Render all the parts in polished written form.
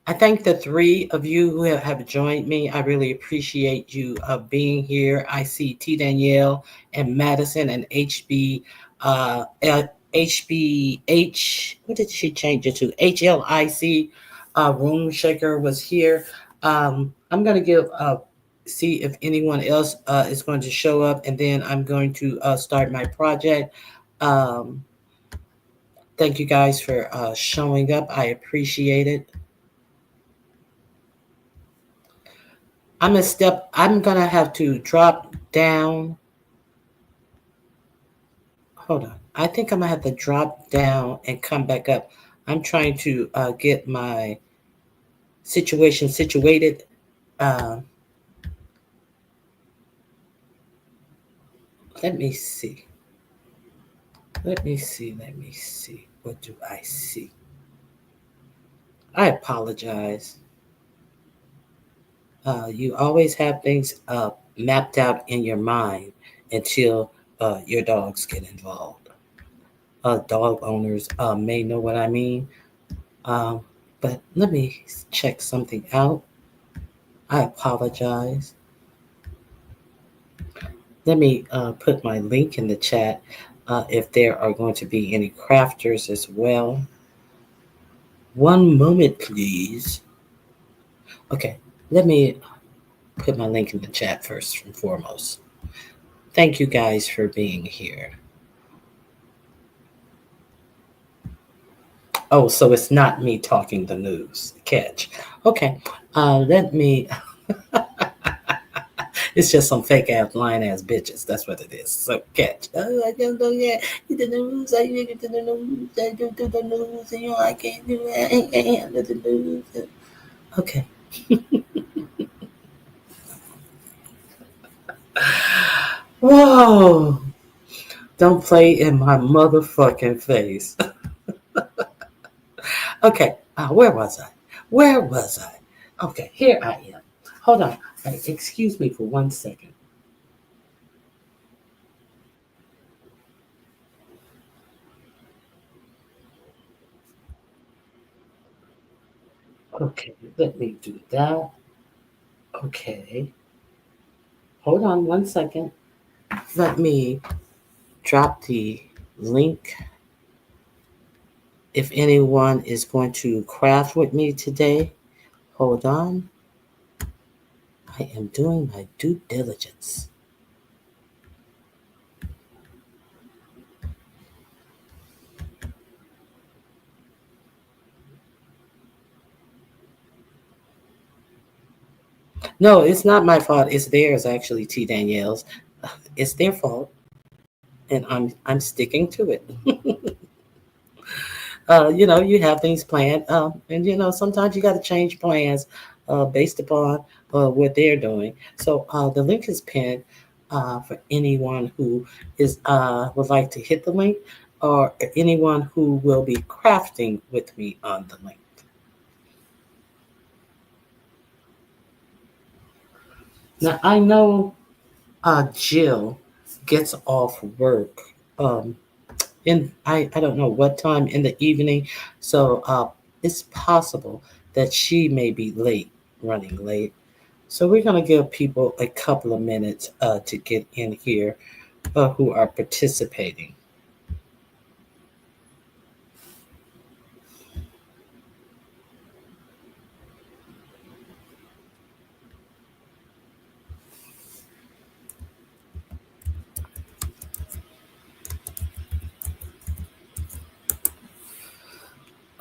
I thank the three of you who have joined me. I really appreciate you being here. I see T. Danielle and Madison and HBH. What did she change it to? HLIC. Room Shaker was here. I'm going to see if anyone else is going to show up, and then I'm going to start my project. Um, Thank you guys for showing up. I appreciate it. I'm gonna have to drop down. Hold on. I think I'm gonna have to drop down and come back up. I'm trying to get my situation situated. Uh, let me see. Let me see. Let me see. What do I see? I apologize. You always have things mapped out in your mind until your dogs get involved. Dog owners may know what I mean. Um, but let me check something out. I apologize. Let me put my link in the chat if there are going to be any crafters as well. One moment, please. Okay, let me put my link in the chat first and foremost. Thank you guys for being here. Oh, so it's not me talking the news. Catch. Okay, let me. It's just some fake ass, lying ass bitches. That's what it is. So catch. Oh, I don't know yet. You did the news. I did the news. I do the news. And, I can't do it. I can't handle the news. Okay. Whoa. Don't play in my motherfucking face. Okay. Where was I? Where was I? Okay. Here I am. Hold on. Excuse me for 1 second. Okay. Let me do that. Okay. Hold on 1 second. Let me drop the link. If anyone is going to craft with me today, hold on. I am doing my due diligence. No, it's not my fault. It's theirs, actually, T. Danielle's. It's their fault, and I'm sticking to it. You have things planned, and sometimes you got to change plans based upon what they're doing. So the link is pinned for anyone who is would like to hit the link, or anyone who will be crafting with me on the link. Now I know Jill gets off work. I don't know what time in the evening, so it's possible that she may be late, running late. So we're going to give people a couple of minutes to get in here who are participating.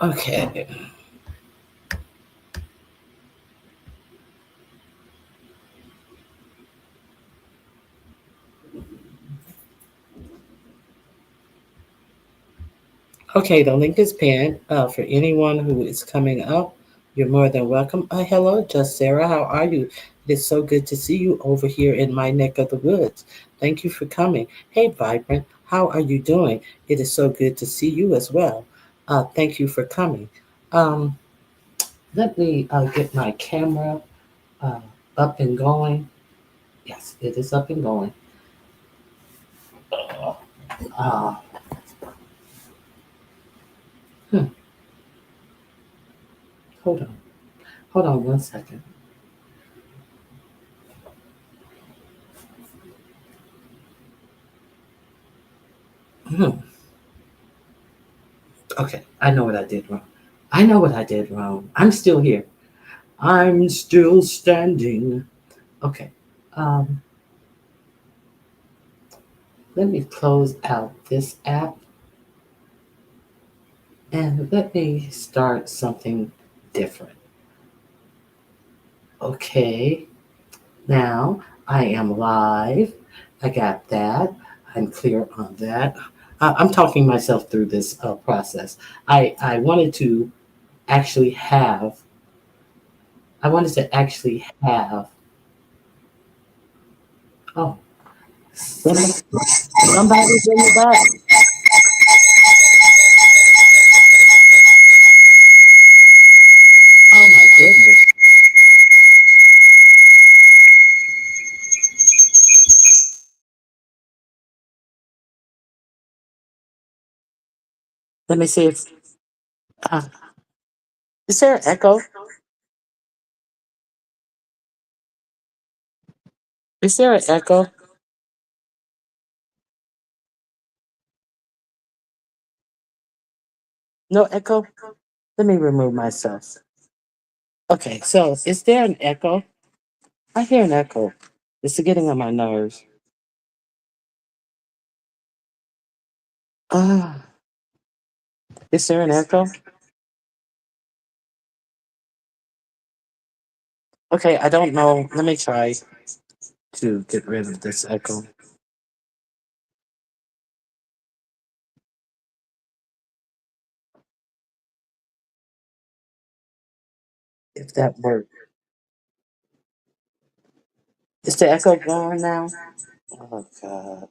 Okay. Okay, the link is pinned for anyone who is coming up. You're more than welcome. Hello, Just Sarah. How are you? It is so good to see you over here in my neck of the woods. Thank you for coming. Hey, Vibrant. How are you doing? It is so good to see you as well. Thank you for coming. Um, Let me get my camera uh, up and going. Yes, it is up and going. Uh, hmm, Hold on. Hold on one second. Hmm. Okay, I know what I did wrong. I know what I did wrong. I'm still here. I'm still standing. Okay. Um, Let me close out this app and let me start something different. Okay. Now I am live. I got that. I'm clear on that. I'm talking myself through this process. I wanted to actually have. I wanted to actually have. Oh, somebody bring me back. Oh my goodness. Let me see if. Uh, is there an echo? Is there an echo? No echo? Let me remove myself. Okay, so is there an echo? I hear an echo. It's getting on my nerves. Ah, is there an echo? Okay, I don't know. Let me try to get rid of this echo. If that works. Is the echo gone now? Oh God.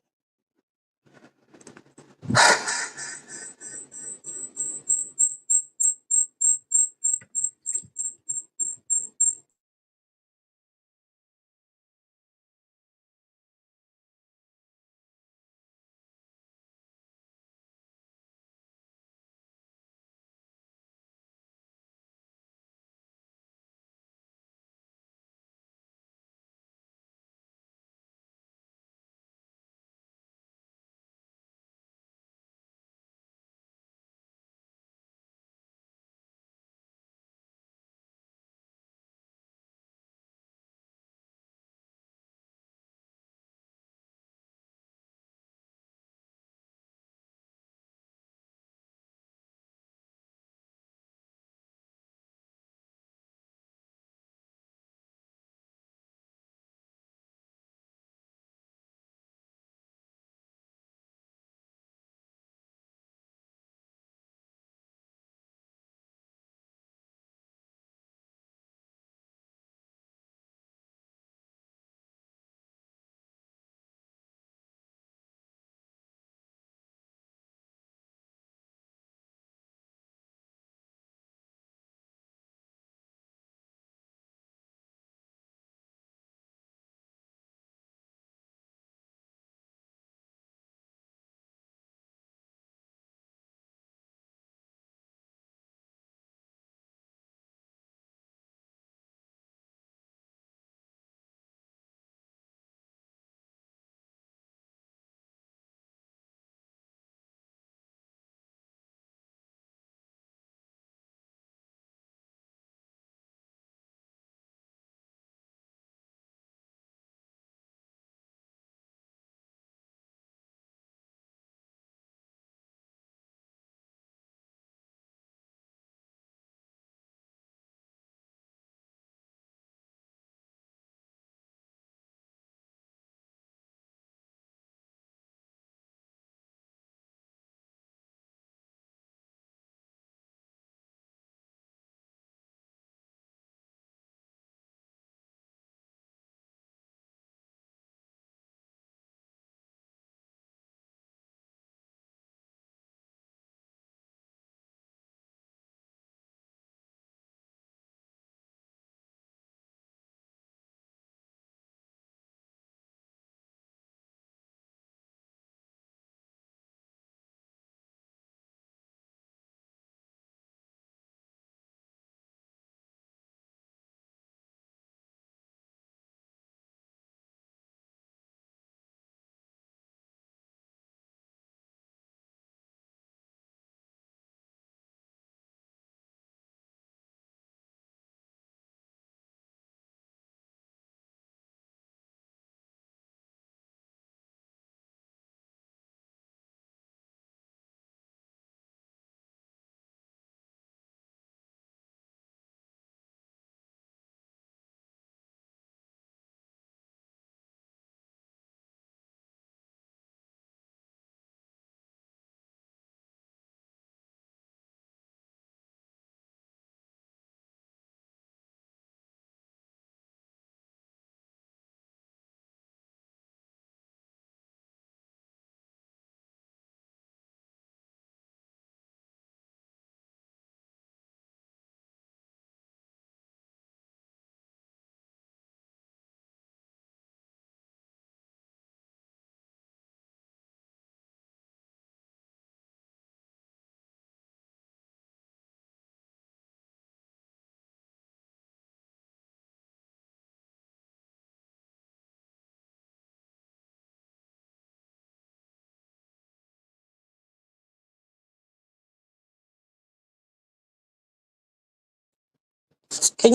Can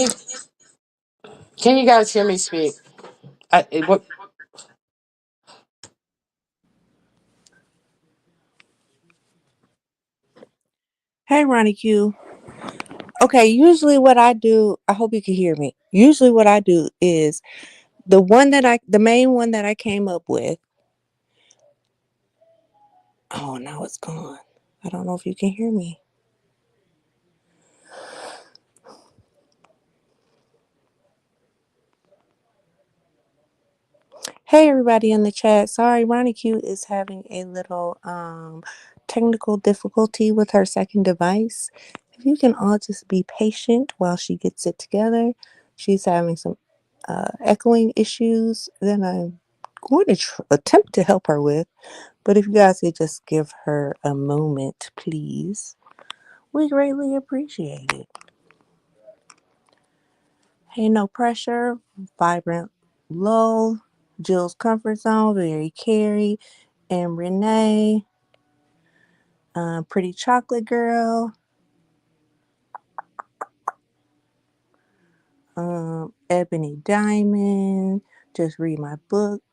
you guys hear me speak? What? Hey, RonyiQ. Okay, usually what I do, I hope you can hear me. Usually what I do is the main one that I came up with. Oh, now it's gone. I don't know if you can hear me. Hey, everybody in the chat. Sorry, RonyiQ is having a little technical difficulty with her second device. If you can all just be patient while she gets it together. She's having some echoing issues that I'm going to attempt to help her with. But if you guys could just give her a moment, please, we greatly appreciate it. Hey, no pressure, vibrant low, Jill's comfort zone, very Carrie, and Renee, pretty chocolate girl, Ebony Diamond, just read my book.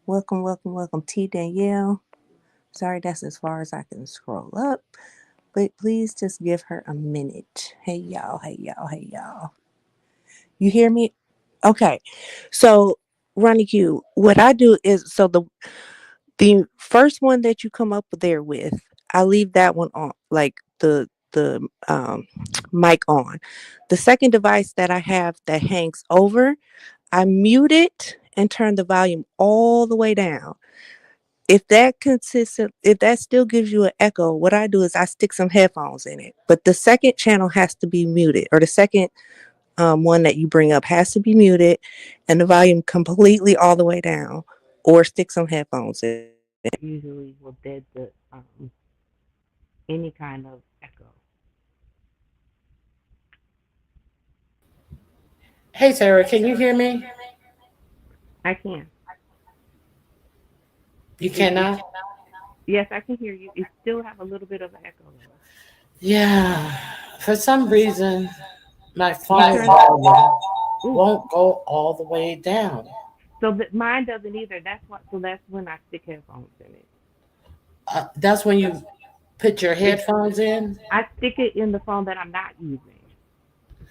Welcome, welcome, welcome, T Danielle. Sorry, that's as far as I can scroll up, but please just give her a minute. Hey, y'all, hey, y'all, hey, y'all. You hear me? Okay. So, RonyiQ, what I do is the first one that you come up there with, I leave that one on, like the mic on. The second device that I have that hangs over, I mute it and turn the volume all the way down. If that still gives you an echo, what I do is I stick some headphones in it. But the second channel has to be muted, or the second one that you bring up has to be muted and the volume completely all the way down, or stick some headphones in. Usually will dead the any kind of echo. Hey, Sarah, can you hear me? I can. You It cannot? yes, I can hear you. It still have a little bit of an echo though. Yeah. For some reason, my You phone turn. volume Ooh. won't go all the way down. So that mine doesn't either. That's what. So that's when I stick headphones in it. That's when you put your It. headphones in? I stick it in the phone that I'm not using,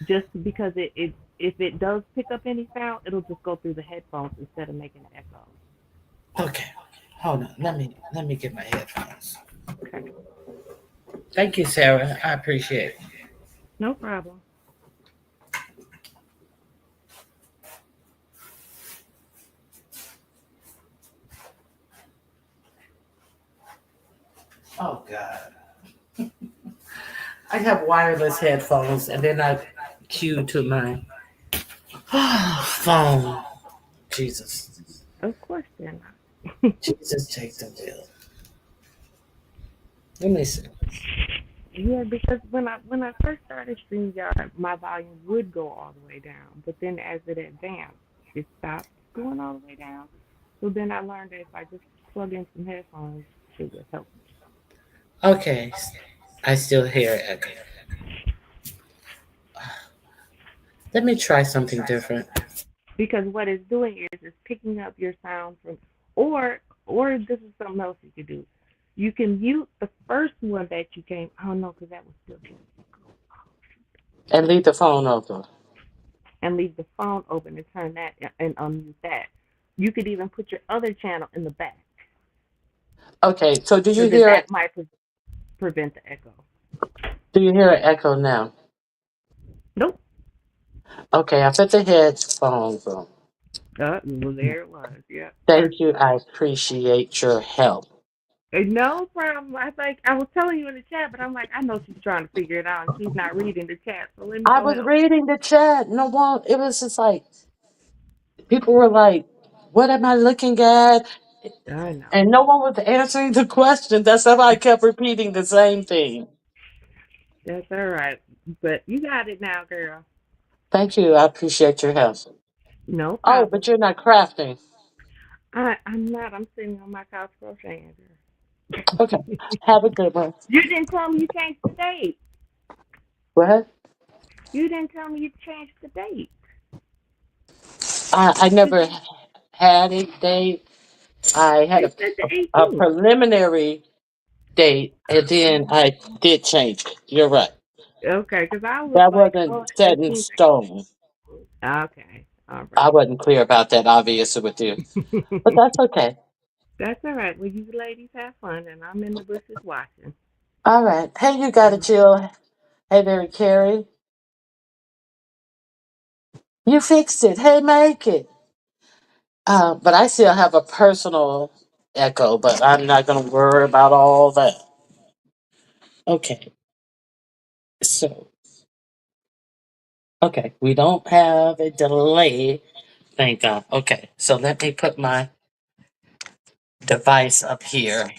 just because it if it does pick up any sound, it'll just go through the headphones instead of making an echo. Okay. Hold on. Let me get my headphones. Okay. Thank you, Sarah. I appreciate it. No problem. Oh God. I have wireless headphones and they're not cued to my phone. Jesus. Of course they're not. Jesus take the wheel. Let me see. Yeah, because when I first started StreamYard, my volume would go all the way down, but then as it advanced, it stopped going all the way down. So then I learned that if I just plug in some headphones, it would help me. Okay. I still hear it echo. Let me try something different. Because what it's doing is it's picking up your sound from, or this is something else you could do. You can mute the first one that you came. Oh no, because that was still good. And leave the phone open. And leave the phone open and turn that and unmute that. You could even put your other channel in the back, Okay, so do so you that hear it? that might prevent the echo. Do you hear an echo now? Nope. Okay, I put the headphones on. Well, there it was. Yeah, Thank you. perfect. I appreciate your help. No problem. I was telling you in the chat, but I'm like, I know she's trying to figure it out, and she's not reading the chat. So let me I go was help. reading the chat. No one, it was just like, people were like, what am I looking at? I know. And no one was answering the question. That's why I kept repeating the same thing. That's all right. But you got it now, girl. Thank you. I appreciate your help. No Oh, problem. but you're not crafting. I'm not. I'm sitting on my couch crocheting, Okay. girl. Have a good one. You didn't tell me you changed the date. What? You didn't tell me you changed the date. I Cause never had a date. I had they said the a 18th. preliminary date, and then I did change it. You're right. Okay, because I was That like, wasn't oh, the set in 18th. stone. Okay, all I right. wasn't clear about that, obviously, with you. But that's okay. That's all right. Well, you ladies have fun, and I'm in the bushes watching. All right. Hey, you got to chill. Hey there, Carrie. You fixed it. Hey, make it. But I still have a personal echo, but I'm not going to worry about all that. Okay. So, okay. We don't have a delay. Thank God. Okay. So let me put my device up here.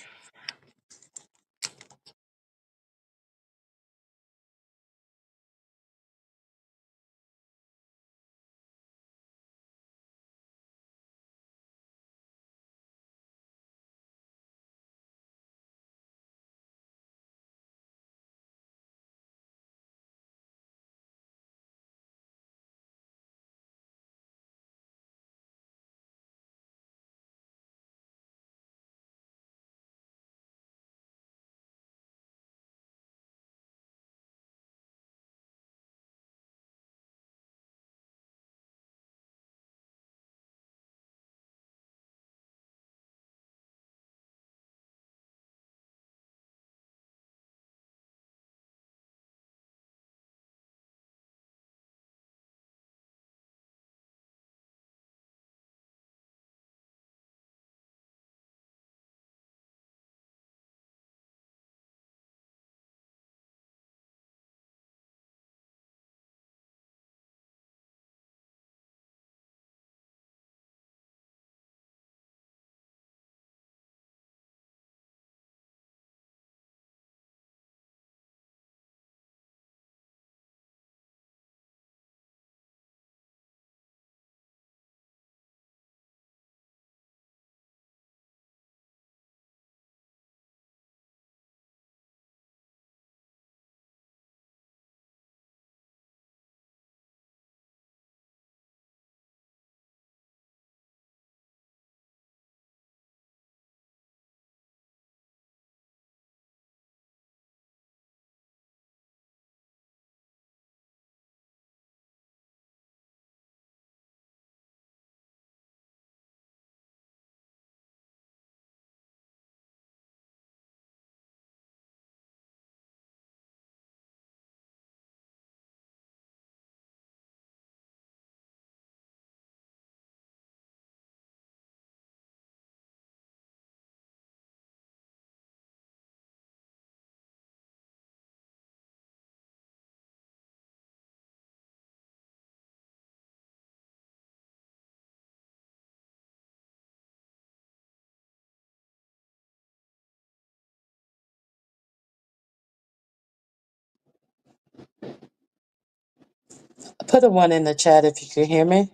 Put a one in the chat if you can hear me.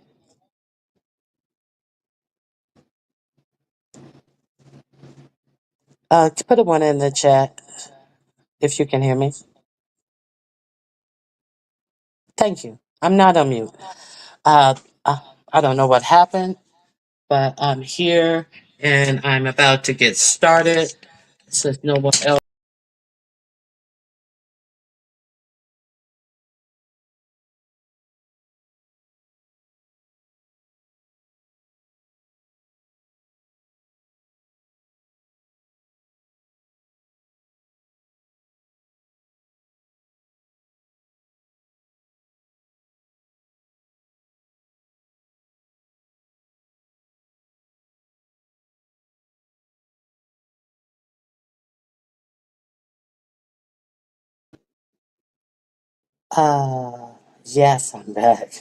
Put a one in the chat if you can hear me. Thank you. I'm not on mute. Uh, uh, I don't know what happened, but I'm here and I'm about to get started. Since no one else. Uh, yes, I'm back.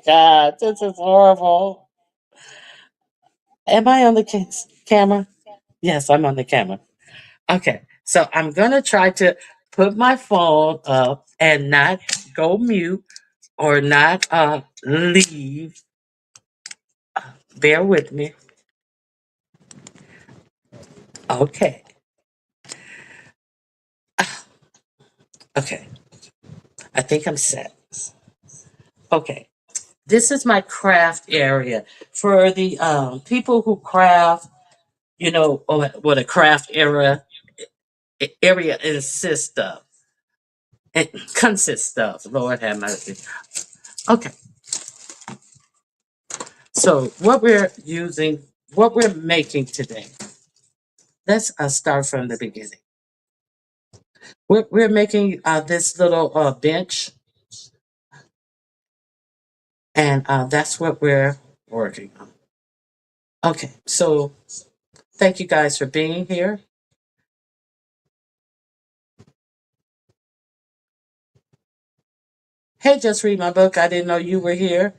God, this is horrible. Am I on the camera? Yes, I'm on the camera. Okay, so I'm gonna try to put my phone up and not go mute or not leave. Bear with me. Okay, okay. I think I'm set. Okay. This is my craft area for the people who craft. You know what a craft area insists of. It consists of. Lord have mercy. Okay. So what we're using, what we're making today. Let's start from the beginning. We're making this little bench, and that's what we're working on. Okay, so thank you guys for being here. Hey, just read my book. I didn't know you were here.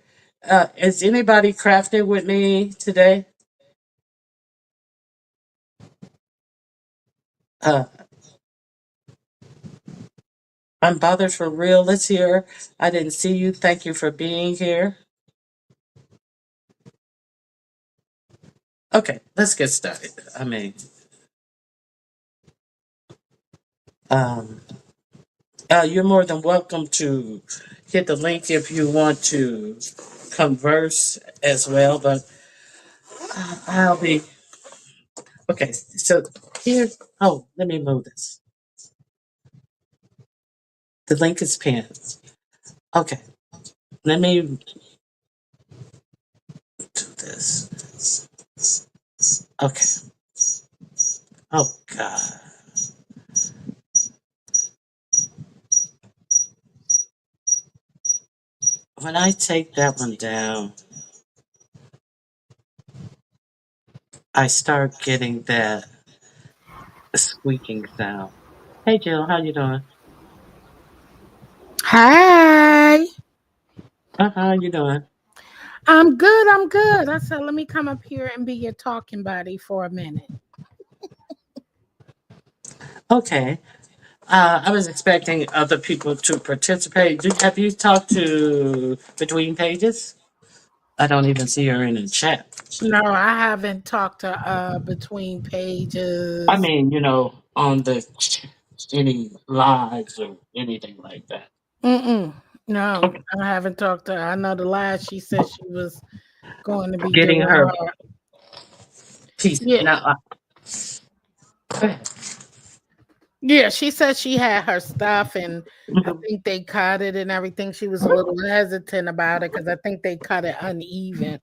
Is anybody crafting with me today? Uh, I'm bothered for real. Let's hear. I didn't see you. Thank you for being here. Okay, let's get started. I mean, um, you're more than welcome to hit the link if you want to converse as well. But I'll be okay. So here, oh, let me move this. The link is pinned. Okay, let me do this. Okay. Oh God. When I take that one down, I start getting that squeaking sound. Hey Jill, how you doing? Hey, How you doing? I'm good. I'm good. I said, let me come up here and be your talking buddy for a minute. Okay. I was expecting other people to participate. Have you talked to Between Pages? I don't even see her in the chat. No, I haven't talked to between I pages. mean, on the any lives or anything like that. Mm-mm. No, Okay. I haven't talked to her. I know the last she said she was going to be Getting doing her her. piece. Yeah, Now, go ahead. yeah. She said she had her stuff, and I Mhm. think they cut it and everything. She was a little hesitant about it because I think they cut it uneven.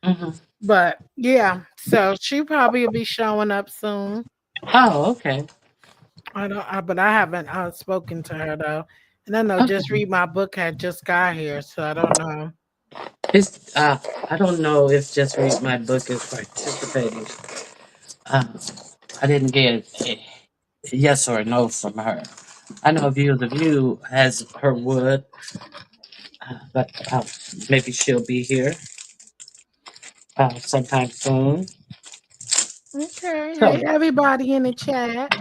Mhm. But yeah, so she probably will be showing up soon. Oh, okay. But I haven't spoken to her though. And I know Just Okay. Read My Book had just got here, so I don't know. It's I don't know if Just Read My Book is participating. Uh, I didn't get a yes or no from her. I know View the View has her wood, but maybe she'll be here sometime soon. Okay. Hey So, everybody in the chat.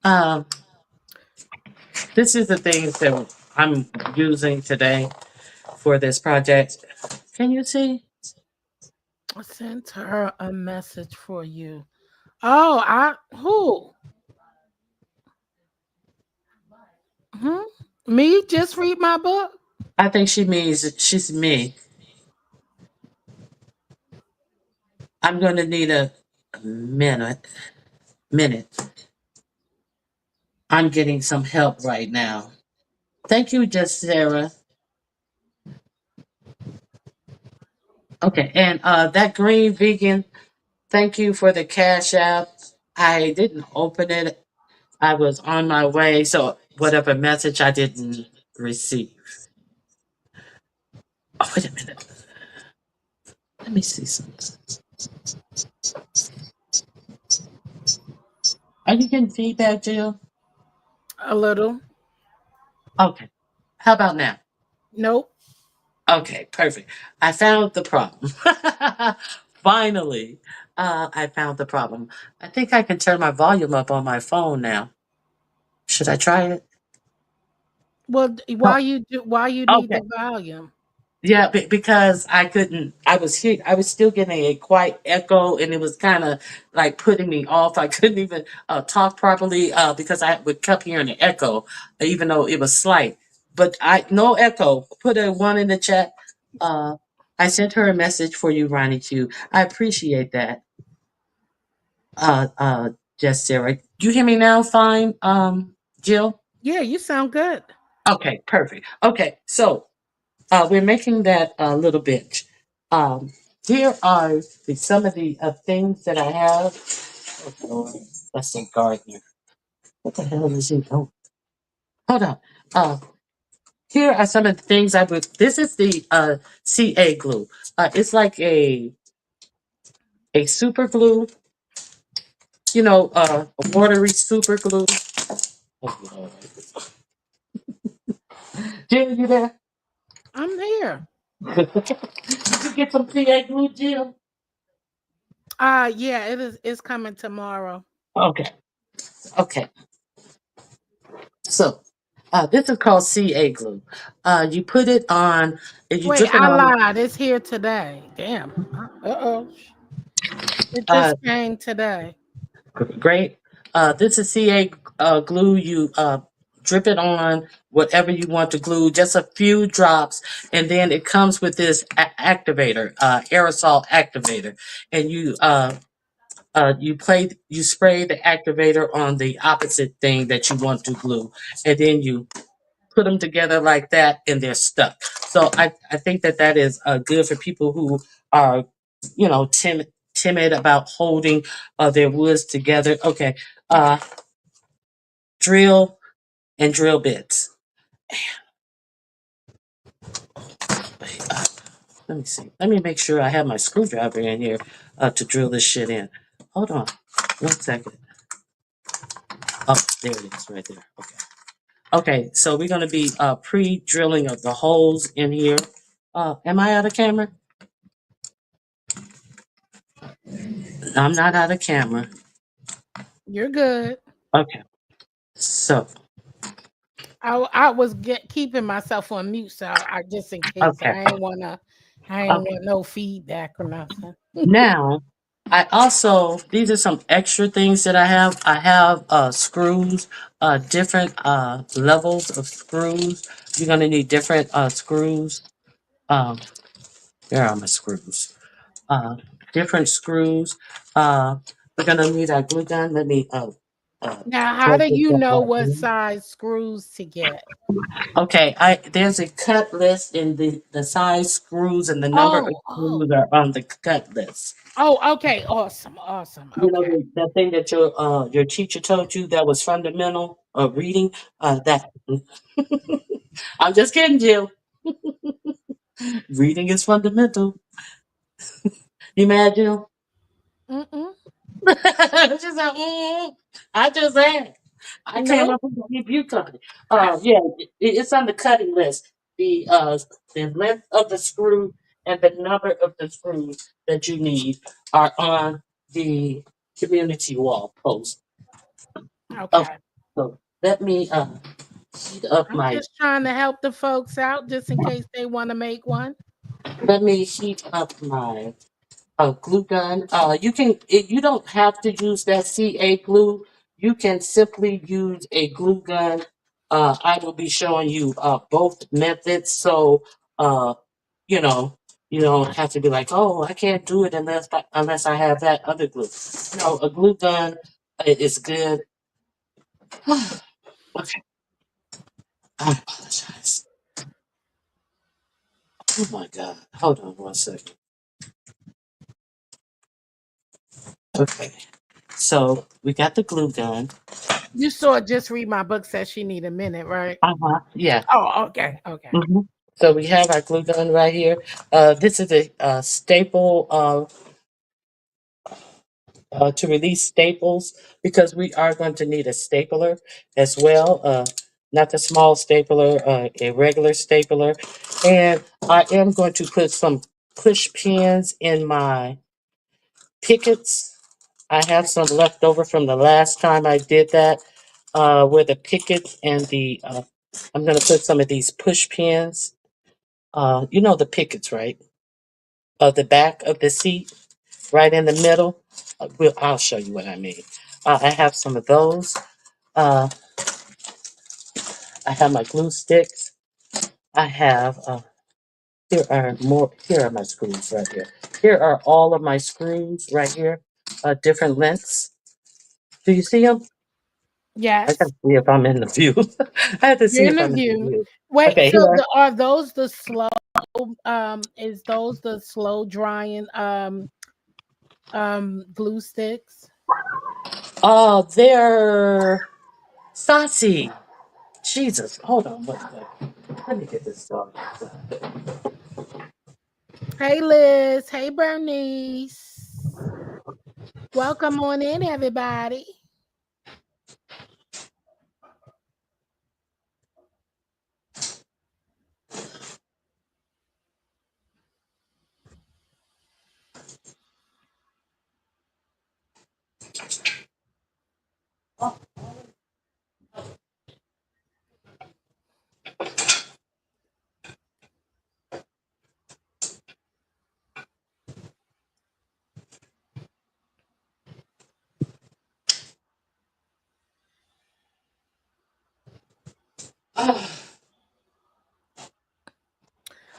um, this is the things that I'm using today for this project. Can you see? I sent her a message for you. Oh, I who? Hmm? Me? Just read my book? I think she means she's me. I'm going to need a minute. Minute. I'm getting some help right now. Thank you, just Sarah. Okay, and that green vegan. Thank you for the cash app. I didn't open it. I was on my way, so whatever message I didn't receive. Oh, wait a minute. Let me see something. Are you getting feedback, Jill? A little. Okay. How about now? Nope. Okay, perfect. I found the problem. Finally, I found the problem. I think I can turn my volume up on my phone now. Should I try it? Well, Oh, why you need okay. the volume? Yeah, because I couldn't. I was here. I was still getting a quiet echo, and it was kind of like putting me off. I couldn't even talk properly because I would kept hearing an echo, even though it was slight. But I no echo. Put a one in the chat. Uh, I sent her a message for you, Ronnie Q. I appreciate that. Uh, uh, just Sarah. Do you hear me now? Fine. Jill. Yeah, you sound good. Okay, perfect. Okay, so we're making that a little bit. Um, here are some of the things that I have. Oh, Lord. That's a gardener. What the hell is he? Oh, hold on. Uh, here are some of the things I would. This is the CA glue. It's like a super glue. A watery super glue. Oh, Lord. Jill, you there? I'm here. Did you get some CA glue, Jill? Yeah, it's coming tomorrow. Okay. Okay. So, this is called CA glue. You put it on, and you Wait, drip it I on. lied. It's here today. Damn. Uh-oh. It Uh, just came today. Great. This is CA glue. You drip it on whatever you want to glue, just a few drops, and then it comes with this activator, aerosol activator, and you spray the activator on the opposite thing that you want to glue, and then you put them together like that and they're stuck. So I think that that is good for people who are, timid about holding their woods together. Okay. Uh, drill and drill bits. Uh, Let me see. Let me make sure I have my screwdriver in here to drill this shit in. Hold on. 1 second. Oh, there it is right there. Okay. Okay, so we're going to be pre-drilling of the holes in here. Am I out of camera? I'm not out of camera. You're good. Okay, so I was keeping myself on mute, so I just in case okay, I ain't okay. want no feedback or nothing. Now, I also these are some extra things that I have. I have screws, different levels of screws. You're gonna need different screws. Um, there are my screws. Uh, Different screws. Uh, we're gonna need our glue gun. Let me Now, how plug do this you up know right what here. size screws to get? Okay, I there's a cut list in the size screws and the number of Oh, screws oh, are on the cut list. oh. Okay, awesome, awesome. You know Okay, that thing that your teacher told you that was fundamental reading. That I'm just kidding, Jill. Reading is fundamental. You mad, Jill? mm-mm. She's like, I just said. I came Nope. up with a review company. Yeah, it's on the cutting list. The length of the screw and the number of the screws that you need are on the community wall post. Okay, Okay. so let me heat up I'm my just trying to help the folks out, just in case they want to make one. let me heat up my glue gun. You don't have to use that CA glue. You can simply use a glue gun. I will be showing you both methods, so uh, you know you don't have to be like, oh, I can't do it unless I have that other glue. No, a glue gun is good. Okay, I apologize. Oh my God, hold on 1 second. Okay, so we got the glue gun. You saw just read my book says she need a minute, right? Yeah. Oh, okay, okay. Mhm. So we have our glue gun right here. This is a, staple to release staples because we are going to need a stapler as well. Not the small stapler, a regular stapler. And I am going to put some push pins in my pickets. I have some left over from the last time I did that with the pickets and I'm going to put some of these push pins You know the pickets, right? Of the back of the seat, right in the middle. I'll show you what I mean. I have some of those. Uh, I have my glue sticks. I have here are more. Here are my screws right here. Here are all of my screws right here, different lengths. Do you see them? I Yes. gotta see if I'm in the view. I have to see Your if I'm in the interview. view. Wait, Okay, so here. are those the slow is those the slow drying glue sticks? Oh, they're saucy. Jesus, hold on. Let me get this dog. Hey Liz, hey Bernice. Welcome on in, everybody.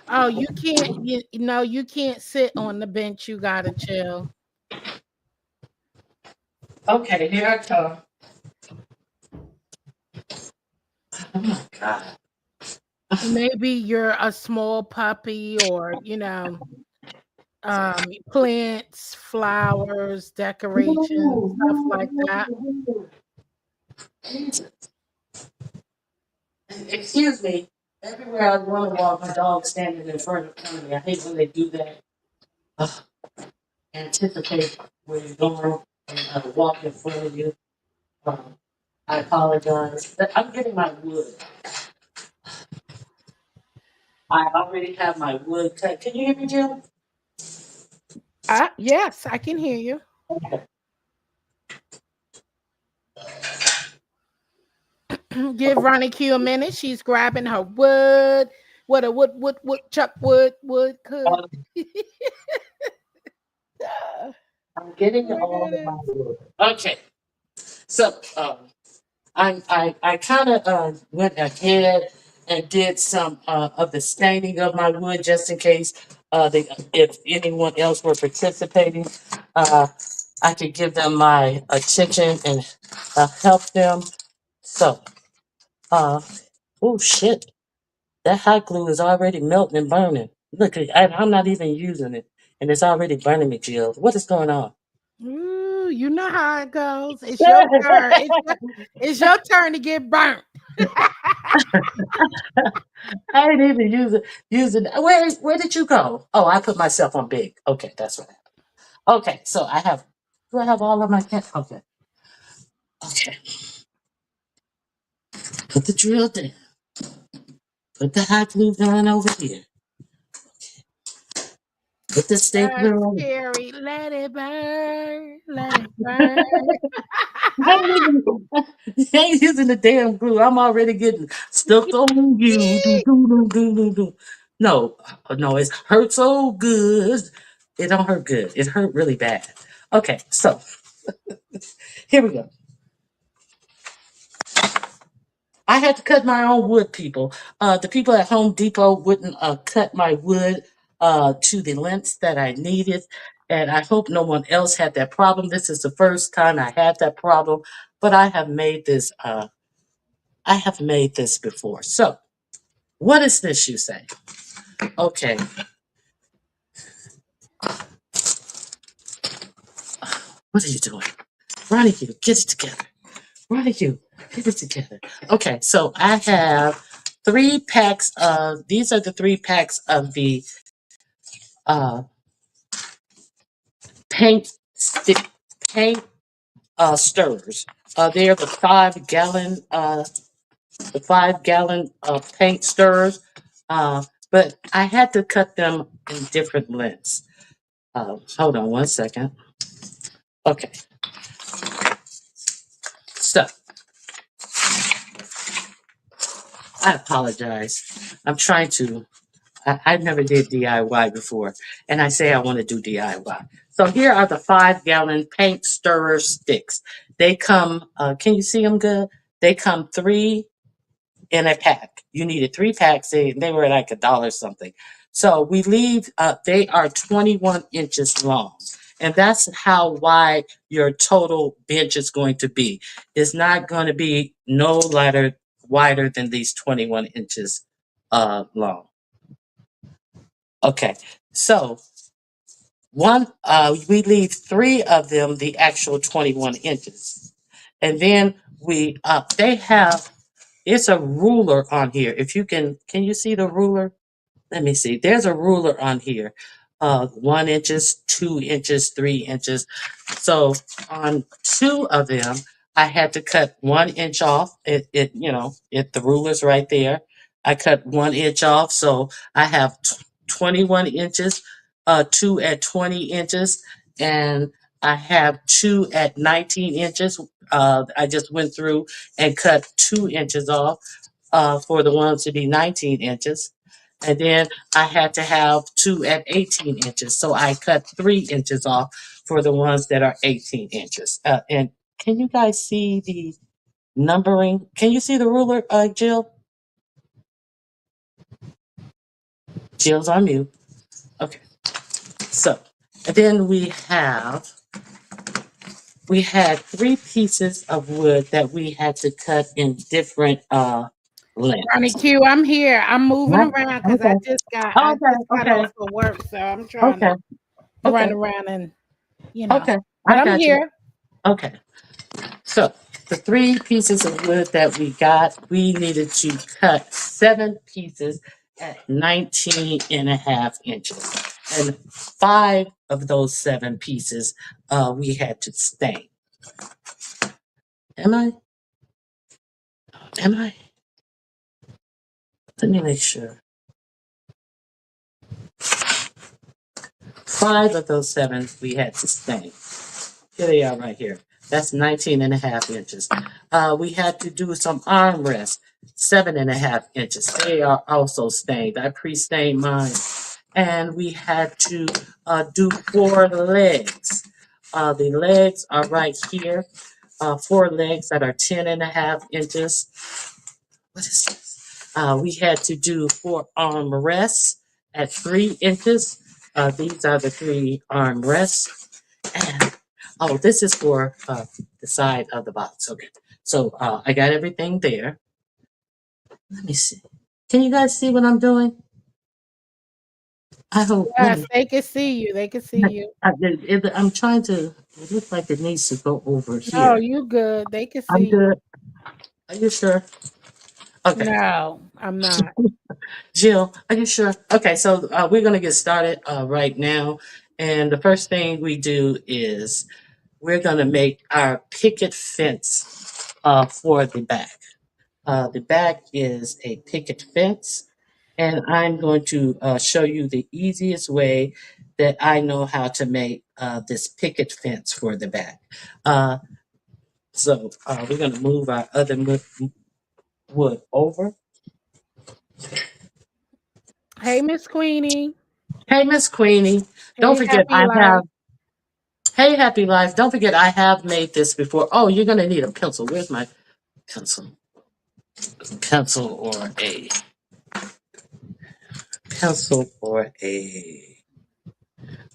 Oh, you can't you can't sit on the bench, you gotta chill. Okay, here I come. Oh my God. Maybe you're a small puppy or plants, flowers, decorations, stuff like that. Jesus. Excuse me. Everywhere I want to walk, my dog's standing in front of me. I hate when they do that. Ugh, anticipate where you're going and walk in front of you. Um, I apologize. I'm getting my wood. I already have my wood cut. Can you hear me, Jim? Yes, I can hear you. Okay. Give RonyiQ a minute. She's grabbing her wood. What a chuck wood could. Um, Ah, I'm getting oh my all of my goodness. wood. Okay. So I kind of went ahead and did some of the staining of my wood just in case if anyone else were participating, uh, I could give them my attention and help them. So, uh, oh shit, that hot glue is already melting and burning. Look, I'm not even using it, and it's already burning me, Jill. What is going on? Ooh, you know how it goes. It's your turn. It's your turn to get burnt. I ain't even using. Where did you go? Oh, I put myself on big. Okay, that's right. Okay, so I have. Do I have all of my cat? Okay, okay. Put the drill down. Put the hot glue gun over here. Put the Yes, stapler on. Carrie. Let it burn. Let it burn. I ain't even. I ain't using the damn glue. I'm already getting stuck on you. Do, do, do, do, do, do. No, no, it hurt so good. It don't hurt good. It hurt really bad. Okay, so here we go. I had to cut my own wood, people. The people at Home Depot wouldn't cut my wood to the lengths that I needed, and I hope no one else had that problem. This is the first time I had that problem, but I have made this. I have made this before. So, what is this? You say? Okay, what are you doing, Ronnie? You get it together. Ronnie, you get it together. Okay, so I have 3 packs of. These are the 3 packs of the. Uh, paint stick paint stirrers. They're the 5 gallon paint stirrers. But I had to cut them in different lengths. Hold on one second. Okay, so I apologize. I'm trying to. I never did DIY before, and I say I want to do DIY. So here are the 5-gallon paint stirrer sticks. They come. Can you see them good? They come three in a pack. You needed 3 packs. They were like $1 something. So we leave. They are 21 inches long, and that's how wide your total bench is going to be. It's not going to be no wider than these 21 inches long. Okay, so we leave 3 of them the actual 21 inches, and then they have it's a ruler on here. If you can you see the ruler? Let me see. There's a ruler on here. 1 inches, 2 inches, 3 inches. So on 2 of them, I had to cut 1 inch off. The ruler's right there. I cut 1 inch off, so I have 21 inches, 2 at 20 inches, and I have 2 at 19 inches. I just went through and cut 2 inches off for the ones to be 19 inches. And then I had to have 2 at 18 inches. So I cut 3 inches off for the ones that are 18 inches. And can you guys see the numbering? Can you see the ruler, Jill? Jill's on mute. Okay. So, and then we had 3 pieces of wood that we had to cut in different Ronnie lengths. Q, I'm here. I'm moving Right? around because Okay. I Okay. just got Okay. off for work, so I'm trying Okay. to run Okay. around and Okay. But I I'm got you. here. Okay. So the 3 pieces of wood that we got, we needed to cut 7 pieces at 19 and a half inches. And 5 of those 7 pieces we had to stain. Am I? Am I? Let me make sure. 5 of those 7 we had to stain. Here they are right here. That's 19 and a half inches. We had to do some armrests, 7.5 inches. They are also stained. I pre-stained mine. And we had to do 4 legs. The legs are right here. 4 legs that are 10.5 inches. What is this? We had to do 4 armrests at 3 inches. These are the 3 armrests. And this is for the side of the box. Okay. So I got everything there. Let me see. Can you guys see what I'm doing? I hope. Let Yes, me. they can see you. They can see you. I'm trying to. It looks like it needs to go over No, here. you good. They can I'm see you. good. Are you sure? Okay. No, I'm not. Jill, are you sure? Okay. So we're gonna get started right now, and the first thing we do is we're gonna make our picket fence for the back. The back is a picket fence, and I'm going to show you the easiest way that I know how to make this picket fence for the back. Uh, so we're going to move our other wood over. Hey, Miss Queenie. Hey, Miss Queenie, don't Hey, forget Happy I Life. have. Hey, Happy Life, don't forget I have made this before. Oh, you're going to need a pencil. Where's my pencil? Pencil or a pencil or a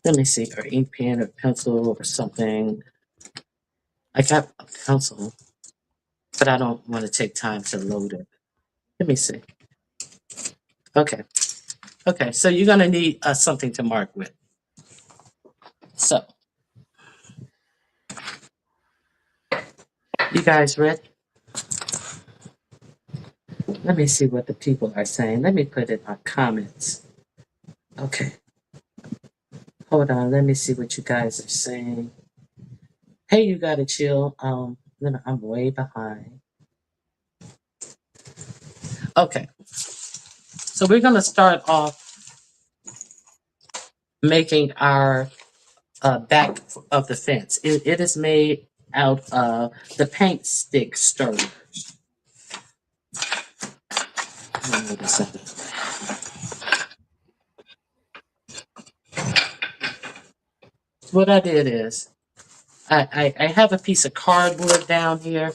let me see, or ink pen or pencil or something. I got a pencil, but I don't want to take time to load it. Let me see. Okay. Okay. So you're going to need something to mark with. So, you guys ready? Let me see what the people are saying. Let me put in my comments. Okay. Hold on. Let me see what you guys are saying. Hey, you got to chill. I'm way behind. Okay. So we're going to start off making our back of the fence. It is made out of the paint stick stirrers. what I did is I have a piece of cardboard down here,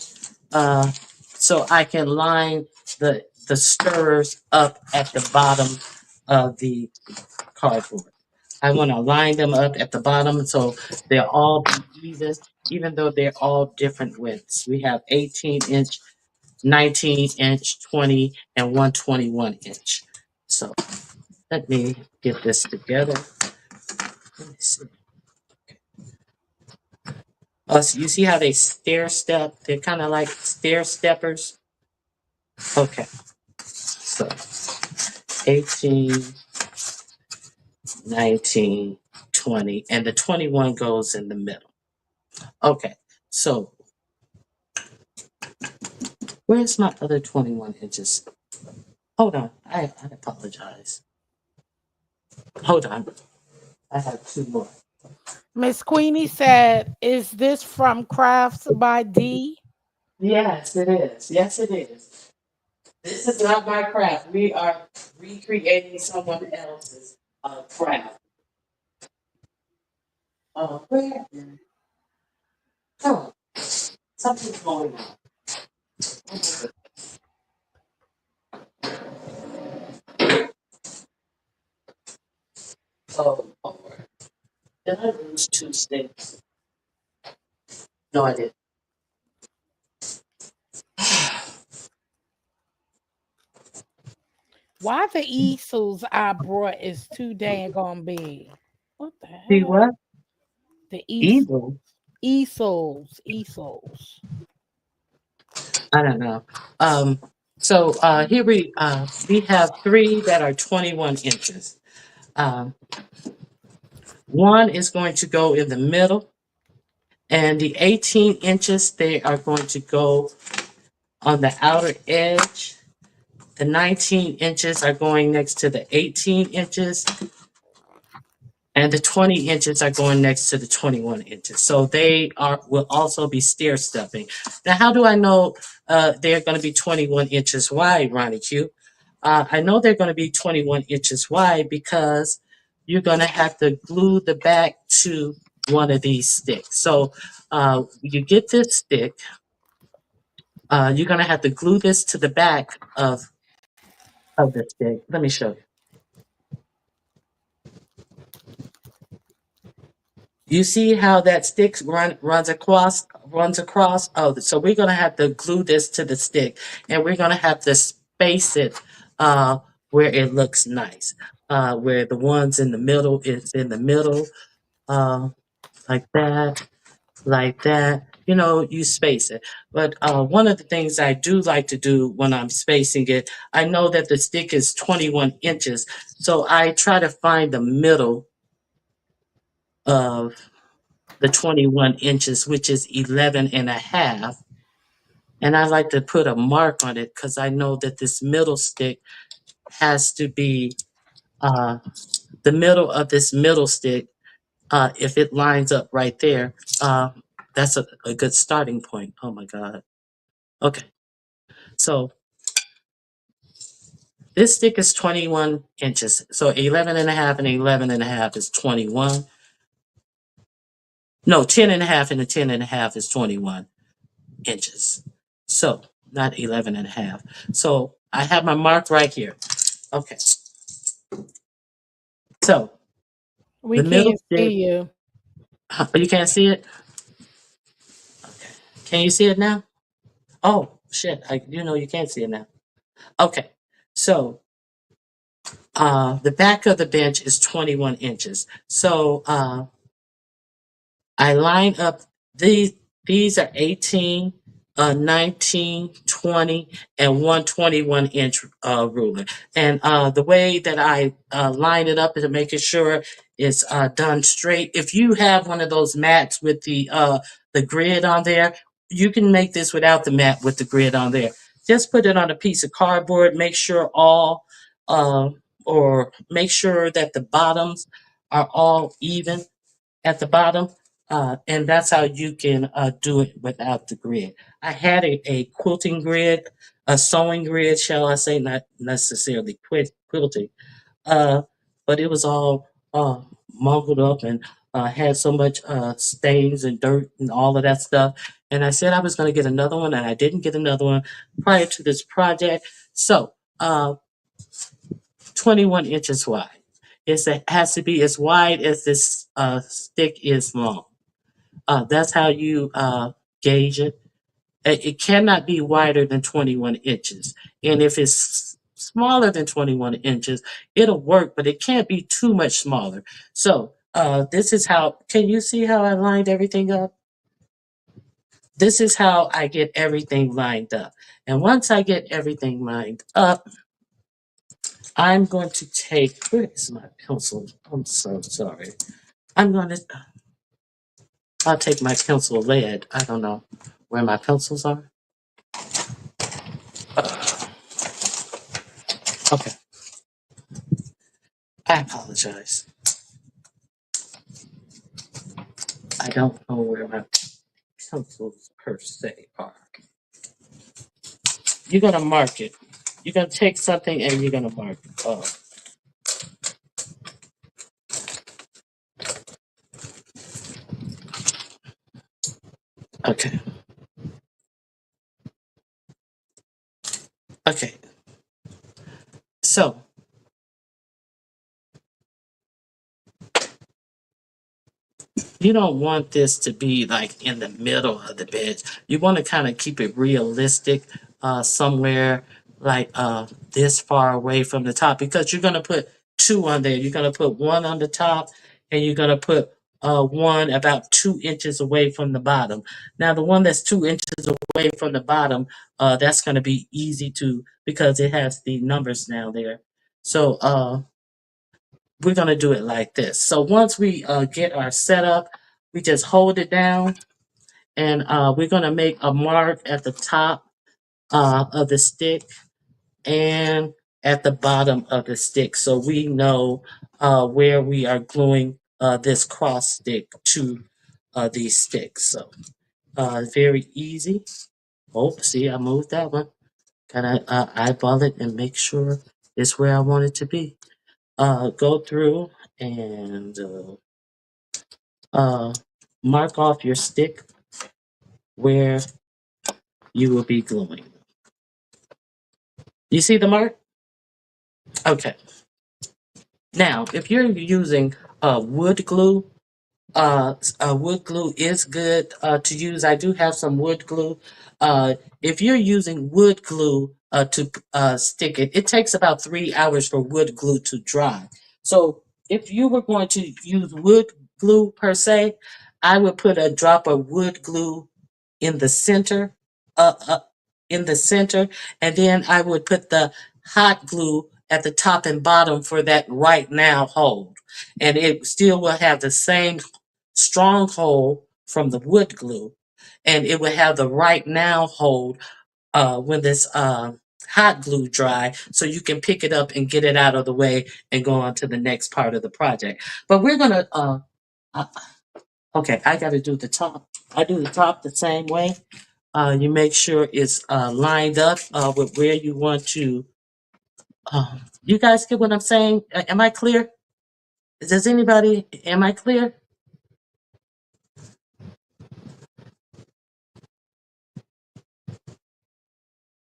uh, so I can line the stirrers up at the bottom of the cardboard. I want to line them up at the bottom so they'll all be even though they're all different widths. We have 18-inch, 19-inch, 20, and 121-inch. So let me get this together. Let me see. So you see how they stair step? They're kind of like stair steppers. Okay, so 18, 19, 20, and the 21 goes in the middle. Okay, so where's my other 21 inches? Hold on, I apologize. Hold on, I have two more. Miss Queenie said, "Is this from Crafts by D?" Yes, it is. Yes, it is. This is not my craft. We are recreating someone else's craft. Where? Come on, something's going on. Oh, did I lose two sticks? No, I didn't. Why the easels I brought is too dang on big? What the See hell? what? The easels, Evil. easels. I don't know. So here we have three that are 21 inches. Um, one is going to go in the middle, and the 18 inches they are going to go on the outer edge. The 19 inches are going next to the 18 inches, and the 20 inches are going next to the 21 inches. So they are will also be stair stepping. Now, how do I know they're going to be 21 inches wide, Ronnie Q? I know they're going to be 21 inches wide because you're going to have to glue the back to one of these sticks. So you get this stick, you're going to have to glue this to the back of the stick. Let me show you. You see how that stick runs across? Oh, so we're gonna have to glue this to the stick, and we're gonna have to space it where it looks nice. Where the ones in the middle is in the middle, uh, like that, like that. You know, you space it. But one of the things I do like to do when I'm spacing it, I know that the stick is 21 inches, so I try to find the middle of the 21 inches, which is 11 and a half. And I like to put a mark on it because I know that this middle stick has to be uh, the middle of this middle stick. If it lines up right there, that's a good starting point. Oh my God. Okay. So this stick is 21 inches. So 11 and a half and 11 and a half is 21. No, 10 and a half and a 10 and a half is 21 inches. So not 11 and a half. So I have my mark right here. Okay. So We the middle can't stick, see you. you can't see it? Okay. Can you see it now? Oh, shit. You can't see it now. Okay. So the back of the bench is 21 inches. So I line up these. These are 18, 19, 20, and 121-inch ruler. And the way that I line it up is to making sure it's done straight. If you have one of those mats with the grid on there, you can make this without the mat with the grid on there. Just put it on a piece of cardboard. Make sure uh, or make sure that the bottoms are all even at the bottom, and that's how you can do it without the grid. I had a quilting grid, a sewing grid, shall I say, not necessarily quilting, uh, but it was all mungled up and had so much stains and dirt and all of that stuff. And I said I was going to get another one, and I didn't get another one prior to this project. So, 21 inches wide. It has to be as wide as this stick is long. That's how you gauge it. It cannot be wider than 21 inches. And if it's smaller than 21 inches, it'll work, but it can't be too much smaller. So this is how, can you see how I lined everything up? This is how I get everything lined up. And once I get everything lined up, I'm going to take, where is my pencil? I'm so sorry. I'm going to, I'll take my pencil lead. I don't know where my pencils are. Okay, I apologize. I don't know where my pencils per se are. You're gonna mark it. You're gonna take something and you're gonna mark it. Oh, okay. Okay. So you don't want this to be like in the middle of the bed. You want to kind of keep it realistic, somewhere like this far away from the top, because you're gonna put two on there. You're gonna put one on the top, and you're gonna put one about 2 inches away from the bottom. Now, the one that's 2 inches away from the bottom, that's gonna be easy to, because it has the numbers now there. So we're going to do it like this. So once we get our setup, we just hold it down, and we're going to make a mark at the top of the stick and at the bottom of the stick, so we know where we are gluing this cross stick to these sticks. So very easy. Oh, see, I moved that one. Gotta eyeball it and make sure it's where I want it to be. Go through and uh, mark off your stick where you will be gluing. You see the mark? Okay. Now, if you're using wood glue, wood glue is good to use. I do have some wood glue. If you're using wood glue to stick it, it takes about 3 hours for wood glue to dry. So if you were going to use wood glue per se, I would put a drop of wood glue in the center, uh, uh, in the center, and then I would put the hot glue at the top and bottom for that right now hold, and it still will have the same stronghold from the wood glue, and it will have the right now hold when this hot glue dry, so you can pick it up and get it out of the way and go on to the next part of the project. But we're gonna uh, okay, I got to do the top. I do the top the same way. You make sure it's lined up with where you want to. You guys get what I'm saying? Am I clear? Does anybody? Am I clear?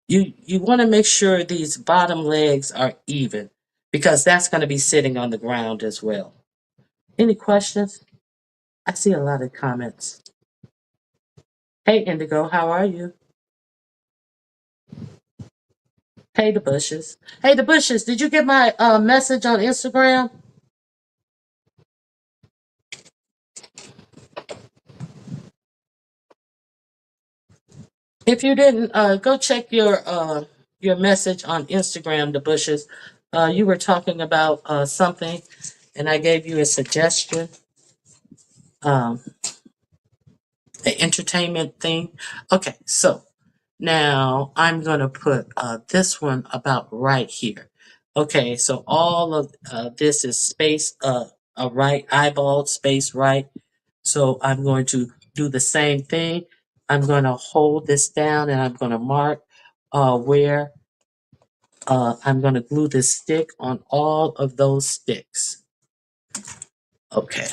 You want to make sure these bottom legs are even, because that's going to be sitting on the ground as well. Any questions? I see a lot of comments. Hey Indigo, how are you? Hey the bushes. Hey the bushes, did you get my message on Instagram? If you didn't, go check your message on Instagram, the bushes. You were talking about something, and I gave you a suggestion. Um, the entertainment thing. Okay, so now I'm going to put this one about right here. Okay, so all of this is space, a right eyeball space right. So I'm going to do the same thing. I'm going to hold this down, and I'm going to mark where I'm going to glue this stick on all of those sticks. Okay.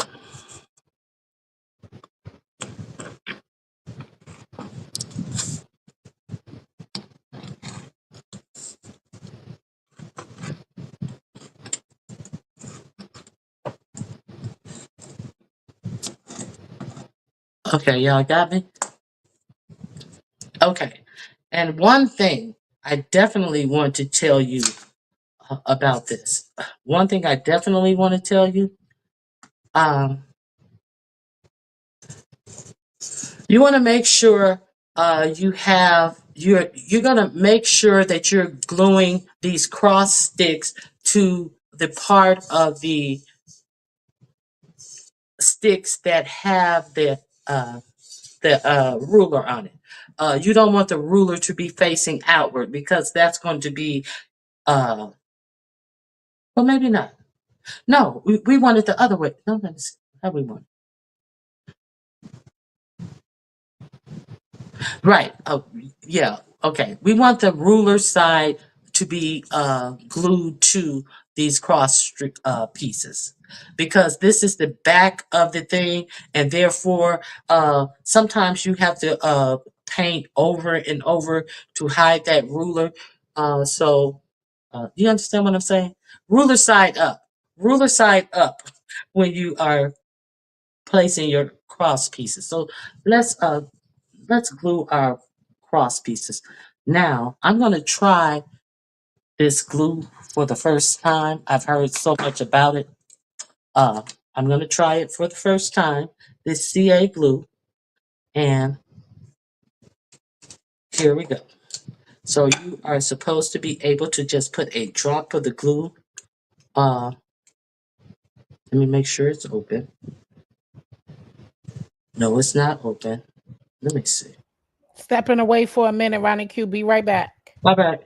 Okay, y'all got me? Okay. And one thing I definitely want to tell you about this. One thing I definitely want to tell you, um, you want to make sure you're gonna make sure that you're gluing these cross sticks to the part of the sticks that have the ruler on it. You don't want the ruler to be facing outward because that's going to be well, maybe not. No, we want it the other way. No, let me see. How we want it. Right. Oh, yeah. Okay. We want the ruler side to be glued to these pieces because this is the back of the thing, and therefore sometimes you have to paint over and over to hide that ruler. So you understand what I'm saying? Ruler side up. Ruler side up when you are placing your cross pieces. So let's uh let's glue our cross pieces. Now I'm gonna try this glue for the first time. I've heard so much about it. Uh I'm gonna try it for the first time. This CA glue, and here we go. So you are supposed to be able to just put a drop of the glue. Let me make sure it's open. No, it's not open. Let me see. Stepping away for a minute, Ronnie Q. Be right back. My bad.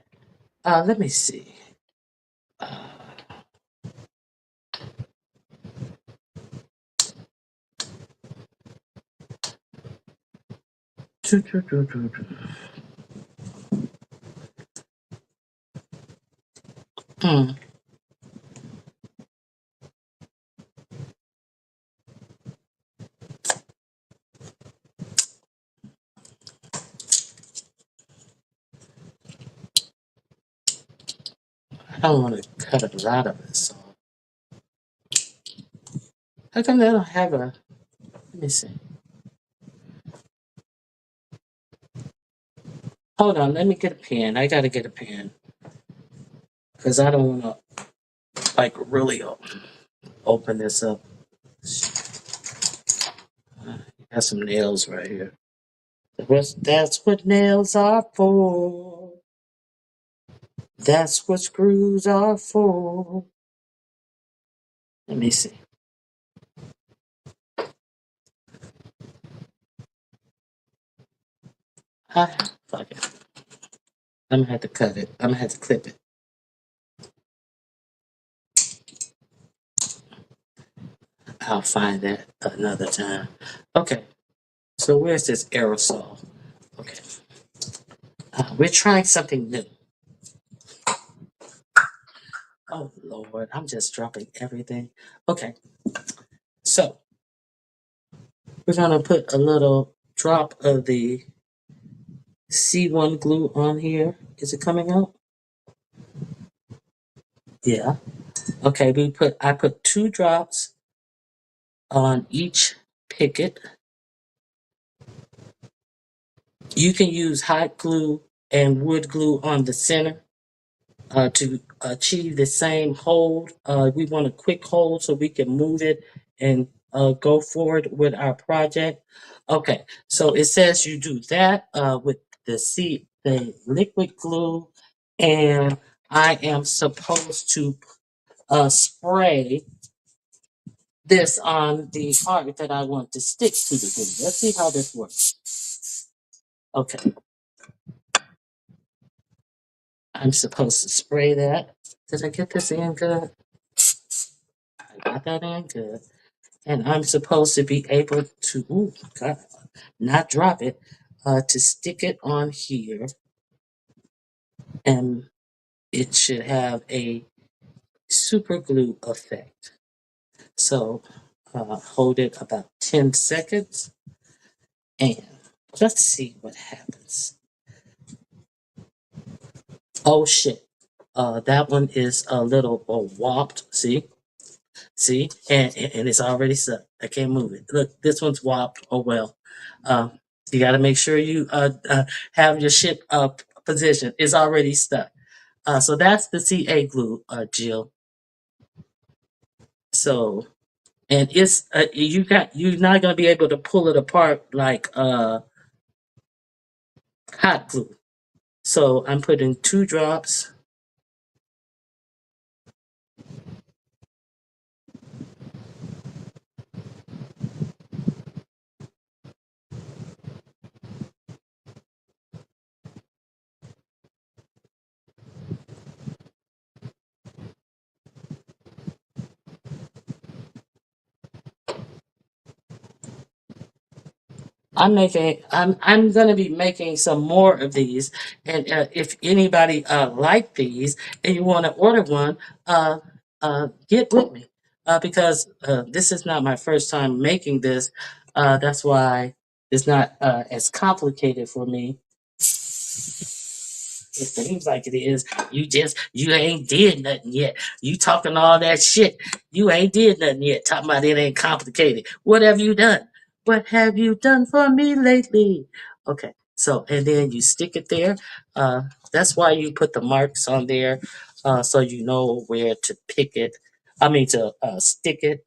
Let me see. Uh, Hmm. I don't want to cut a lot of it. So how come they don't have a? Let me see. Hold on. Let me get a pen. I gotta get a pen because I don't want to like really open this up. Got some nails right here. That's what nails are for. That's what screws are for. Let me see. Ah, fuck it. I'm gonna have to cut it. I'm gonna have to clip it. I'll find that another time. Okay. So where's this aerosol? Okay. We're trying something new. Oh Lord, I'm just dropping everything. Okay. So we're gonna put a little drop of the C1 glue on here. Is it coming out? Yeah. Okay. I put 2 drops on each picket. You can use hot glue and wood glue on the center to achieve the same hold. We want a quick hold so we can move it and go forward with our project. Okay, so it says you do that with the liquid glue, and I am supposed to spray this on the part that I want to stick to the glue. Let's see how this works. Okay, I'm supposed to spray that. Did I get this in good? I got that in good. And I'm supposed to be able to, ooh, God, not drop it, to stick it on here, and it should have a super glue effect. So hold it about 10 seconds, and let's see what happens. Oh shit, that one is a little warped. See, See, and it's already stuck. I can't move it. Look, this one's wobbed. Oh well. Um, you got to make sure you have your shit position. It's already stuck. So that's the CA glue, Jill. So and it's you're not gonna be able to pull it apart like hot glue. So I'm putting 2 drops. I'm gonna be making some more of these, and if anybody like these and you want to order one, get with me because this is not my first time making this. That's why it's not as complicated for me. It seems like it is. You ain't did nothing yet. You talking all that shit. You ain't did nothing yet. Talking about it ain't complicated. What have you done? What have you done for me lately? Okay. So and then you stick it there. That's why you put the marks on there, so you know where to pick it. I mean to stick it.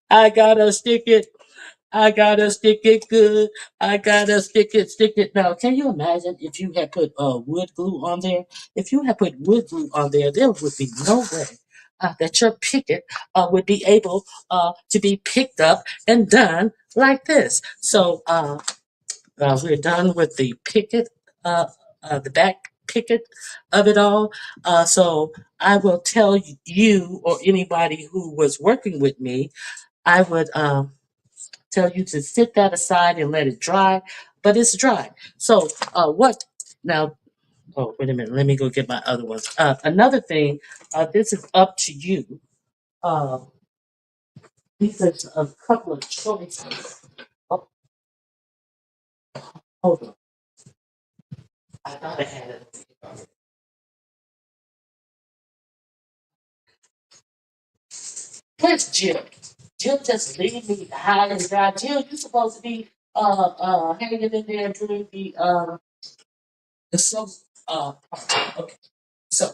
I gotta stick it. I gotta stick it good. I gotta stick it. Now, can you imagine if you had put wood glue on there? If you had put wood glue on there, there would be no way that your picket would be able to be picked up and done like this. So we're done with the picket, the back picket of it all. So I will tell you or anybody who was working with me, I would. Tell you to sit that aside and let it dry, but it's dry. So, what now? Oh, wait a minute. Let me go get my other ones. Another thing, this is up to you. Uh, these are a couple of choices. Oh, hold on. I thought I had it. Where's Jill? Jill just leave me high and dry. Jill, you're supposed to be hanging in there doing the so okay. So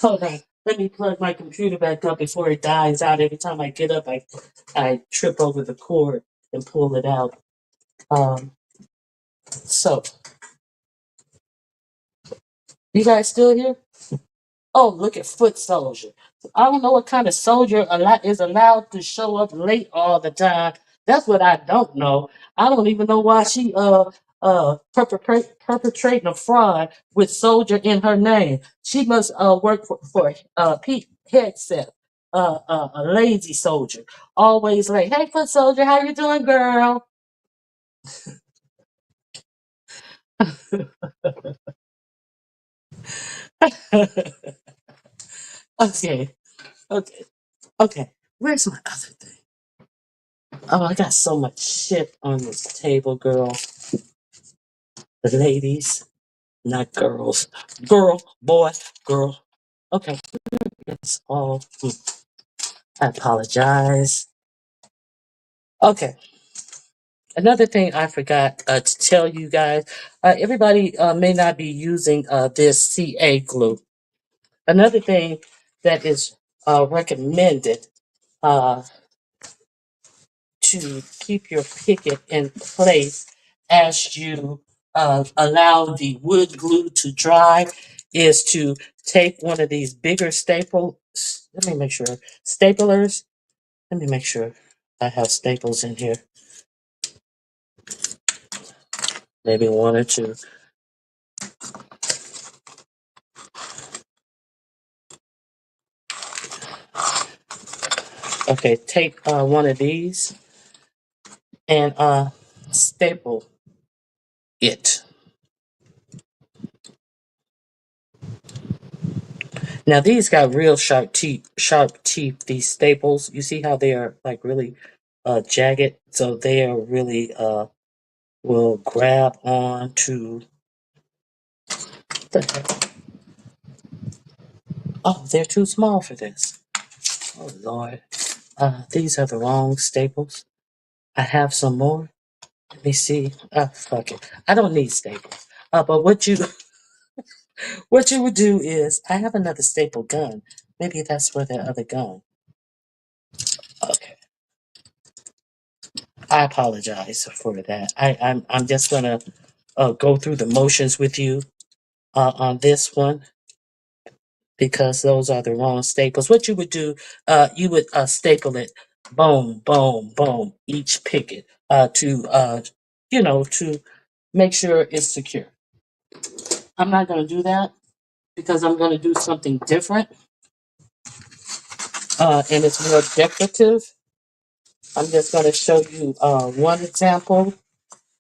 hold on. Let me plug my computer back up before it dies out. Every time I get up, I trip over the cord and pull it out. So, you guys still here? Oh, look at foot soldier. I don't know what kind of soldier is allowed to show up late all the time. That's what I don't know. I don't even know why she perpetrating a fraud with soldier in her name. She must work for Pete Headset, a lazy soldier, always late. Hey, foot soldier, how you doing, girl? Okay, okay, okay. Where's my other thing? Oh, I got so much shit on this table, girl. The ladies, not girls. Girl, boy, girl. Okay, it's all. I apologize. Okay, another thing I forgot to tell you guys. Everybody may not be using this CA glue. Another thing that is recommended uh, to keep your picket in place as you allow the wood glue to dry is to take one of these bigger let me make sure, staplers. Let me make sure I have staples in here. Maybe one or two. Okay, take one of these and staple it. Now these got real sharp teeth. Sharp teeth. These staples. You see how they are like really jagged. So they are really will grab on to the Oh, they're too small for this. Oh Lord. These are the wrong staples. I have some more. Let me see. Fuck it. I don't need staples. But what you would do is I have another staple gun. Maybe that's where the other gun. Okay. I apologize for that. I'm just gonna go through the motions with you on this one because those are the wrong staples. What you would do, you would staple it, boom, boom, boom, each picket to make sure it's secure. I'm not gonna do that because I'm gonna do something different, and it's more decorative. I'm just gonna show you one example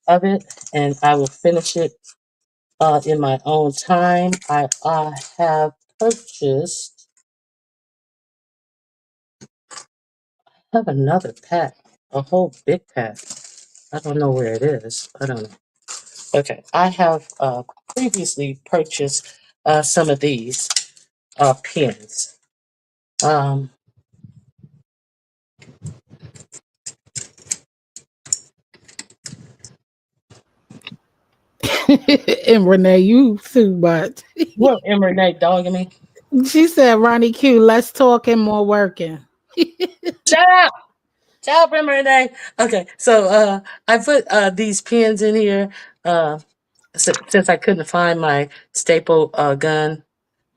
of it, and I will finish it in my own time. I have purchased, I have another pack, a whole big pack. I don't know where it is. I don't know. Okay, I have previously purchased some of these pins. Um, And Renee, you too much. what Renee dogging me? She said, Ronnie Q, less talking, more working. Shut up! Shut up, Renee. Okay, so I put these pins in here since I couldn't find my staple gun.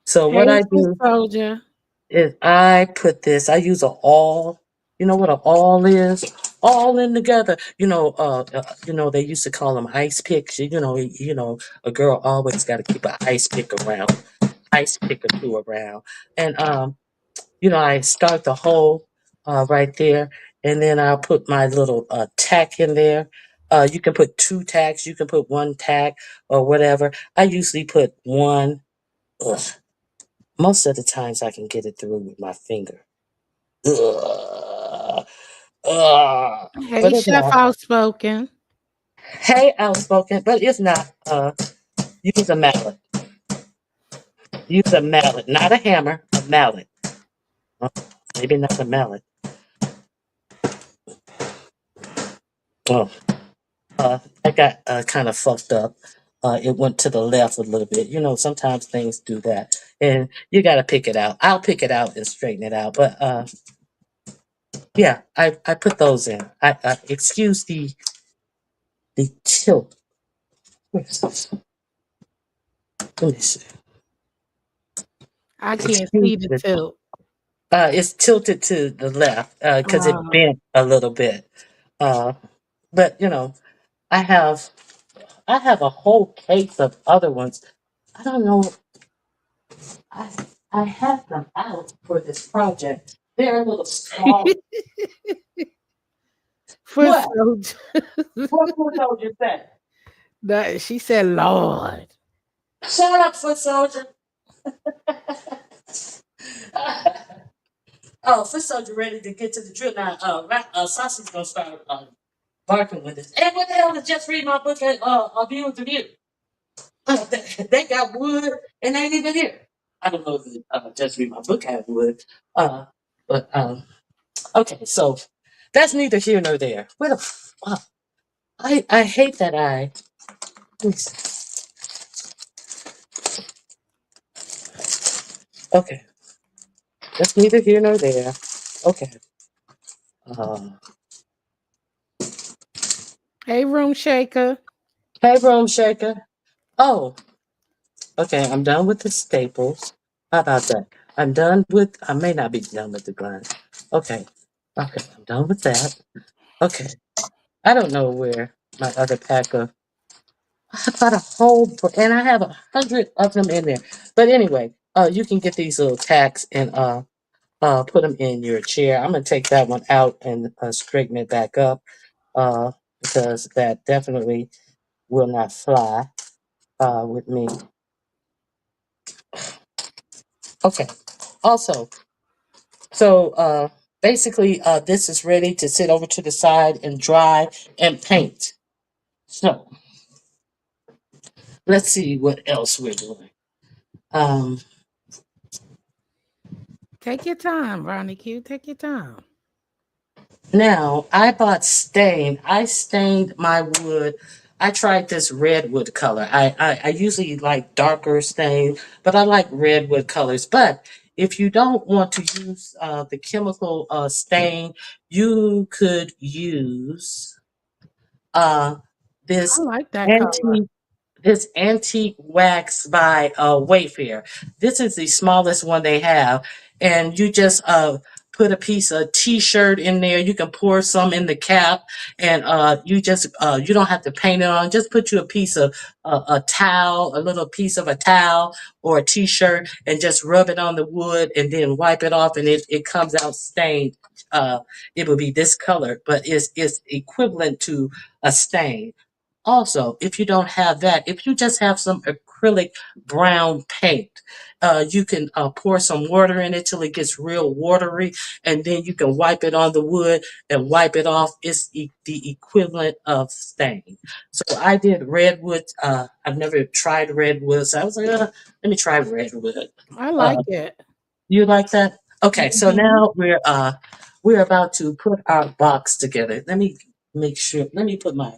So what Hey, I foot do soldier. is I put this. I use a all. You know what a all is? All in together. They used to call them ice picks. A girl always got to keep an ice pick around, ice pick or two around, and I start the hole right there, and then I'll put my little tack in there. You can put two tacks. You can put one tack or whatever. I usually put one. Ugh. Most of the times I can get it through with my finger. Ugh. Ugh. Hey, But if Chef not, Outspoken. hey, outspoken. But if not, use a mallet. Use a mallet, not a hammer, a mallet. Uh, Maybe not a mallet. Oh, I got kind of fucked up. It went to the left a little bit. Sometimes things do that, and you got to pick it out. I'll pick it out and straighten it out. But yeah, I put those in. I excuse the tilt. Let me see. I can't Excuse see the the tilt. It's tilted to the left because it Uh, bent a little bit. Uh, but I have I have a whole case of other ones. I don't know. I I have them out for this project. They're a little small. foot What? soldier. What foot soldier said? She said, Lord. Shut up, foot soldier. Oh, foot soldier ready to get to the drill now. Saucy's gonna start barking with this. Hey, what the hell is just read my book and view with the view? They got wood and they ain't even here. I don't know if just read my book had wood. But okay, so that's neither here nor there. Where the fuck? I hate that I. Okay, that's neither here nor there. Okay. Um, Hey, room shaker. hey, Room Shaker. Oh, okay. I'm done with the staples. How about that? I'm done with. I may not be done with the gun. Okay. Okay. I'm done with that. Okay. I don't know where my other pack of. I got a and I have 100 of them in there. But anyway, you can get these little tacks and put them in your chair. I'm gonna take that one out and straighten it back up because that definitely will not fly with me. Okay. Also, so basically, this is ready to sit over to the side and dry and paint. So let's see what else we're doing. Um, Take your time, Ronnie Q. Take your time. Now, I bought stain. I stained my wood. I tried this redwood color. I usually like darker stain, but I like redwood colors. But if you don't want to use the chemical stain, you could use uh, I this like that color. antique this antique wax by Wayfair. This is the smallest one they have, and you just put a piece of T-shirt in there. You can pour some in the cap, and you just you don't have to paint it on. Just put you a piece of a towel, a little piece of a towel or a T-shirt, and just rub it on the wood, and then wipe it off, and it comes out stained. It will be this color, but it's equivalent to a stain. Also, if you don't have that, if you just have some acrylic brown paint, you can pour some water in it till it gets real watery, and then you can wipe it on the wood and wipe it off. It's the equivalent of stain. So I did redwood. I've never tried redwood, so I was like, let me try redwood. I Uh, like it. you like that? Okay, so Mhm. now we're about to put our box together. Let me make sure. Let me put my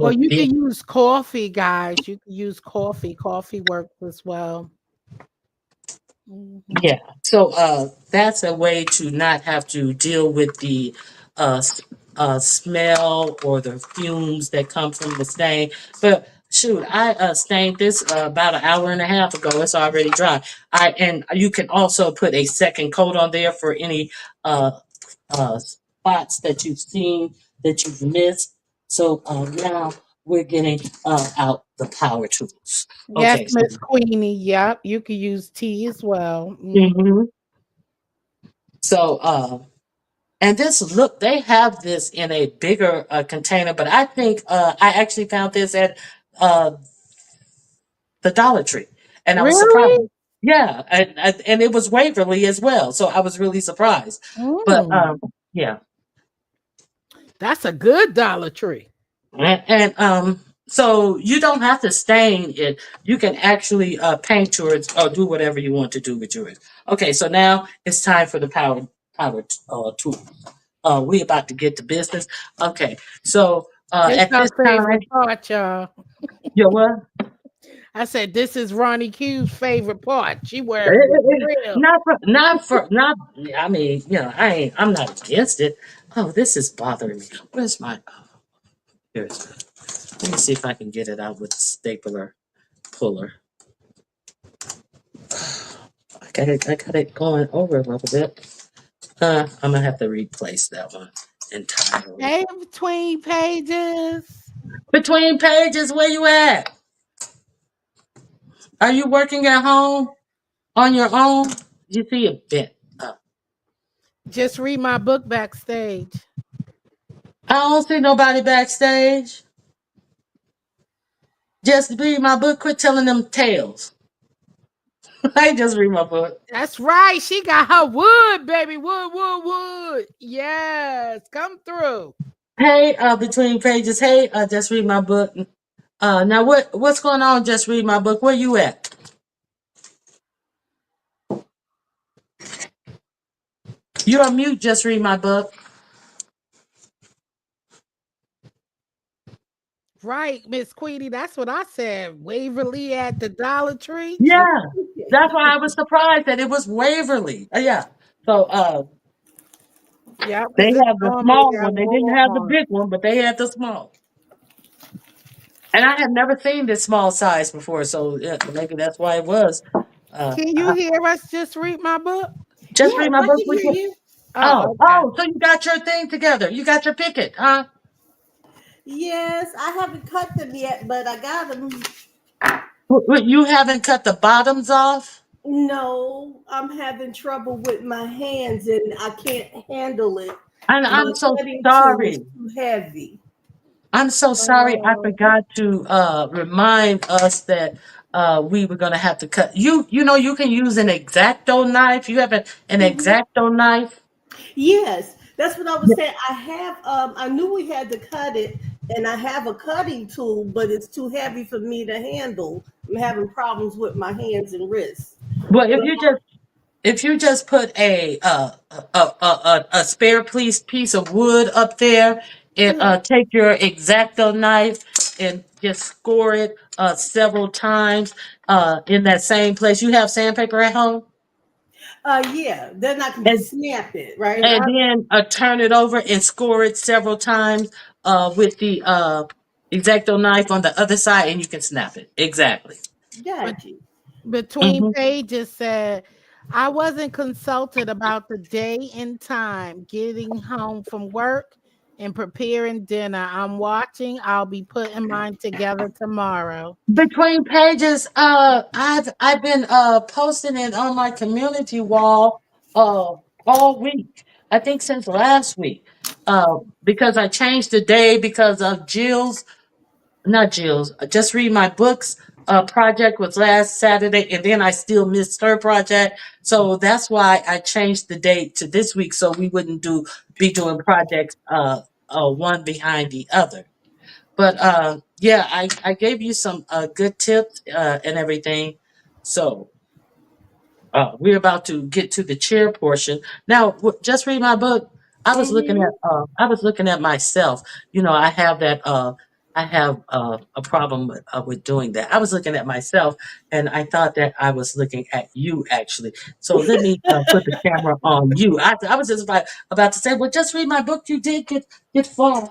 Or little you bit. can use coffee, guys. You can use coffee. Coffee works as well. Mhm. Yeah. So that's a way to not have to deal with the smell or the fumes that come from the stain. But shoot, I stained this about an hour and a half ago. It's already dry. And you can also put a second coat on there for any uh, spots that you've seen that you've missed. So now we're getting out the power tools. Yes, Okay. So. Miss Queenie. Yep. You can use tea as well. Mhm. So, and this look, they have this in a bigger container, but I think I actually found this at uh, the Dollar Tree, and I was surprised. Really? Yeah, and it was Waverly as well, so I was really surprised. But Mm. yeah, That's a good Dollar Tree. and so you don't have to stain it. You can actually paint yours or do whatever you want to do with yours. Okay, so now it's time for the power tool. We about to get to business. Okay, so This at our this time, favorite part, y'all. you what? I said this is Ronnie Q's favorite part. She wearing the grill. Not. I mean, I'm not against it. Oh, this is bothering me. Where's my? Oh, here's. Let me see if I can get it out with the stapler puller. I got it going over a little bit. I'm gonna have to replace that one entirely. Hey, between pages. Between pages, where you at? Are you working at home on your own? You see a bit. Just read my book backstage. I don't see nobody backstage. Just read my book. Quit telling them tales. I just read my book. That's right. She got her wood, baby. Wood, wood, wood. Yes. Come through. Hey, between pages. Hey, just read my book. Now what's going on? Just read my book. Where you at? You're on mute. Just read my book. Right, Miss Queenie. That's what I said. Waverly at the Dollar Tree. Just Yeah, that's why I was surprised that it was Waverly. Yeah. So yeah, they because it's have the normally small at one. They didn't have the Walmart. big one, but they had the small. And I had never seen this small size before, so yeah, maybe that's why it was. Can you I, hear us just read my book? just Yes, read my I book can with hear you. you. Oh, Oh, okay. oh, so you got your thing together. You got your picket, huh? Yes, I haven't cut them yet, but I got them. You haven't cut the bottoms off? No, I'm having trouble with my hands and I can't handle it. And My I'm so cutting tool is sorry. too heavy. I'm so sorry. I Oh, forgot to remind us that we were gonna have to cut. You know you can use an exacto knife. You have an Mhm. exacto knife. Yes, that's what I was saying. I have I knew we had to cut it and I have a cutting tool, but it's too heavy for me to handle. I'm having problems with my hands and wrists. Well, But if you just put a spare piece of wood up there, and Mhm. take your Exacto knife and just score it several times in that same place. You have sandpaper at home, Yeah, then I can and snap it, right? and then turn it over and score it several times with the Exacto knife on the other side, and you can snap it exactly. But Got you. between Hmm. pages said, I wasn't consulted about the day and time getting home from work and preparing dinner. I'm watching. I'll be putting mine together tomorrow. Between pages, I've been posting it on my community wall all week. I think since last week. Because I changed the day because of Jill's, not Jill's, just read my books. Project was last Saturday, and then I still missed her project, so that's why I changed the date to this week, so we wouldn't be doing projects one behind the other. But yeah, I gave you some good tips and everything. So we're about to get to the chair portion. Now, just read my book. Mm-hmm. I was looking at myself. You know, I have a problem with doing that. I was looking at myself, and I thought that I was looking at you actually. So let me put the camera on you. I was just about to say, well, just read my book. You did get far.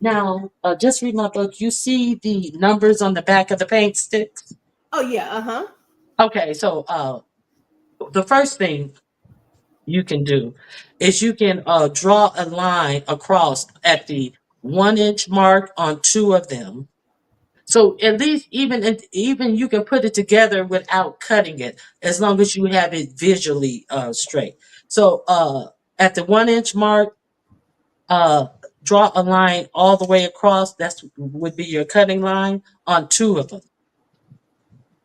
Now, just read my book. You see the numbers on the back of the paint sticks? Oh yeah, uh-huh. Okay, so the first thing you can do is you can draw a line across at the 1 inch mark on two of them. So at least even you can put it together without cutting it, as long as you have it visually straight. So at the 1 inch mark, uh, draw a line all the way across. That's would be your cutting line on two of them.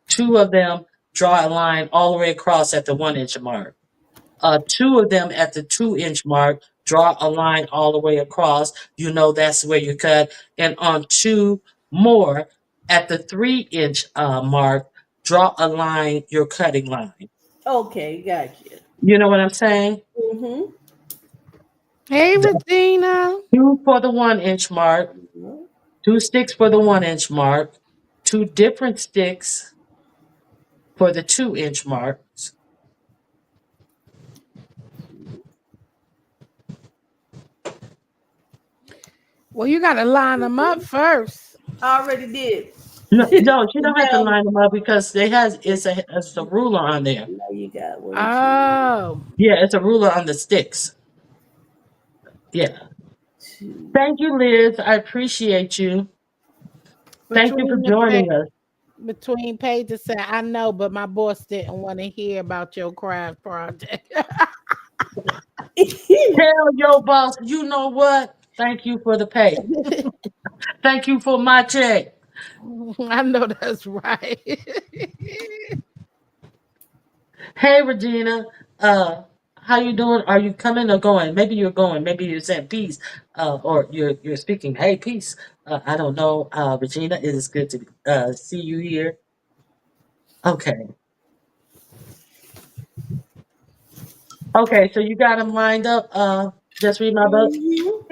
Two of them, draw a line all the way across at the 1 inch mark. Two of them at the 2 inch mark, draw a line all the way across. You know that's where you cut. And on two more at the 3 inch mark, draw a line, your cutting line. Okay, got you. You know what I'm saying? Mm-hmm. Hey, Regina. Two for the 1 inch mark, two sticks for the 1 inch mark, two different sticks for the 2 inch marks. Well, you got to line them up first. I already did. No, no, you don't have to Now, line them up because it's a ruler on there. now you got one, Oh, Yeah, it's a ruler on the sticks. Yeah. two. Thank you, Liz. I appreciate you. Thank you for between the joining us. between pages said, I know, but my boss didn't want to hear about your craft project. Tell your boss, you know what? Thank you for the pay. Thank you for my check. I know that's right. Hey, Regina. How you doing? Are you coming or going? Maybe you're going. Maybe you're saying peace. Or you're speaking. Hey, peace. I don't know. Regina, it is good to see you here. Okay. Okay. So you got them lined up. Just read my book. Mhm.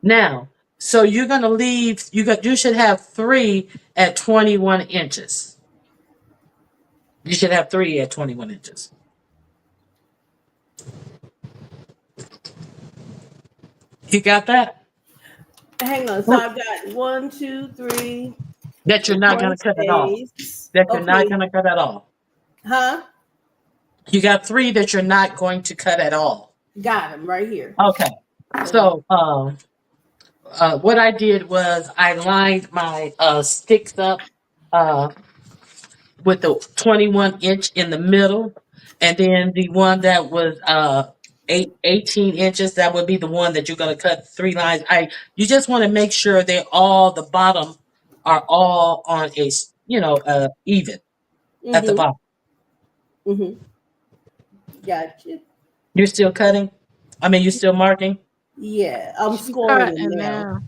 Now, so you're gonna leave. You should have three at 21 inches. You should have three at 21 inches. You got that? Hang on. So What? I've got one, two, three, That you're not one gonna cut at all. space. That you're not Okay. gonna cut at all. Huh? You got three that you're not going to cut at all. Got him right here. Okay. So, So what I did was I lined my sticks up uh, with the 21 inch in the middle, and then the one that was 18 inches, that would be the one that you're going to cut three lines. You just want to make sure they all the bottom are all on even at the mm-hmm. bottom. Mm-hmm. Gotcha. You're still cutting. I mean, you're still marking. Yeah, I'm She scoring them cutting now. now.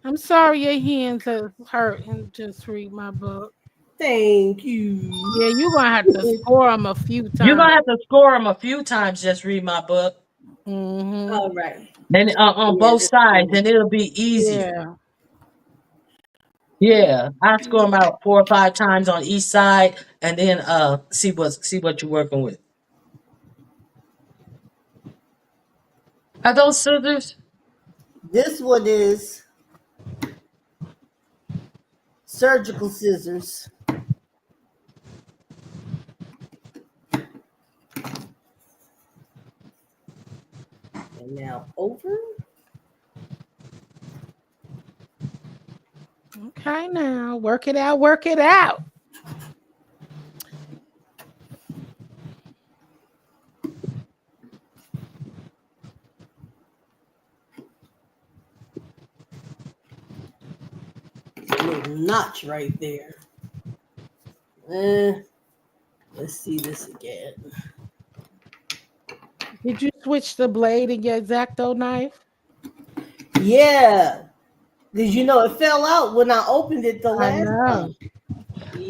I'm sorry your hands are hurting. Just read my book. Thank you. Yeah, you're gonna have to score them a few You're times. gonna have to score them a few times. Just read my book, Mm-hmm. All right. and on Yeah, both that's sides, cool. and it'll be easier. Yeah. Yeah, I score them out 4 or 5 times on each side, and then see what you're working with. Are those scissors? This one is surgical scissors. And now over. Okay, now work it out. Work it out. Little notch right there. Eh, let's see this again. Did you switch the blade in your Exacto knife? Yeah. Did you know it fell out when I opened it the I last know. time?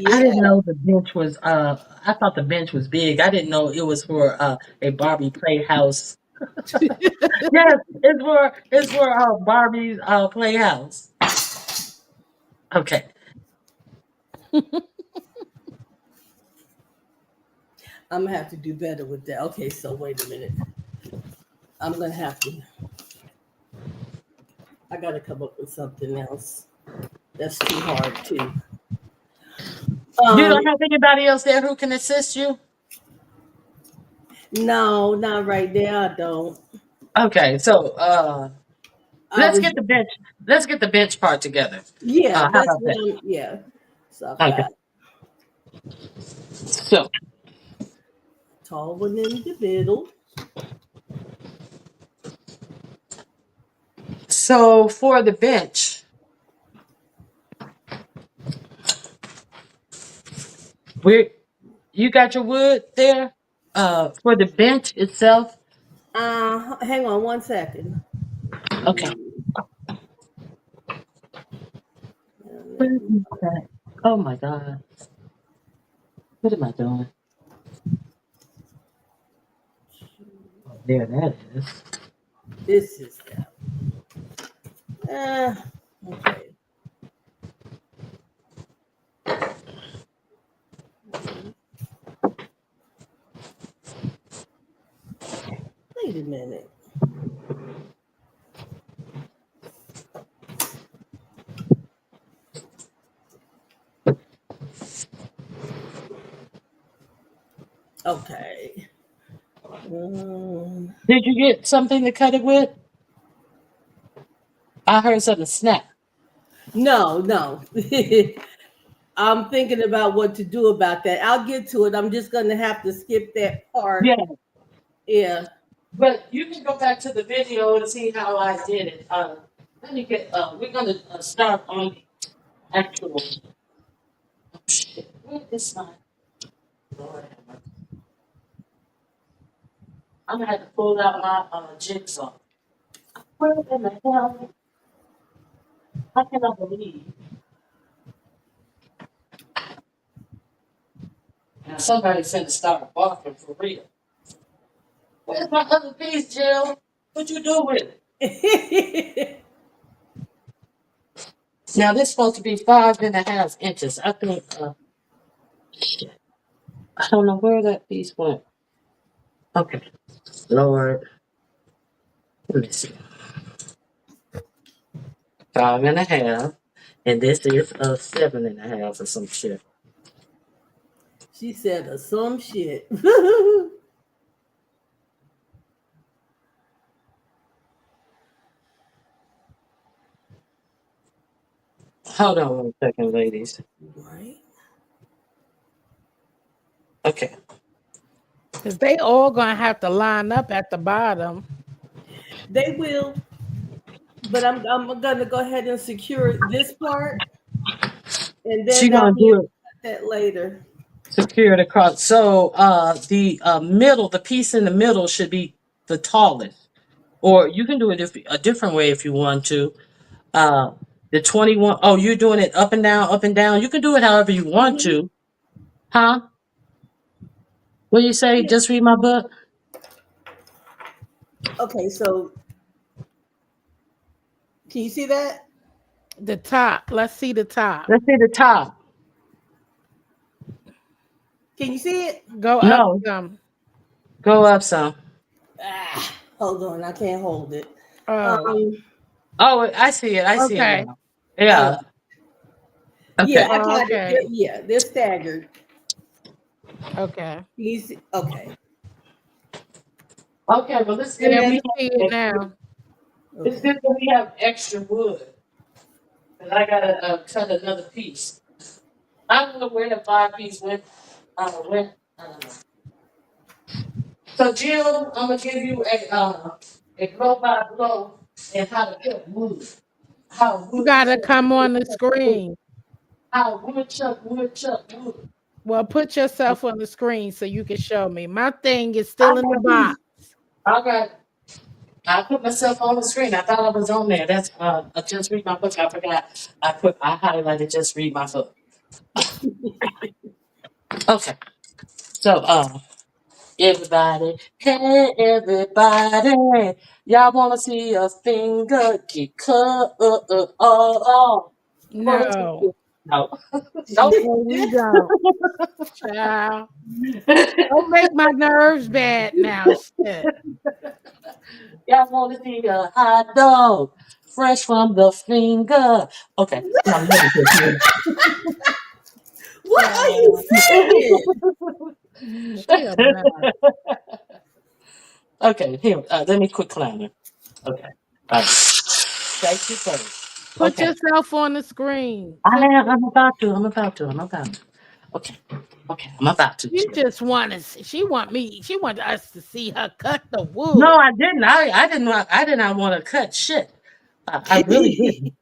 I Yeah. didn't know the bench was. I thought the bench was big. I didn't know it was for a Barbie playhouse. Yes, it's for Barbie's playhouse. Okay. I'm gonna have to do better with that. Okay, so wait a minute. I'm gonna have to. I gotta come up with something else. That's too hard too. You Um, don't have anybody else there who can assist you? no, not right now. I don't. Okay, so I let's was. get the bench. Let's get the bench part together. Yeah, How that's about what that? I'm. Yeah. So I've Okay. got So tall one in the middle. for the bench, we you got your wood there. For the bench itself. Hang on one second. Okay. Mm, Where is that? Oh my God. What am I doing? Oh, there that is. This is that. Okay. Wait a minute. Okay. Um, Did you get something to cut it with? I heard something snap. no, no. I'm thinking about what to do about that. I'll get to it. I'm just gonna have to skip that part. Yeah, Yeah. but you can go back to the video and see how I did it. Let me get. We're gonna start on the actual. Oh shit! Where is my? Lord have mercy. I'm gonna have to pull out my jigsaw. Where in the hell? I cannot believe. Now somebody's gonna start barking for real. Where's my other piece, Jill? What you do with it? Now this is supposed to be 5.5 inches. I think. Shit. I don't know where that piece went. Okay. Lord, let me see. 5.5, and this is a 7.5 or some shit. She said some shit. Hold on 1 second, ladies. Right? Okay. Because they all gonna have to line up at the bottom. They will, but I'm gonna go ahead and secure this part, and She then I'll gonna be do able it to cut that later. secured across. So the middle, the piece in the middle should be the tallest. Or you can do it a different way if you want to. Uh, The 21. Oh, you're doing it up and down, up and down. You can do it however you want Mhm. to. Huh? What do you say? Yeah. Just read my book? Okay, so can you see that? The top. Let's see the top. Let's see the top. Can you see it? Go up No, some. go up some. Hold on, I can't hold it. Oh, Um, Oh, I see it. I see it okay. now. all Yeah. right. Yeah, Okay. I Oh, got it. okay. Yeah, they're staggered. Okay. You see? Okay. Okay. Well, it's good And Yeah, that we we then see have it extra. now. It's okay. good that we have extra wood. Cause I gotta cut another piece. I don't know where the 5 piece went. Went. I don't know. So, Jill, I'm gonna give you a blow by blow and how to cut wood. How You wood gotta chuck come wood on the chuck wood. screen. How wood chuck wood. Well, put yourself on the screen so you can show me. My thing is I still in the got box. I got I put myself on the screen. I thought I was on there. That's just read my book. I forgot. I highlighted just read my book. Okay. So everybody, hey everybody, y'all wanna see a finger get cut? Oh. Wanna see No, it? No. Nope. no, we don't. Child. Don't make my nerves bad now. Shit. Y'all wanna see a hot dog fresh from the finger? Okay. Now let me What are you Child. saying? She a mess. Okay, here, let me quit clowning. Okay. All right. Thank you first. Put Okay. yourself on the screen. I Put am, I'm about to, I'm about to, I'm about to. Okay. Okay, I'm about to. you just want to see. She want me. She want us to see her cut the No, wood. I didn't. I did not want to cut shit. I really didn't.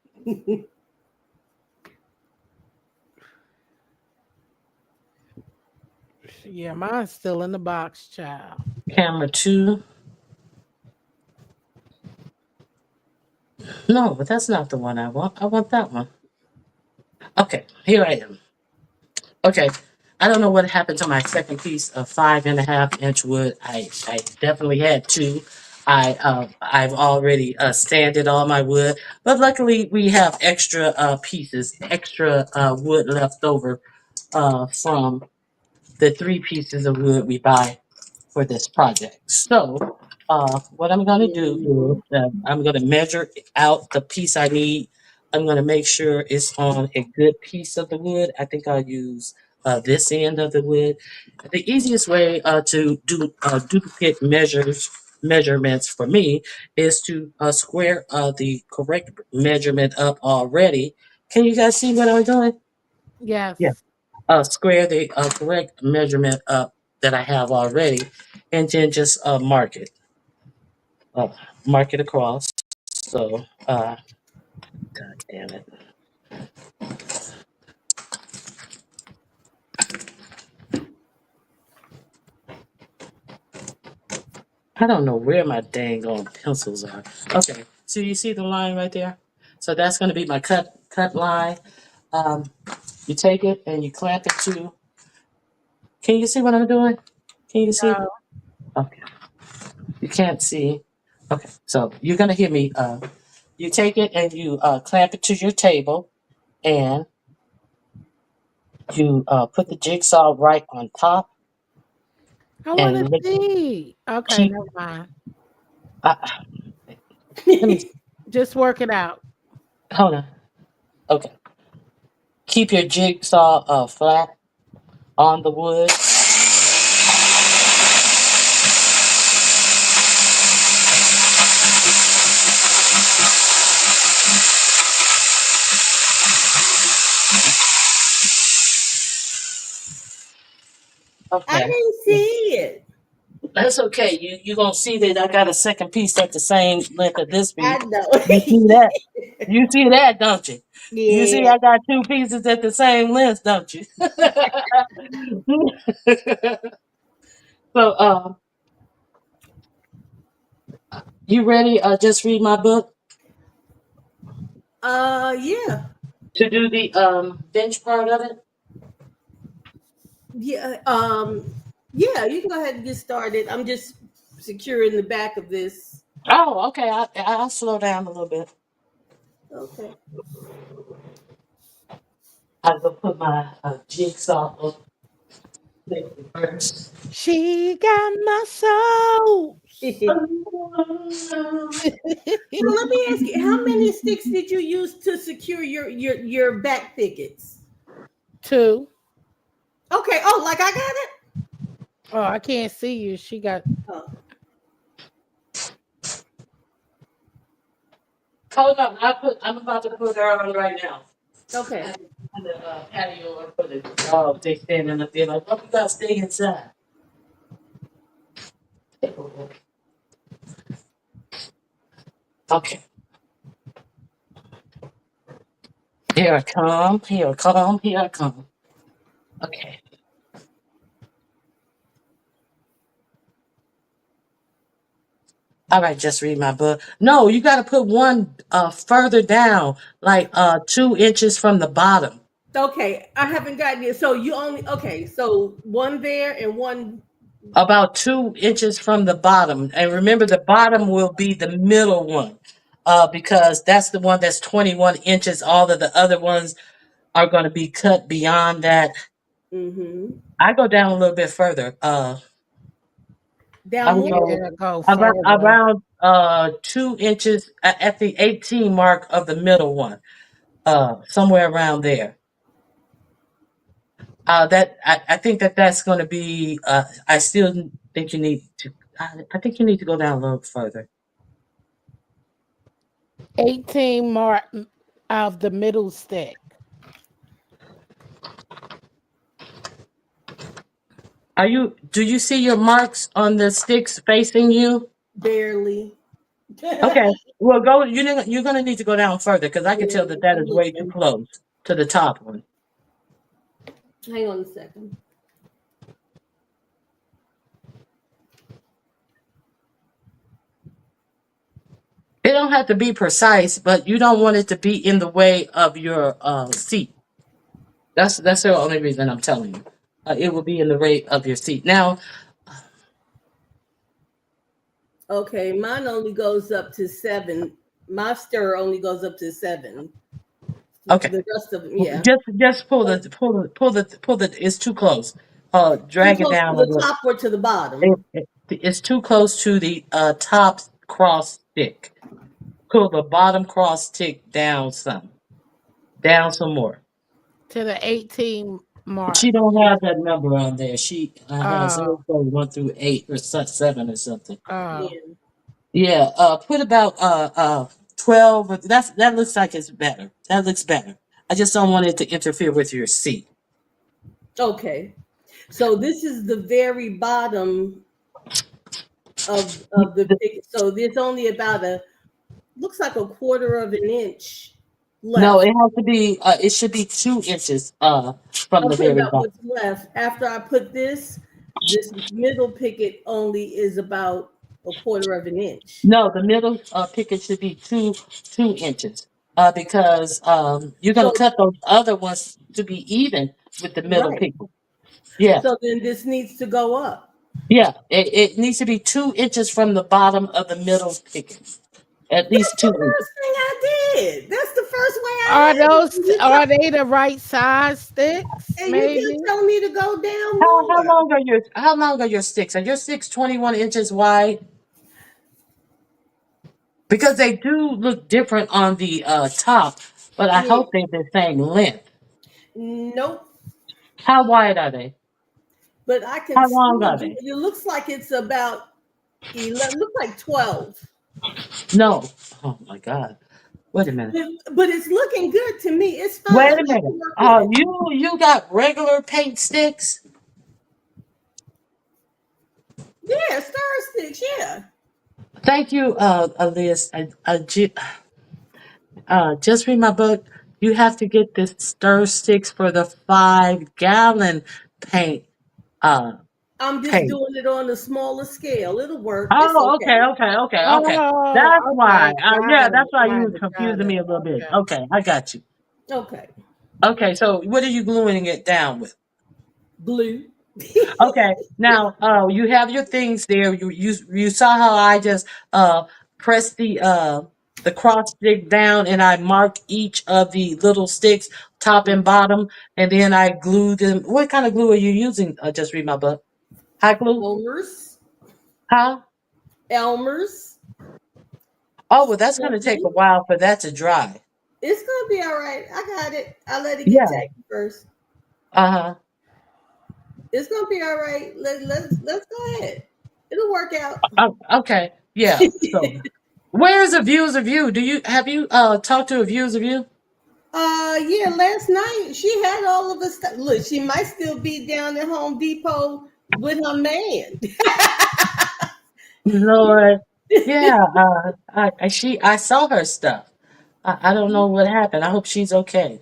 Yeah, mine's still in the box, child. Camera 2. No, but that's not the one I want. I want that one. Okay, here I am. Okay. I don't know what happened to my second piece of 5.5 inch wood. I definitely had two. I've already sanded all my wood, but luckily we have extra pieces, extra wood left over from the 3 pieces of wood we buy for this project. So, what I'm going to do Mhm. is I'm going to measure out the piece I need. I'm going to make sure it's on a good piece of the wood. I think I'll use this end of the wood. The easiest way to do duplicate measurements for me is to square the correct measurement up already. Can you guys see what I'm doing? Yeah. Yes. Square the correct measurement up that I have already, and then just uh, mark it across. So, God damn it, I don't know where my dang on pencils are. Okay, so you see the line right there. So that's going to be my cut line. Um, you take it and you clamp it to. Can you see what I'm doing? Can you see? No. Okay, you can't see. Okay, so you're gonna hear me. You take it and you clamp it to your table, and you put the jigsaw right on top I want to and see. Okay, keep. never mind. Uh, let me Just work it out. hold on. Okay, keep your jigsaw flat on the wood. I Okay, didn't see it. that's okay. You gonna see that I got a second piece that's the same length of this I piece. know. You see that? You see that, don't you? You see Yeah. I got 2 pieces at the same length, don't you? So you ready? Just read my book. Yeah. To do the bench part of it? Yeah. Yeah, you can go ahead and get started. I'm just securing the back of this. Oh, okay. I'll slow down a little bit. Okay. I'll go put my jigsaw up first. She got my soul. So let me ask you, how many sticks did you use to secure your back pickets? Two. Okay. Oh, like I got it. Oh, I can't see you. She got Oh, Hold on. I'm about to put her on right now. okay. On the patio or for the dog. They standing up there like, oh, you gotta stay inside. Okay. Here I come. Here I come. Here I come. Okay. All right, just read my book. No, you got to put one further down, like 2 inches from the bottom. Okay. I haven't gotten it. So you only okay. So one there and one. About 2 inches from the bottom. And remember, the bottom will be the middle one because that's the one that's 21 inches. All of the other ones are going to be cut beyond that. Mm-hmm. I go down a little bit further. I Down would more. go yeah, go further. around 2 inches at the 18 mark of the middle one, somewhere around there. I think that's going to be. I still think you need to. I think you need to go down a little further. 18 mark of the middle stick. Are you? Do you see your marks on the sticks facing you? Barely. Okay. Well, go. You're going to need to go down further because I can Yeah, tell that that I'm is way too looking. close to the top one. Hang on a second. It don't have to be precise, but you don't want it to be in the way of your seat. That's the only reason I'm telling you. It will be in the way of your seat. Now, Okay, mine only goes up to 7. My stir only goes up to 7. okay. The rest of them, yeah. Just pull the. It's too close. Too Drag it close down to a the little. top or to the bottom. It's too close to the top cross stick. Pull the bottom cross stick down some. Down some more. To the 18 mark. She don't have that number on there. She has Oh, everything 1 through 8 or 7 or something. oh. Yeah. Yeah. Put about 12. That looks like it's better. That looks better. I just don't want it to interfere with your seat. Okay. So this is the very bottom of the pick. So there's only about a looks like a quarter of an inch No, left. it has to be. It should be 2 inches from the Okay, very about bottom. what's left. After I put this middle picket only is about a quarter of an inch. No, the middle picket should be 2 inches because you're gonna So cut those other ones to be even with the middle right. picket. Yeah, So then this needs to go up. yeah. It needs to be 2 inches from the bottom of the middle picket. At least That's the 2 inches. first thing I did. That's the first way Are I had it. those are they the right size sticks? And you Maybe. kept telling me to go down How more. long are your sticks? Are your sticks 21 inches wide? Because they do look different on the top, but I Yeah. hope they're the same length. Nope. How wide are they? But I can How long still are do they? it. It looks like it's about 11, looks like 12. No. Oh my God. Wait a minute. But it's looking good to me. It's fine. Wait a I minute. can work with it. You got regular paint sticks? Yeah, star sticks. Yeah. Thank you, Elias. Just read my book. You have to get this stir sticks for the 5 gallon paint. Uh, I'm just Hey. doing it on a smaller scale. It'll work. It's Oh, okay, okay. okay, okay, okay. That's Oh, why. okay. Got Yeah, it. that's why you Got was it. Got confusing it. me a little bit. Okay. Okay, I got you. Okay. Okay, so what are you gluing it down with? Glue. Okay, now you have your things there. You saw how I just pressed the cross stick down and I marked each of the little sticks, top and bottom, and then I glue them. What kind of glue are you using? Just read my book. Hot glue? Elmer's. Huh? Elmer's. Oh, well, that's gonna take a Something. while for that to dry. It's gonna be all right. I got it. I let it get Yeah. tacky first. Uh-huh. It's gonna be all right. Let's go ahead. It'll work out. Okay. Yeah. So where's the views of you? Do you have you talked to a views of you? Yeah, last night she had all of the stuff. Look, she might still be down at Home Depot with her man. Lord. Yeah, I saw her stuff. I don't know what happened. I hope she's okay.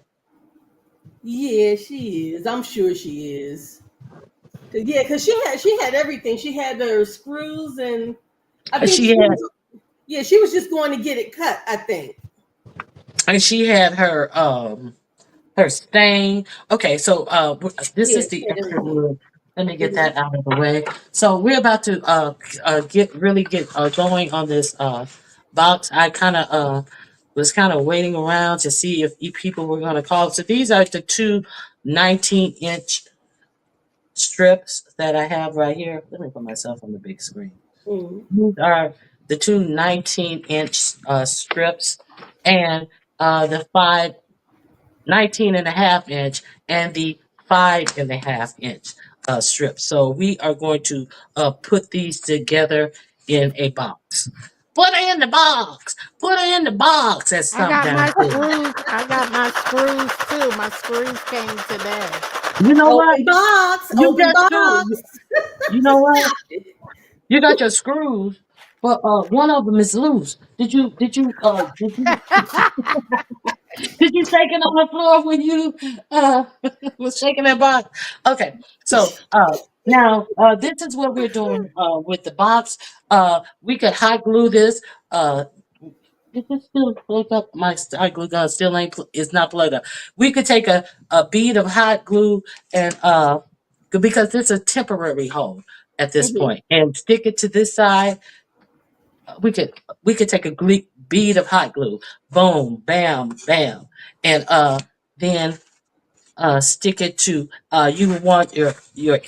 Yeah, she is. I'm sure she is. Yeah, because she had everything. She had her screws, and I think She she had was. Yeah, she was just going to get it cut. I think. she had her stain. Okay, so this Yeah, is she the had extra everything. wood. Let me get Mhm. that out of the way. So we're about to get going on this box. I kind of was kind of waiting around to see if people were going to call. So these are the two 19-inch strips that I have right here. Let me put myself on the big screen. Mhm. These are the two 19-inch strips and the 19.5 inch and the 5.5 inch strips. So we are going to put these together in a box. Put it in the box. Put it in the box. As I some got guy my said. screws. I got my screws too. My screws came today. You know what? Open box. You Open got screws. box. You know what? You got your screws, but one of them is loose. Did you shake it on the floor when you was shaking that box? Okay, so now this is what we're doing with the box. We could hot glue this. Uh, is it still plugged up? My hot glue gun still ain't. It's not plugged up. We could take a bead of hot glue and because it's a temporary hole at this Mhm. point, and stick it to this side. We could take a bead of hot glue. Boom, bam, bam, and then stick it to you want your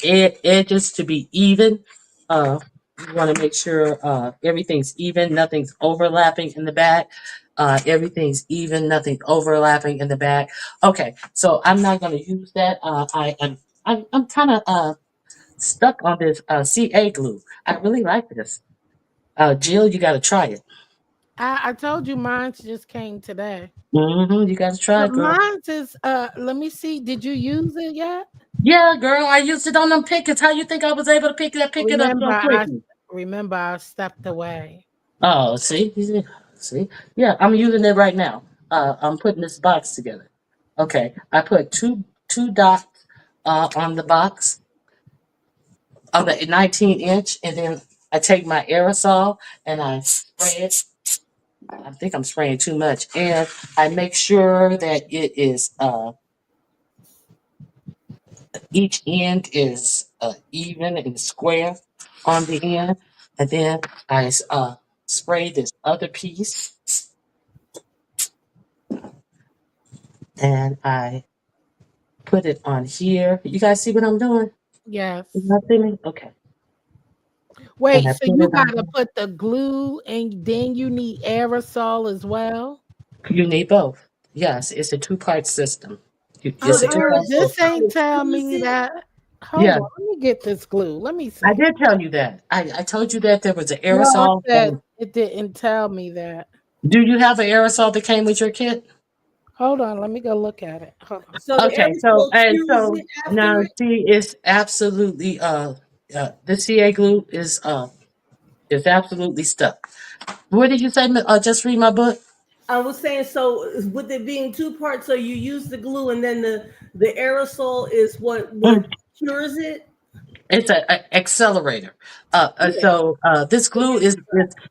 edges to be even. You want to make sure everything's even, nothing's overlapping in the back. Everything's even, nothing overlapping in the back. Okay, so I'm not going to use that. I'm kind of stuck on this CA glue. I really like this. Jill, you got to try it. I told you mine just came today. You got to try But it, girl. mine is let me see. Did you use it yet? Yeah, girl, I used it on them pickets. How you think I was able to pick it up Remember so I quickly? remember I stepped away. Oh, see, yeah, I'm using it right now. I'm putting this box together. Okay, I put two dots on the box on the 19-inch, and then I take my aerosol and I spray it. I think I'm spraying too much, and I make sure that it is each end is even and square on the end, and then I spray this other piece, and I put it on here. You guys see what I'm doing? You Yes. guys see me? Okay. And Wait, I so put you it on gotta put the glue and then you need aerosol as well? here. You need both. Yes, it's a two-part system. So It's a the two-part aerosol This system. ain't kind of tell seals me it. that. Hold Yeah, on, let me get this glue. Let me I see. did tell you that. I told you that there was an No, I aerosol. said it didn't tell me that. Do you have an aerosol that came with your kit? Hold on, let me go look at it. Hold on. So the Okay, so aerosol and cures so it now after it. see, it's absolutely the CA glue is absolutely stuck. What did you say? Just read my book. I was saying, so with it being two parts, so you use the glue and then the aerosol is what Mm, cures it. It's a accelerator. Yeah. This glue Okay. is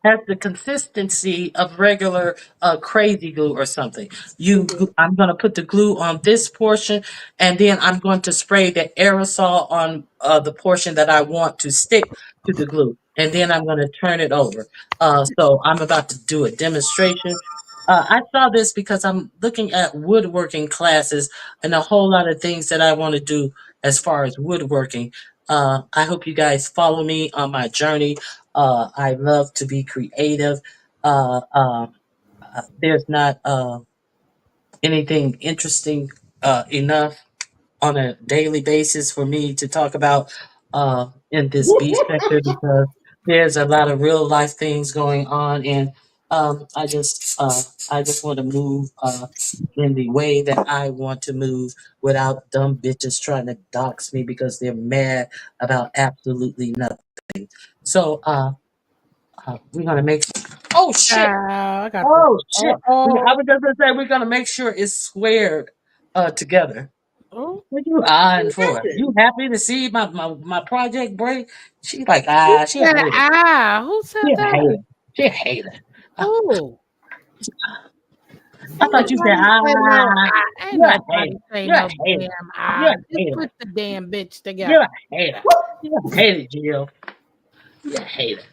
has the consistency of regular crazy glue or something. Hmm. I'm going to put the glue on this portion, and then I'm going to spray the aerosol on the portion that I want to stick to the glue, and then I'm going to turn it over. So I'm about to do a demonstration. I saw this because I'm looking at woodworking classes and a whole lot of things that I want to do as far as woodworking. I hope you guys follow me on my journey. I love to be creative. Uh, uh, there's not anything interesting enough on a daily basis for me to talk about in this beach sector because there's a lot of real life things going on, and I just want to move in the way that I want to move without dumb bitches trying to dox me because they're mad about absolutely nothing. So we're gonna make. Oh shit! Child, I got the. Oh shit! I Oh, was just gonna say we're gonna make sure it's squared together. oh, What you eyeing What for? You happened? happy to see my project break? She like, who she a said hater. ah? Who said She a that? hater. She a hater. Uh, Who? I Ain't thought you said, nobody say no Ain't you're a hater. nobody say You're a no hater. damn You're a Just hater. put the damn bitch together. You're a hater. You're a hater, Jill. You're a hater.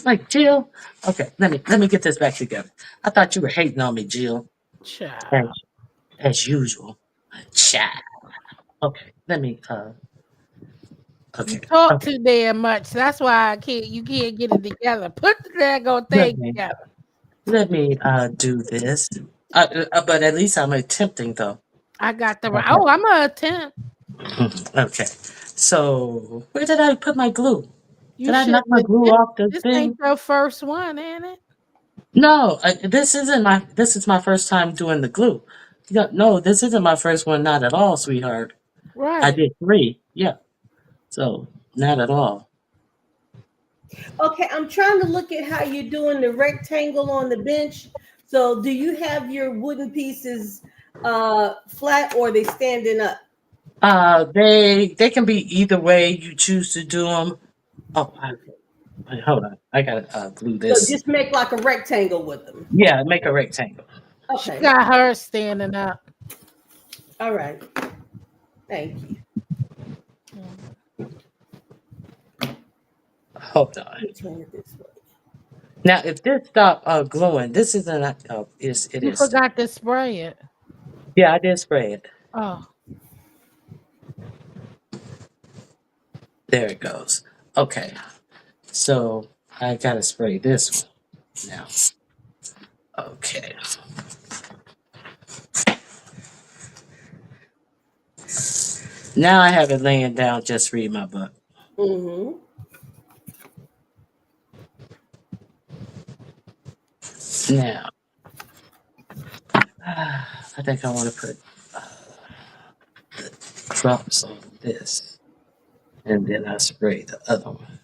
Like Jill. Okay, let me get this back together. I thought you were hating on me, Jill, as Child. as usual. Chat. Okay, let me. You Okay, talk okay. too damn much. That's why you can't get it together. Put the daggone Let thing me together. let me do this. But at least I'm attempting though. I got the right. Okay. Oh, I'm gonna attempt. Okay. So where did I put my glue? You Did I should knock my glue attempt. off the This ain't thing? your first one, ain't it? No, this isn't my. This is my first time doing the glue. No, this isn't my first one. Not at all, sweetheart. I Right. did three. Yeah. So not at all. Okay, I'm trying to look at how you're doing the rectangle on the bench. So, do you have your wooden pieces flat or are they standing up? They can be either way you choose to do them. Oh, wait, hold on. I gotta glue So, this. just make like a rectangle with them. Yeah, make a rectangle. She Okay. got her standing up. All right. Thank you. Mm. Hold on. Let me turn it this way. Now, if this stop glowing, this isn't. It You is still. forgot to spray it. Yeah, I did spray it. Oh, There it goes. Okay, so I gotta spray this one now. Okay, now I have it laying down. Just read my book. Mm-hmm. Now, I think I want to put drops on this, and then I spray the other one,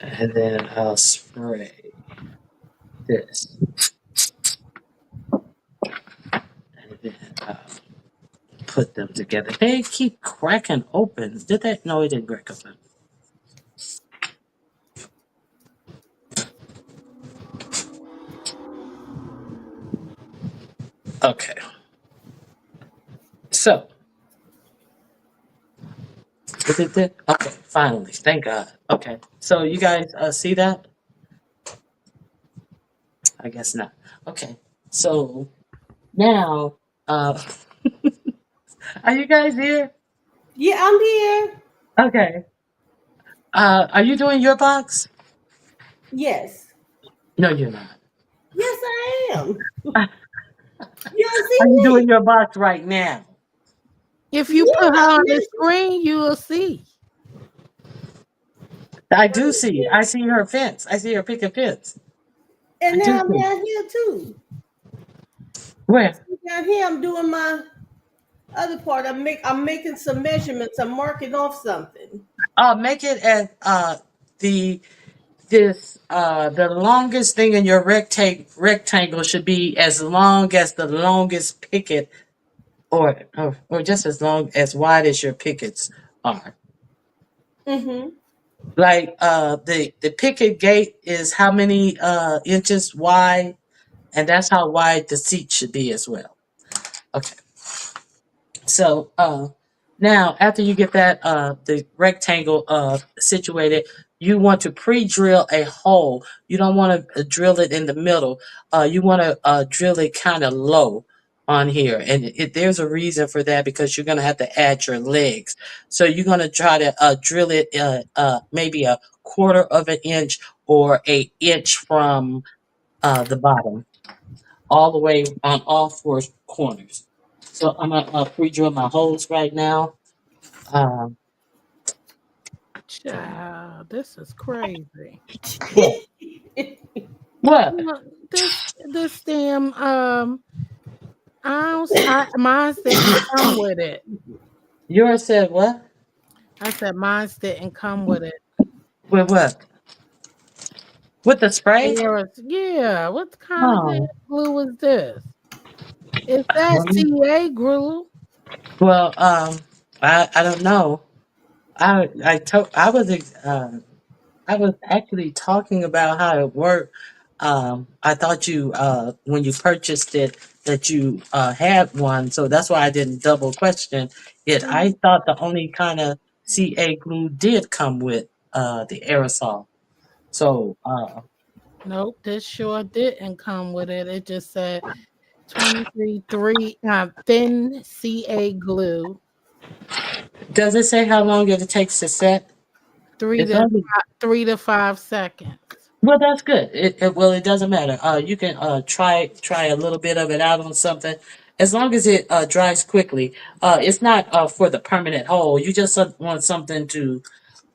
and then I'll spray this, and then I'll put them together. They keep cracking open. Did that? No, it didn't crack open. Okay, so is it there? Okay, finally, thank God. Okay, so you guys see that? I guess not. Okay, so now, are you guys here? Yeah, I'm here. Okay, are you doing your box? Yes. No, you're not. Yes, I am. Are You don't see you doing me? your box right now? if you put Yeah, her on the I'm screen, you will see. I do see. I see her fence. I see her picket fence. I and do now I'm see. down here too. Where? Down here, I'm doing my other part. I'm making some measurements. I'm marking off something. Make it as the the longest thing in your rectangle should be as long as the longest picket, or just as long as wide as your pickets are. Mm-hmm. Like the picket gate is how many inches wide, and that's how wide the seat should be as well. Okay. So now after you get that the rectangle situated, you want to pre-drill a hole. You don't want to drill it in the middle. You want to drill it kind of low on here, and there's a reason for that because you're going to have to add your legs. So you're going to try to drill it maybe a quarter of an inch or a inch from the bottom all the way on all four corners. So I'm gonna pre-drill my holes right now. Um, Child, this is crazy. what? What? Look, this damn mine didn't come with it. Yours said what? I said mine didn't come with it. With what? With the spray? Yeah, what kind of damn Oh, glue is this? Is that well, CA glue? well, I don't know. I was actually talking about how it worked. I thought you when you purchased it that you had one, so that's why I didn't double question it. I thought the only kind of CA glue did come with the aerosol. So Nope, this sure didn't come with it. It just said 23 thin CA glue, does it say how long it takes to set? three It's to only 3 to 5 seconds. well, that's good. Well, it doesn't matter. You can try a little bit of it out on something, as long as it dries quickly. It's not for the permanent hold. You just want something to.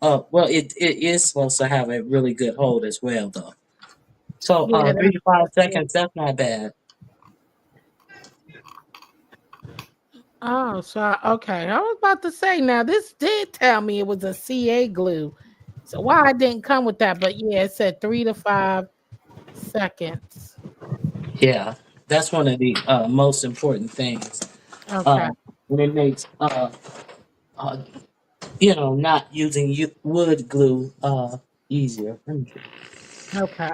Well, it is supposed to have a really good hold as well, though. So Yeah, 3 to 5 seconds. That's not bad. oh, so okay. I was about to say now this did tell me it was a CA glue. So why I didn't come with that, but yeah, it said 3 to 5 seconds. Yeah, that's one of the most important things. Okay. Uh, and it makes uh, not using wood glue easier. Let me see. Okay.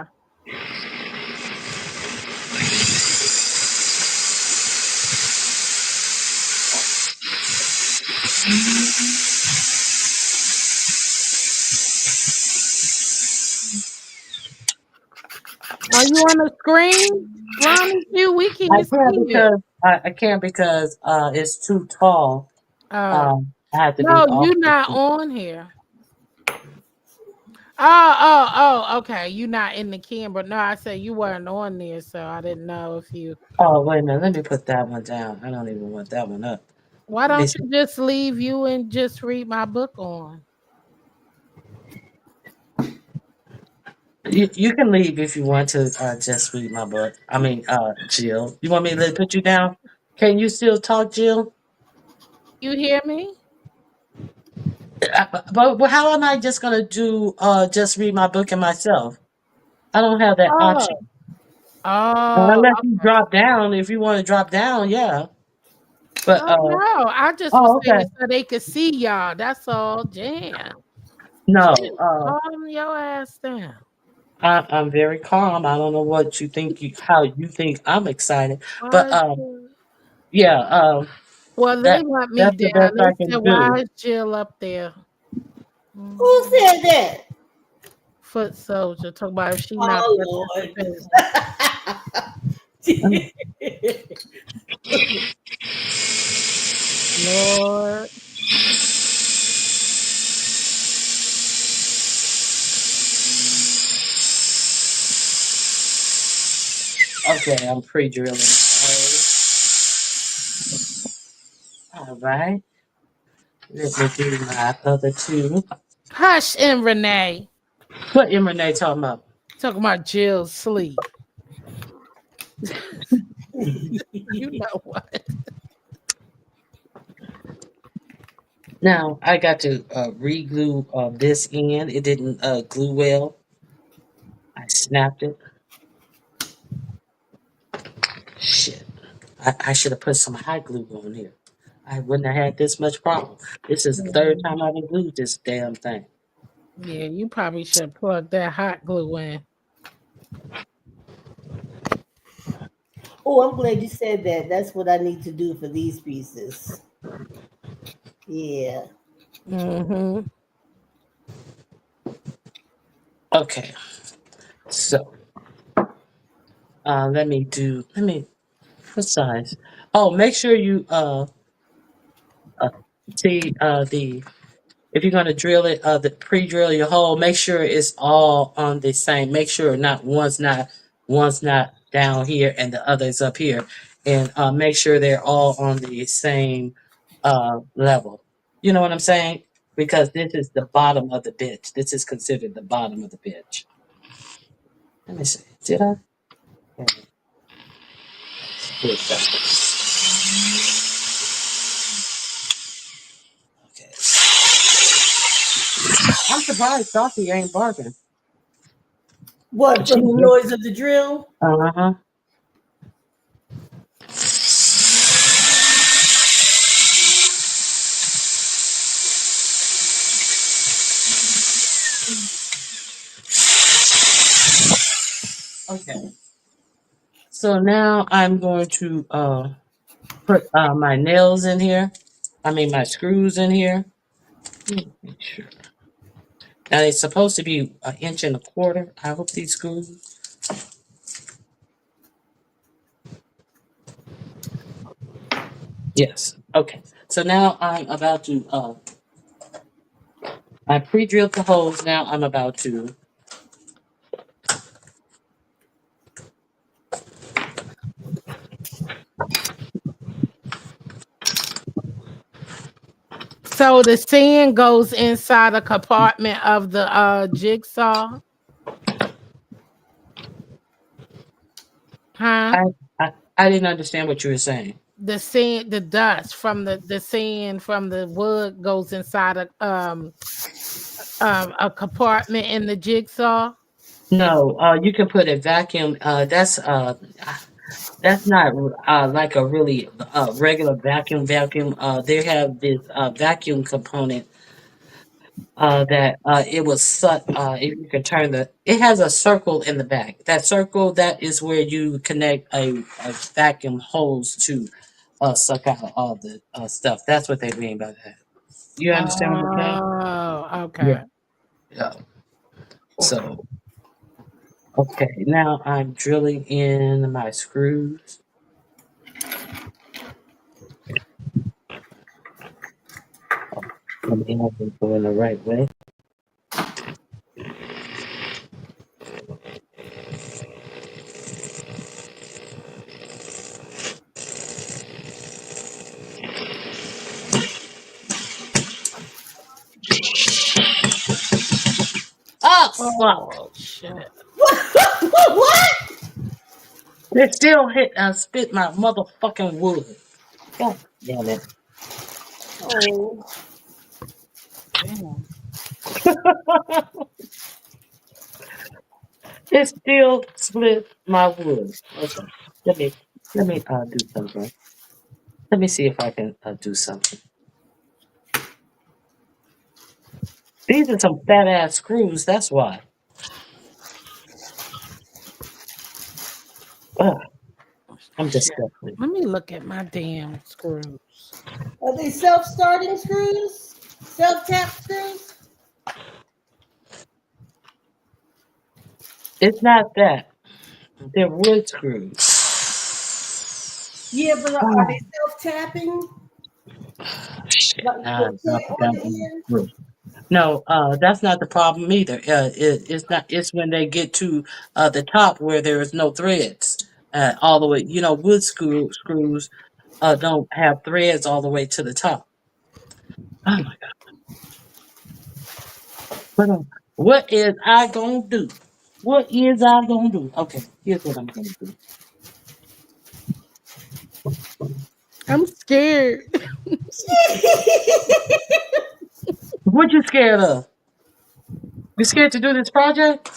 Are you on the screen? Ronnie Q, we can't see you. I can't because it's too tall. Oh. I have to be No, off you're the not screen. on here. Oh, okay. You're not in the camera. No, I said you weren't on there, so I didn't know if you. Oh wait a minute, let me put that one down. I don't even want that one up. Why Let me don't see. you just leave you and just read my book on? You can leave if you want to just read my book. I mean, Jill. You want me to put you down? Can you still talk, Jill? You hear me? But how am I just gonna do just read my book and myself? I don't have that Oh, option. oh, Unless you okay. drop down, if you want to drop down, yeah. But Oh no, I just was oh, saying okay. it so they could see y'all. That's all. Damn. No, Shoot, calm your ass down. I'm very calm. I don't know what you think how you think I'm excited, but Why is Jill- yeah, Well, they that let me that's the down. best I They can said, "Why do. is Jill up there?" Who Mhm. said that? Foot soldier. Talk about if she not Oh Lord. participating. Mm, Lord. okay, I'm pre-drilling. All right, let me do my other two. Hush and Renee. What am Renee talking about? Talking about Jill's sleep. You know what? Now I got to re-glue this end. It didn't glue well. I snapped it. Shit. I should have put some hot glue on here. I wouldn't have had this much problem. This is the third Mhm. time I've glued this damn thing. Yeah, you probably should plug that hot glue in. Oh, I'm glad you said that. That's what I need to do for these pieces. Yeah. Mm-hmm. Okay, so let me what size? Oh, make sure you uh see the if you're gonna drill it, the pre-drill your hole, make sure it's all on the same. Make sure one's not down here and the other's up here, and make sure they're all on the same level. You know what I'm saying? Because this is the bottom of the bench. This is considered the bottom of the bench. Let me see. Did I? Okay. Here it goes. Okay. I'm surprised Donkey ain't barking. What, She from the just, noise of the drill? uh-huh. Okay. So now I'm going to put my nails in here. I mean my screws in here. Make sure. Now they're supposed to be an inch and a quarter. I hope these screws. Yes. Okay. So now I'm about to I pre-drilled the holes. Now I'm about to So the sand goes inside a compartment of the jigsaw, huh? I I didn't understand what you were saying. The sand, the dust from the sand from the wood goes inside a compartment in the jigsaw. No, you can put a vacuum. That's not like a really regular vacuum. They have this vacuum component that it was suck. If you can turn it has a circle in the back. That circle that is where you connect a vacuum hose to suck out all the stuff. That's what they mean by that. You understand what I'm saying? Oh, Yeah. okay. Yeah. So okay, now I'm drilling in my screws. Let me have them go in the right way. Oh fuck! Oh shit. What? They still hit and spit my motherfucking wood. God damn it! Oh, Damn. It still split my wood. Okay, let me do something. Let me see if I can do something. These are some fat ass screws. That's why. Ugh, I'm Shit. disgusted. Let me look at my damn screws. are they self-starting screws? Self-tap screws? It's not that. They're wood screws. Yeah, but are Oh they self-tapping? shit! Like with Nah, a I point on forgot the one end? screw. No, that's not the problem either. It's not. It's when they get to the top where there is no threads all the way. You know, screws don't have threads all the way to the top. Oh my god! What is I gonna do? What is I gonna do? Okay, here's what I'm gonna do. I'm scared. What you scared of? You scared to do this project?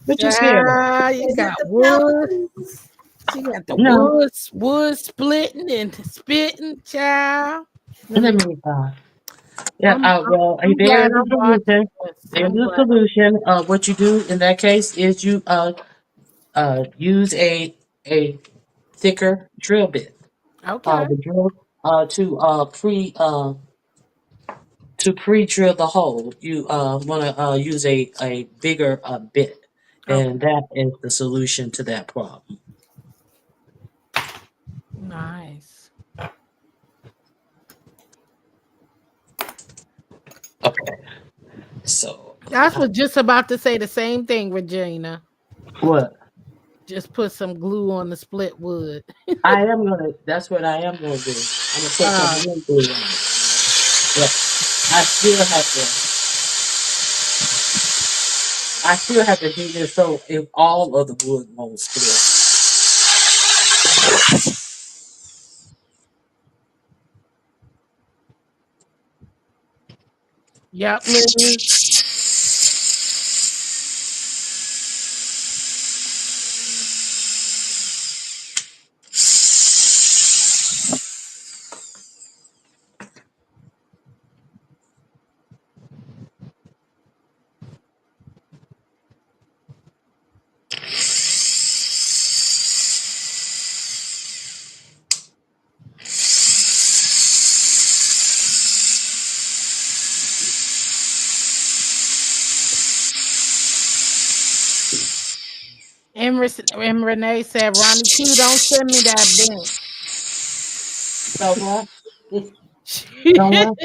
What you scared of? Child, you Is it got the power wood. tools? You got the No. wood splitting and spitting, child. Let Let me. me. Yeah. Well, I'm there's glad the I'm watching solution. this. There's I'm the glad. solution. What you do in that case is you use a thicker drill bit. Okay. The drill to pre-drill the hole. You want to use a bigger bit, Okay. and that is the solution to that problem. Nice. Okay. So I was just about to say the same thing, Regina. what Just put some glue on the split wood. I am gonna. That's what I am gonna do. I'm gonna put some Uh, more glue on it. But I still have to. I still have to do this so if all of the wood won't split. yep, Liz. And Renee said, Ronnie Q, don't send me that So what? So bench. what?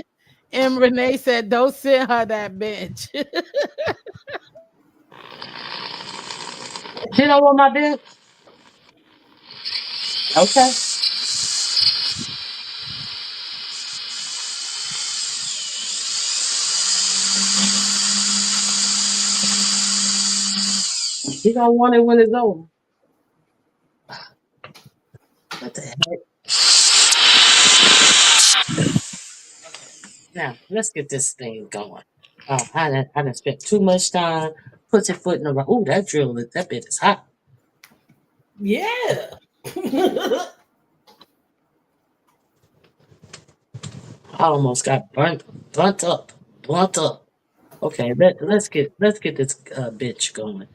And Renee said, don't send her that bench. You know what my bid? Okay. You don't want it when it's over. What the heck? Now let's get this thing going. I done spent too much time pussyfooting around. Ooh, that bit is hot. Yeah. I almost got burnt up. Okay, let's get this bitch going.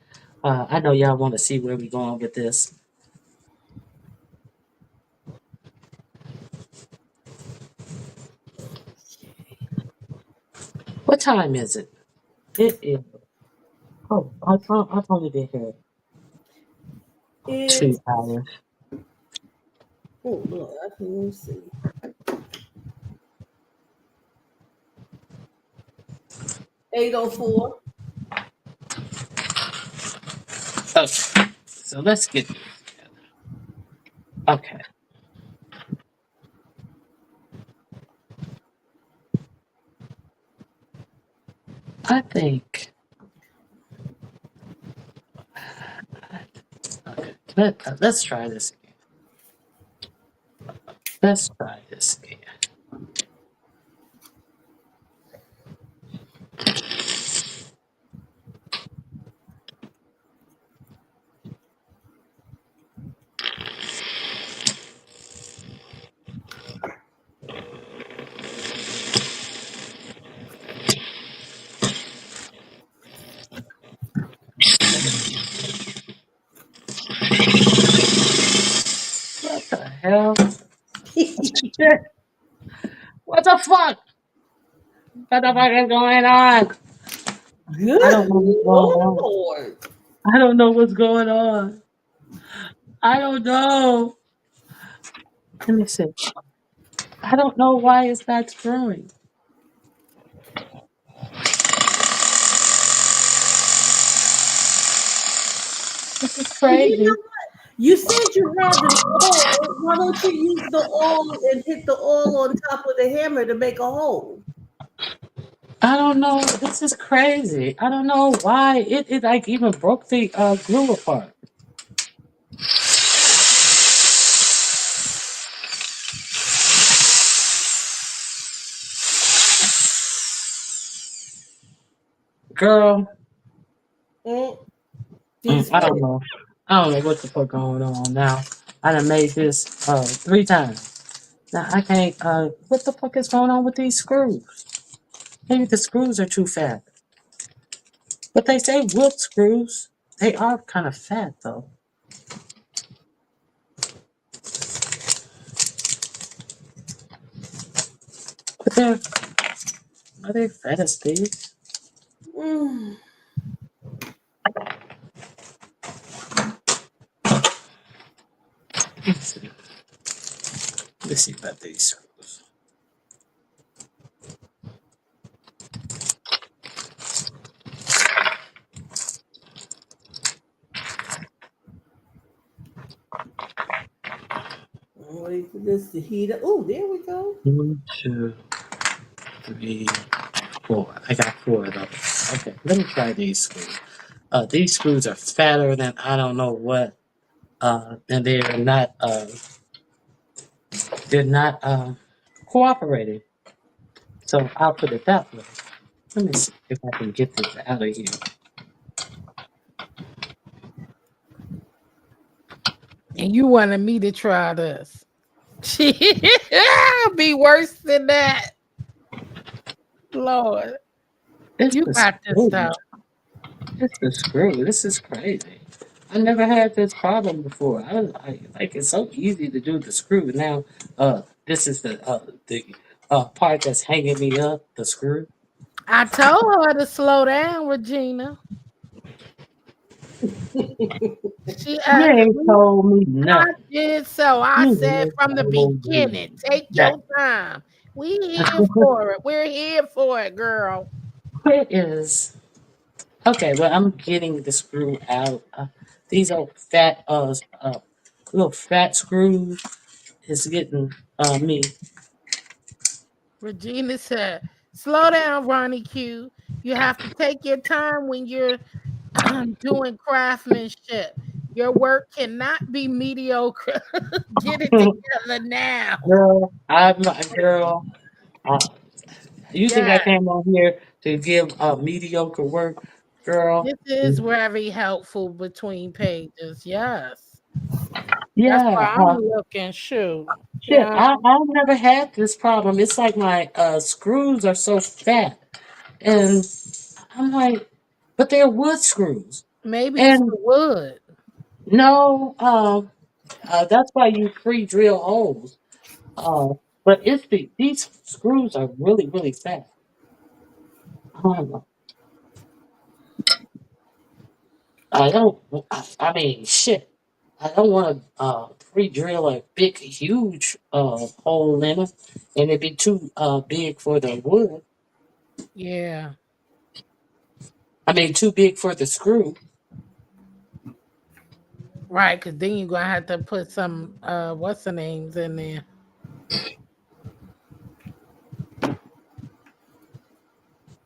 I know y'all want to see where we going with this. What time is it? It is. Oh, I've only been here It's 2 hours. oh Lord, I can even see. 8:04. Okay, so let's get. Okay, I think. Okay, let's try this again. Let's try this again. What the hell? Shit! What the fuck? What the fuck is going on? I don't Good know what's going on. Lord. I don't know what's going on. I don't know. Let me see. I don't know why it's not screwing. This is Well, you crazy. know, you said you had an oil. Why don't you use the oil and hit the oil on top of the hammer to make a hole? I don't know. This is crazy. I don't know why it like even broke the glue apart. girl. Mm. Did it I split don't it? know. I don't know what the fuck going on now. I done made this 3 times. Now I can't. What the fuck is going on with these screws? Maybe the screws are too fat. But they say wood screws. They are kind of fat though. But they're are they fat as these? Mm. Let's see. Let's see about these screws. Wait for this to heat up. Oh, there we go. 1, 2, 3, 4. I got 4 of those. Okay, let me try these screws. These screws are fatter than I don't know what. And they're not cooperating. So I'll put it that way. Let me see if I can get this out of here. And you wanted me to try this. Be worse than that. Lord, It's you the got this screw. stuff. It's the screw. This is crazy. I never had this problem before. I was like it's so easy to do the screw. Now, this is the part that's hanging me up. The screw. I told her to slow down, Regina. She You ain't we told me I nothing. did so. I You said ain't from the told me beginning, take your nothing. time. We here for it. We're here for it, girl. Where is okay? Well, I'm getting the screw out. These are fat, little fat screws. Is getting me. Regina said, slow down, Ronnie Q. You have to take your time when you're doing craftsmanship. Your work cannot be mediocre. Get it together now. Girl, I'm a girl. Uh, you think I Yeah, came on here to give mediocre work, girl? this is very helpful between pages. Yes. That's Yeah. why I'm looking. Shoot. Shit. Yeah. I've never had this problem. It's like my screws are so fat, and I'm like, but they're wood screws, Maybe it's and the wood. no, that's why you free drill holes. Uh, but these screws are really really fat. Um, I don't. I mean, shit. I don't want to pre-drill a big, huge hole in it, and it'd be too big for the wood. Yeah. I mean, too big for the screw. Right. Cause then you're gonna have to put some what's the names in there.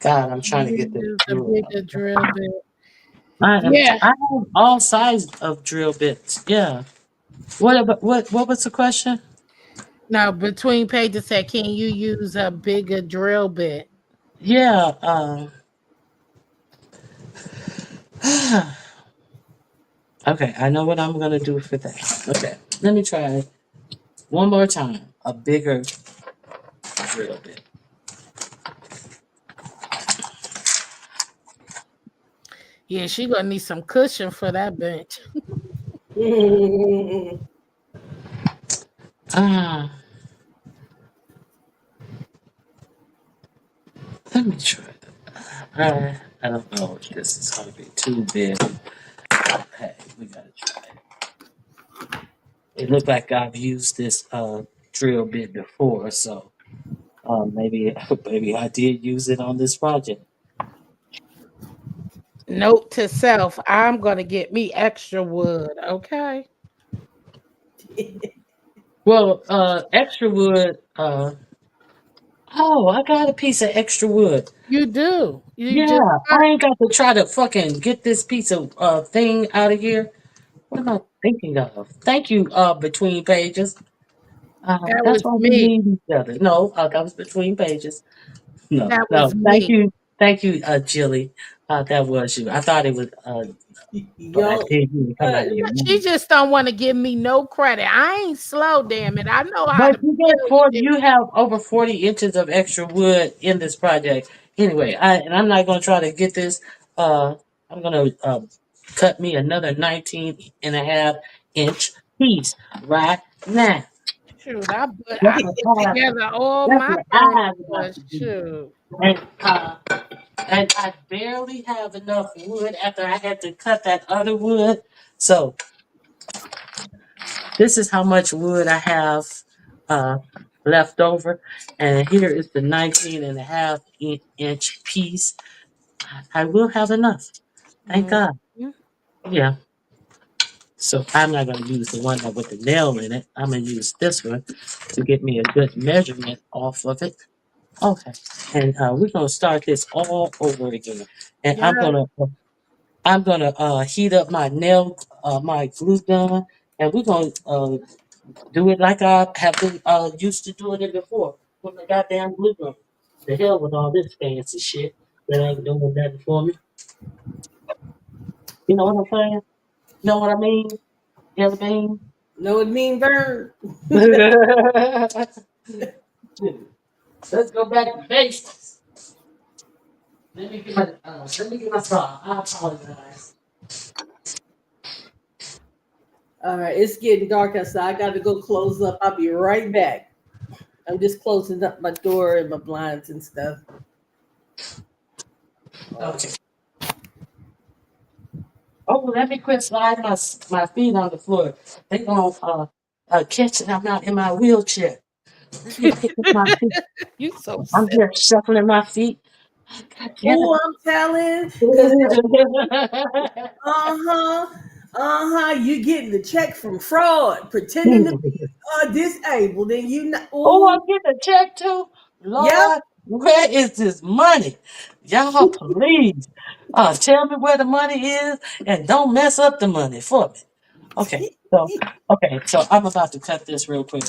God, I'm trying to get this Use a screw out. bigger drill bit. I am. Yeah. I have all size of drill bits. Yeah. What about what was the question? Now between pages said, can you use a bigger drill bit? Yeah. Okay, I know what I'm gonna do for that. Okay, let me try one more time. A bigger drill bit. Yeah, she gonna need some cushion for that bench. Ah, let me try that. I don't know if this is gonna be too big. Okay, we gotta try it. It looked like I've used this drill bit before, so maybe maybe I did use it on this project. Note to self, I'm gonna get me extra wood. Okay. Well, extra wood. Oh, I got a piece of extra wood. You do. You just Yeah, got I ain't got to try to fucking get this piece of thing out of here. What am I thinking of? Thank you, between pages. that That's was why we me. need each other. No, that was between pages. No, That no, was thank me. you. Thank you, Jilly. That was you. I thought it was, but I Yo, did hear it come uh, out of your She mouth. just don't want to give me no credit. I ain't slow, damn it. I know how But to you get build 40, shit. you have over 40 inches of extra wood in this project. Anyway, I'm not going to try to get this. I'm going to cut me another 19.5 inch piece right now. Shoot, That's I what put I have. together all That's my what I have about furniture. to do. Shoot. And, and I barely have enough wood after I had to cut that other wood. So this is how much wood I have uh, left over. And here is the 19.5 inch piece. I will have enough. Thank Mhm. God. Yeah. So I'm not going to use the one that with the nail in it. I'm going to use this one to get me a good measurement off of it. Okay. And we're going to start this all over again. And Yeah. I'm gonna heat up my nail, my glue gun, and we're gonna do it like I have been used to doing it before with the goddamn glue gun. The hell with all this fancy shit that ain't doing nothing for me. You know what I'm saying? You know what I mean? You know what I mean? know what mean, Vern? Let's go back to basics. Let me get my saw. I apologize. All right, it's getting dark outside. I got to go close up. I'll be right back. I'm just closing up my door and my blinds and stuff. Okay. Oh, let me quit sliding my feet on the floor. They gonna catch it. I'm not in my wheelchair. Let me pick up my feet. You so I'm silly. here shuffling my feet. God damn Oh, I'm telling, because it. uh-huh, you getting the check from fraud, pretending to be disabled, and you know, Oh, oh, I'm getting a check too. yep. Lord, where is this money? Y'all, please, tell me where the money is, and don't mess up the money for me. Okay, so I'm about to cut this real quick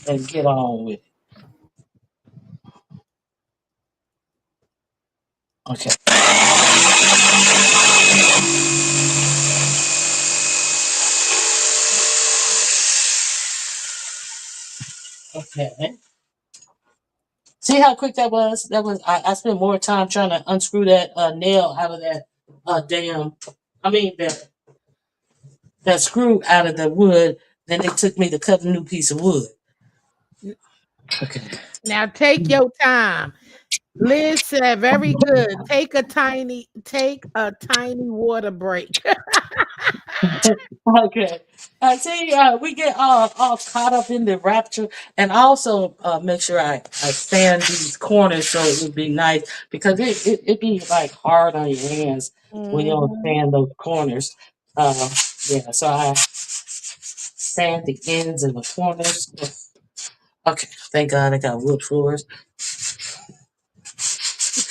and get on with it. Okay. Okay. See how quick that was? I spent more time trying to unscrew that nail out of that damn I mean that screw out of the wood than it took me to cut a new piece of wood. Okay. Now take your time. Liz said, very good. Take a tiny water break. Okay. See, we get all caught up in the rapture, and also make sure I sand these corners so it would be nice because it be like hard on your hands when you don't Mhm. sand those corners. Yeah, so I sand the ends and the corners. Okay, thank God I got wood floors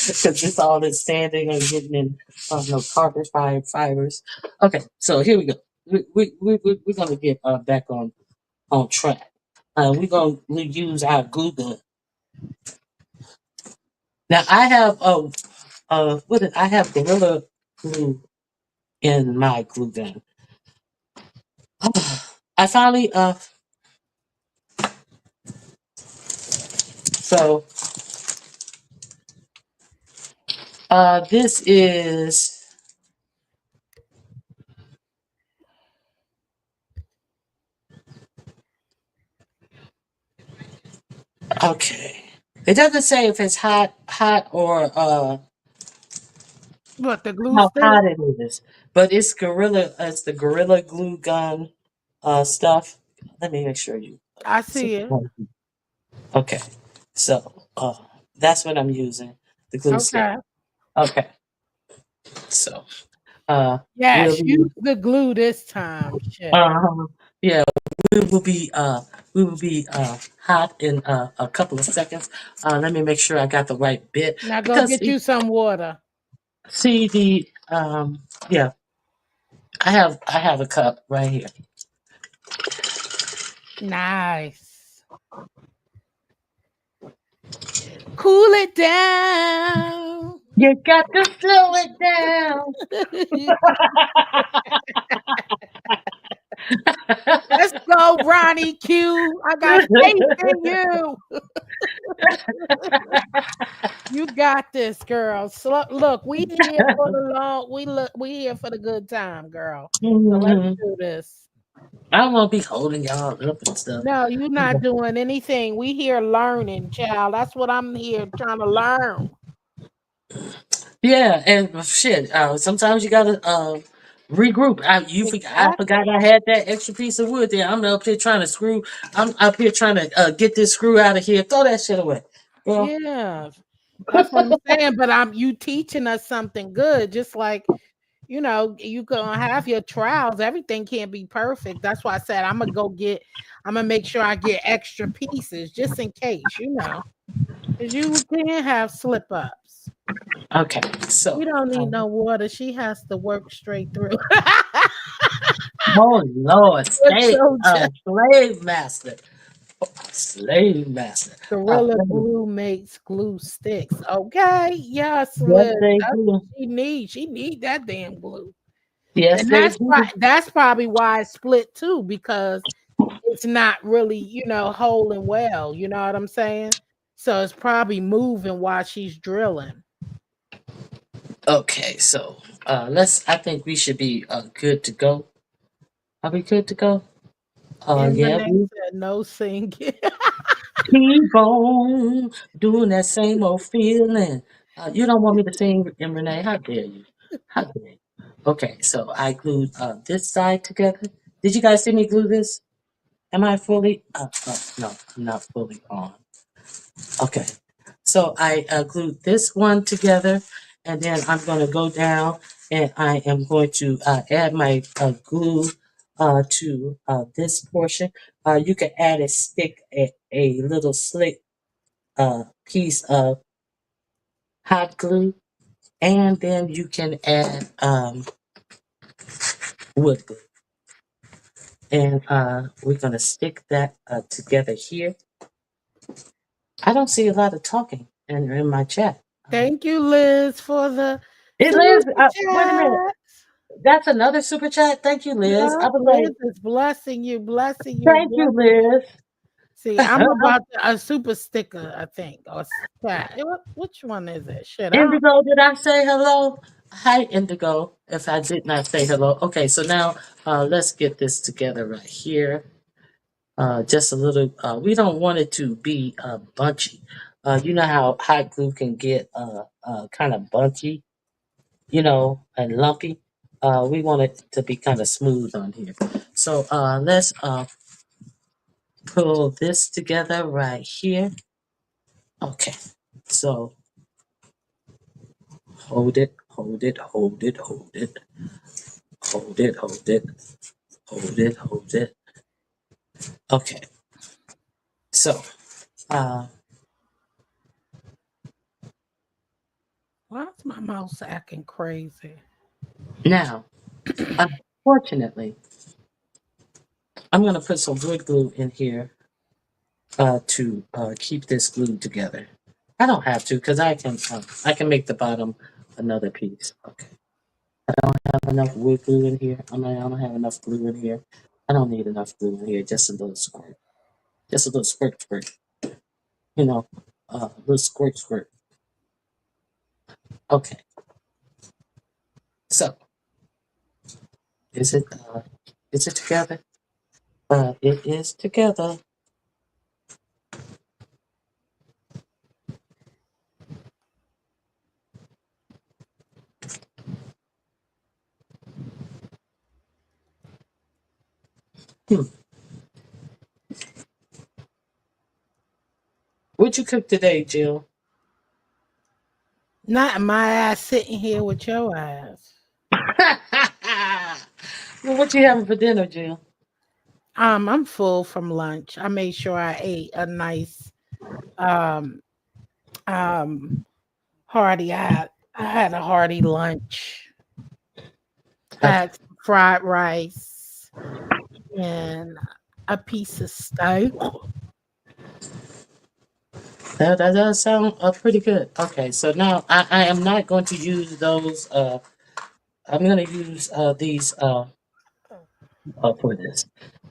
because this all is standing and getting in no carpet fibers. Okay, so here we go. We're gonna get back on track. We're gonna use our glue gun. Now I have I have Gorilla Glue in my glue gun. I finally so this is okay. It doesn't say if it's hot or What, the glue how stick? hot it is, but it's Gorilla. It's the Gorilla Glue gun stuff. Let me make sure you. I see it. Okay, so that's what I'm using. The glue stick. Okay. Okay, so we'll Yes, be use the glue this time. Shit. uh yeah we will be hot in a couple of seconds. Let me make sure I got the right bit Now go because get you some water. see the yeah I have a cup right here. Nice. Cool it down. You got to slow it down. Let's go, Ronnie Q. I got faith in you. You got this, girl. So, look, we here for the long. We here for the good time, girl. So let's Mhm. do this. I won't be holding y'all up and stuff. No, you're not doing anything. We here learning, child. That's what I'm here trying to learn. Yeah, and shit. Sometimes you gotta regroup. I Exactly. forgot I had that extra piece of wood there. I'm up here trying to screw. I'm up here trying to get this screw out of here. Throw that shit away, girl. Yeah. That's what I'm saying. But I'm you teaching us something good. Just like, you gonna have your trials. Everything can't be perfect. That's why I said I'm gonna make sure I get extra pieces just in case, because you can have slip ups. Okay, so We don't need no water. She has to work straight through. oh Lord, Good soldier. slave master, slave master. Gorilla Let me- glue makes glue sticks. Okay. Yes, yes, Liz. they That's what do. she needs. She need that damn glue. Yes, And they do. that's probably why it split too, because it's not really, holding well. You know what I'm saying? So it's probably moving while she's drilling. Okay, so let's. I think we should be good to go. Are we good to go? And Yeah, Renee we said no singing. keep on doing that same old feeling. You don't want me to sing, and Renee, how dare you? How dare you? Okay, so I glued this side together. Did you guys see me glue this? Am I fully? No, I'm not fully on. Okay, so I glued this one together, and then I'm going to go down and I am going to add my glue to this portion. You can add a little slick piece of hot glue, and then you can add wood glue. And we're going to stick that together here. I don't see a lot of talking in my chat. Thank you, Liz, for the It super Liz, wait a minute. chat. That's another super chat. Thank you, Liz. I Yep, was Liz like, is blessing you, blessing you, thank you, blessing you. Liz. See, I'm about a super sticker, I think, or chat. Which one is it? Shit, I don't. Indigo, did I say hello? Hi, Indigo. If I did not say hello. Okay, so now let's get this together right here. Just a little, we don't want it to be bunchy. You know how hot glue can get kind of bunchy, and lumpy. We want it to be kind of smooth on here. So let's pull this together right here. Okay, so hold it, hold it, hold it, hold it, hold it, hold it, hold it, hold it. Okay, so uh, Why's my mouse acting crazy? now, unfortunately, I'm going to put some wood glue in here to keep this glued together. I don't have to because I can make the bottom another piece. Okay, have enough wood glue in here. I don't have enough glue in here. I don't need enough glue in here. Just a little squirt. Just a little squirt, squirt. A little squirt, squirt. Okay, so is it uh, is it together? It is together. Hmm. What'd you cook today, Jill? Not my ass sitting here with your ass. Well, what you having for dinner, Jill? I'm full from lunch. I made sure I ate a nice um um hearty. I had a hearty lunch. I Okay, had some fried rice and a piece of steak. That does sound pretty good. Okay, so now I am not going to use those. I'm going to use these for this.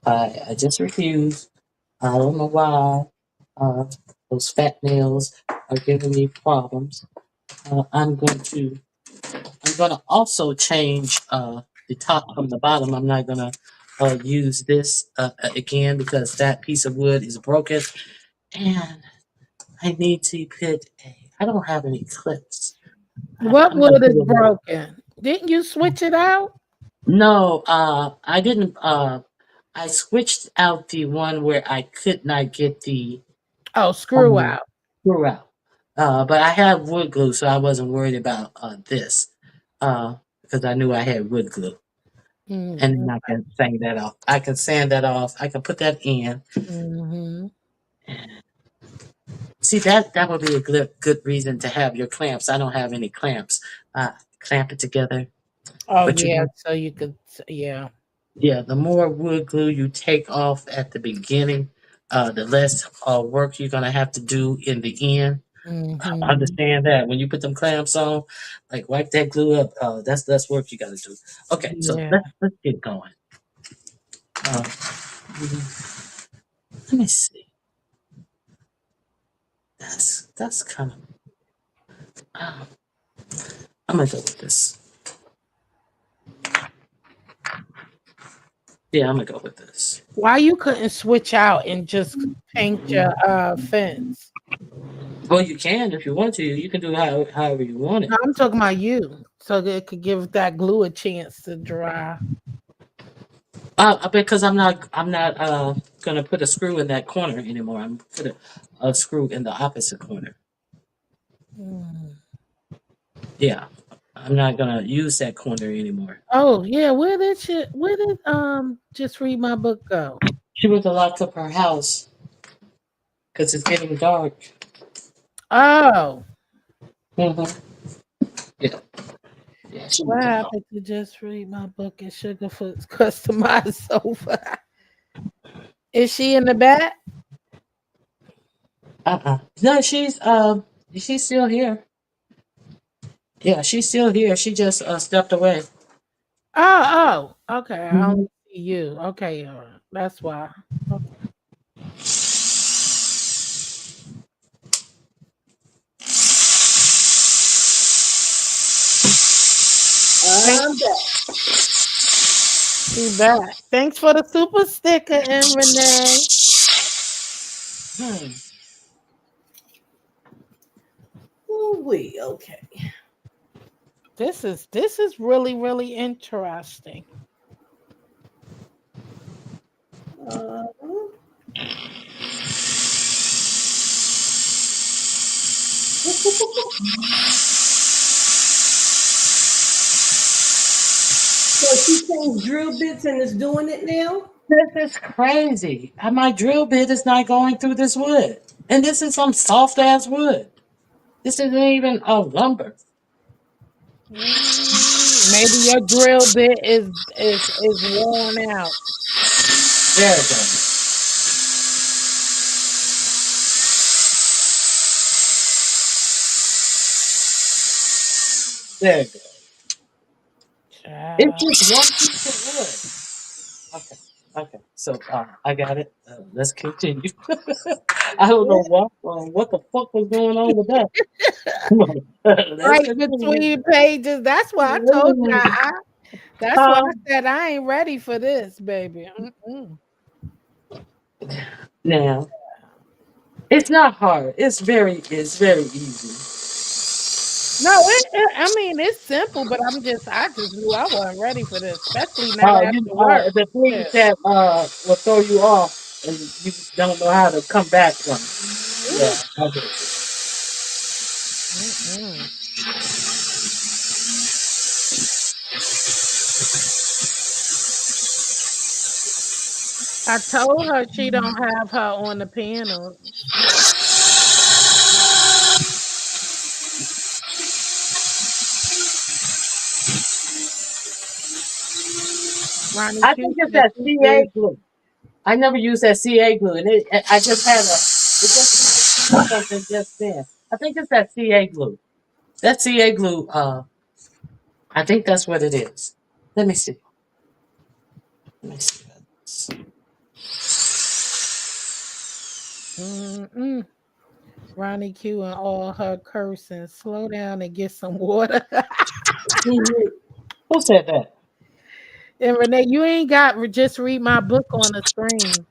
I just refuse. I don't know why. Uh, those fat nails are giving me problems. I'm going to also change the top from the bottom. I'm not going to use this again because that piece of wood is broken, and I need to put a. I don't have any clips. What I'm gonna wood put is a little. broken? Didn't you switch it out? No, I didn't. I switched out the one where I could not get the Oh, screw um, out. screw out. But I have wood glue, so I wasn't worried about this because I knew I had wood glue, and Mm-hmm. then I can sand that off. I can sand that off. I can put that in. Mm-hmm. See that would be a good reason to have your clamps. I don't have any clamps. Clamp it together, Oh but yeah, so you could, yeah. yeah, the more wood glue you take off at the beginning, the less work you're gonna have to do in the end. Mm-hmm. Understand that when you put them clamps on, like wipe that glue up. That's less work you gotta do. Okay, so Yeah. let's get going. Uh, let me see. That's kind of. Uh, I'm gonna go with this. Yeah, I'm gonna go with this. Why you couldn't switch out and just paint your fence? Well, you can if you want to. You can do however you want No, it. I'm talking about you, so that it could give that glue a chance to dry. Because I'm not gonna put a screw in that corner anymore. I'm put a screw in the opposite corner. Mm. Yeah, I'm not gonna use that corner anymore. Oh yeah, where did just read my book go? She went to lock up her house because it's getting dark. Oh, Hmm. Yeah, yeah, she went what to lock. happened to just read my book and Sugarfoot's customized sofa? Is she in the back? No, she's still here. Yeah, she's still here. She just stepped away. Oh, okay. I only Hmm. see you. Okay, that's why. Okay. Thank I'm back. She back. Thanks for the super sticker, and Renee. Hmm. Ooh, wee. Okay. This is really interesting. Uh, so she changed drill bits and is doing it now. This is crazy. My drill bit is not going through this wood, and this is some soft ass wood. This isn't even a lumber. Maybe your drill bit is worn out. There it goes. There it goes. It's Child. just one piece of wood. Okay. Okay. So I got it. Let's continue. I don't know what the fuck was going on with that. Let's Right continue. between pages. That's why I told you. That's why I Um, said I ain't ready for this, baby. Mm-mm. now it's not hard. It's very easy. No, I mean it's simple, but I just knew I wasn't ready for this, especially not after work. The things Yeah. that will throw you off and you don't know how to come back from. Ooh. Yeah, I get it. Mm-mm. I told her she don't have her on the panel. Ronnie I Q think it's said that she CA busy. glue. I never used that CA glue, and I just had a. It just. something just then. I think it's that CA glue. That CA glue. I think that's what it is. Let me see. Let me see. Mm-mm. Ronnie Q and all her cursing. Slow down and get some water. Mhm. Who said that? And Renee, you ain't got just read my book on the screen.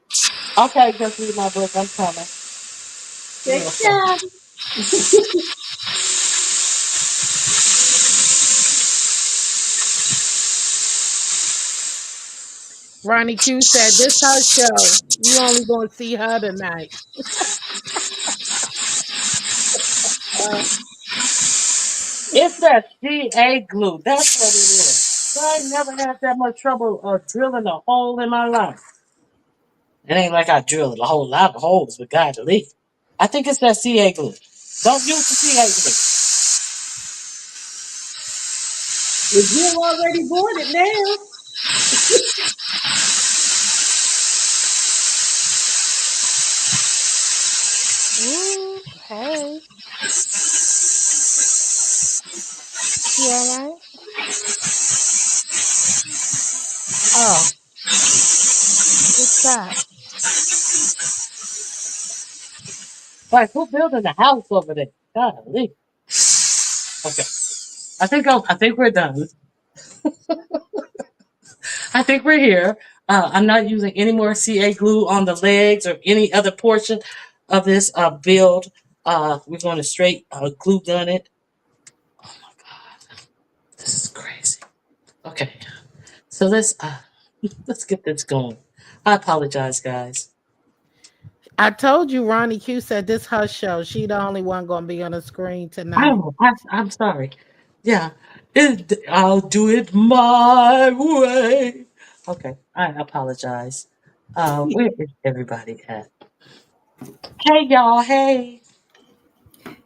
Okay, just read my book. I'm coming. Give me Take a your second. time. Ronnie Q said, "This her show. You only gonna see her tonight." It's that CA glue. That's what it is. I never had that much trouble drilling a hole in my life. It ain't like I drilled a whole lot of holes with God to leave. I think it's that CA glue. Don't use the CA glue. If you already bought it now, Ooh, hey, you all right? Oh, What's that? like who building a house over there? God leave. Okay. I think we're done. I think we're here. I'm not using any more CA glue on the legs or any other portion of this build. We're going to straight glue gun it. Oh my God, this is crazy. Okay, so let's get this going. I apologize, guys. I told you Ronnie Q said this her show. She the only one gonna be on the screen tonight. I'm sorry. Yeah, I'll do it my way. Okay, I apologize. Where is everybody at? Hey, y'all. Hey.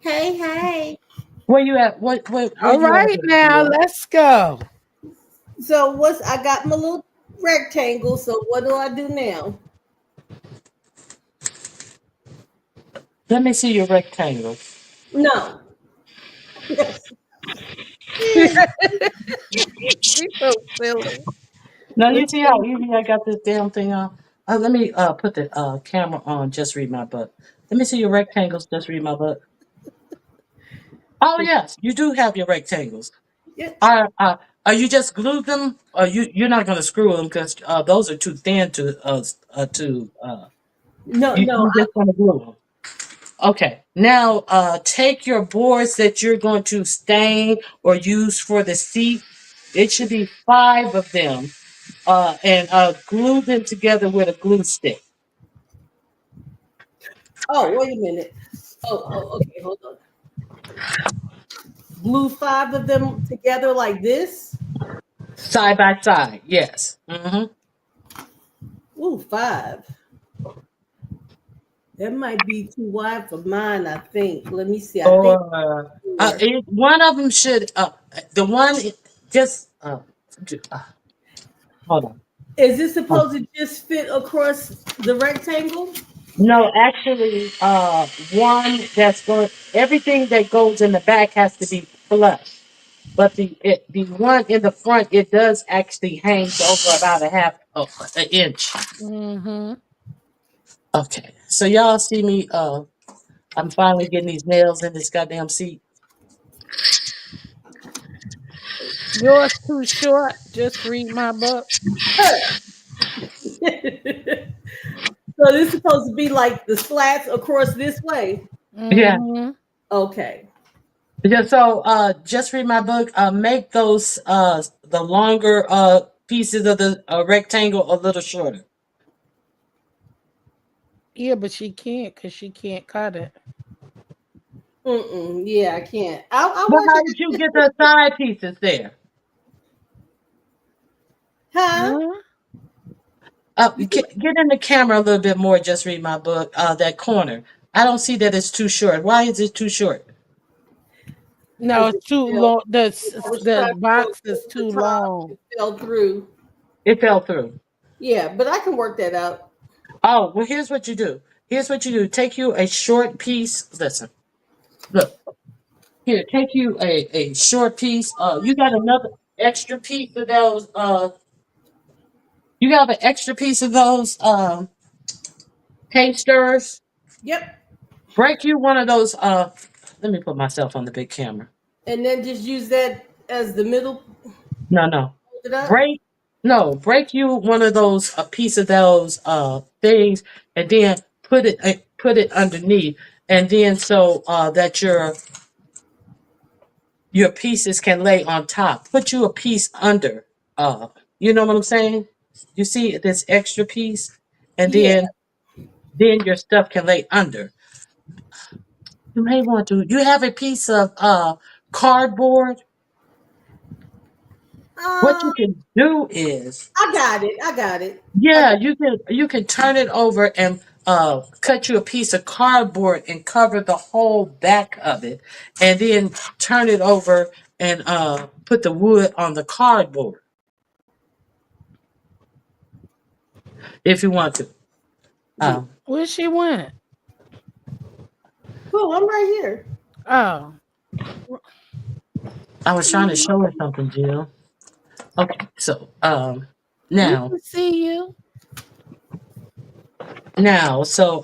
hey, hey. Where you at? Where All you at? right, now Here? let's go. So what's I got my little rectangle. So what do I do now? Let me see your rectangle. No. She's so silly. Now Let you me see how see. easy I got this damn thing on. Let me put the camera on. Just read my book. Let me see your rectangles. Just read my book. Oh yes, you do have your rectangles. Yeah. Are you just glued them? Or you're not gonna screw them because those are too thin to No, no. you just gonna glue them. Okay. Now take your boards that you're going to stain or use for the seat. It should be 5 of them and glue them together with a glue stick. Oh, wait a minute. Okay, hold on. Glue 5 of them together like this. Side by side, yes. Hmm. Ooh, five. That might be too wide for mine, I think. Let me see. I think Or four. one of them should, the one, just, uh, hold on. Is this Oh. supposed to just fit across the rectangle? No, actually, one that's going, everything that goes in the back has to be flush. But the one in the front, it does actually hang over about a half an inch. Mm-hmm. Okay, so y'all see me. I'm finally getting these nails in this goddamn seat. Yours too short. Just read my book. So this is supposed to be like the slats across this way. Yeah. Mm-hmm. Okay. Yeah. So just read my book. Make those the longer pieces of the rectangle a little shorter. Yeah, but she can't because she can't cut it. Mm-mm. Yeah, I can't. I'll But work how it. did you get the side pieces there? Huh? Huh? You said, Get in the camera a little bit more. Just read my book. That corner. I don't see that it's too short. Why is it too short? No, because it it's too fell. long. The I was the trying to go box is over the too top. long. It fell through. It fell through. Yeah, but I can work that out. Oh, well, here's what you do. Here's what you do. Take you a short piece. Listen, look here. Take you a short piece. You got another extra piece of those. You got an extra piece of those cake stirrers. Yep. Break you one of those. Let me put myself on the big camera. And then just use that as the middle. No, no. Hold it up. Break. No, break you one of those a piece of those things, and then put it underneath, and then so that your pieces can lay on top. Put you a piece under. Uh, you know what I'm saying? You see this extra piece, and Yeah. then your stuff can lay under. You may want to. You have a piece of cardboard. What Um, you can do is, I got it. I got it. I yeah, got you can turn it over and cut you a piece of cardboard and cover the whole back of it, and then turn it over and put the wood on the cardboard if you want to. it. Um, Where she went? Oh, I'm right here. Oh, I was trying to show her something, Jill. Okay, so we now can see you. now so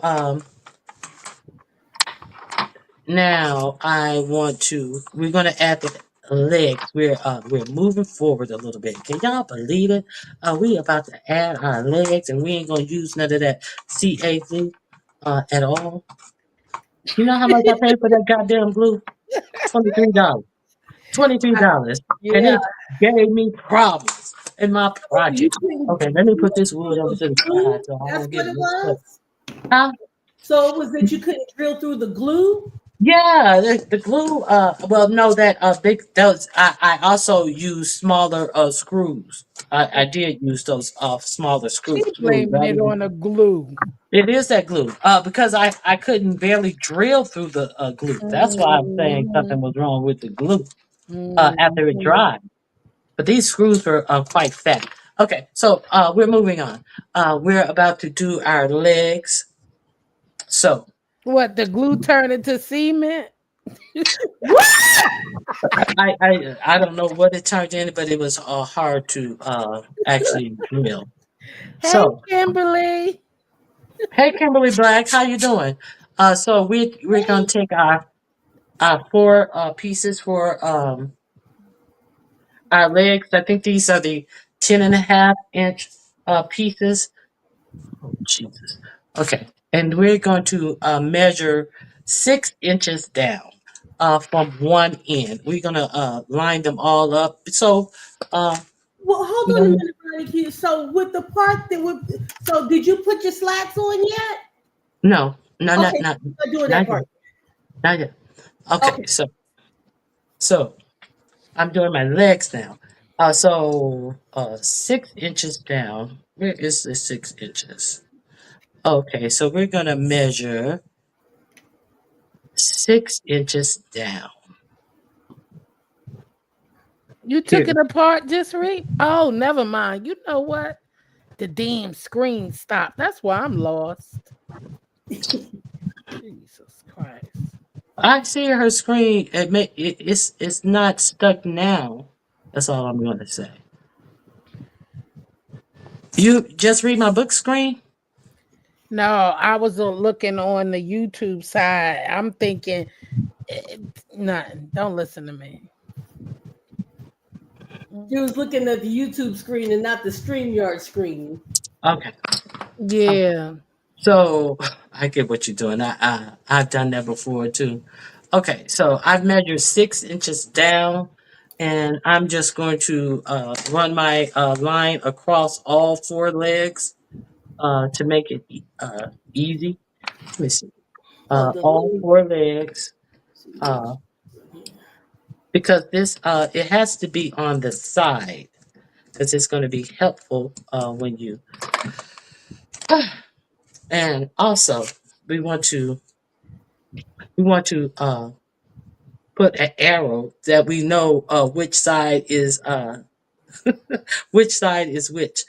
now I want to. We're gonna add the legs. We're moving forward a little bit. Can y'all believe it? We about to add our legs, and we ain't gonna use none of that CA glue at all. You know how much I paid for that goddamn glue? $23. $23, and Yeah. it gave me problems in my Oh, you project. couldn't Okay, let me put this drill wood over through to the the side glue. so I That's don't what get it mixed up. was. Huh? So it was that you couldn't drill through the glue. Yeah, the glue. Well, no, that big. Those. I also use smaller screws. I did use those smaller She screws blaming rather it than. on the glue. It is that glue. Because I couldn't barely drill through the glue. That's why I'm saying Mhm, something was wrong with the glue after it mhm. dried. But these screws were quite fat. Okay, so we're moving on. We're about to do our legs. So What the glue turned into cement? I don't know what it turned into, but it was hard to actually drill. Hey, So, Kimberly. hey Kimberly Black, how you doing? So we're gonna take our four pieces for our legs. I think these are the 10.5 inch pieces. Oh Jesus. Okay, and we're going to measure 6 inches down from one end. We're gonna line them all up. So. Uh, Well, hold we're on a gonna minute, RonyiQ. So with the part that would, so did you put your slacks on yet? No, no, not Okay, not you're not doing that not part. yet, not yet. Okay, Okay. so I'm doing my legs now. So 6 inches down. Where is the 6 inches? Okay, so we're gonna measure 6 inches down. You Here, took it apart, just read. Oh, never mind. You know what? The damn screen stopped. That's why I'm lost. Jesus Christ. I see her screen. It's not stuck now. That's all I'm gonna say. You just read my book screen. No, I was looking on the YouTube side. I'm thinking, nothing. Don't listen to me. She was looking at the YouTube screen and not the StreamYard screen. Okay. Yeah. So I get what you're doing. I've done that before too. Okay, so I've measured 6 inches down, and I'm just going to run my line across all four legs to make it easy. Let me see. Hold on. All four legs, uh, because this it has to be on the side because it's going to be helpful when you. And also, we want to put an arrow that we know which side is which.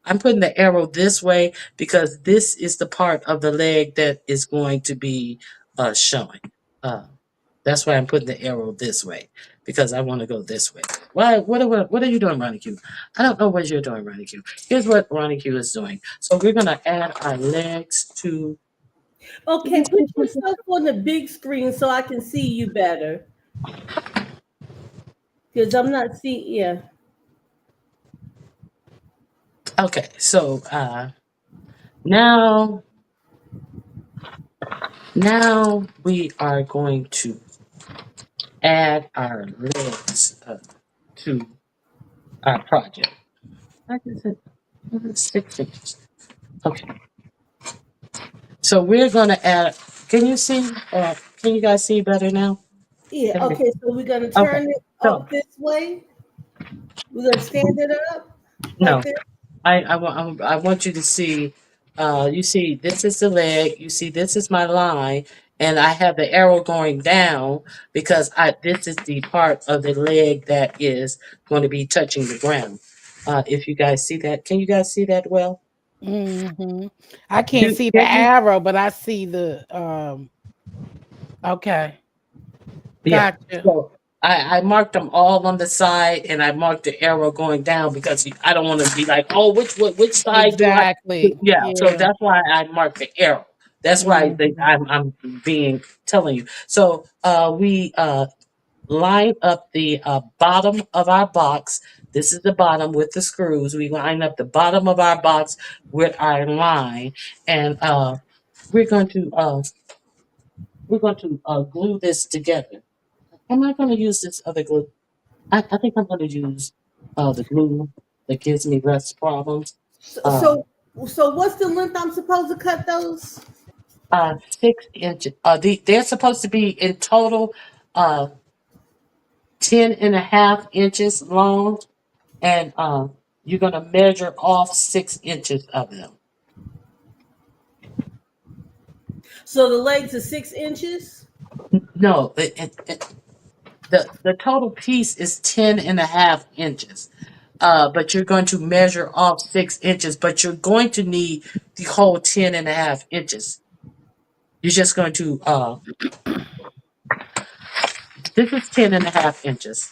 I'm putting the arrow this way because this is the part of the leg that is going to be showing. Uh, that's why I'm putting the arrow this way because I want to go this way. Why? What are you doing, Ronnie Q? I don't know what you're doing, Ronnie Q. Here's what Ronnie Q is doing. So we're gonna add our legs to. Okay, put yourself on the big screen so I can see you better. Because I'm not seeing. Yeah. Okay, so now now we are going to add our legs to our project. Like I said, 6 inches. Okay, so we're gonna add. Can you see? Can you guys see better now? Yeah. Okay. Okay, so we're gonna Okay. turn it So up this way. We're gonna stand it up like no, this. I want you to see. You see, this is the leg. You see, this is my line, and I have the arrow going down because I this is the part of the leg that is going to be touching the ground. If you guys see that, can you guys see that well? Hmm. I can't Do see the can you? arrow, but I see the okay. Yeah. Gotcha. So I marked them all on the side, and I marked the arrow going down because I don't want to be like, oh, which side do I? Exactly. Yeah. So Yeah. that's why I marked the arrow. That's why Hmm. I'm being telling you. So we line up the bottom of our box. This is the bottom with the screws. We line up the bottom of our box with our line, and we're going to uh, glue this together. Am I going to use this other glue? I think I'm going to use the glue that gives me less problems. So, Uh, so, so what's the length I'm supposed to cut those? 6 inches. They're supposed to be in total uh, 10.5 inches long, and you're going to measure off 6 inches of them. So the legs are 6 inches. No, the total piece is 10.5 inches. But you're going to measure off 6 inches, but you're going to need the whole 10.5 inches. You're just going to, this is 10.5 inches.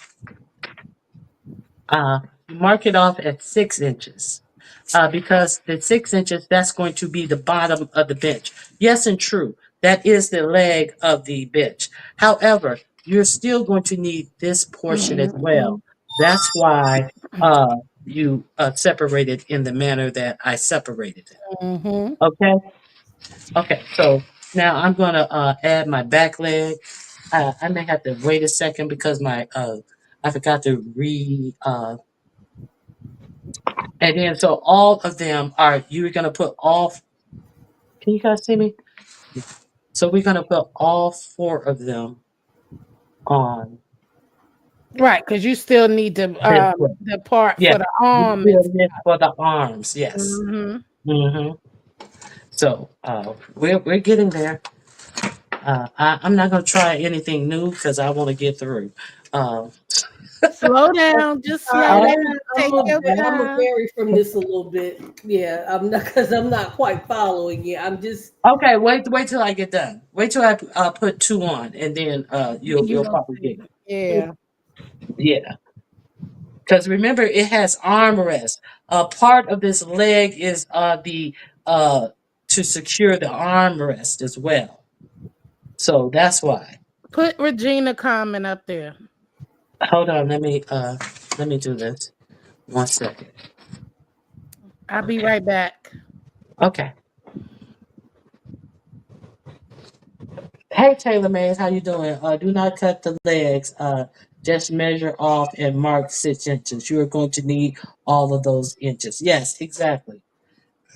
You mark it off at 6 inches. Because the 6 inches, that's going to be the bottom of the bench. Yes, and true. That is the leg of the bench. However, you're still going to need this portion as Hmm. well. That's why you separate it in the manner that I separated it. Hmm. Okay? Okay, so now I'm going to add my back leg. I may have to wait a second because my I forgot to and then so all of them are you're gonna put all. Can you guys see me? So we're gonna put all four of them on Right, because you still need this way. the part Yeah, for the we arm and do this for the arms. Yes. hmm hmm So we're getting there. I'm not gonna try anything new because I want to get through. Um, slow down, just All slow right, I, down. I'm Take gonna your I'm gonna time. vary from this a little bit. Yeah, I'm not because I'm not quite following you. I'm just okay, wait till I get done. Wait till I put two on, and then Then you you'll gonna probably see. get Yeah. yeah. Because remember, it has armrest. Part of this leg is the to secure the armrest as well. So that's why. Put Regina comment up there. Hold on, let me do this. 1 second. I'll be right back. Okay. Hey Taylor Mays, how you doing? Do not cut the legs. Just measure off and mark 6 inches. You are going to need all of those inches. Yes, exactly.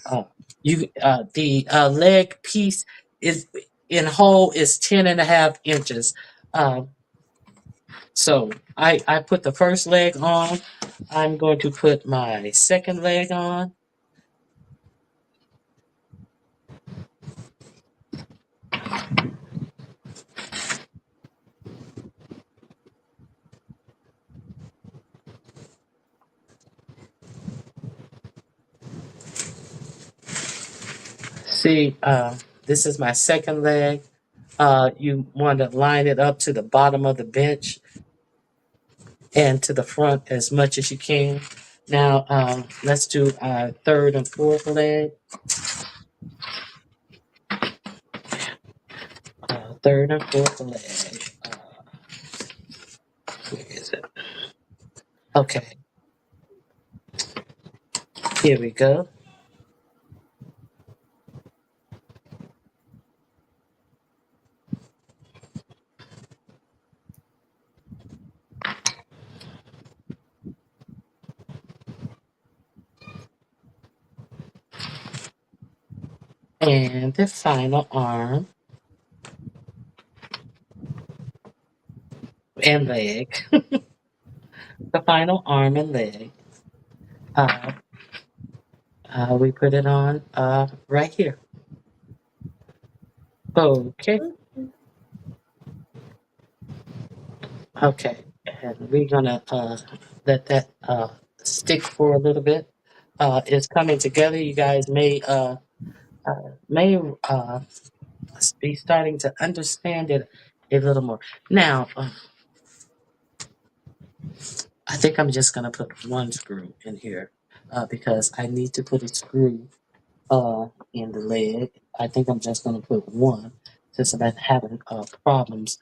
Uh, you the leg piece is in whole is 10.5 inches. Um, so I put the first leg on. I'm going to put my second leg on. See, this is my second leg. You want to line it up to the bottom of the bench and to the front as much as you can. Now, let's do our third and fourth leg. Third and fourth leg. Where is it? Okay, here we go. And the final arm and leg. The final arm and leg. Uh, we put it on right here. Okay, okay. And we're gonna let that stick for a little bit. It's coming together. You guys may be starting to understand it a little more. Now, I think I'm just gonna put one screw in here because I need to put a screw in the leg. I think I'm just gonna put one since I've been having problems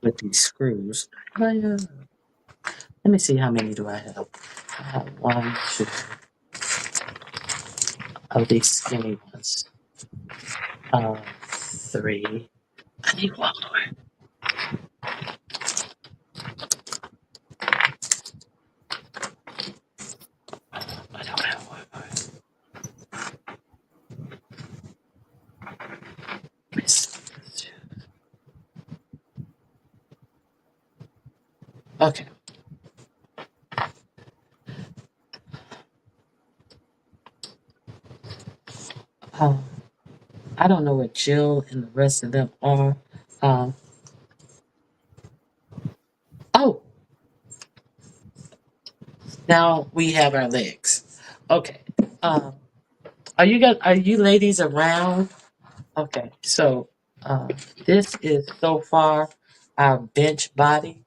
with these screws. Let me see how many do I have. I have one, two of these skinny ones. Three. I need one more. I don't have one more. Okay. Um, I don't know what Jill and the rest of them are. Um, oh, now we have our legs. Okay. Um, are you ladies around? Okay. So uh, this is so far our bench body,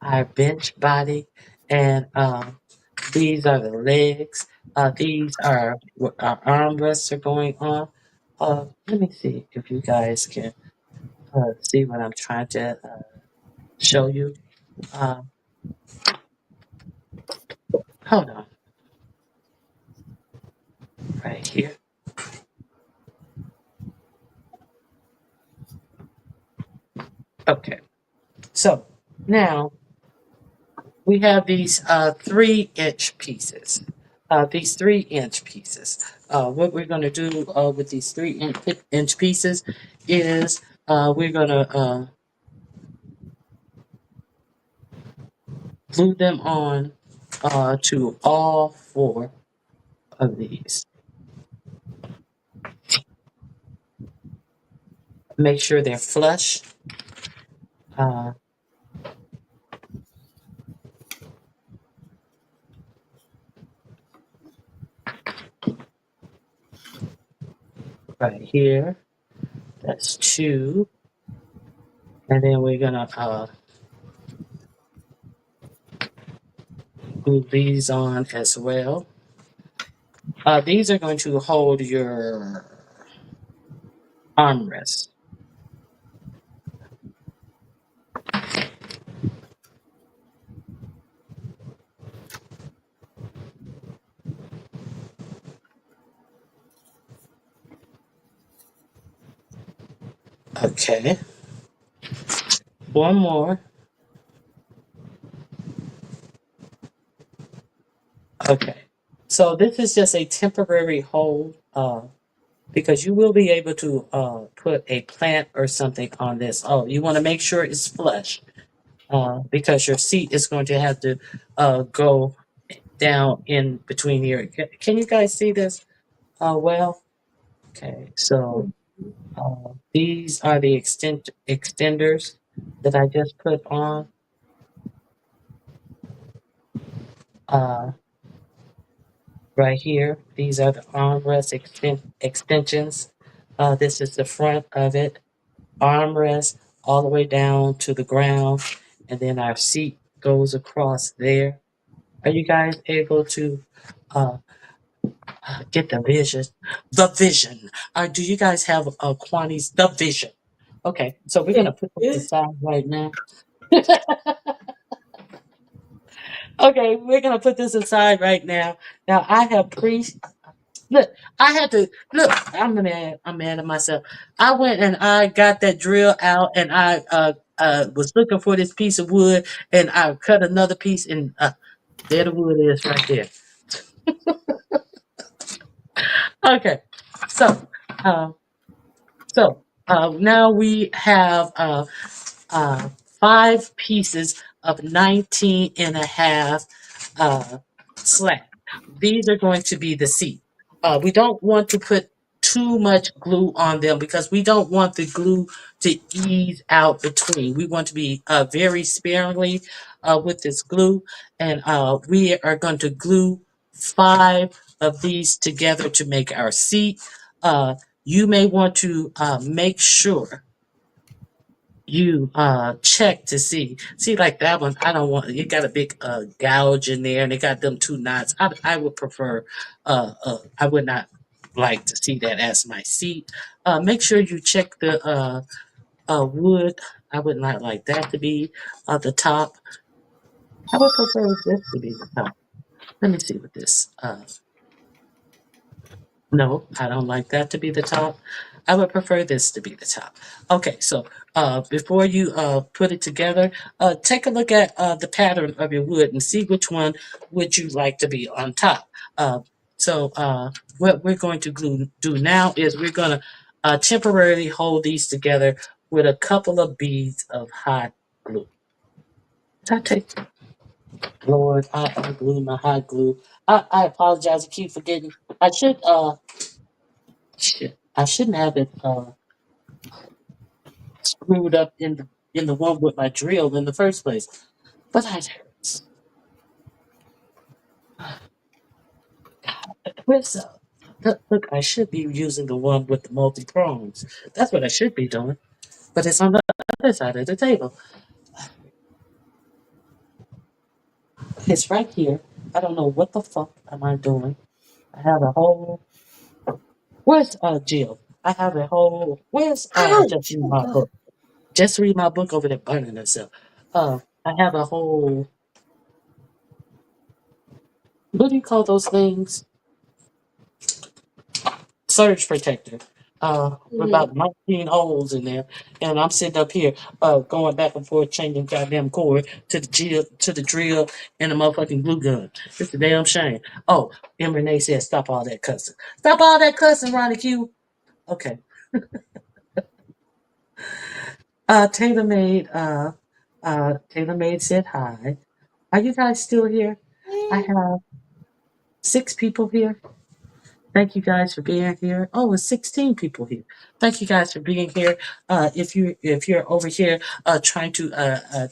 and these are the legs. These are what our armrests are going on. Let me see if you guys can see what I'm trying to show you. Um, hold on, right here. Okay, so now we have these 3-inch pieces. These 3-inch pieces. What we're going to do with these 3-inch pieces is we're going to glue them on to all 4 of these. Make sure they're flush. Uh, right here. That's 2. And then we're going to glue these on as well. These are going to hold your armrest. Okay. One more. Okay. So this is just a temporary hold because you will be able to put a plant or something on this. Oh, you want to make sure it's flush because your seat is going to have to go down in between here. Can you guys see this? Well, okay. So these are the extenders that I just put on. Uh, right here. These are the armrest extensions. This is the front of it, armrest all the way down to the ground, and then our seat goes across there. Are you guys able to uh, get the vision? The vision. Do you guys have Kwani's the vision? Okay, so we're Yeah. gonna put this aside right now. Okay, we're gonna put this aside right now. Now I have look. I had to look. I'm mad at myself. I went and I got that drill out, and I was looking for this piece of wood, and I cut another piece, and there the wood is right there. Okay, so uh, now we have uh, 5 pieces of 19 and a half slat. These are going to be the seat. We don't want to put too much glue on them because we don't want the glue to ease out between. We want to be very sparingly with this glue, and we are going to glue 5 of these together to make our seat. You may want to make sure you check to see like that one. I don't want it, got a big gouge in there, and it got them 2 knots. I would prefer I would not like to see that as my seat. Make sure you check the wood. I would not like that to be the top. I would prefer this to be the top. Let me see what this no, I don't like that to be the top. I would prefer this to be the top. Okay, so before you put it together, take a look at the pattern of your wood and see which one would you like to be on top. So what we're going to do now is we're going to temporarily hold these together with a couple of beads of hot glue. Did I take, Lord, I unglued my hot glue. I apologize. I keep forgetting. I should I shouldn't have it screwed up in the one with my drill in the first place. But I where's look, I should be using the one with the multi prongs. That's what I should be doing. But it's on the other side of the table. It's right here. I don't know what the fuck am I doing. I have a whole where's Jill? I have a whole where's just Ouch! read Oh my God. book. Just read my book over there burning herself. I have a whole what do you call those things? Surge protector. With Mhm. about 19 holes in there, and I'm sitting up here, going back and forth, changing goddamn cord to the drill, and the motherfucking glue gun. It's a damn shame. Oh, M. Renee said, "Stop all that cussing. Stop all that cussing, RonyiQ." Okay. Taylor made. Taylor made said hi. Are you guys still here? I have 6 people here. Thank you guys for being here. Oh, it's 16 people here. Thank you guys for being here. If you're over here trying to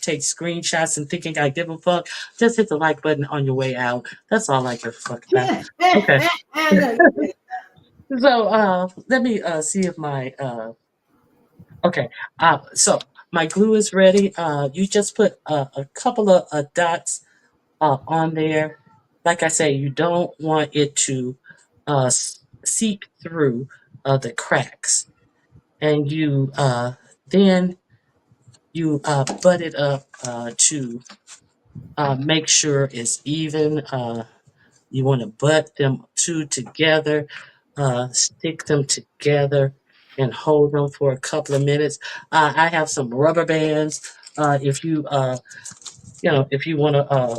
take screenshots and thinking I give a fuck, just hit the like button on your way out. That's all I give a fuck about. Okay. I know you did. So let me see if my okay. So my glue is ready. You just put a couple of dots on there. Like I say, you don't want it to seep through the cracks, and you then you butt it up to make sure it's even. You want to butt them two together, stick them together, and hold them for a couple of minutes. I have some rubber bands. If you if you want to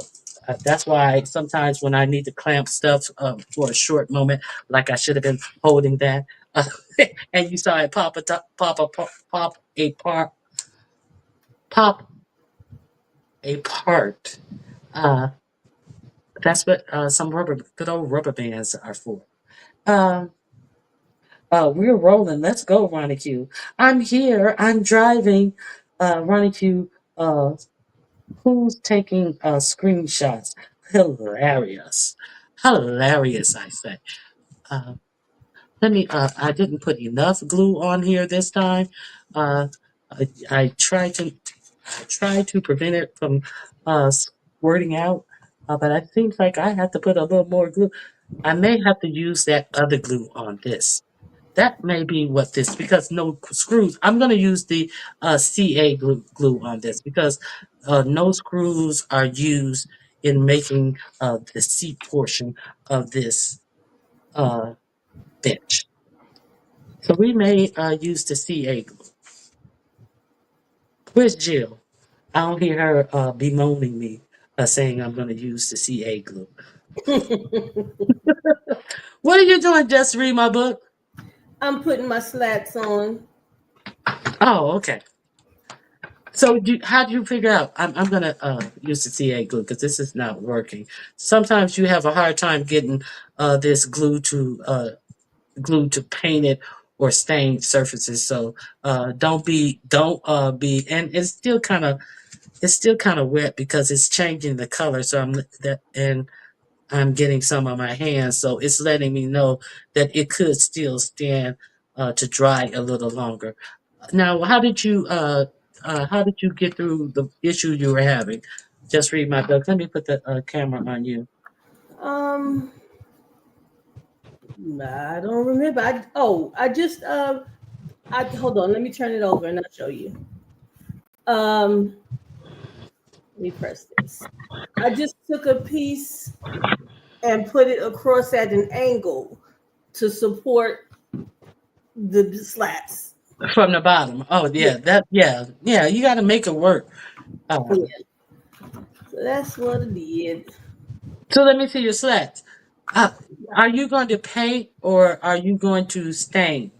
that's why sometimes when I need to clamp stuff for a short moment, like I should have been holding that, uh, and you saw it pop a pop a part. Uh, that's what some good old rubber bands are for. Um, we're rolling. Let's go, Ronnie Q. I'm here. I'm driving. Ronnie Q. Who's taking screenshots? Hilarious. Hilarious, I say. Uh, Let me. I didn't put enough glue on here this time. Uh, I try to. I try to prevent it from squirting out, but it seems like I have to put a little more glue. I may have to use that other glue on this. That may be what this because no screws. I'm going to use the glue on this because no screws are used in making the seat portion of this uh, bench. So we may use the CA glue. Where's Jill? I don't hear her bemoaning me saying I'm going to use the CA glue. What are you doing? Just read my book? I'm putting my slats on. Oh, okay. So how do you figure out? I'm going to use the CA glue because this is not working. Sometimes you have a hard time getting this glue to paint it or stain surfaces. So don't be, and it's still kind of wet because it's changing the color. So I'm getting some on my hands, so it's letting me know that it could still stand to dry a little longer. Now, how did you get through the issue you were having? Just read my book. Let me put the camera on you. Um, I don't remember. I just I hold on. Let me turn it over and I'll show you. Um, let me press this. I just took a piece and put it across at an angle to support the slats. From the bottom. Oh Yeah, yeah, yeah. You got to make it work. Uh, yeah. So that's what it is. so let me see your slats. Uh, are you going to paint or are you going to stain?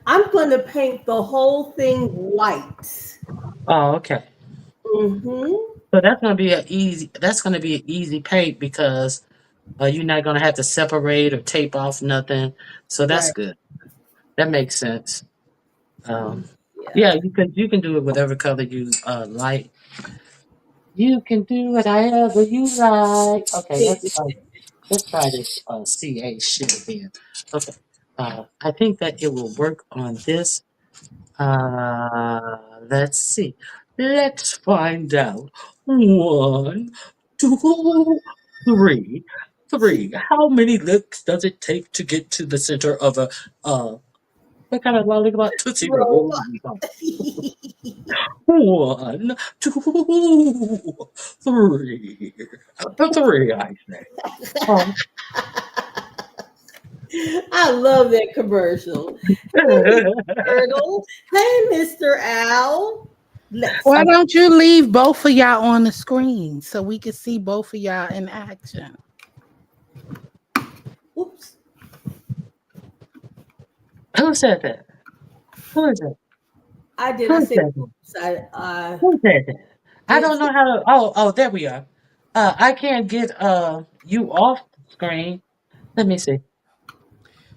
I'm going to paint the whole thing white. Oh, okay. Mm-hmm. So that's going to be That's going to be an easy paint because you're not going to have to separate or tape off nothing. So that's Right. good. That makes sense. Um, yeah, Yeah. you can do it whatever color you like. You can do whatever you like. Okay, let's try this CA shit again. Okay, I think that it will work on this. Let's see. Let's find out. One, two, three, three. How many licks does it take to get to the center of a what kind of lollipop tootsie roll? Robot. One, two, three. Three, I say. Oh. I love that commercial. Hey, Mr. Turtle. Hey, Mr. Owl. Let's Why Uh, don't you leave both of y'all on the screen so we can see both of y'all in action? oops. who said that? Who is it? I did. I Who said said that? oops. I Who said that? I did don't know how to. Oh, there we are. I can't get you off the screen. Let me see.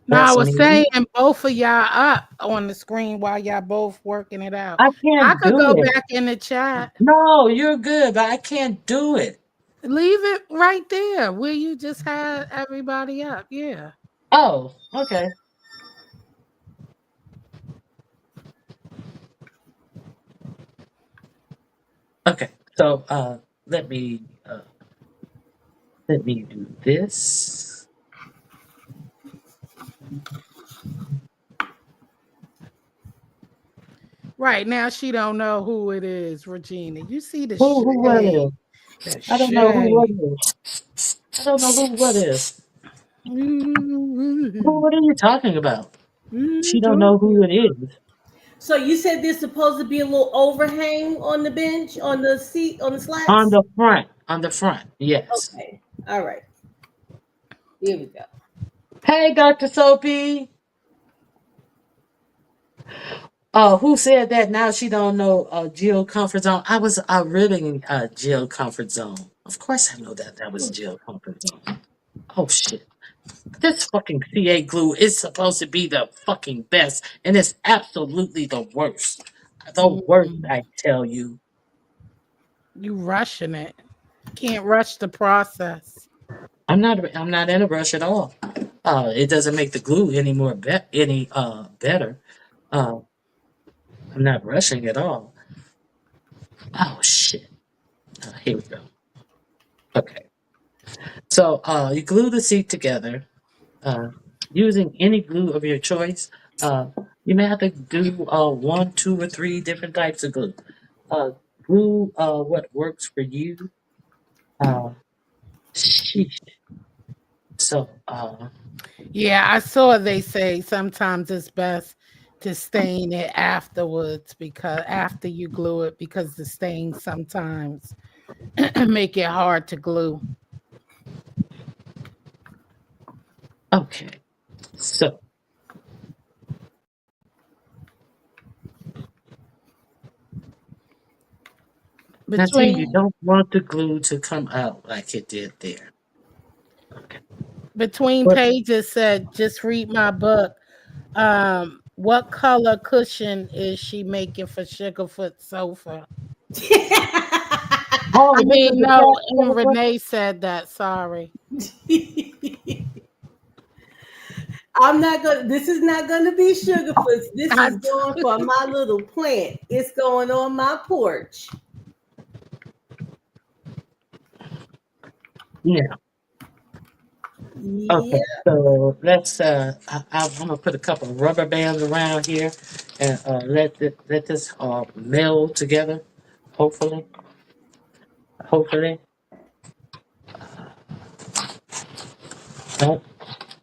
No, I That's was me. saying both of y'all up on the screen while y'all both working it out. I I can't could do go it. back in the chat. No, you're good, but I can't do it. Leave it right there where you just had everybody up. Yeah. Oh, okay. Okay. So let me uh let me do this. Right now she don't know who it is, Regina. You see the Who what is? shade. The I don't know who what shade. is. I don't know who what is. Who What what are you talking about? you She don't know talking who it about? is. So you said there's supposed to be a little overhang on the bench, on the seat, on the On slats? the front. On the front, yes. Okay. All right. Here we go. Hey, Dr. Soapy. Who said that? Now she don't know Jill Comfort Zone. I was reading Jill Comfort Zone. Of course I know that was Jill Comfort Zone. Oh shit. This fucking CA glue is supposed to be the fucking best, and it's absolutely the worst. The worst, Mm, I tell you. you rushing it. Can't rush the process. I'm not in a rush at all. It doesn't make the glue any better. Uh, I'm not rushing at all. Oh shit! Here we go. Okay, so you glue the seat together uh, using any glue of your choice. Uh, you may have to do one, two, or three different types of glue. Uh, Glue what works for you. Uh, sheesh. So, Yeah, I saw they say sometimes it's best to stain it afterwards because after you glue it because the stains sometimes make it hard to glue. okay. So now, see, you Between don't want the glue to come out like it did there. Okay. between But pages said just read my book. What color cushion is she making for Sugarfoot sofa? I oh, this is mean, the no, cat and sofa. Renee said that. Sorry. I'm not gonna. This is not gonna be Sugarfoots. This I is going for my little plant. It's going on my porch. Yeah. Okay. Yeah. So let's. I'm gonna put a couple of rubber bands around here, and let this meld together. Hopefully, hopefully. Don't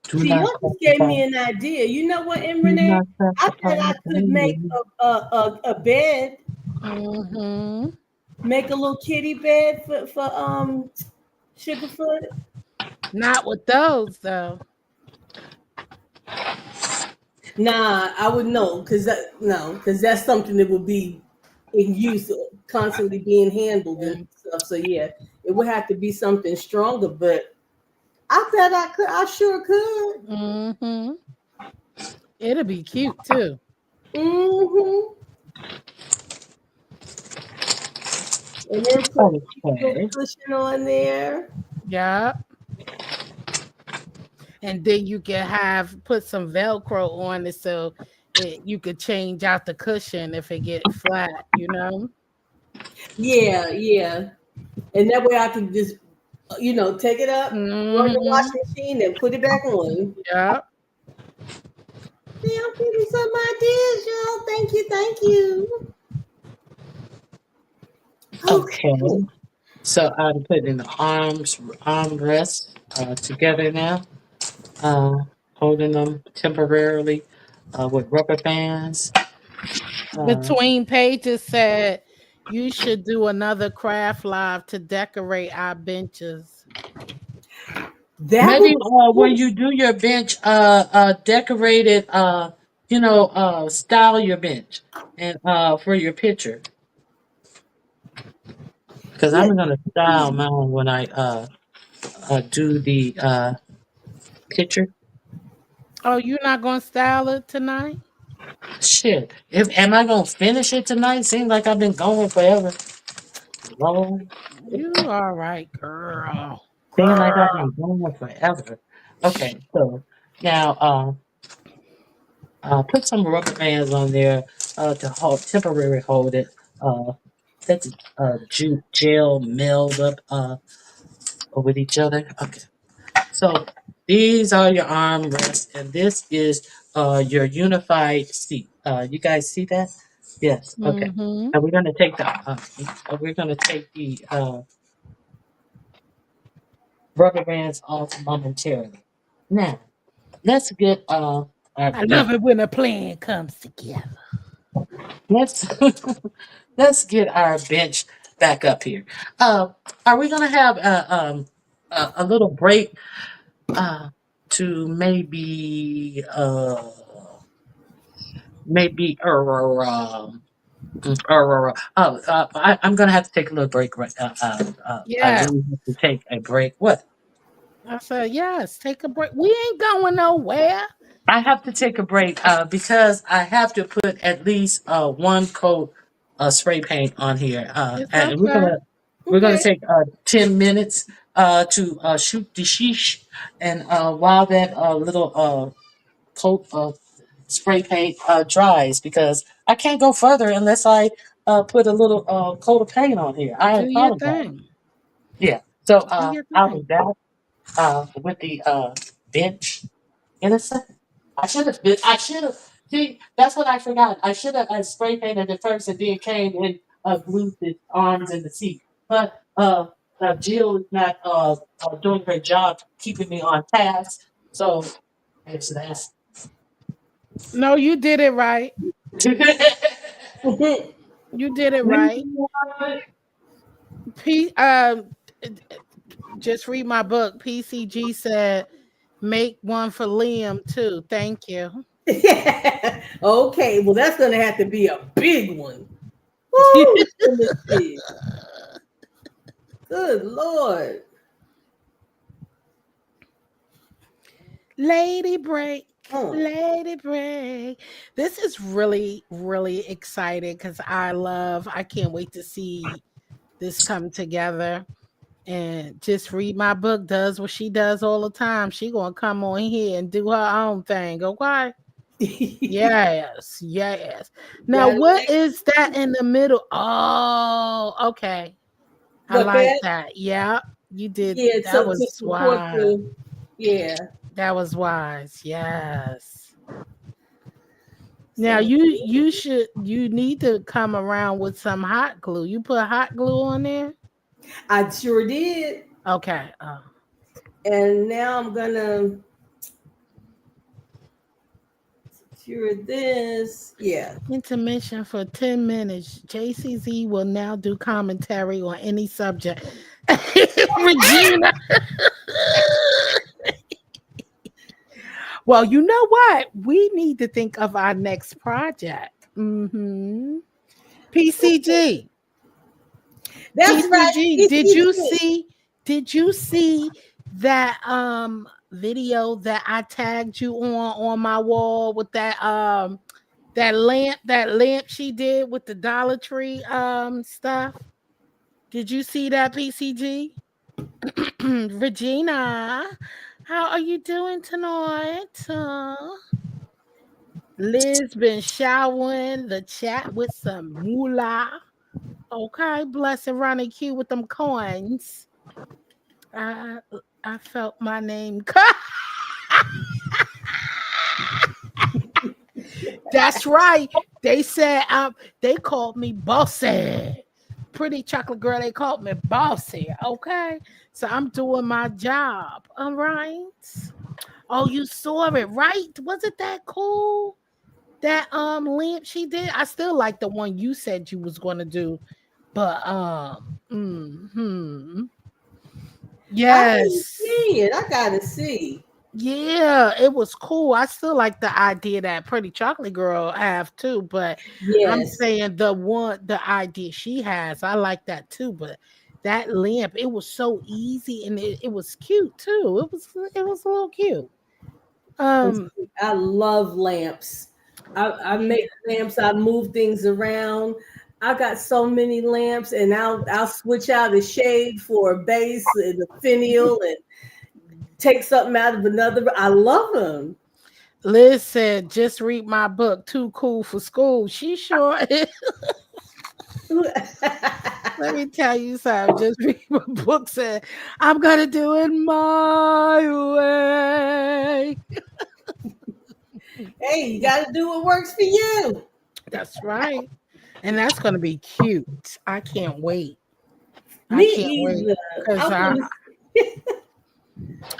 do See, not y'all just gave classify. me an idea. You know what, M. Do Renee? not I classify bet I could make me. a bed, mm-hmm. make a little kitty bed for Sugarfoot. Not with those though. Nah, I would know because no, because that's something that would be in use, constantly being handled and Yeah. stuff. So yeah, it would have to be something stronger. But I bet I could. I sure could. Mm-hmm. It'll be cute too. Mm-hmm. And then put a cute little Okay. cushion on there. Yeah. And then you can have put some Velcro on it so you could change out the cushion if it get flat, you know? Yeah, yeah. And that way I can just, take it up, run the Mm-hmm. washing machine, and put it back on. Yeah. Yeah, I'm getting some ideas, y'all. Thank you, thank you. Okay. Okay. So I'm putting the armrests together now, uh, holding them temporarily with rubber bands. Uh, Between pages said you should do another craft live to decorate our benches. That Maybe would be when cool. you do your bench, decorate it. Style your bench and for your picture. Because Yeah. I'm gonna style mine when I do the picture. Oh, you're not gonna style it tonight? Shit, if am I gonna finish it tonight? Seems like I've been going forever. Lord, You all right, girl. seems like I've Girl. been going forever. Okay, so now put some rubber bands on there to temporarily hold it. Uh, let the gel meld up with each other. Okay, so these are your armrests, and this is your unified seat. You guys see that? Yes. Okay. Mm-hmm. And we're gonna take the rubber bands off momentarily. Now let's get our I love bench. it when a plan comes together. Let's let's get our bench back up here. Uh, are we gonna have a little break to maybe I'm gonna have to take a little break. Right, I Yeah. really have to take a break. What? I said, yes, take a break. We ain't going nowhere. I have to take a break because I have to put at least one coat of spray paint on here, It's and okay. we're gonna Okay. take 10 minutes to shoot the sheesh. And while that little coat of spray paint dries, because I can't go further unless I put a little coat of paint on here. I Do your apologize. thing. Yeah. So Do your I'll thing. be back with the bench in a second. I should have been. I should have. See, that's what I forgot. I should have spray painted it first and then came and glued the arms and the seat. But Jill is not doing her job keeping me on task. So it's that. No, you did it right. You did it right. P just read my book. PCG said make one for Liam too. Thank you. Okay, well, that's gonna have to be a big one. Woo! Timothy. Good Lord. Lady break. Mm. Lady break. This is really, really exciting because I can't wait to see this come together. And just read my book does what she does all the time. She gonna come on here and do her own thing. Okay. Yes, yes. Now, Got what it. is that in the middle? Oh, okay. I What like that? that. Yeah, you did. Yeah, That to was support wise. the. Yeah. That was wise. Yes. Now So you need to come around with some hot glue. You put hot glue on there? I sure did, Okay. and now I'm gonna secure this. Yeah. Intermission for 10 minutes. JCZ will now do commentary on any subject. Regina. Well, you know what? We need to think of our next project. PCG. That's right. PCG. PCG. Did you see that video that I tagged you on my wall with that lamp she did with the Dollar Tree stuff? Did you see that, PCG? Regina, how are you doing tonight? Liz been showering the chat with some moolah. Okay, blessing RonyiQ with them coins. I I felt my name. That's right. They said they called me bossy. Pretty chocolate girl, they called me bossy. Okay. So I'm doing my job. All right. Oh, you saw it, right? Wasn't that cool? That lamp she did. I still like the one you said you was gonna do, but I didn't yes. see it. I gotta see. Yeah, it was cool. I still like the idea that Pretty Chocolate Girl have too, but I'm Yes. saying the idea she has, I like that too. But that lamp, it was so easy and it was cute too. It was a little cute. Um, I love lamps. I yeah. make lamps. I move things around. I got so many lamps, and I'll switch out a shade for a base and a finial, and take something out of another. I love them. Liz said, just read my book, Too Cool for School. She sure is. Let me tell you something. Just read my book said, I'm gonna do it my way. Hey, you got to do what works for you. That's right. And that's gonna be cute. I can't wait. I Me can't wait. either. Cause I I want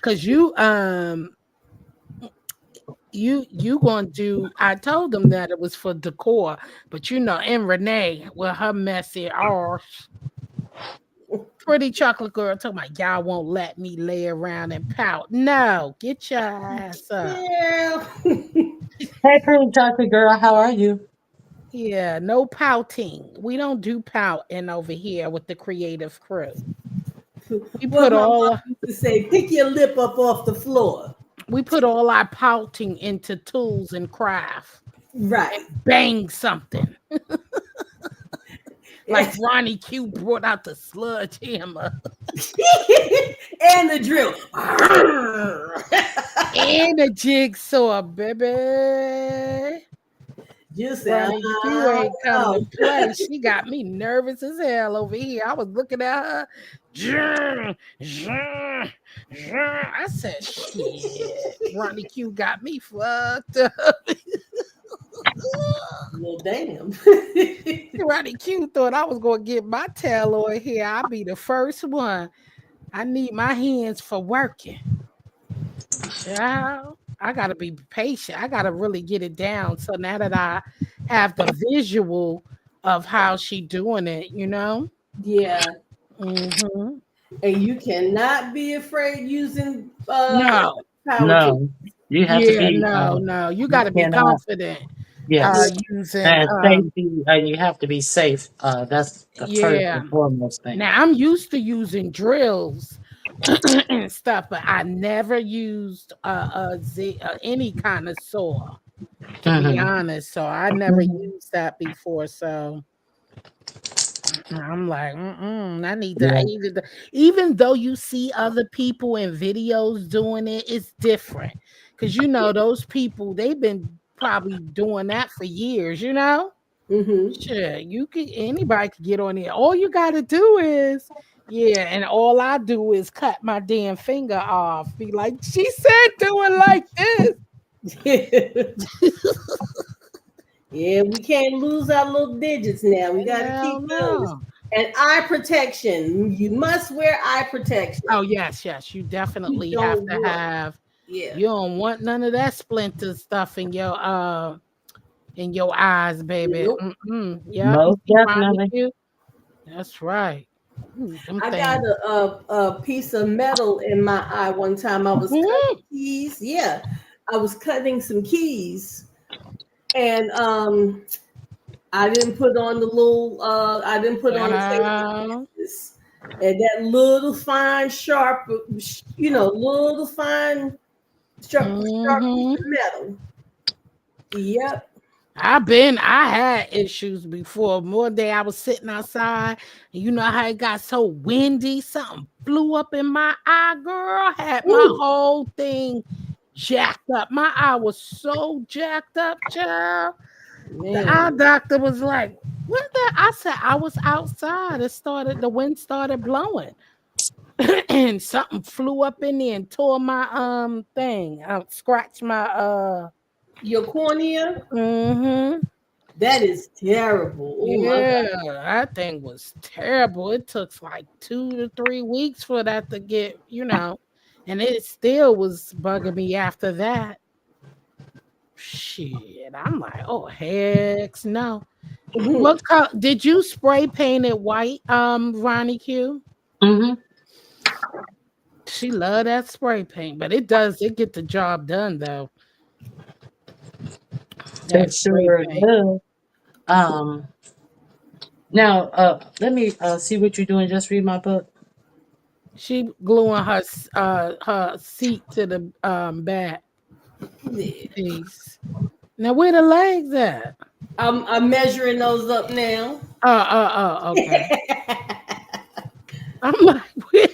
cause you gonna do I told them that it was for decor, but and Renee with her messy arse. Pretty chocolate girl talking about y'all won't let me lay around and pout. No, get your ass to. up. Yeah. Hey, pretty chocolate girl, how are you? Yeah, no pouting. We don't do pouting over here with the creative crew. We What put my all mom used to say: pick your lip up off the floor. we put all our pouting into tools and craft and Right. bang something. Like Yes. RonyiQ brought out the sludge hammer. And the drill. And a jigsaw, baby. Just say, Ronnie Q ain't come to oh. play. She got me nervous as hell over here. I was looking at her. Zhur, zhur, zhur. I said, shit. Ronnie Q got me fucked up. Well, damn. Ronnie Q thought I was going to get my tail on here. I'll be the first one. I need my hands for working. Child, I gotta be patient. I gotta really get it down. So now that I have the visual of how she doing it, you know. Yeah. Hmm. And you cannot be afraid using No, power tools. No, you have to yeah, be. no, no. You You gotta be cannot. confident. Yes, Using and safety. You have to be safe. That's the first yeah. and foremost thing. Now I'm used to using drills and stuff, but I never used any kind of saw. To be Hmm. honest, so I never Hmm. used that before. So I'm like, mm-mm, I need to Yeah. even though you see other people in videos doing it, it's different because you know those people they've been probably doing that for years. You know, Mm-hmm. sure, you can anybody can get on it. All you got to do is. Yeah, and all I do is cut my damn finger off. Be like, she said, do it like this. Yeah, we can't lose our little digits now. We got to Hell keep those. no. And eye protection. You must wear eye Oh, protection. yes, yes, you You definitely have don't to want. have Yeah. you don't want none of that splinter stuff in your eyes, baby. Nope. Mm-mm. Yep, you Most see Ronnie definitely. Q? That's right. Them I got things. a piece of metal in my eye one time. I was cutting Mhm. keys. Yeah, I was cutting some keys, and I didn't put on the little. I didn't put on the safety Child. glasses, and that little fine sharp, little fine sharp piece Mhm. of metal. Yep. I had issues before. One day I was sitting outside, and you know how it got so windy, something flew up in my eye, girl. Had my Ooh, whole thing jacked up. My eye was so jacked up, child. The eye man. doctor was like, "What the?" I said, "I was outside. The wind started blowing, and something flew up in there and tore my thing. Scratched my Your cornea, mm-hmm. that is terrible. Oh my Yeah, that thing was terrible. It took like 2 to 3 weeks for that to get, and it still was bugging me after that. Shit, I'm like, oh heck no. God. What color did you spray paint it white, Ronnie Q? Hmm. She love that spray paint, but it get the job done though. That It spray sure paint. does. Um. Now, let me see what you're doing. Just read my book. She gluing her seat to the back Yeah. piece. Now where the legs at? I'm measuring those up now. Okay. I'm like, where?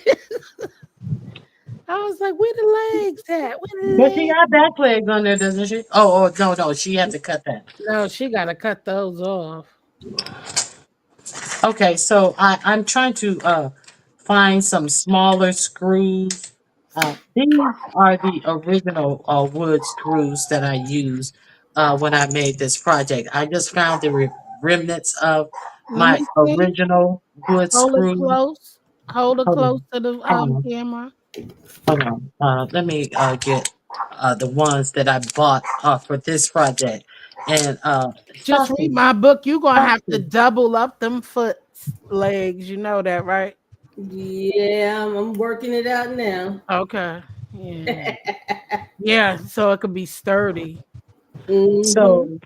I was like, where the legs at? Where the But she legs? got back legs on there, doesn't she? Oh, oh, no, no. She had to cut that. No, she gotta cut those off. Okay, so I'm trying to find some smaller screws. These are the original wood screws that I used when I made this project. I just found the remnants of Let my me see. original wood Hold it screws. close. Hold it Hold close on, to the hold on, camera. hold on. Let me get the ones that I bought for this project. And Just Saucy, read my book. You're gonna have to Saucy. double up them foot legs. You know that, right? Yeah, I'm working it out now. Okay. Yeah. Yeah, so it could be sturdy. Hmm. So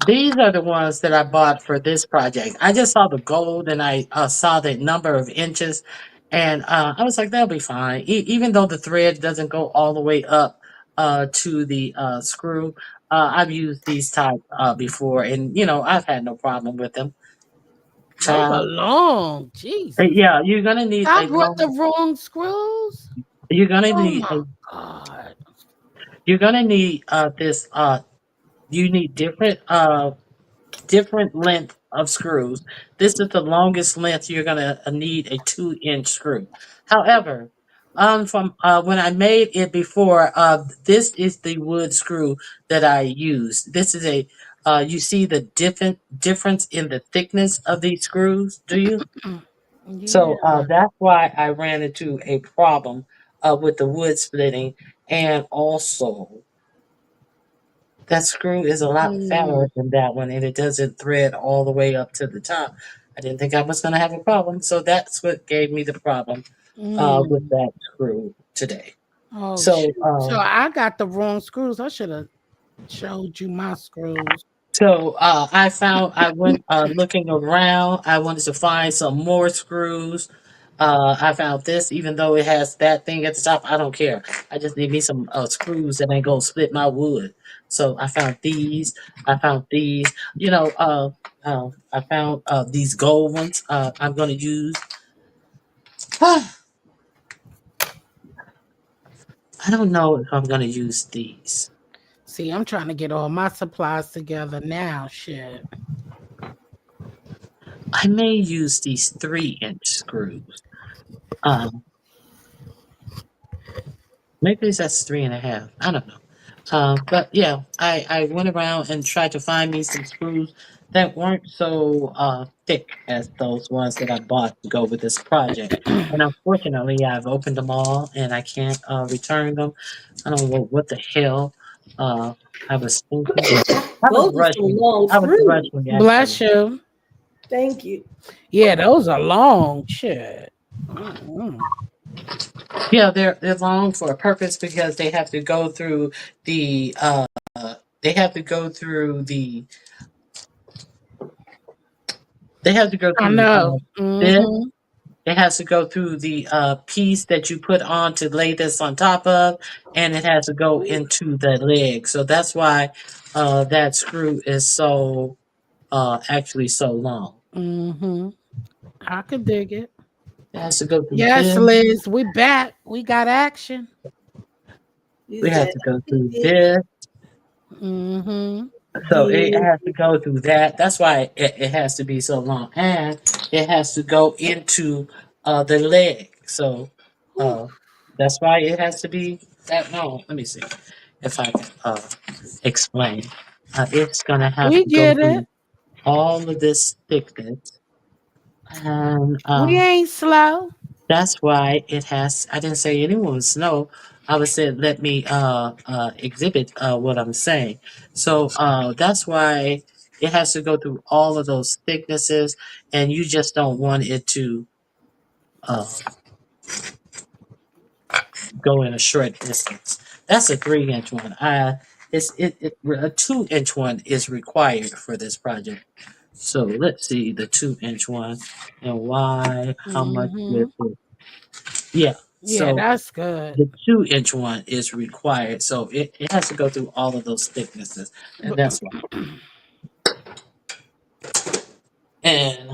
these are the ones that I bought for this project. I just saw the gold and I saw the number of inches, and I was like, that'll be fine. Even though the thread doesn't go all the way up to the screw, I've used these type before, and I've had no problem with them. Those are child. long. Jesus. Yeah, you're gonna need I a brought the long. wrong screws. You're gonna Oh need my a. God. You're gonna need this. You need different length of screws. This is the longest length you're gonna need a 2-inch screw. However, from when I made it before, this is the wood screw that I used. This is a you see the difference in the thickness of these screws, do you? Yeah. So that's why I ran into a problem with the wood splitting, and also that screw is a lot Mm, fatter than that one, and it doesn't thread all the way up to the top. I didn't think I was going to have a problem, so that's what gave me the problem with mm. that screw today. Oh So, shoot. So I got the wrong screws. I should have showed you my screws. I went looking around. I wanted to find some more screws. I found this, even though it has that thing at the top. I don't care. I just need me some screws that ain't gonna split my wood. So I found these. I found these. I found these gold ones. I'm gonna use. I don't know if I'm gonna use these. See, I'm trying to get all my supplies together now. Shit. I may use these 3-inch screws. Um, Maybe that's 3.5. I don't know. But yeah, I went around and tried to find me some screws that weren't so thick as those ones that I bought to go with this project. And unfortunately, I've opened them all and I can't return them. I don't know what the hell uh, I was thinking. I was Those are some rushing. long I was screws. rushing Bless actually. you. Thank you. Yeah, those are long. Shit. Mm-mm. Yeah, they're long for a purpose because they have to go through the they have to go through the they have to go I through know. this. Mm-hmm. It has to go through the piece that you put on to lay this on top of, and it has to go into the leg. So that's why that screw is so actually so long. Mm-hmm. I could dig it. It has to go through Yes, this. Liz, we back. We got action. You We have said to go I through did, this. Mm-hmm. So it did. has to go through that. That's why it has to be so long, and it has to go into the leg. So Whew. uh, that's why it has to be that long. Let me see if I can explain. It's gonna have We to go get it. through all of this thickness, and We ain't slow. that's why it has. I didn't say anyone was snow. I was said let me exhibit what I'm saying. So that's why it has to go through all of those thicknesses, and you just don't want it to uh, go in a short distance. That's a 3-inch one. A 2-inch one is required for this project. So let's see the 2-inch one and why. How much Mm-hmm. with it? Yeah. Yeah, So that's good. the 2-inch one is required. So it has to go through all of those thicknesses. And But- that's why. And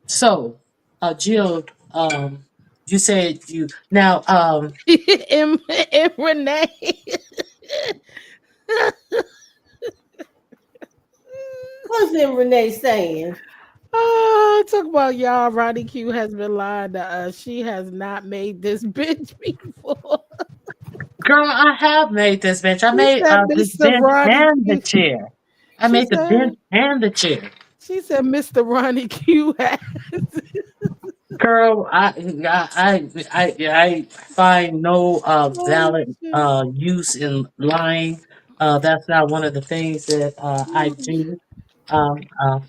so, Jill, you said you now and Renee. What's in Renee saying? Oh, talk about y'all. RonyiQ has been lying to us. She has not made this bitch before. girl, I have made this bench. I She made said, this Mr. bench Ronnie and the Q. chair. I She made the said, bench and the chair. she said, Mr. Ronnie Q has. Girl, I find no Oh valid shit. use in lying. That's not one of the things that I Oh, do. Uh,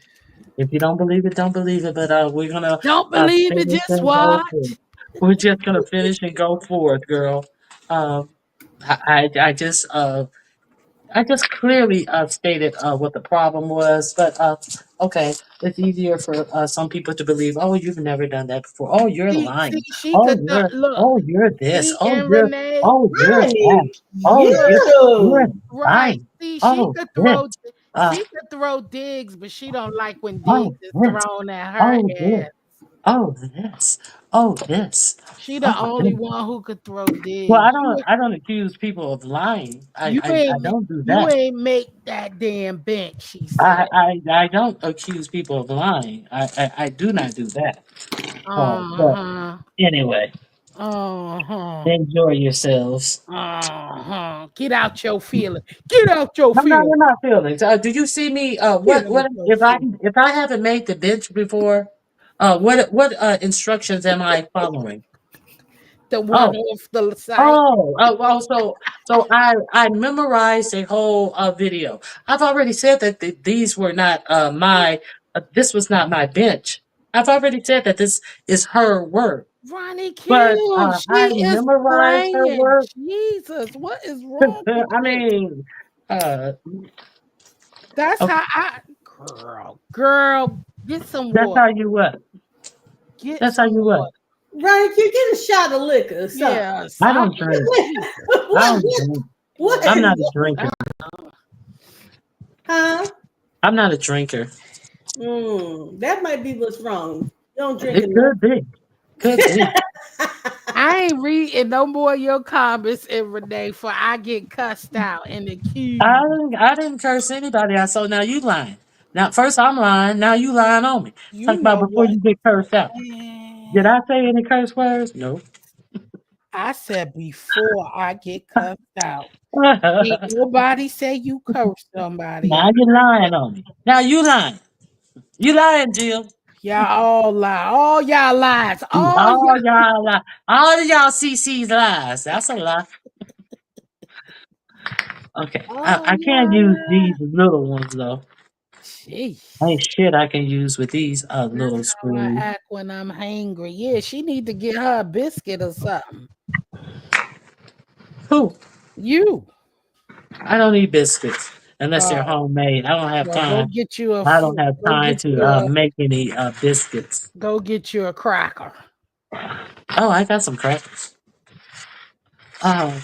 if you don't believe it, don't believe it. But we're gonna don't believe it, finish just and go forward. watch. We're just gonna finish and go forward, girl. Um, I just clearly stated what the problem was, but okay, it's easier for some people to believe. Oh, you've never done that before. Oh, you're See, lying. she could not look. Oh, you're this. See, and Renee, Oh, you're that. Ronnie, Oh, look, you're you. right. lying. See, she Oh, could this. throw Uh, She could throw digs, but she don't like when oh, digs is this. thrown at her Oh, this. ass. Oh, this. Oh, this. She the Oh, only this. one who could throw Well, digs. You I don't accuse people of lying. I ain't don't do you that. ain't make that damn bench, she said. I don't accuse people of lying. I do not do that. But Uh-huh. anyway, Uh-huh. enjoy yourselves. Uh-huh. Get out your feelings. Get out your I'm not feelings. in my feelings. Do you see me? Get out What your feelings. if I haven't made the bench before? What instructions am I following? The one Oh, off the site. well, so I memorized a whole video. I've already said that these were not my. This was not my bench. I've already said that this is her work, Ronnie but Q, I she is memorized her praying. work. Jesus, what is wrong with I you? mean, uh, That's okay, how I, girl, get some that's water. how you what? Get That's how some you what? water. Right, you get a shot of liquor or something. Yeah, I something. don't drink. Jesus. I what? don't drink. What I'm Lord. is not a that? drinker. Huh? I'm not a drinker. That might be what's wrong. You don't drink It enough. could be. Could be. I ain't reading no more of your comments every day for I get cussed out in the queue. I didn't curse anybody. I so now you lying. Now first I'm lying. Now you lying on me. You Talk about know before what? you get cursed out. Did Man, I say any curse words? No. I said before I get cussed out. Ain't nobody say you cursed somebody Now out. you lying on me. Now you lying. You lying, Jill. Y'all all lie. All y'all lies. All All y'all. y'all lie. All of y'all CC's lies. That's a lie. Okay. All I can't y'all use these lie. little ones though. Jeez. Ain't shit I can use with these That's little how I screws. act when I'm hangry. Yeah, she need to get her a biscuit or something. Who? You. I don't eat biscuits unless they're Oh, homemade. I don't have well, go time. get you a I don't have go time get to you a make any biscuits. go get you a cracker. Oh, I got some crackers. Oh,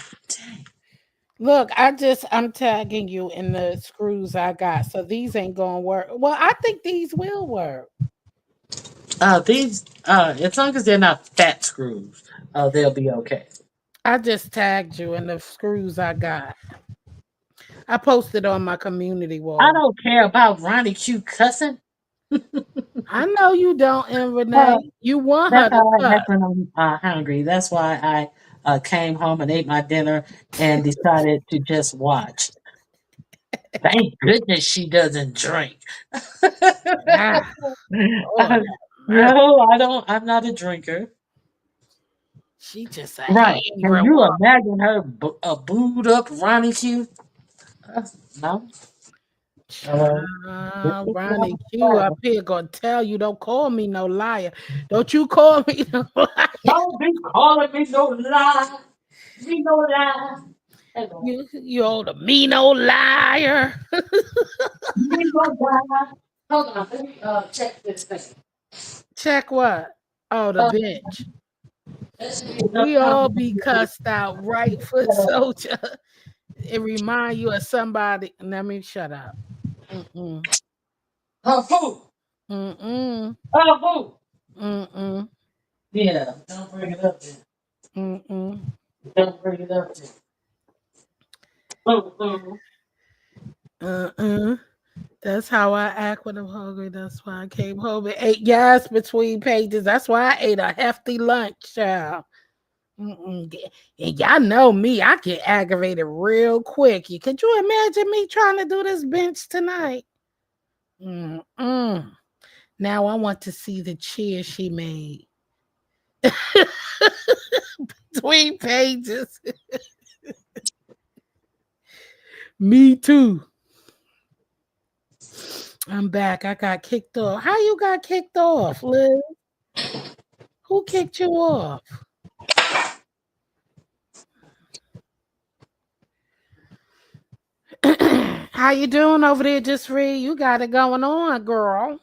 Look, I'm tagging you in the screws I got. So these ain't gonna work. Well, I think these will work. these as long as they're not fat screws, they'll be okay. I just tagged you in the screws I got. I posted on my community I wall. don't care about RonyiQ cussing. I know you don't, and Uh, Renee. You want that's her to how I cuss. act when I'm hungry. That's why I came home and ate my dinner and decided to just watch. Thank goodness she doesn't drink. Ah, Lord have mercy. No, I don't. I'm not a drinker. She just a Right. Can angry you woman. imagine her booed up Ronnie Q? No. This is Ronnie one Q up problem. here gonna tell you, don't call me no liar. Don't you call me no liar. Don't be calling me no lie. Me no lie. Hello. You old me no liar. Me no lie. Hold on. Let me check this thing. Check what? Oh, the Uh, bench. let's see. We all be cussed out, right foot soldier. It remind you of somebody. Let me shut up. Mm-mm. Who? Mm-mm. Who? Mm-mm. Yeah. Don't bring it up then. Mm-mm. Don't bring it up then. Oh. Uh-uh. That's how I act when I'm hungry. That's why I came home and ate gas between pages. That's why I ate a hefty lunch, child. Mm-mm. And y'all know me, I get aggravated real quick. Could you imagine me trying to do this bench tonight? Mm-mm. Now I want to see the cheer she made between pages. Me too. I'm back. I got kicked off. How you got kicked off, Liz? Who kicked you off? How you doing over there, Just Read? You got it going on, girl.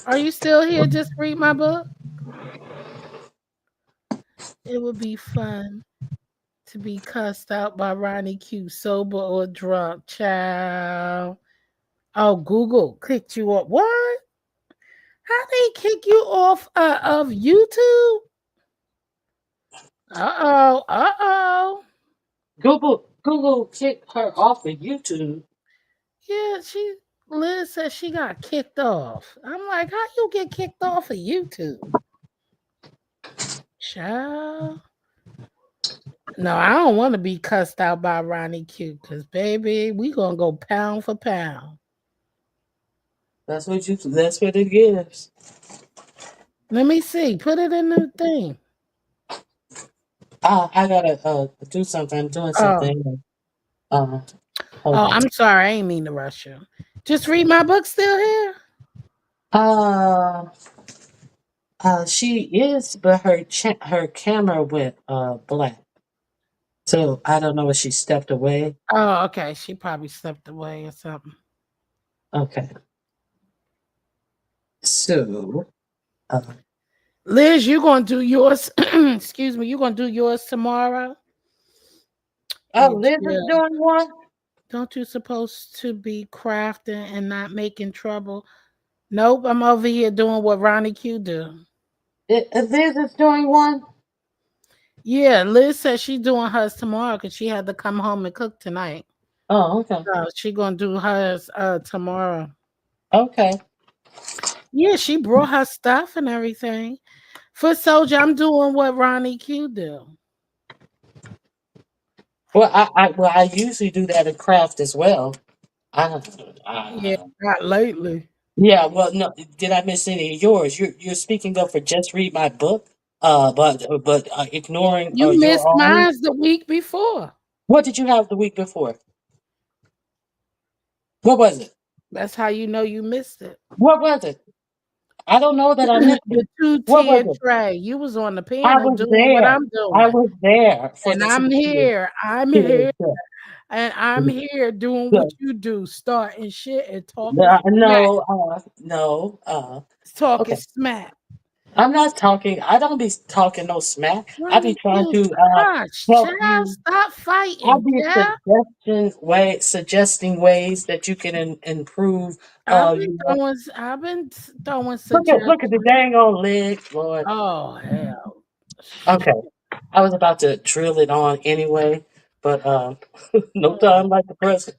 Are you still here? Just read my book. It would be fun To be cussed out by RonyiQ, sober or drunk, child. Oh, Google kicked you up. What? How they kick you off of YouTube? Uh oh. Uh oh. Google kicked her off of YouTube. Yeah, Liz said she got kicked off. I'm like, how you get kicked off of YouTube? Child. No, I don't want to be cussed out by RonyiQ because baby, we gonna go pound for pound. That's what it gives. Let me see. Put it in the thing. I gotta do something. I'm doing Oh, something. Uh, Hold oh, on. I'm sorry. I ain't mean to rush you. Just read my book still here. Uh, she is, but her camera went black. So I don't know if she stepped away. Oh, okay. She probably stepped away or something. Okay. So uh, Liz, you gonna do yours. Excuse me. You gonna do yours tomorrow? oh, Yeah, Liz is chill. doing one. Don't you supposed to be crafting and not making trouble? Nope, I'm over here doing what RonyiQ do. Liz is doing one. Yeah, Liz said she's doing hers tomorrow because she had to come home and cook tonight. Oh, okay. So she gonna do hers tomorrow. Okay. Yeah, she brought her stuff and everything. For Soldier, I'm doing what RonyiQ do. Well, I usually do that at craft as well. I, Yeah, I not lately. Yeah, well, no, did I miss any of yours? You're speaking of for just read my book, but ignoring You your missed own. mine the week before. What did you have the week before? What was it? That's how you know you missed it. What was it? I don't know that I missed it. The two What was tier it? tray. You was on the I panel was doing what there. I'm I doing. was there for And the I'm two here. I'm tier. here. And I'm here doing what So, you do, starting shit and talking smack. no, no. Talking Okay. smack. I'm not talking. I don't be talking no smack. I be trying RonyiQ, to gosh, help child, you. stop I'll fighting, be child. suggesting ways that you can improve. You know, I've been throwing look at the suggestions. dang old leg, Lord. Oh hell. Okay, I was about to drill it on anyway, but no time like the present.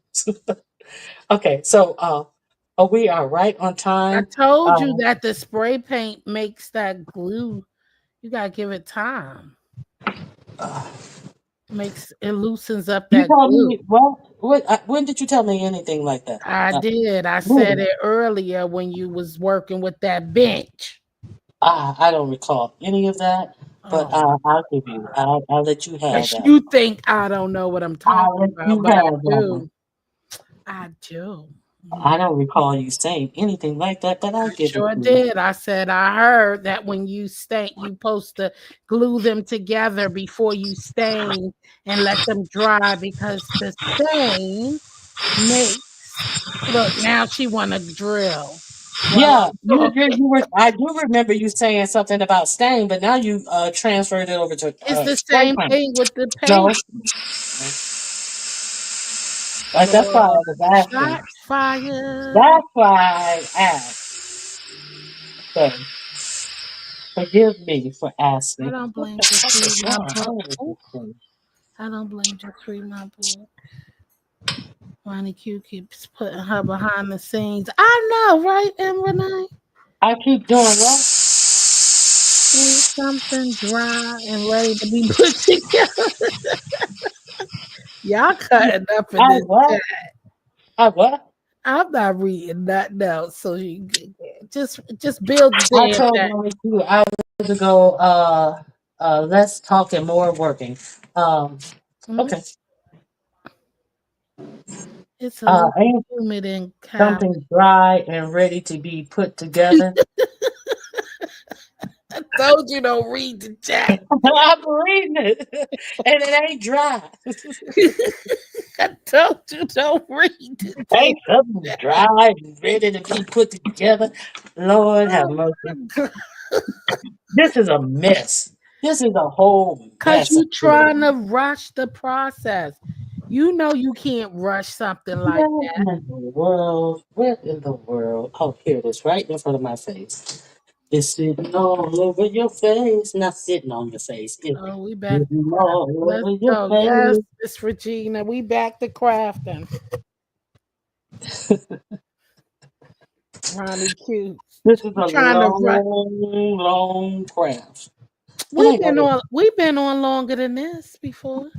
Okay, so oh, we are right on I time. told you Uh, that the spray paint makes that glue. You gotta give it time. uh, Makes it loosens up you that told glue. me what? When did you tell me anything like that? I did. I said When? it earlier when you was working with that bench. I don't recall any of that, but Oh my I'll give you. I'll let you have gosh. that. You think I don't know what I'm I'll talking let about, you but I have that one. do. I do. I Mhm. don't recall you saying anything like that, but I'll I give it sure to you. did. I said I heard that when you stain, you supposed to glue them together before you stain and let them dry because the stain makes. Look, now she want to drill while Yeah, I'm talking. you were. I do remember you saying something about stain, but now you transferred it over to It's the spray same paint. thing with the No, paint. that's why I Lord, was asking. shots fired. That's why I asked. So forgive me for I asking. don't What blame the just fuck read is my going book. on with Ooh, this thing? I don't blame just read my book. Ronnie Q keeps putting her behind the scenes. I know, right, and Renee? I keep doing what? Need something dry and ready to be put together. Y'all cutting up in I this chat. what? I what? I'm not reading nothing else, so you just build the I damn told thing. Mike too. I was to go less talking, more working. Um Mhm. okay. It's a little Ain't humid in Cali. something dry and ready to be put together. I told you don't read the chat. I'm reading it. And it ain't dry. I told you don't read the damn Ain't something chat. dry and ready to be put together. Lord have Oh mercy. my God. This is a mess. This is a whole Cause mess you up here. trying to rush the process. You know you can't rush something like What in that. the world? What in the world? Oh, here it is, right in front of my face. It's sitting all over your face. Not sitting on your face. It's Oh, we back to sitting crafting. all Let's over your go. Yes, face. Miss Regina. We back to crafting. Ronnie Q. This is You a trying to rush. long, long craft. It ain't gonna. We've been on longer than this before.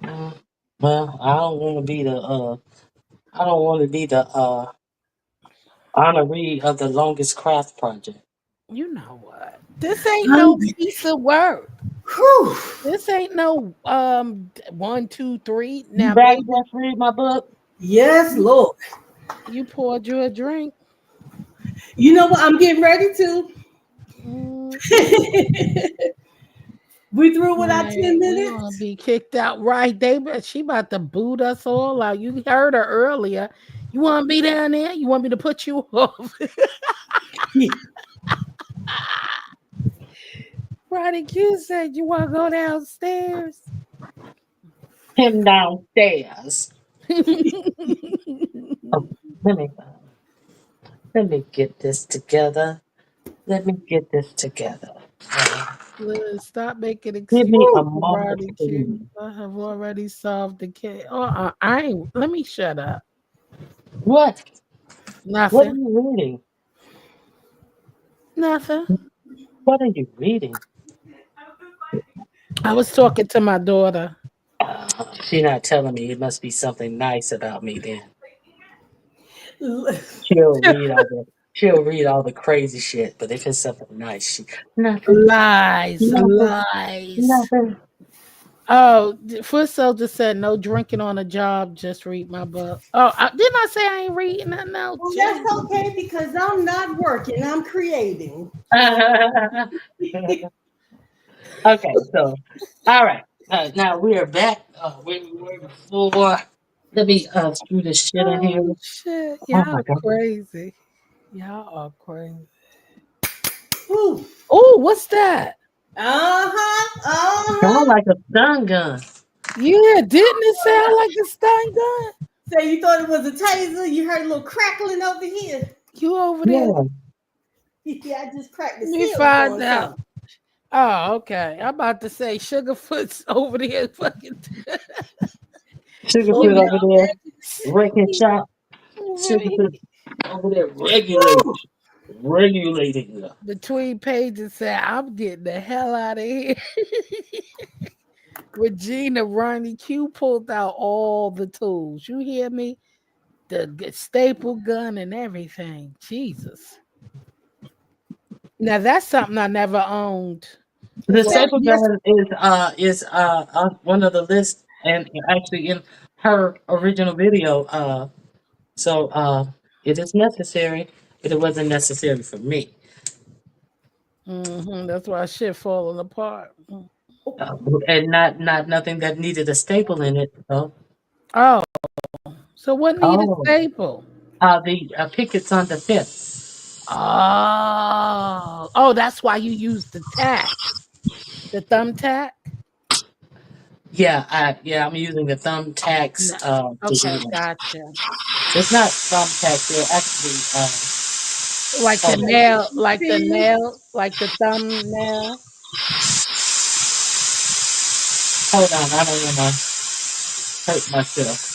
Uh, well, I don't want to be the. I don't want to be the honoree of the longest craft project. You know what? This ain't I'm, no piece of work. whew. This ain't no 1, 2, 3. You Now, back? baby, Just read my book. Yes, Lord. you poured you a drink. You know what? I'm getting ready to. Mm-mm. We through with our Man, 10 we gonna minutes. be kicked out, right? She about to boot us all out. You heard her earlier. You want me down there? You want me to put you off? Ronnie Q said you want to go downstairs. Him downstairs. Oh, let me let me get this together. Let me get this together. Liz, stop making Give me excuses a for moment, Ronnie Q. please. I have already solved the case. I ain't. Let me shut up. What? What are Nothing. you reading? Nothing. What are you reading? I was talking to my daughter. She's not telling me. It must be something nice about me then. L- She'll read all the crazy shit, but if it's something nice, nothing, Lies, nothing, lies. nothing. Oh, Foot Soldier said no drinking on a job. Just read my book. Oh, didn't I say I ain't reading nothing else? Well, Jeez. that's okay because I'm not working. I'm creating. Okay, so all right. Now we are back where we were before. Let me screw this shit in here. Oh shit, Oh y'all my god. crazy. Y'all are crazy. Whew. Oh, what's that? Uh-huh. Sound Uh-huh. like a stun gun. Yeah, didn't it sound like a stun gun? Say you thought it was a taser. You heard a little crackling over here. You over there? Yeah. Yeah, I just cracked the Let me seal find for out. something. Oh, okay. I'm about to say Sugarfoot's over there fucking Sugarfoot giving over there it wrecking shop. Sugarfoot over there regulating. between pages said, I'm getting the hell out of here. Regina Ronnie Q pulled out all the tools. You hear me? The staple gun and everything. Jesus. Now that's something I never owned. The Well, staple yes. gun is on one of the lists and actually in her original video. So it is necessary, but it wasn't necessary for me. That's why shit falling apart. Uh, and not nothing that needed a staple in it. So Oh, so what need a oh, staple? the pickets on the fence. Oh, that's why you use the tack, the thumbtack. Yeah, I'm using the thumbtacks No. to do Okay, that. gotcha. It's not thumbtacks. They're actually Like the hold on, nail, like the Pin. nail, like the thumbnail. hold on. I don't want to hurt myself.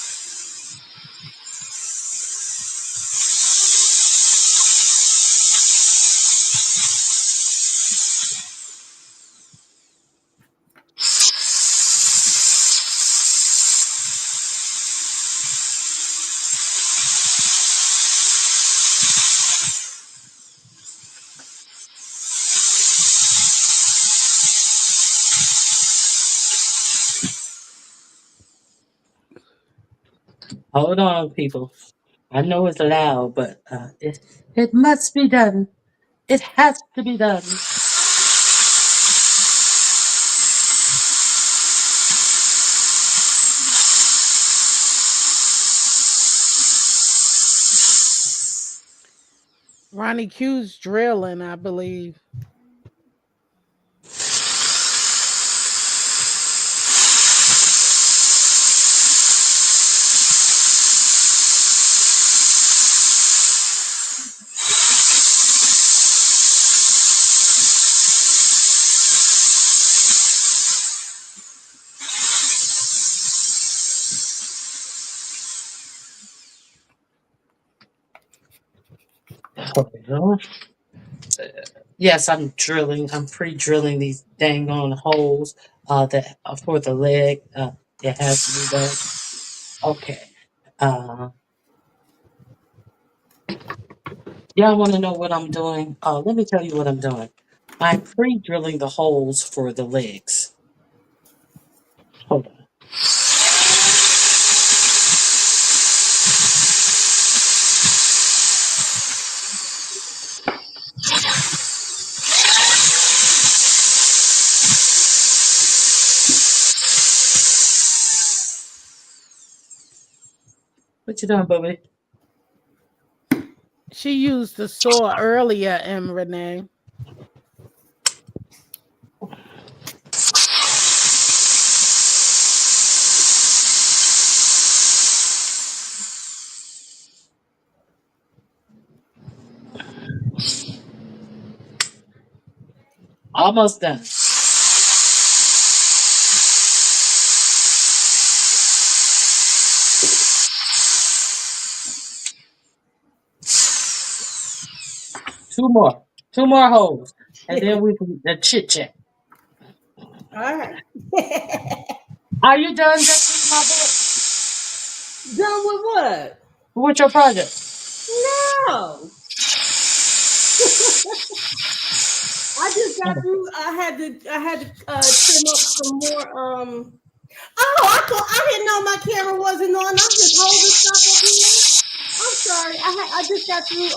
Hold on, people. I know it's loud, but it must be done. It has to be done. Ronnie Q's drilling, I believe. Well, yes, I'm drilling. I'm pre-drilling these dang on holes that for the leg. It has to be done. Okay. Uh, y'all want to know what I'm doing? Let me tell you what I'm doing. I'm pre-drilling the holes for the legs. Hold on. What you doing, Bubby? She used the saw earlier, and Renee. Almost done. Two more. Two more holes. And then we can chit chat. All right. Are you done just with Done with what? my book? With your project? No. I just got Oh, through. I had to trim up some more. Oh, I didn't know my camera wasn't on. I'm just holding stuff up here. I'm sorry. I just got through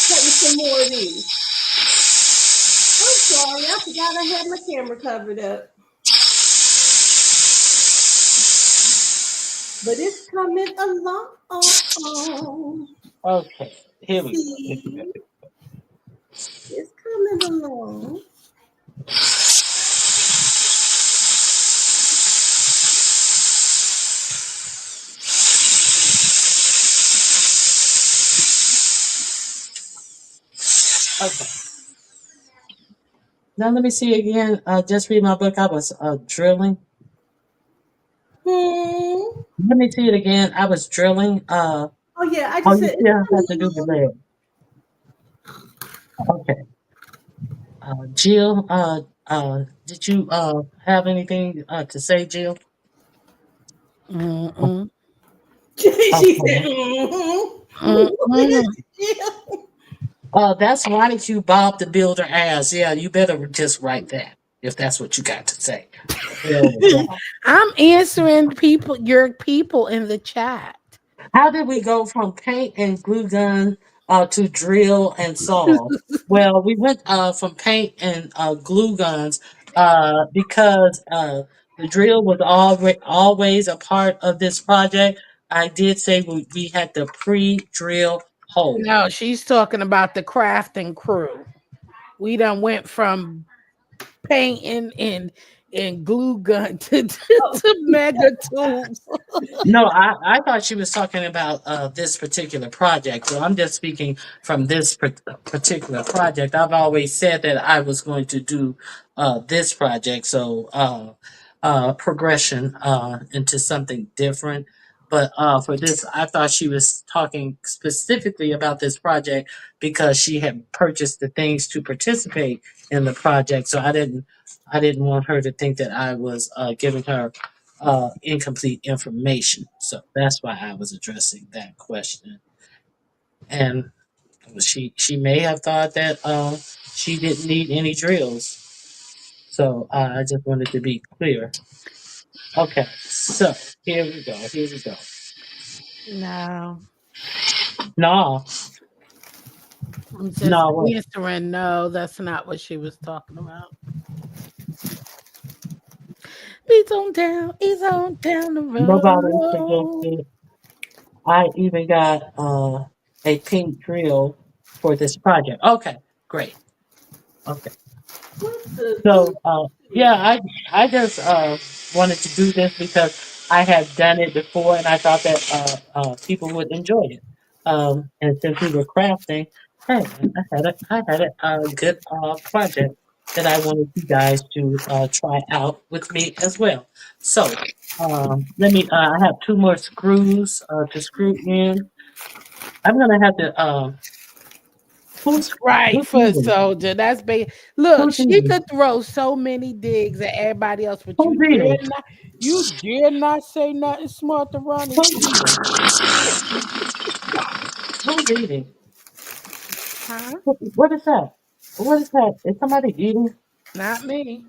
cutting some more of these. I'm sorry. I forgot I had my camera covered up. But it's coming along. okay. Here we go. Here we go. See, it's coming along. Okay. Now let me see again. Just read my book. I was drilling. Hmm. Let me see it again. I was drilling. Oh yeah, I Oh, just you said it's still have coming to do the along. leg. Okay. Jill, did you have anything to say, Jill? Mm-mm. She said, Okay. What is Mm-mm. it? That's right. You Bob the Builder ass. Yeah, you better just write that if that's what you got to say. Hell with that. I'm answering your people in the chat. How did we go from paint and glue gun to drill and saw? Well, we went from paint and glue guns because the drill was always a part of this project. I did say we had to pre-drill holes. No, she's talking about the crafting crew. We done went from painting and glue gun Oh, to mega tools. No, I thought she was talking about this particular project. So I'm just speaking from this particular project. I've always said that I was going to do this project. So progression into something different. But for this, I thought she was talking specifically about this project because she had purchased the things to participate in the project. So I didn't want her to think that I was giving her incomplete information. So that's why I was addressing that question. And she may have thought that she didn't need any drills. So I just wanted to be clear. Okay, so here we go. Here we go. No, No, I'm just no, answering. No, that's not what she was talking about. He's on down the nobody road. suggested. I even got a pink drill for this project. Okay, great. Okay. what the So yeah, doo-doo? I just wanted to do this because I had done it before and I thought that people would enjoy it. And since we were crafting, hey, I had a good project that I wanted you guys to try out with me as well. So let me. I have two more screws to screw in. I'm gonna have to. Who's Right, who's foot eating? soldier. That's big. Look, Who's she eating? could throw so many digs at everybody else, but Who's eating? you dare not say nothing smart to Ronnie Who's Q. eating? Who's eating? Huh? What is that? What is that? Is somebody eating? Not me.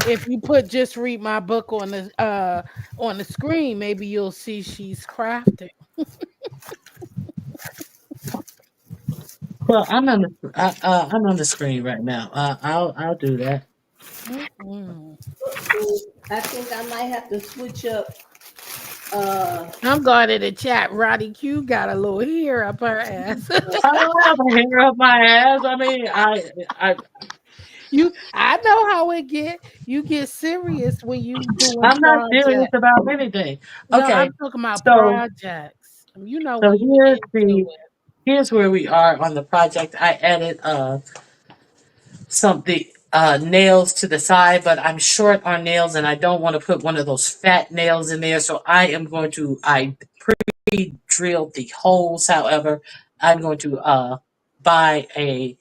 If you put just read my book on the screen, maybe you'll see she's crafting. Well, I'm on the screen right now. I'll do that. Mm-mm. I think I might have to switch up. Uh, I'm going to the chat. Roddy Q got a little hair up her ass. I don't have a hair up my ass. I mean, I know how it get. You get serious when you doing I'm not serious projects. about anything. No, Okay, I'm talking about so projects. You know so when you into it. here's where we are on the project. I added some the nails to the side, but I'm short on nails, and I don't want to put one of those fat nails in there. So I pre-drilled the holes. However, I'm going to buy a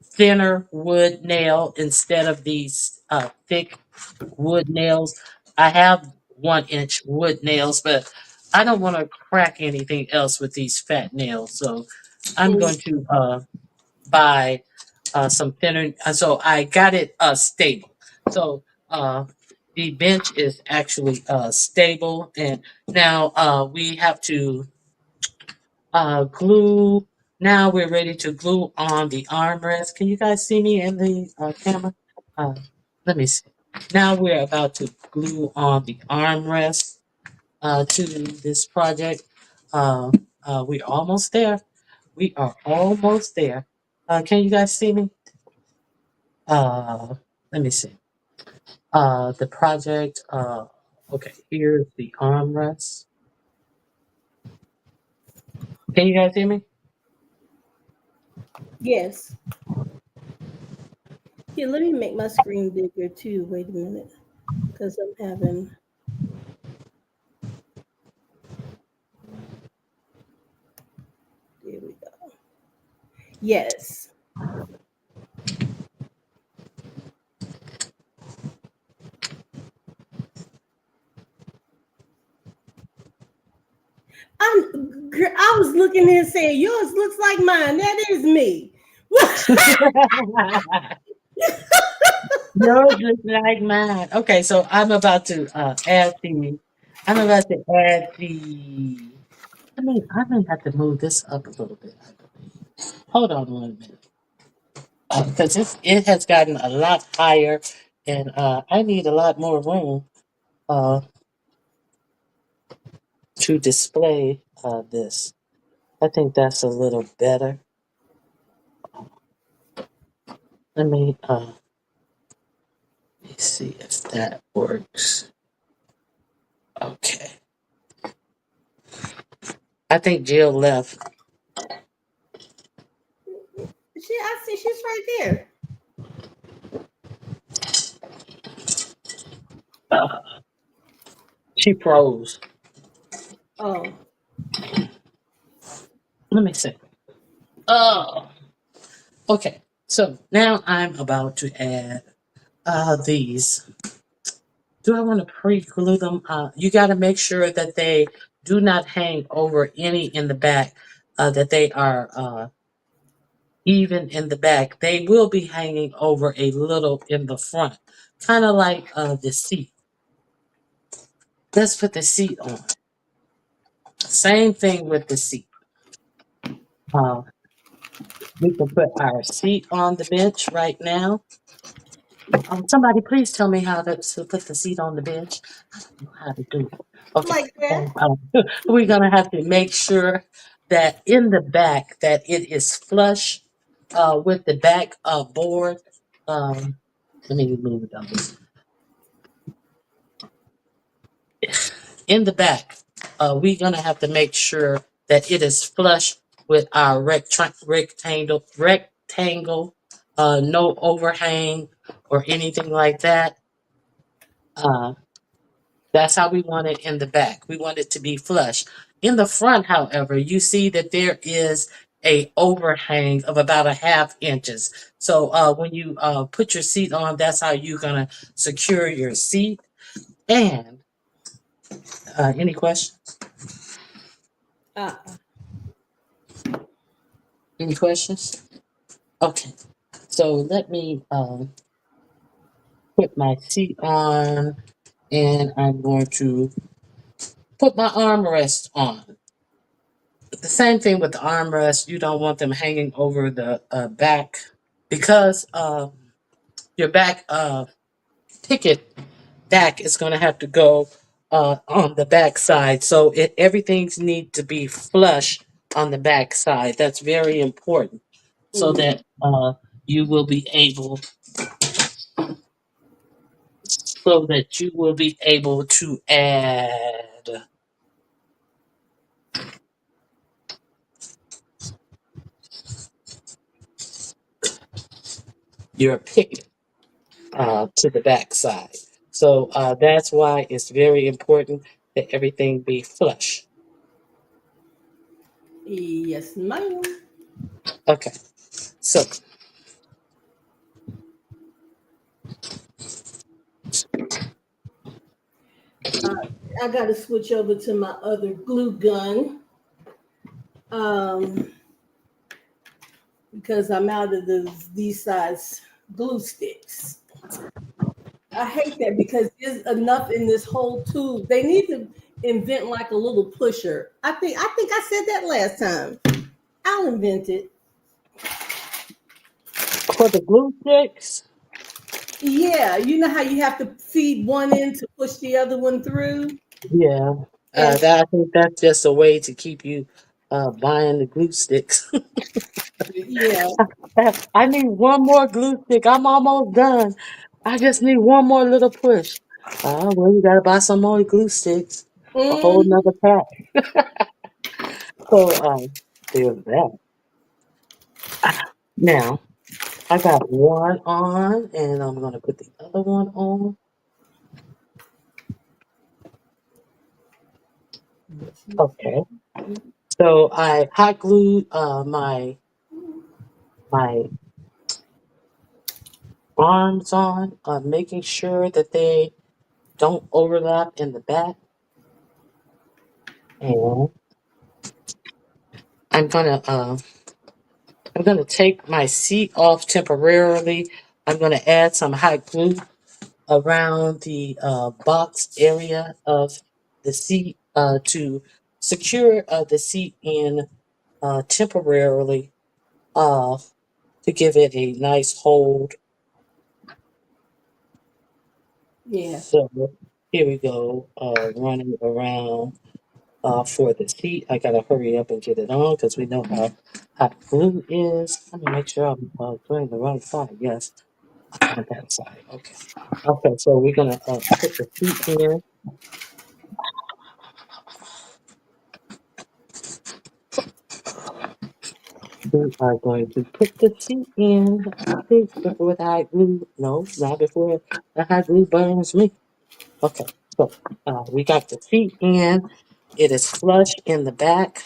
thinner wood nail instead of these thick wood nails. I have 1 inch wood nails, but I don't want to crack anything else with these fat nails. So I'm mm, going to buy some thinner. So I got it stable. So the bench is actually stable, and now we have to glue. Now we're ready to glue on the armrest. Can you guys see me in the camera? Uh, let me see. Now we're about to glue on the armrest to this project. Uh, we're almost there. We are almost there. Can you guys see me? Uh, let me see. The project. Okay, here's the armrest. Can you guys hear me? yes. Here, let me make my screen bigger too. Wait a minute, because I'm having. There we go. Yes. I was looking here saying yours looks like mine. That is me. Yours looks like mine. Okay, so I'm about to add the. I may have to move this up a little bit. I believe. Hold on 1 minute, because it has gotten a lot higher, and I need a lot more room uh, to display this. I think that's a little better. Let me see if that works. Okay, I think Jill left. I see she's right there. Uh, she froze. Oh, Let me see. Oh, okay. So now I'm about to add these. Do I want to pre-glue them? You got to make sure that they do not hang over any in the back, that they are even in the back. They will be hanging over a little in the front, kind of like the seat. Let's put the seat on. Same thing with the seat. Uh, we can put our seat on the bench right now. Somebody please tell me how to put the seat on the bench. I don't know how to do it. Okay. like that. We're gonna have to make sure that in the back that it is flush with the back board. Um, let me move it down. In the back, we're gonna have to make sure that it is flush with our rectangle, no overhang or anything like that. Uh, That's how we want it in the back. We want it to be flush. In the front, however, you see that there is a overhang of about a half inches. So when you put your seat on, that's how you're gonna secure your seat. And any questions? Uh, Any questions? Okay. So let me put my seat on, and I'm going to put my armrest on. The same thing with the armrest. You don't want them hanging over the back because your back ticket back is going to have to go on the back side. So everything's need to be flush on the back side. That's very important so mm, that you will be able to add your picket to the back side. So that's why it's very important that everything be flush. yes, ma'am. Okay, so Uh, I got to switch over to my other glue gun um, because I'm out of these size glue sticks. I hate that because there's enough in this whole tube. They need to invent like a little pusher. I think I said that last time. I'll invent it. for the glue sticks, Yeah, you know how you have to feed one in to push the other one through? yeah, And I think that's just a way to keep you buying the glue sticks. yeah. I need one more glue stick. I'm almost done. I just need one more little push. Well, you gotta buy some more glue sticks, a whole Mm, nother pack. So there's that. Now I got one on, and I'm gonna put the other one on. Okay. So I hot glued my arms on, making sure that they don't overlap in the back. And I'm gonna I'm gonna take my seat off temporarily. I'm gonna add some hot glue around the box area of the seat to secure the seat in temporarily uh, to give it a nice hold. yeah. So here we go, running around for the seat. I gotta hurry up and get it on because we know how hot glue is. Let me make sure I'm doing the right side. Yes, on that side. Okay. Okay, so we're gonna put the seat in. We are going to put the seat in. I think before the hot glue. No, not before the hot glue burns me. Okay, so we got the seat in. It is flush in the back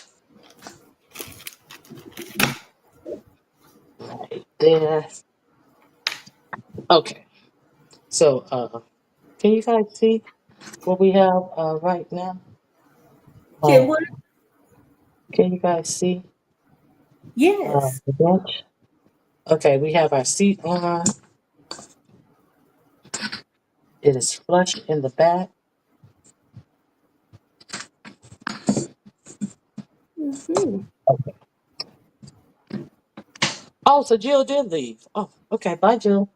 right there. Okay, so can you guys see what we have right now? Can Uh, what? can you guys see Yes. the bench? Okay, we have our seat on. It is flush in the back. Hmm. Okay. Oh, so Jill did leave. Oh, okay. Bye, Jill.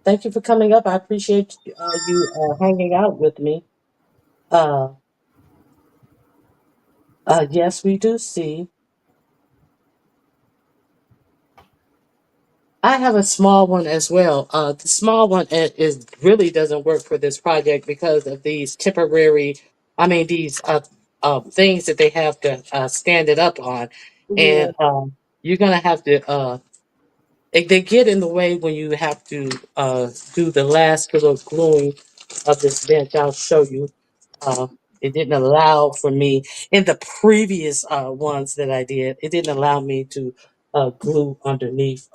Thank you for coming up. I appreciate you hanging out with me. Uh, yes, we do see. I have a small one as well. The small one is really doesn't work for this project because of these temporary, I mean, these things that they have to stand it up on. Yeah. And you're going to have to, they get in the way when you have to do the last little gluing of this bench. I'll show you. Uh, it didn't allow for me in the previous ones that I did. It didn't allow me to glue underneath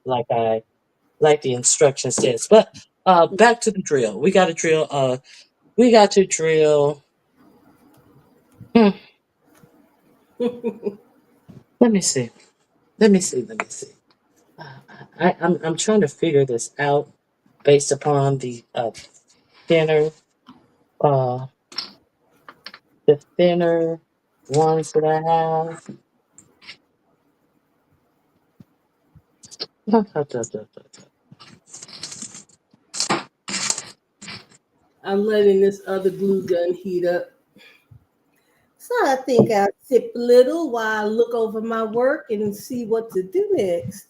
like the instruction says. But back to the drill. We got to drill. We got to drill. Hmm, let me see. Let me see. Let me see. I'm trying to figure this out based upon thinner uh the thinner ones that I have. I'm letting this other glue gun heat up. So I think I'll sip a little while I look over my work and see what to do next.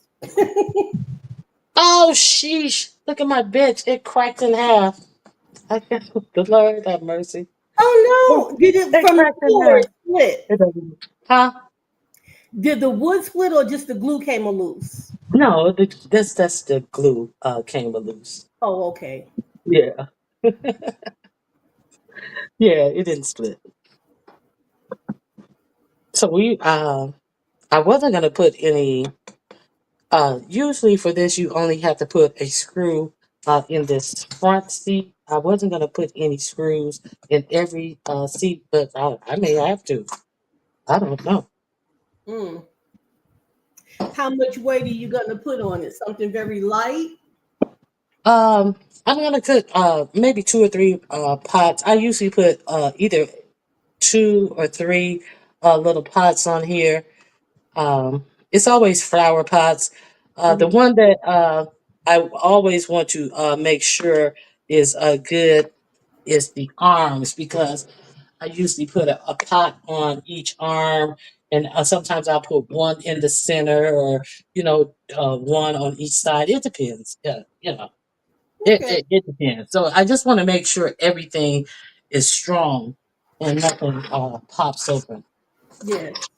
Oh sheesh! Look at my bench. It cracked in half. I can't. The Lord have mercy. It, Oh no! Did it it from the cracked in floor half. it split? It doesn't. Huh? Did the wood split or just the glue came loose? No, that's the glue came loose. Oh, okay. Yeah. Yeah, it didn't split. So I wasn't gonna put any. Usually for this, you only have to put a screw in this front seat. I wasn't gonna put any screws in every seat, but I may have to. I don't know. Mm. How much weight are you gonna put on it? Something very light? Um, I'm gonna put maybe two or three pots. I usually put either two or three little pots on here. It's always flower pots. The Hmm. one that I always want to make sure is good is the arms because I usually put a pot on each arm, and sometimes I'll put one in the center, or one on each side. It depends. Yeah, it, Okay. it it depends. So I just want to make sure everything is strong and nothing pops open. Yes.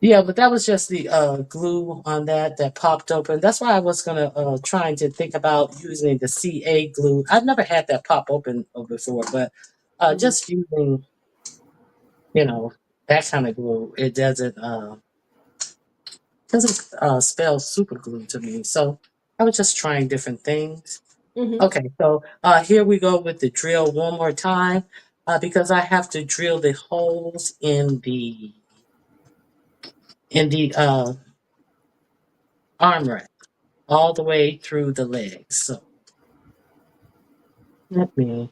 Yeah, but that was just the glue on that popped open. That's why I was gonna trying to think about using the CA glue. I've never had that pop open before, but Hmm. just using you know that kind of glue, it doesn't spell super glue to me. So I was just trying different things. Hmm. Okay, so here we go with the drill one more time because I have to drill the holes in the armrest all the way through the legs. So let me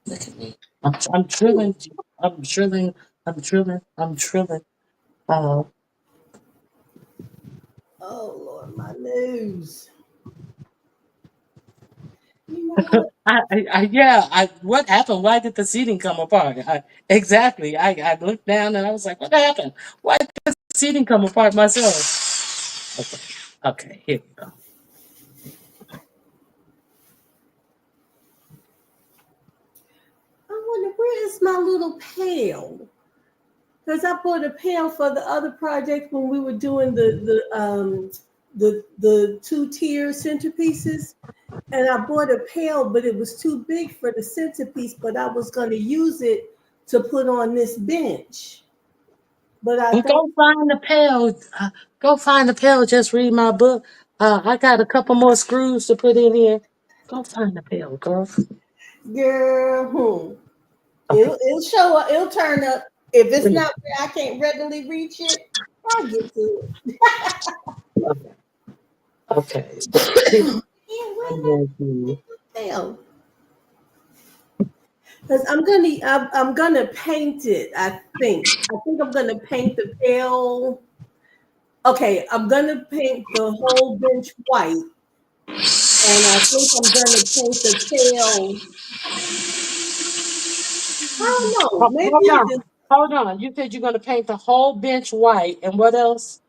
look at me. I'm drilling. I'm drilling. I'm drilling. I'm drilling. Uh, Oh Lord, my nose. You know what? yeah. What happened? Why did the seating come apart? Exactly. I looked down and I was like, what happened? Why did the seating come apart myself? Okay. Okay. Here we go. I wonder where is my little pail? Because I bought a pail for the other project when we were doing the two-tier centerpieces. And I bought a pail, but it was too big for the centerpiece, but I was going to use it to put on this bench. But I Well, don't. go find the pail. Go find the pail. Just read my book. I got a couple more screws to put in here. Go find the pail, girl. Girl, Okay. it'll show up, it'll turn up. If it's not where I can't readily reach it, I'll get to Okay. Okay. So here it. Yeah, I'm where going to. the hell? Because I'm gonna paint it. I think I'm gonna paint the pail. Okay, I'm gonna paint the whole bench white, and I think I'm gonna paint the tail. I don't know. Hold Maybe on. Hold on. You said you're going to paint the whole bench white, and what else?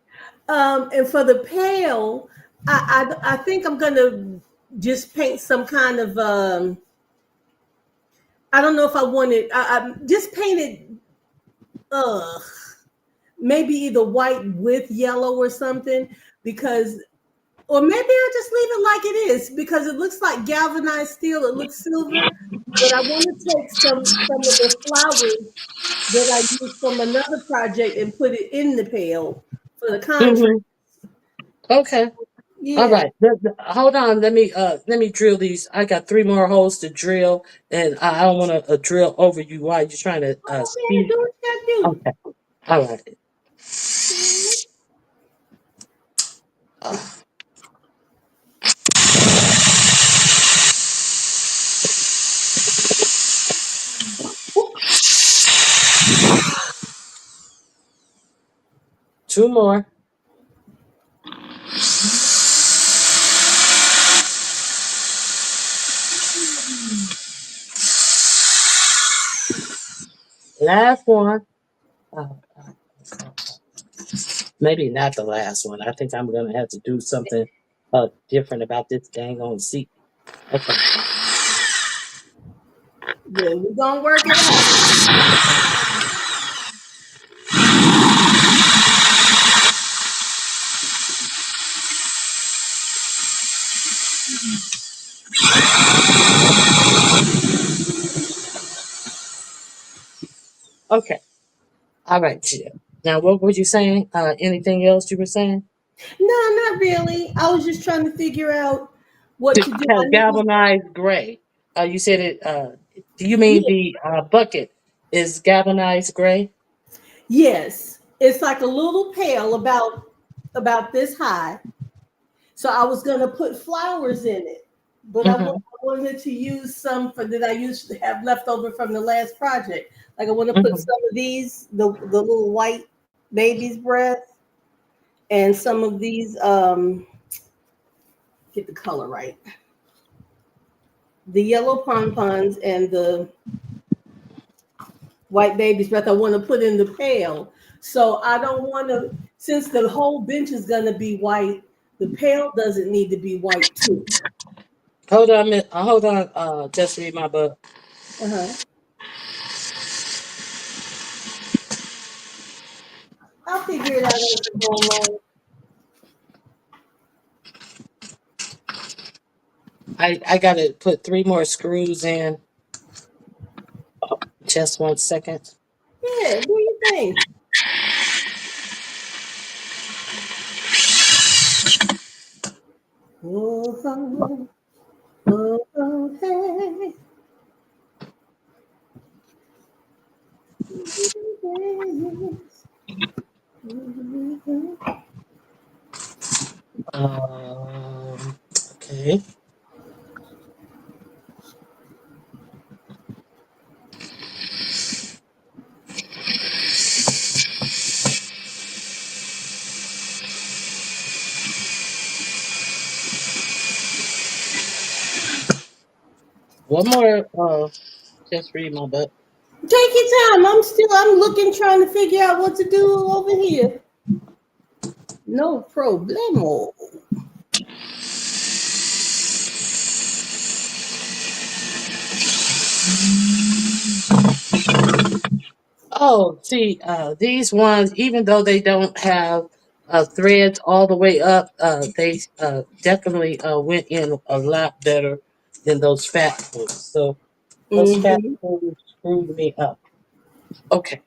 and for the pail, I think I'm gonna just paint some kind of I don't know if I want it. I just paint it. Ugh. maybe either white with yellow or something, because, or maybe I'll just leave it like it is because it looks like galvanized steel. It looks silver, but I want to take some of the flowers that I used from another project and put it in the pail for the contrast. Hmm. Okay. All Yeah. right. Hold on. Let me drill these. I got three more holes to drill, and I don't want to drill over you while you're trying to Oh, man, speed. do what you gotta Okay. All right. do. Uh, two more. Last one. Uh, uh, Maybe not the last one. I think I'm gonna have to do something different about this dang on seat. Okay. Yeah, we're gonna work it out. Okay. All right, Jill. Now, what were you saying? Anything else you were saying? No, not really. I was just trying to figure out what to do. I know. Galvanized gray. You said it. Do you mean Yeah, the bucket is galvanized gray? yes, it's like a little pail about this high. So I was gonna put flowers in it, but Hmm. I wanted to use some for that I used to have left over from the last project. Like I want to put Hmm. some of these, the little white baby's breath, and some of these. Get the color right. The yellow pompons and the white baby's breath. I want to put in the pail. So I don't want to. Since the whole bench is gonna be white, the pail doesn't need to be white too. Hold on, hold on. Just read my book. Uh-huh. I'll figure it out as we go along. I gotta put three more screws in. Just 1 second. Yeah, do your thing. Oh, oh, oh, oh, hey. Okay. One more. Just read my book. Take your time. I'm looking, trying to figure out what to do over here. No problemo. Oh, see, these ones, even though they don't have threads all the way up, they definitely went in a lot better than those fat ones. So those fat Mm-hmm. ones screwed me up. Okay,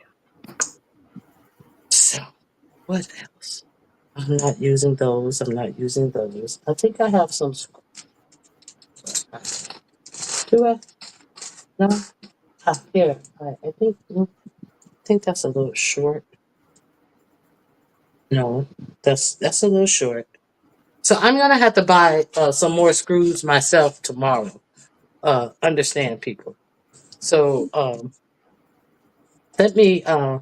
so what else? I'm not using those. I'm not using those. I think I have some. Do I? No. Ah, here. I think that's a little short. No, that's a little short. So I'm gonna have to buy some more screws myself tomorrow. Understand, people. So let me uh,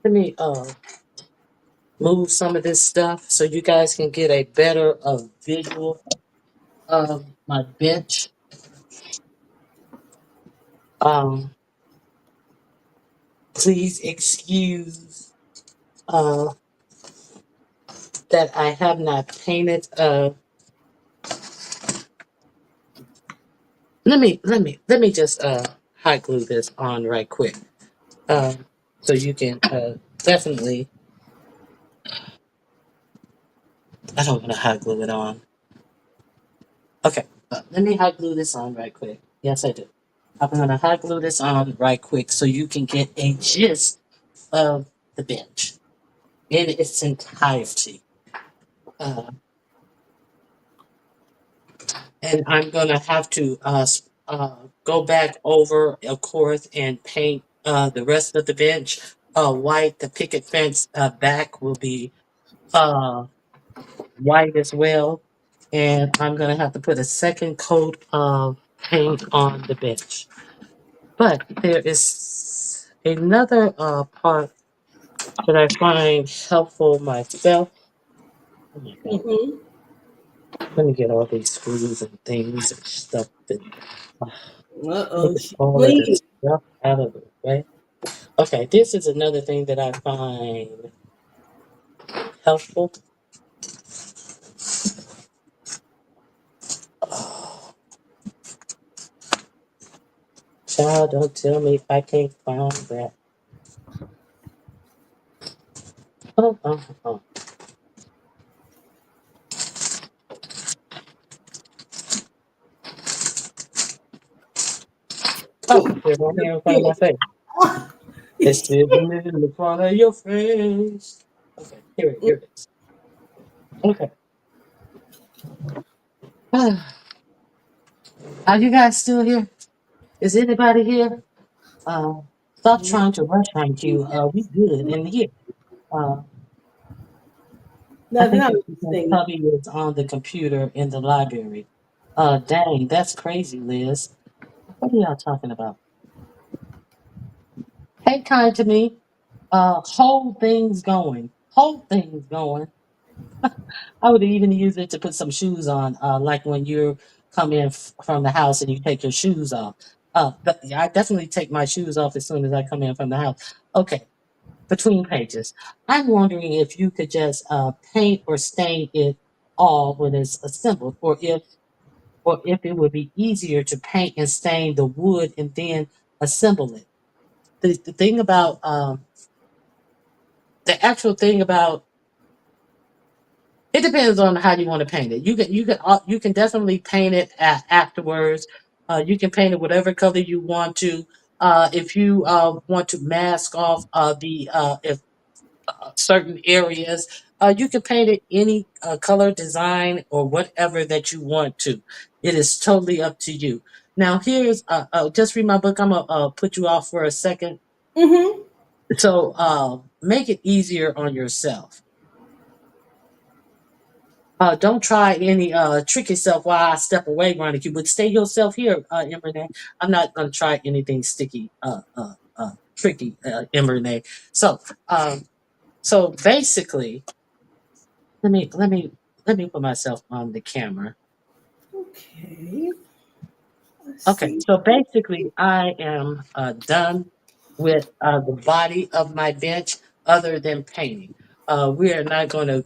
let me move some of this stuff so you guys can get a better visual of my bench. Um, please excuse uh, that I have not painted. Let me just hot glue this on right quick. So you can definitely, I don't want to hot glue it on. Okay, let me hot glue this on right quick. Yes, I do. I'm gonna hot glue this on right quick so you can get a gist of the bench in its entirety. Uh, and I'm gonna have to go back over, of course, and paint the rest of the bench white. The picket fence back will be uh, white as well, and I'm gonna have to put a second coat of paint on the bench. But there is another part that I find helpful myself. Oh my God. Mm-hmm. Let me get all these screws and things and stuff and Uh-oh, get she's all of cleaning. this stuff out of the way. Okay, this is another thing that I find helpful. Oh, child, don't tell me if I can't find that. Oh. Oh, it's right here in front of my face. It's sitting in the front of your face. Okay, here it is. Okay. Are you guys still here? Is anybody here? Uh, Stop trying to rush RonyiQ. We good in here. Uh, I Nothing think I'm it's because listening. Hubby is on the computer in the library. Dang, that's crazy, Liz. What are y'all talking about? Hey, kind to me. Hold things going. Hold things going. I would even use it to put some shoes on, like when you come in from the house and you take your shoes off. But yeah, I definitely take my shoes off as soon as I come in from the house. Okay, between pages. I'm wondering if you could just paint or stain it all when it's assembled, or if it would be easier to paint and stain the wood and then assemble it. The thing about the actual thing about it depends on how you want to paint it. You can definitely paint it afterwards. You can paint it whatever color you want to. If you want to mask off the if certain areas, you can paint it any color, design, or whatever that you want to. It is totally up to you. Now, here's just read my book. I'm gonna put you off for a second. Mm-hmm. So make it easier on yourself. Don't try any trick yourself while I step away, Monica. But stay yourself here, Emrene. I'm not gonna try anything sticky, tricky, Emrene. So, so basically, let me let me let me put myself on the camera. Okay. Let's Okay, see. so basically, I am done with the body of my bench, other than painting. We are not going to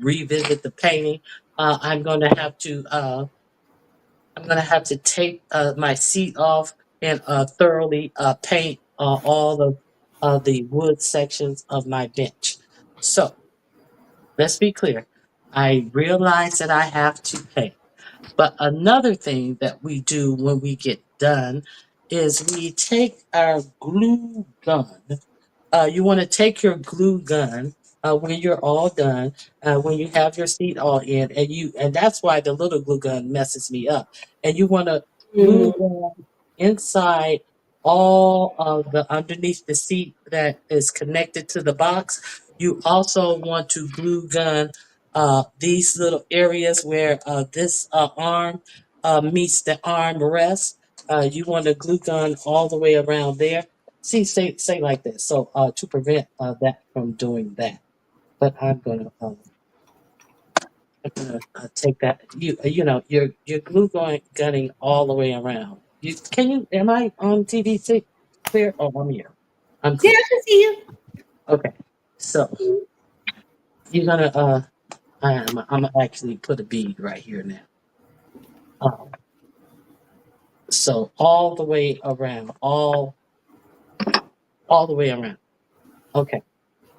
revisit the painting. I'm going to have to. I'm gonna have to take my seat off and thoroughly paint all of the wood sections of my bench. So let's be clear. I realize that I have to paint. But another thing that we do when we get done is we take our glue gun. You want to take your glue gun when you're all done, when you have your seat all in, and that's why the little glue gun messes me up. And you want to glue Mm-hmm. gun inside all of the underneath the seat that is connected to the box. You also want to glue gun these little areas where this arm meets the arm rest. You want to glue gun all the way around there. See, say like this. So to prevent that from doing that, but I'm gonna take that. You know you're glue gunning all the way around. Am I on TV clear? Oh, I'm here. I'm Yeah, clear. I can see you. Okay. So you're gonna I'm gonna actually put a bead right here now. Um, so all the way around, all the way around. Okay.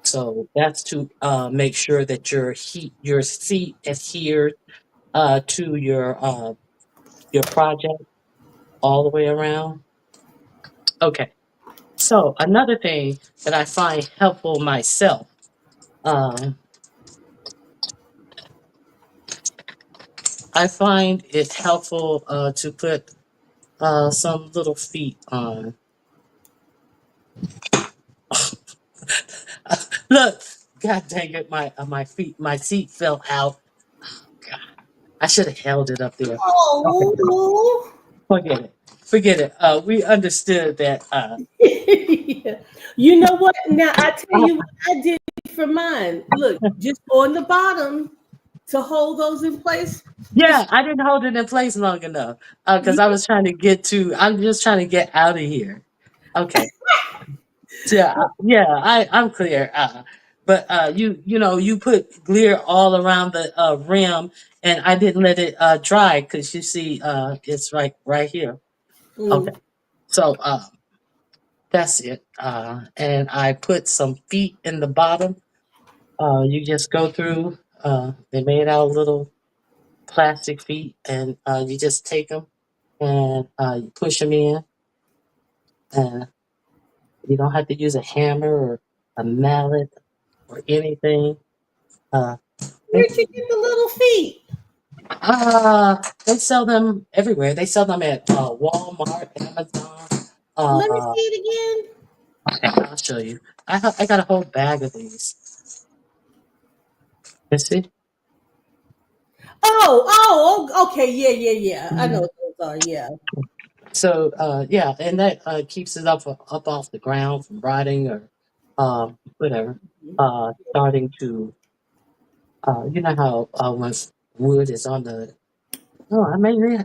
So that's to make sure that your seat adheres to your project all the way around. Okay. So another thing that I find helpful myself, um, I find it helpful to put some little feet on. Look, God dang it, my seat fell out. God, I should have held it up there. Okay, Oh. forget it. Forget it. We understood that. You know what? Now I tell you what I did for mine. Look, just on the bottom to hold those in place. Yeah, Just I didn't hold it in place long enough because yeah. I was trying to get to. I'm just trying to get out of here. Okay. Yeah, I'm clear. But you put clear all around the rim, and I didn't let it dry because you see, it's right here. Okay, Mm. so that's it. And I put some feet in the bottom. You just go through. They made out of little plastic feet, and you just take them and you push them in, and you don't have to use a hammer or a mallet or anything. Uh, they, Where'd you get the little feet? they sell them everywhere. They sell them at Walmart, Amazon. Let me Uh, see it again. I'll show you. I got a whole bag of these. You see? Okay, yeah. I know Mhm. what those are, yeah. So yeah, and that keeps it up off the ground from rotting or whatever. Starting to you know how when wood is on the oh I mean yeah,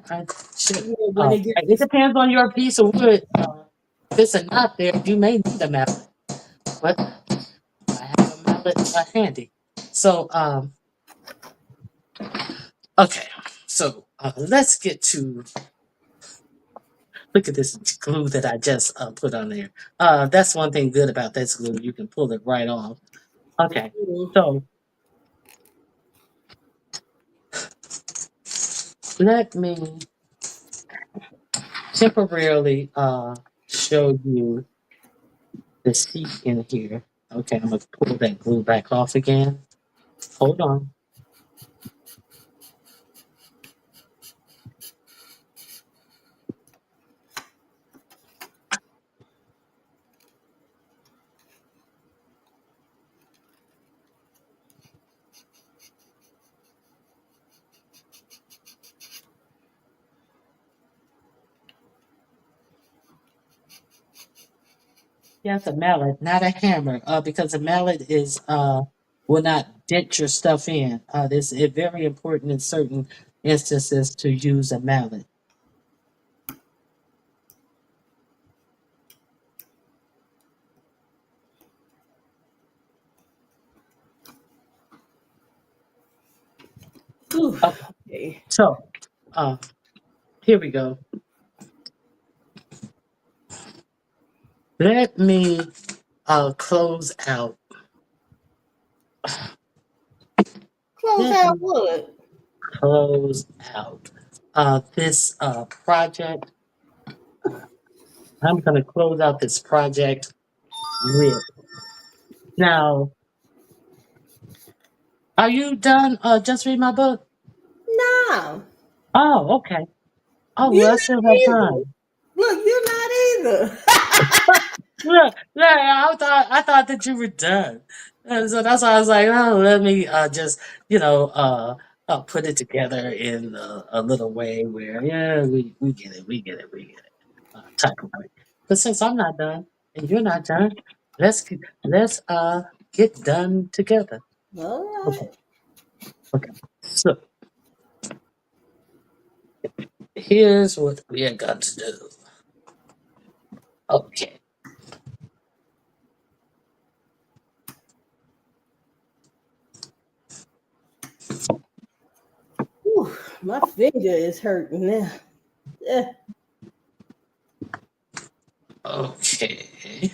shit. Yeah, when it It gets depends on your piece of wood. If it's a knot there, you may need a mallet, but I have a mallet handy. So okay, so let's get to look at this glue that I just put on there. That's one thing good about this glue. You can pull it right off. Okay, mm, so let me temporarily show you the seat in here. Okay, I'm gonna pull that glue back off again. Hold on. Yeah, it's a mallet, not a hammer, because a mallet is will not dent your stuff in. It's very important in certain instances to use a mallet. ooh, Okay, okay. so uh, here we go. Let me close out. Close Let out me wood. close out this project. I'm going to close out this project with. Now, are you done? Just read my book. No. Oh, okay. Oh, You're well, I not still have either. time. Look, you're not either. Look, I thought that you were done. And so that's why I was like, oh, let me just, you know, put it together in a little way where, yeah, we get it, we get it, type of way. But since I'm not done and you're not done, let's get done together. All Okay, right. okay. So here's what we are going to do. Okay. Ooh, my finger is hurting now. Eh, Okay.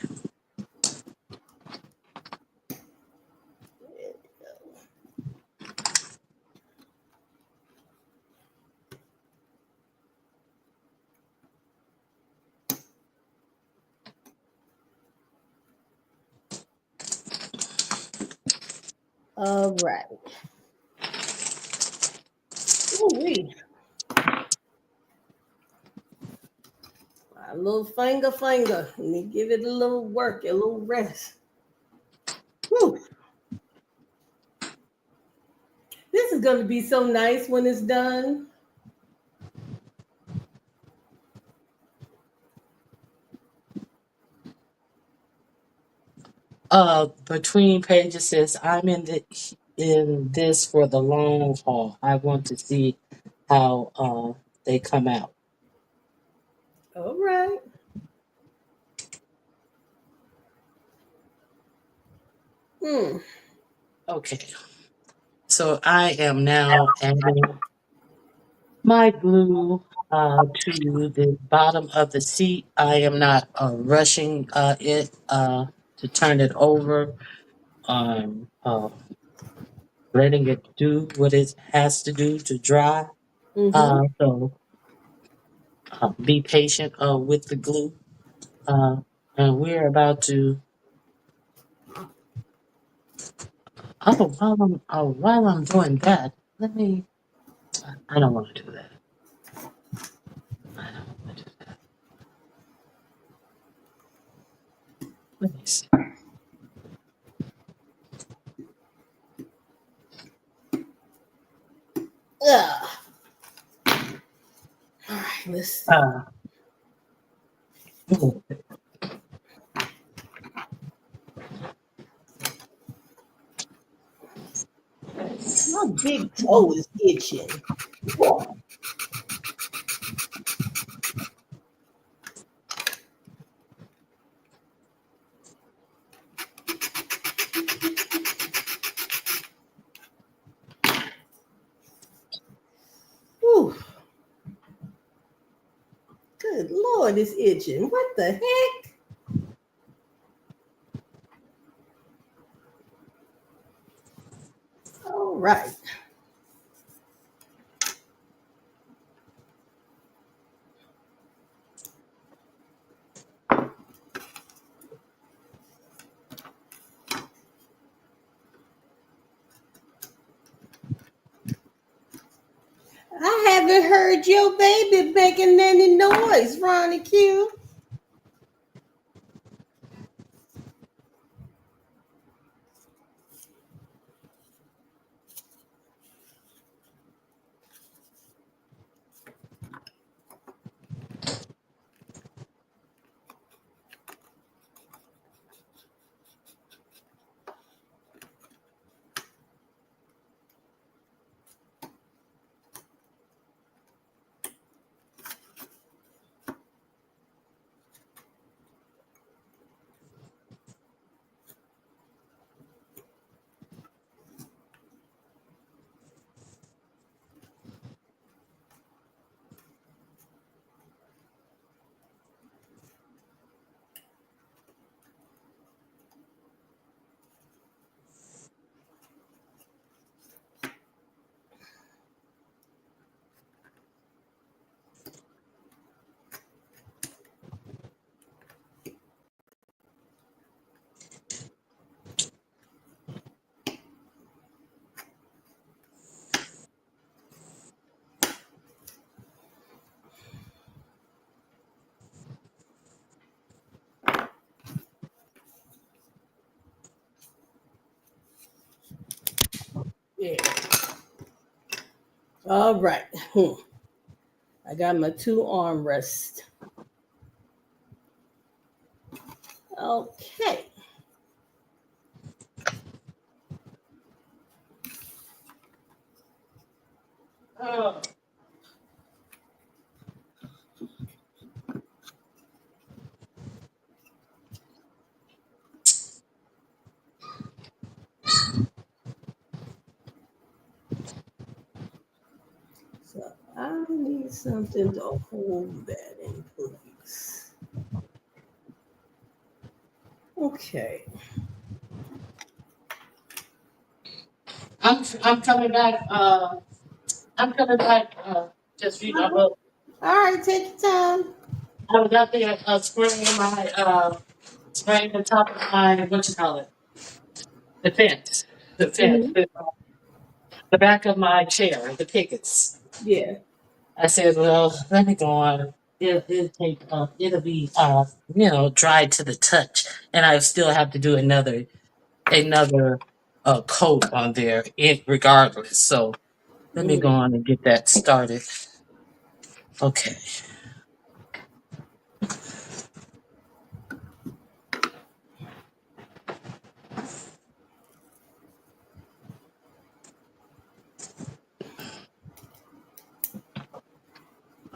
All right. Ooh, wee. A little finger. Let me give it a little work, a little rest. Whew. This is going to be so nice when it's done. Between pages says I'm in this for the long haul. I want to see how they come out. All right. Hmm. Okay. So I am now adding my glue to the bottom of the seat. I am not rushing it to turn it over. I'm letting it do what it has to do to dry. Mm-hmm. So be patient with the glue. Uh, and we're about to. While I'm doing that, let me. I don't want to do that. I don't want to do that. Let me see. Yeah. All right. Let's see. Uh, oh, My big toe is itching. Whew. Good Lord, it's itching. What the heck? All right. I haven't heard your baby making any noise, RonyiQ. Yeah. All right. I got my two armrests. Okay. oh, So I need something to hold that in place. Okay. I'm coming back. I'm coming back. Just read my book. All right, take your time. I was out there spraying the top of my what you call it, the fence. the, the back of my chair, the pickets. Yeah. I said, well, let me go on. It'll be dry to the touch, and I still have to do another coat on there, regardless. So let me go Mhm. on and get that started. Okay.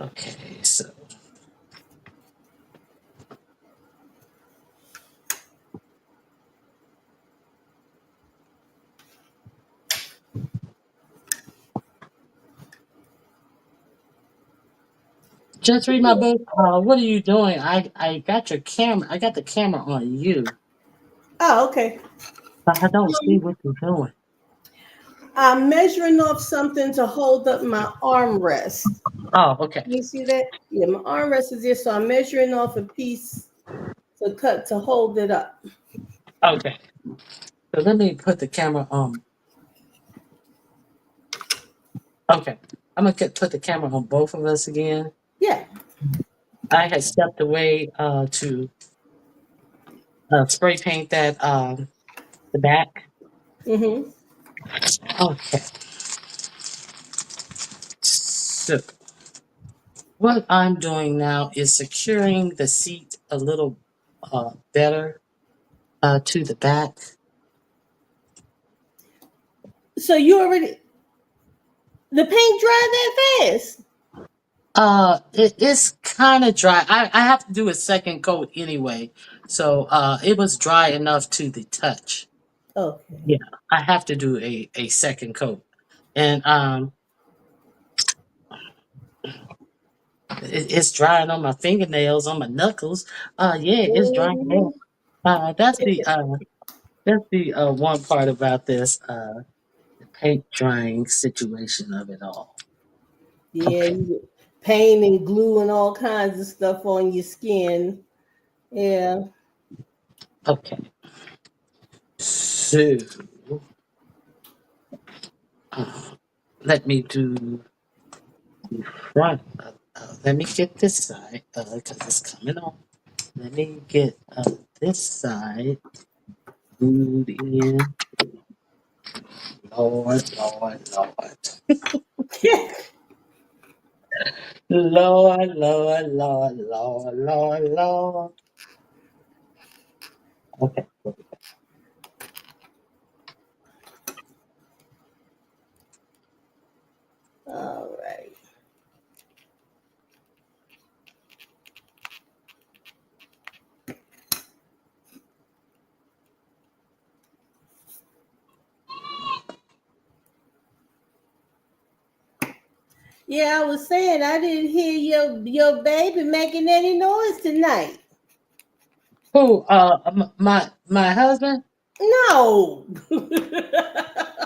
Okay. So just read my book. What are you doing? I got your camera. I got the camera on you, Oh, okay. but I don't see what you're doing. I'm measuring off something to hold up my armrest. Oh, okay. You see that? Yeah, my armrest is here, so I'm measuring off a piece to hold it up. Okay. So let me put the camera on. Okay. I'm gonna put the camera on both of us again. Yeah. I had stepped away to spray paint that the back. Mm-hmm. Okay. So what I'm doing now is securing the seat a little better to the back. So you already the paint dried that fast? It's kind of dry. I have to do a second coat anyway, so it was dry enough to the touch. Okay. Yeah, I have to do a second coat, and it's drying on my fingernails, on my knuckles. Yeah, it's drying there. Mhm. That's the one part about this the paint drying situation of it all. Yeah, Okay, you get paint and glue and all kinds of stuff on your skin. Yeah. okay. So uh, let me do the front. Let me get this side because it's coming on. Let me get this side glued in. Lord, Lord, Lord. Lord, Lord, Lord, Lord, Lord, Lord. Okay. All right. Yeah, I was saying I didn't hear your baby making any noise tonight. Who? My husband. No.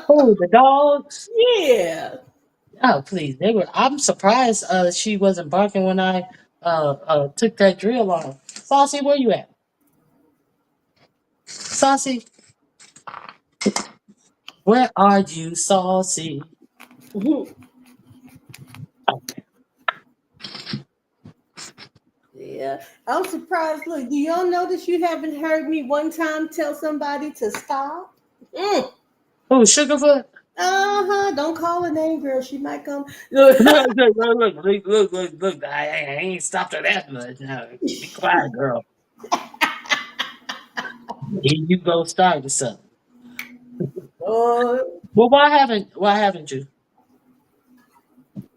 Who? The dogs. Yeah. Oh, please. They were. I'm surprised. She wasn't barking when I took that drill off. Saucy, where you at? Saucy, where are you, Saucy? Okay. Yeah, I'm surprised. Look, do y'all notice you haven't heard me one time tell somebody to stop? Mm. Who? Sugarfoot? Uh-huh. Don't call her name, girl. She might come. Look. Look. I ain't stopped her that much. Now, be quiet, girl. Here you go starting something. Oh, Well, why haven't you?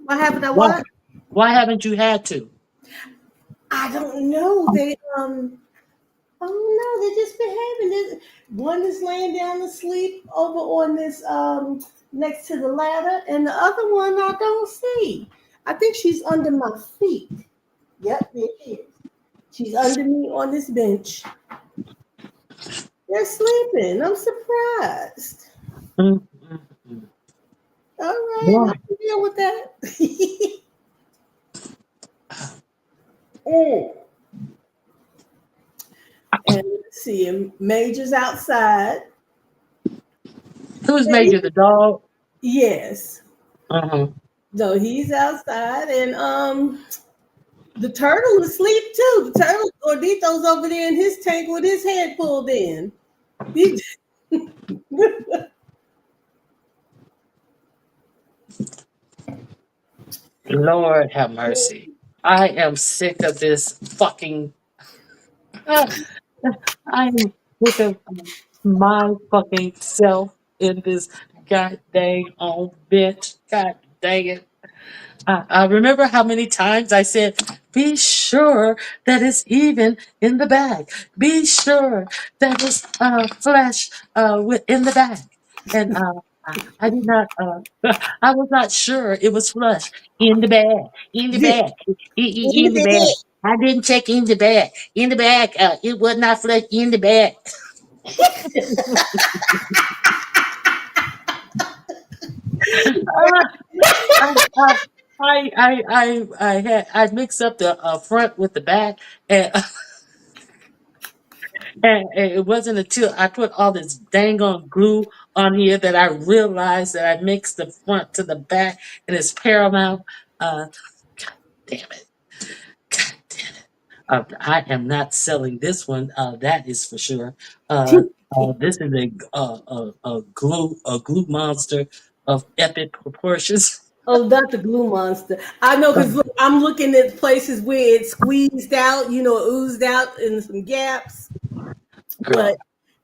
what happened? To Why what? why haven't you had to? I don't know. Oh no, they just been having this. One is laying down asleep over on this next to the ladder, and the other one I don't see. I think she's under my feet. Yep, there she is. She's under me on this bench. They're sleeping. I'm surprised. Mm, mm, mm. All right, Why? I can deal with that. Mm. And let's see, Major's outside. Who's Major? The dog? Yes. Uh-huh. So he's outside, and the turtle is asleep too. The turtle Gordito's over there in his tank with his head pulled in. He, Lord have mercy. I am sick of this fucking. Uh, I am sick of my fucking self in this god dang on bitch. God dang it. I remember how many times I said, be sure that it's even in the bag. Be sure that it's flesh in the bag. And I did not, I was not sure it was flesh in the bag. In the in bag. In the the bag. bed. I didn't check in the bag. In the bag. It was not flesh in the bag. I, I, I mixed up the front with the back, and, and it wasn't until I put all this dang on glue on here that I realized that I mixed the front to the back, and it's paramount. God damn it! God damn it! I am not selling this one. That is for sure. This is a glue monster of epic proportions. Oh, not the glue monster. I know because look, I'm looking at places where it squeezed out, oozed out in some gaps. But Girl,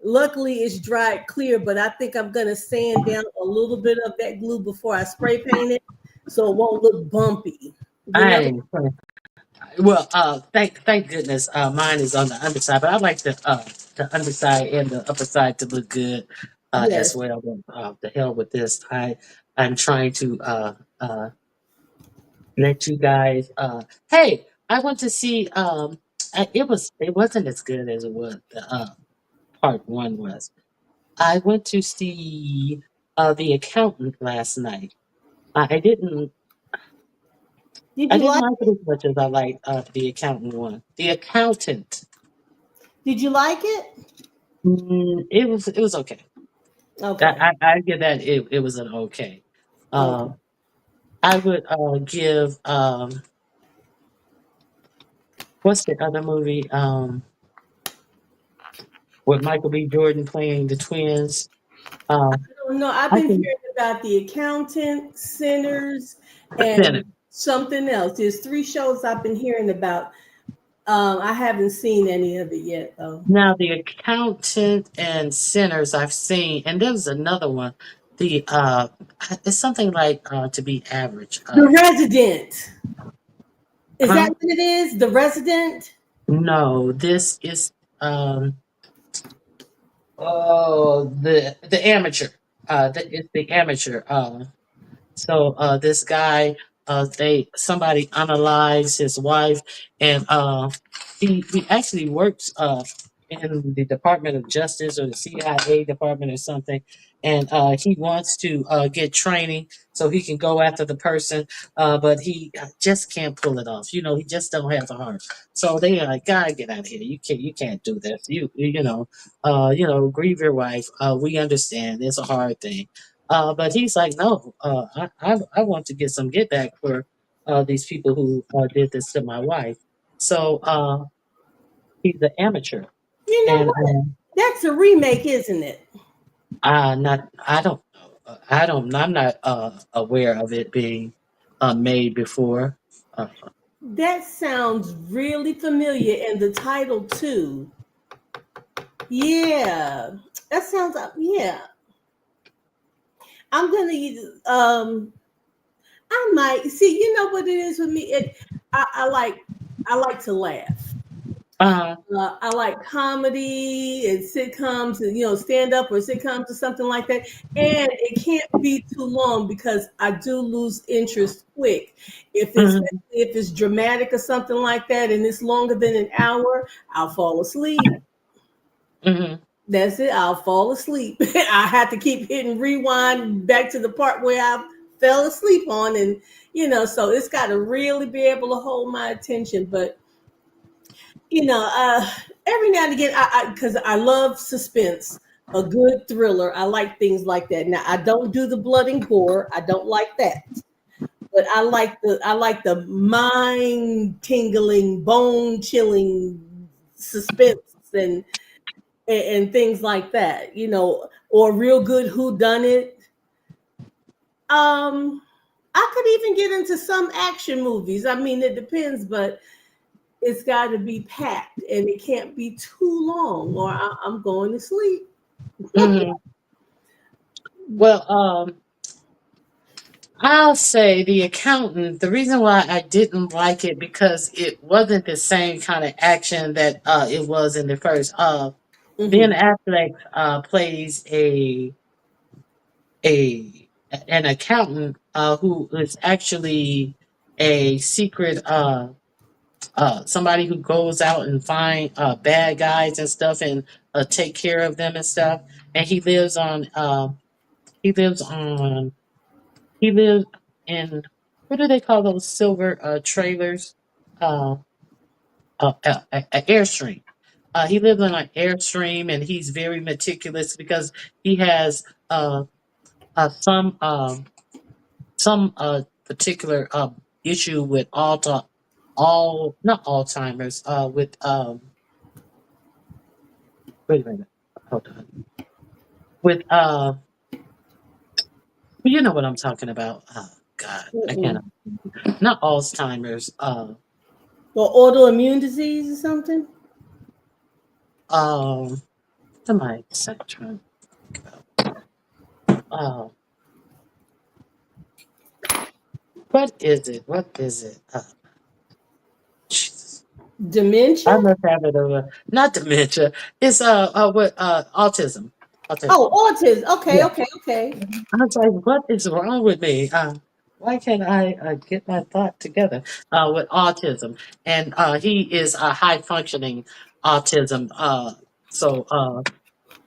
luckily, it's dried clear. But I think I'm gonna sand down a little bit of that glue before I spray paint it, so it won't look bumpy. You I know. ain't. Well, thank goodness, mine is on the underside, but I like the underside and the upper side to look good, as Yes. well. But, the hell with this. I'm trying to let you guys. Hey, I went to see. It wasn't as good as it was. Part one was. I went to see the accountant last night. I didn't. Did I you didn't like? like it as much as I liked the accountant one. The accountant. Did you like it? It was okay. Okay. I give that it was an okay. Okay. Uh, I would give what's the other movie with Michael B. Jordan playing the twins? Uh, No, I've I been think hearing about the accountant, sinners, Senate. and something else. There's three shows I've been hearing about. I haven't seen any of it yet, though. Now the accountant and sinners I've seen, and there's another one. The it's something like to be average. The Resident. Is that Huh? what it is? The Resident? No, this is the amateur. It's the amateur. So this guy, they somebody unalived his wife, and he actually works in the Department of Justice or the CIA department or something, and he wants to get training so he can go after the person, but he just can't pull it off. He just don't have the heart. So they are like, "Guy, get out of here! You can't do this. Grieve your wife. We understand. It's a hard thing." But he's like, no, I want to get some get back for these people who did this to my wife. So he's an amateur, You know and what? That's a remake, isn't it? not I don't know. I'm not aware of it being made before. Uh, That sounds really familiar, and the title too. Yeah, that sounds. Yeah, I'm gonna. I might see. You know what it is with me. I like to laugh. uh, I like comedy and sitcoms and stand up or sitcoms or something like that. And it can't be too long because I do lose interest quick. mhm, If it's dramatic or something like that and it's longer than an hour, I'll fall asleep. mhm. That's it. I'll fall asleep. I have to keep hitting rewind back to the part where I fell asleep on, and so it's got to really be able to hold my attention. But you know, every now and again, I because I love suspense. a good thriller. I like things like that. Now I don't do the blood and gore. I don't like that. But I like the mind tingling, bone chilling suspense and things like that. Or real good who done it. I could even get into some action movies. I mean, it depends, but it's got to be packed and it can't be too long, or I'm going to sleep. Hmm. Well, I'll say The Accountant. The reason why I didn't like it because it wasn't the same kind of action that it was in the first. Ben Hmm. Affleck plays a an accountant who is actually a secret somebody who goes out and find bad guys and stuff and take care of them and stuff. And he lives on he lives in what do they call those silver trailers? Uh, Airstream. He lives on an Airstream, and he's very meticulous because he has uh, some um, some particular issue with all not Alzheimer's with wait a minute, hold on, with you know what I'm talking about. Oh God, I Mm-mm. can't, not Alzheimer's. Or autoimmune disease or something. Um what am I trying to think about? What is it? What is it? Jesus. Dementia. I must have it over. Not dementia. It's what autism. Autism. Oh, autism. Okay, Yeah. okay, okay. I was like, what is wrong with me? Why can't I get my thought together with autism? And he is a high functioning autism. So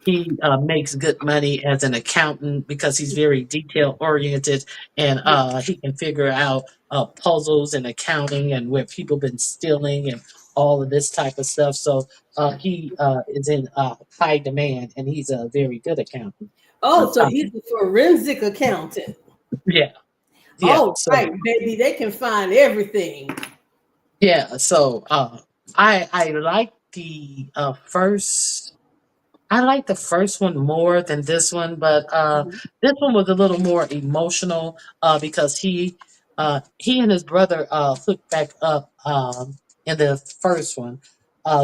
he makes good money as an accountant because he's very detail oriented and he can figure out puzzles and accounting and where people been stealing and all of this type of stuff. So he is in high demand and he's a very good accountant. On Oh, so top he's a forensic accountant. yeah, yeah. Oh, So right, baby. They can find everything. yeah, so I like the first I like the first one more than this one, but this one was a little more emotional because he and his brother hooked back up in the first one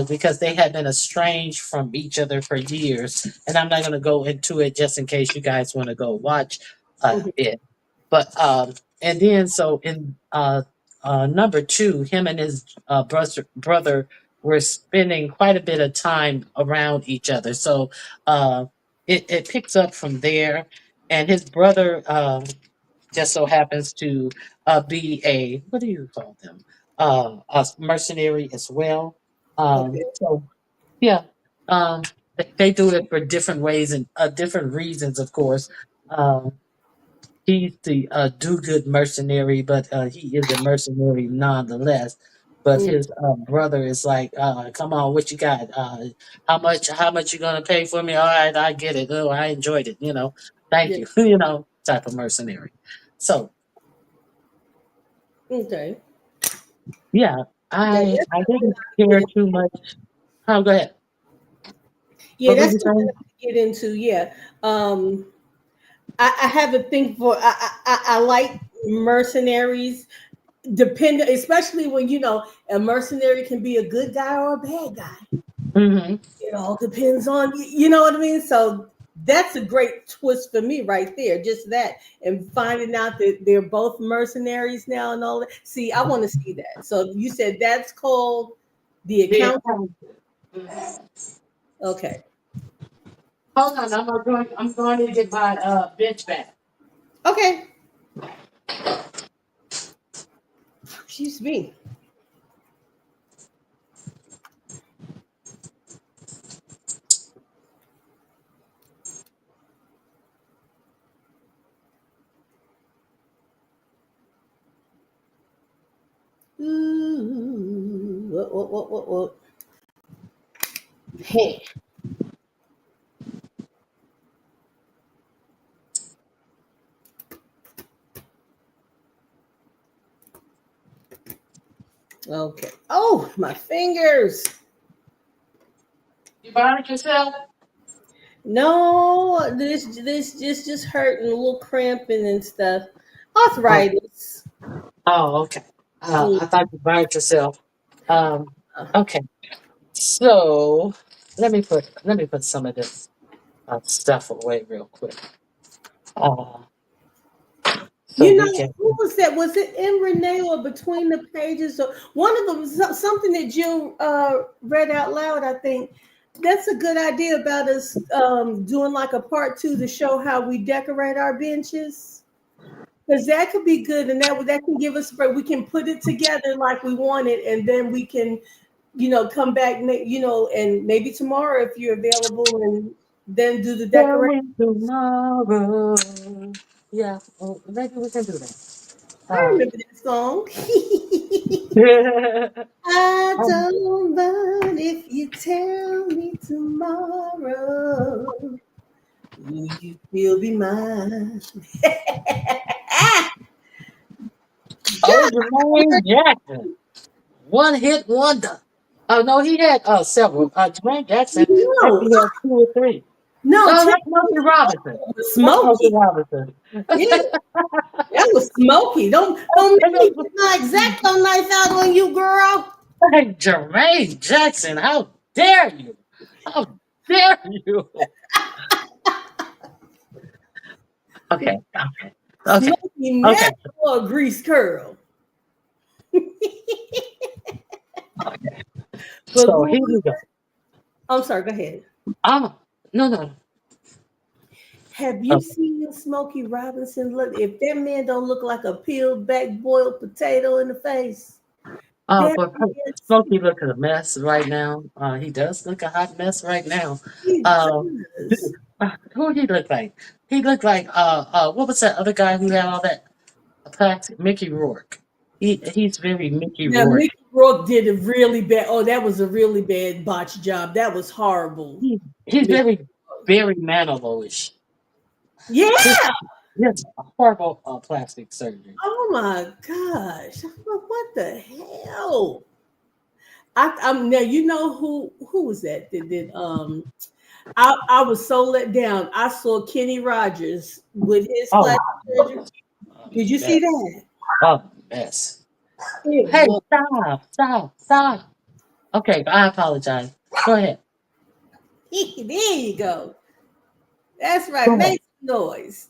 because they had been estranged from each other for years. And I'm not going to go into it just in case you guys want to go watch Mhm. it. But and then so in number two, him and his brother were spending quite a bit of time around each other. So it picks up from there. And his brother just so happens to be a, what do you call them? A mercenary as well. Okay. So, yeah, they do it for different ways and different reasons, of course. Um, he's the do good mercenary, but he is a mercenary nonetheless. But Mm, his brother is like, "Come on, what you got? How much you gonna pay for me? All right, I get it. Oh, I enjoyed it. Thank yeah. you. Type of mercenary. So Okay. yeah, Yeah, I that's something didn't I could care get too much. Oh, go ahead. Yeah, What were that's you something saying? I could get into. Yeah. Um, I have a thing for I like mercenaries, depending, especially when a mercenary can be a good guy or a bad guy. Hmm. It all depends on you know what I mean. So that's a great twist for me right there. Just that, and finding out that they're both mercenaries now and all that. See, I want to see that. So you said that's called the Yeah. account. Okay. Hold on, I'm going to get my bench back. Okay. Excuse me. Ooh, what? Hey. Okay. Oh, my fingers. You bought it yourself? No, this just hurting, a little cramping and stuff. Oh, Arthritis. oh, okay. Mm. I thought you bought it yourself. Um, okay. So let me put some of this stuff away real quick. Uh, so You we know, can. who was that? Was it in Renee or between the pages? Or one of them, something that Jill read out loud, I think. That's a good idea about us doing like a part two to show how we decorate our benches. Because that could be good, and that can give us, we can put it together like we want it, and then we can, come back, and maybe tomorrow if you're available, and then do the Tell decoration. me tomorrow. Yeah, well, maybe we can do that. I remember that song. I Um, don't mind if you tell me tomorrow. Will you still be mine? oh, Jermaine Jackson, one hit wonder. Oh no, he had several. Jermaine Jackson No, actually had two or three. no, Oh, tell that's Smokey Robinson. me That's Smokey Smokey. Robinson. Yeah, that was Smokey. Don't make me get my exacto knife out on you, girl. Hey, Jermaine Jackson, how dare you? How dare you? Okay, okay, okay, Smokey okay, never wore a grease curl. okay. But So boy, here we go. I'm sorry, go ahead. Oh, no, no. Have you Okay. seen Smokey Robinson look? If that man don't look like a peeled back boiled potato in the face, that But is, Smokey look a mess right now. He does look a hot mess right now. he Uh, does. who he look like? He looked like what was that other guy who had all that plastic? Mickey Rourke. He's very Mickey Now Rourke. Mickey Rourke did a really bad. Oh, that was a really bad botch job. That was horrible. He's Mickey very Rourke. very Manilow-ish. Yeah. Just yes, horrible plastic surgery. Oh my gosh. What the hell? I'm now. You know who was that? That did I was so let down. I saw Kenny Rogers with his Oh, plastic surgery. Did you see mess. that? Oh, mess. It Hey, was. stop. Okay, I apologize. Go ahead. There you go. That's right. Go ahead. Make some noise.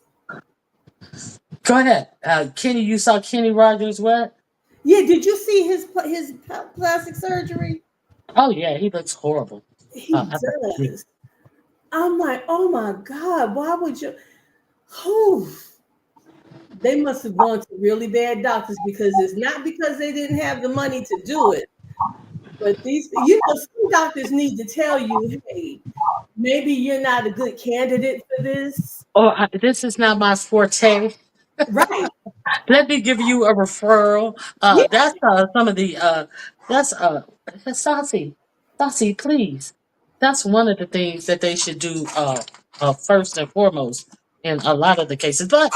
Go ahead. Kenny, you saw Kenny Rogers what? Yeah. Did you see his plastic surgery? Oh yeah, he looks horrible. He I bet he- does. I'm like, oh my God, why would you? Whew. They must have gone to really bad doctors because it's not because they didn't have the money to do it. But some doctors need to tell you, hey, maybe you're not a good candidate for this. oh, this is not my forte. Right. Let me give you a referral. Yeah. That's some of the that's Saucy. Saucy, please. That's one of the things that they should do first and foremost in a lot of the cases. But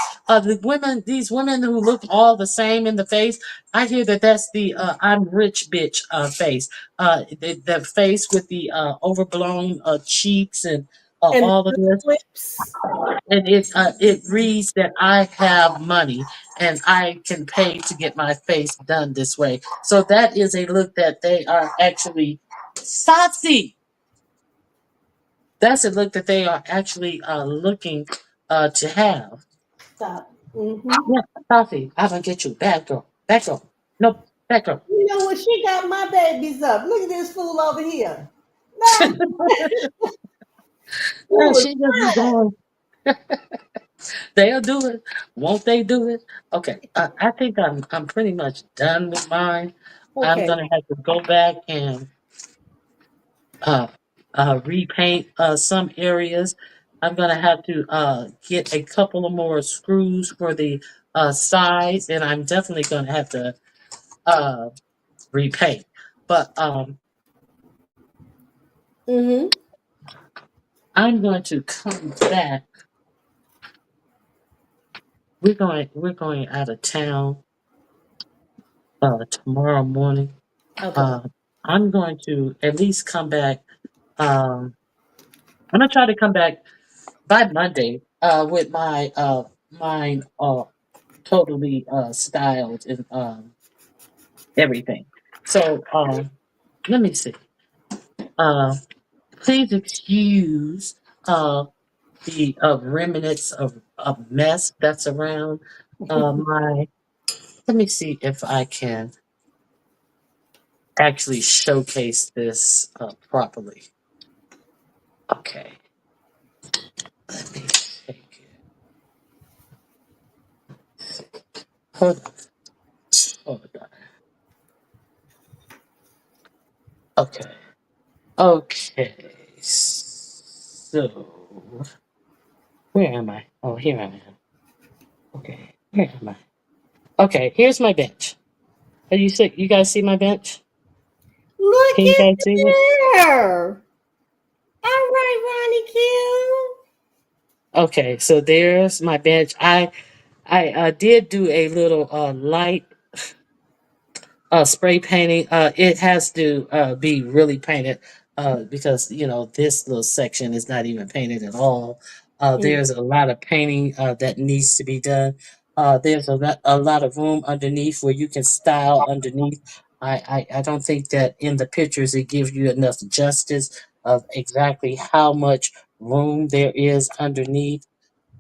these women who look all the same in the face, I hear that that's the I'm rich bitch face. The face with the overblown cheeks and And all of the this. lips. And it reads that I have money and I can pay to get my face done this way. So that is a look that they are actually Satsi. That's a look that they are actually looking to have. Stop. Hmm. Yeah, Satsi, I'm gonna get you, bad girl, bad girl, no, bad girl. You know what? She got my babies up. Look at this fool over here. Nah, fool is She just be fine. going. They'll do it, won't they do it? Okay, I think I'm pretty much done with mine. I'm Okay. gonna have to go back and uh, repaint some areas. I'm gonna have to get a couple of more screws for the sides, and I'm definitely gonna have to uh, repaint. But Mm-hmm. I'm going to come back. We're going out of town tomorrow morning. Okay. Uh, I'm going to at least come back. Um, I'm gonna try to come back by Monday with my mine totally styled and everything. So let me see. Uh, please excuse the remnants of mess that's around my. Let me see if I can actually showcase this properly. Okay, let me take it. Hold on. Hold on. Okay. Okay. So where am I? Oh, here I am. Okay. Where am I? Okay. Here's my bench. Are you sick? You guys see my bench? Look Can you at guys see it? there. All right, Ronnie Q. Okay. So there's my bench. I did do a little light spray painting. It has to be really painted because this little section is not even painted at all. Mm. There's a lot of painting that needs to be done. There's a lot of room underneath where you can style underneath. I don't think that in the pictures it gives you enough justice of exactly how much room there is underneath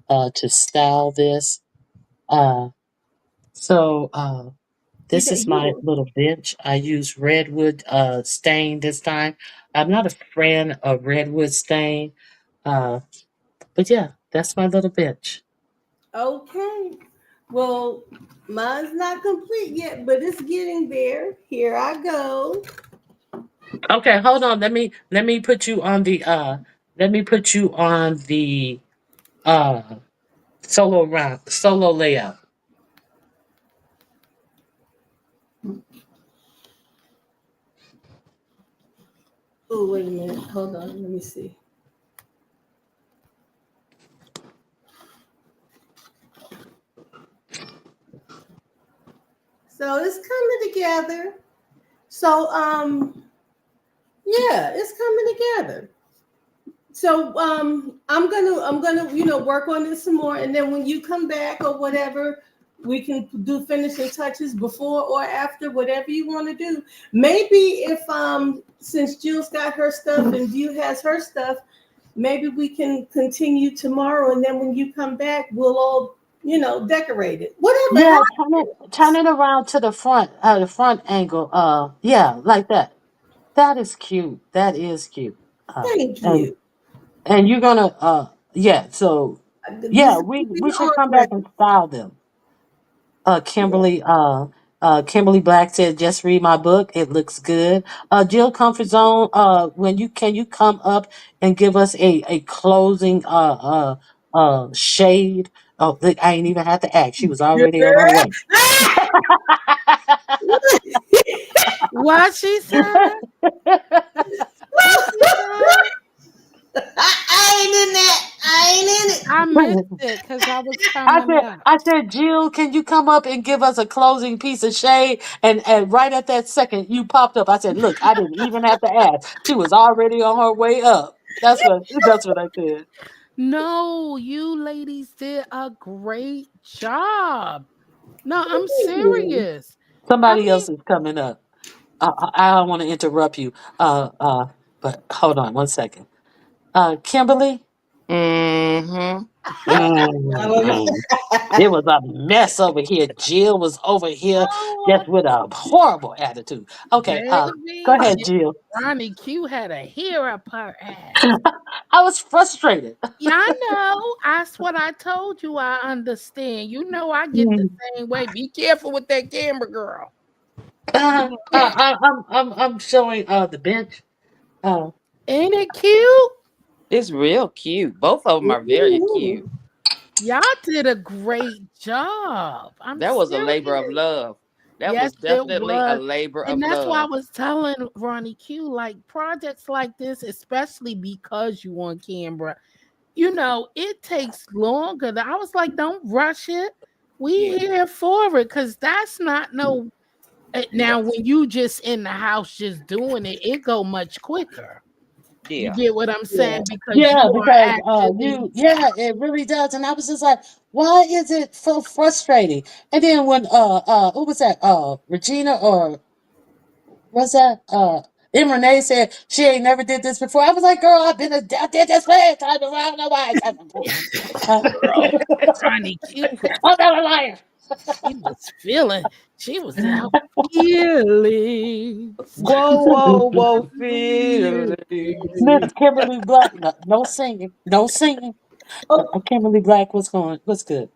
to style this. Uh, so You this know, is my you little bench. I use redwood stain this time. I'm not a fan of redwood stain, uh, but yeah, that's my little bench. okay. Well, mine's not complete yet, but it's getting there. Here I go. Okay, hold on. Let me put you on the uh solo layout. Oh, wait a minute. Hold on. Let me see. So it's coming together. So yeah, it's coming together. So I'm gonna work on this some more, and then when you come back or whatever, we can do finishing touches before or after, whatever you want to do. Maybe if since Jill's got her stuff and View has her stuff, maybe we can continue tomorrow, and then when you come back, we'll all decorate it. Whatever Yeah, turn happens. it around to the front angle. Yeah, like that. That is cute. That is cute. Uh, Thank and you. and you're gonna yeah. So This yeah, is we the should come artwork. back and style them. Yeah. Kimberly Black said, "Just read my book. It looks good." Jill Comfort Zone. When you can you come up and give us a closing shade? Oh, look, I ain't even have to ask. She was already on her Girl. way. What she said? What she said? I ain't in that. I ain't in it. I missed it because I was I coming said, up. I said, Jill, can you come up and give us a closing piece of shade? And right at that second, you popped up. I said, look, I didn't even have to ask. She was already on her way up. That's what I said. No, you ladies did a great job. No, I'm Thank you. serious. I Somebody mean, else is coming up. I don't want to interrupt you. But hold on one second. Kimberly. Mm-hmm. Mm, it was a mess over here. Jill was over here oh, just with a horrible attitude. Okay. Go baby, ahead, Jill. Ronnie Q had a hair up her ass. I was frustrated. Yeah, I know. That's what I told you. I understand. You know, I get the same way. Be careful with that camera, girl. I'm showing the bench. Uh, Ain't it cute? It's real cute. Both of them are very Ooh. cute. Y'all did a great job. I'm That was a labor of serious. love. That Yes, was it definitely a was. labor And of that's why I love. was telling Ronnie Q, like projects like this, especially because you on camera, it takes longer. I was like, don't rush it. We Yeah. here for it because that's not no Now, when you just in the house just doing it, it go much quicker. You Yeah. get what I'm Yeah. saying because Yeah, you are because actually yeah, it really does. And I was just like, why is it so frustrating? And then when who was that? Regina, or was that and Renee said she ain't never did this before. I was like, girl, I did this way. I don't know why. girl. Ronnie Q was I'm not a liar. she was feeling she was out feelings. Whoa, whoa, whoa, feelings. Miss Kimberly Black, no, no singing, no singing. Oh, Kimberly Black, what's good?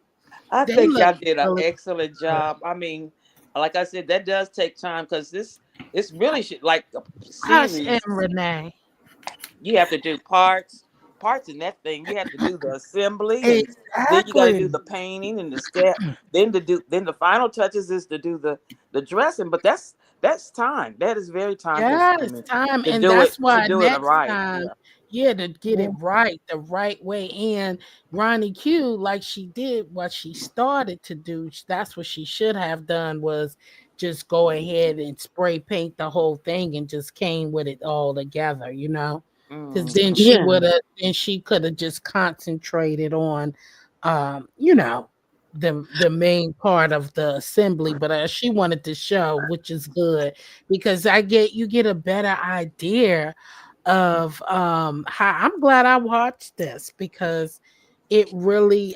I They think look y'all did an really excellent good. job. I mean, like I said, that does take time because this it's really like a Hush and series. Renee. You have to do parts in that thing. You have to do the assembly, and then you got to do Exactly. the painting and the step. Then the final touches is to do the dressing. But that's time. That is very time Yes, consuming time, to and do it that's to why do it next right. time, Yeah. yeah, to get it right the right way. And Ronnie Q, like she did what she started to do, that's what she should have done was just go ahead and spray paint the whole thing and just came with it all together, you know. Because Mm. then she Yeah, would have, then she could have just concentrated on, you know, the main part of the assembly. But she wanted to show, which is good because you get a better idea of how I'm glad I watched this because it really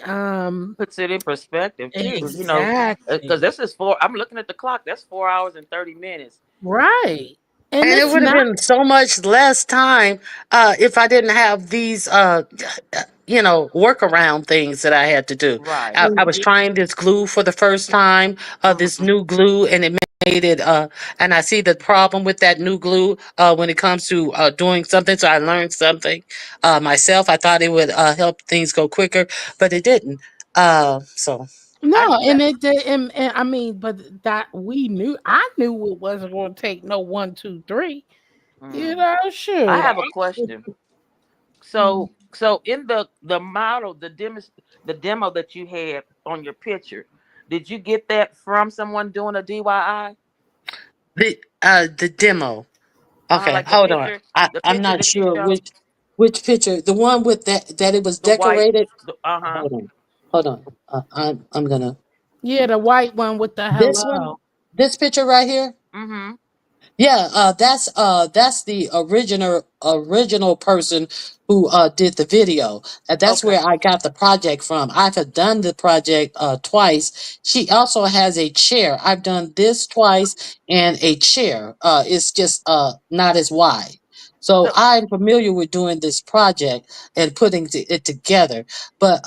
Puts it in perspective too. Because exactly this is four. I'm looking at the clock. That's 4 hours and 30 minutes. right. And and it it's would have not been so much less time if I didn't have these workaround things that I had to do. Right. I was trying this glue for the first time, this Hmm. new glue, and it made it. And I see the problem with that new glue when it comes to doing something. So I learned something myself. I thought it would help things go quicker, but it didn't. So I no, do and have. it did, and I mean, but that we knew, I knew it wasn't going to take no 1, 2, 3. You Mm. know, I shoot. have a question. So in the model, the demo that you had on your picture, did you get that from someone doing a DIY? the demo. Okay, Like the hold on. picture, the I'm picture not that you sure showed, which picture. The one with that it was the white. decorated. Uh-huh. Hold on, hold on. I'm gonna Yeah, the white one with the this one. hello. This picture right here. Mm-hmm. Yeah, that's the original person who did the video. And that's Okay. where I got the project from. I've had done the project twice. She also has a chair. I've done this twice and a chair. It's just not as wide. So So I'm familiar with doing this project and putting it together. But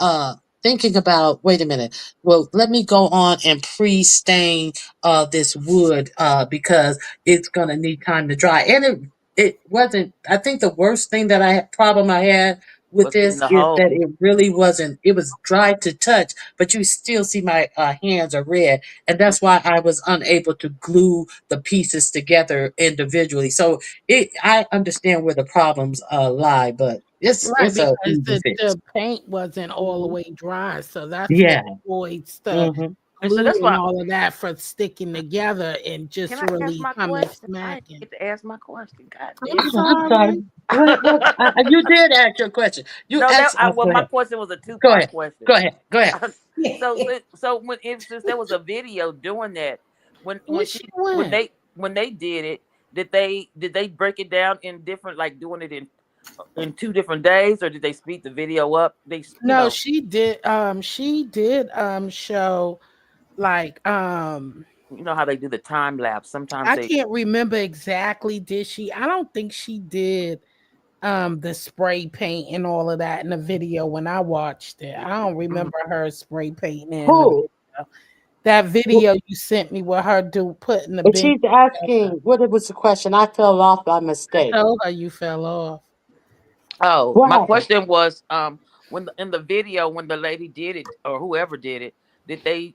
thinking about, wait a minute. Well, let me go on and pre-stain this wood because it's gonna need time to dry. And it wasn't. I think the worst thing that problem I had with was getting this the is that hole. it really wasn't. It was dry to touch, but you still see my hands are red, and that's why I was unable to glue the pieces together individually. So I understand where the problems lie, but Right, it's a because easy fix. the paint wasn't all the Mhm. way dry, so that's what Yeah. avoids the Hmm. And so glue that's and why. all of that for sticking together and Can just I ask really my coming question? I didn't smacking. get to ask my question. God I'm damn I'm sorry. sorry. You did ask your question. You No, asked. well, Go my ahead. question was a two Go part ahead. question. Go ahead. Go ahead. So when since there was a video doing that, when Where when she she went? when they did it, did they break it down in different, like doing it in 2 different days, or did they speed the video up? No, she did show like You know how they do the time lapse. Sometimes I they. can't remember exactly, did she? I don't think she did the spray paint and all of that in the video when I watched it. I don't Mhm. remember her spray painting in the Who? video. That Who- video you sent me with her do putting the But bench she's together. asking what it was the question. I fell off by I mistake. told her you fell off. Oh, What my happened? question was, in the video, when the lady did it, or whoever did it, did they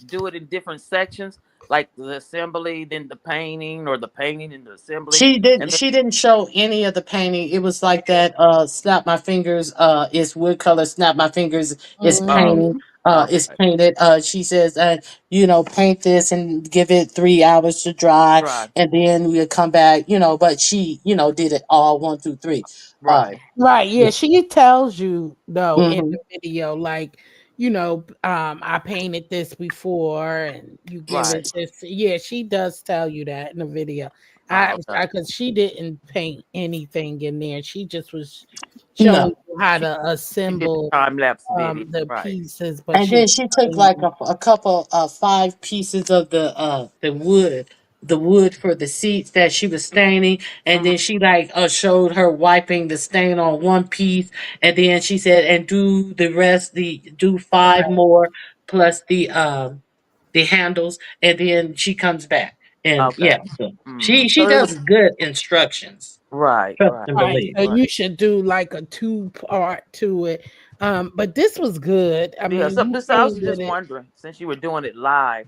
do it in different sections, like the assembly, then the painting, or the painting and the assembly, She didn't. and then. She didn't show any of the painting. It was like that. Snap my fingers. Is wood color. Snap my fingers. Is Oh, Mhm. painting. is Okay. painted. She says, paint this and give it 3 hours to dry, Right. and then we'll come back. But she, did it all 1, 2, 3. Uh, Right. Right, yeah, yeah. she tells you though in Hmm. the video, like, I painted this before and you give Right. it this. Yeah, she does tell you that in the video. Oh, okay. Because she didn't paint anything in there. She just was showing No. you how She to she did assemble the time lapse video. the Right. pieces, but And she then didn't she took like paint. a couple of 5 pieces of the wood for the seats that she was staining, and Mhm. then she like showed her wiping the stain on one piece, and then she said, and do the rest, the do 5 more plus the handles, and then she comes back, and Okay. yeah, so Hmm. she So it was does good instructions. right. Trust Right. and Right. believe. So Right. you should do like a two-part to it. But this was good. I Yeah. mean, So you this I was painted just it. wondering, since you were doing it live,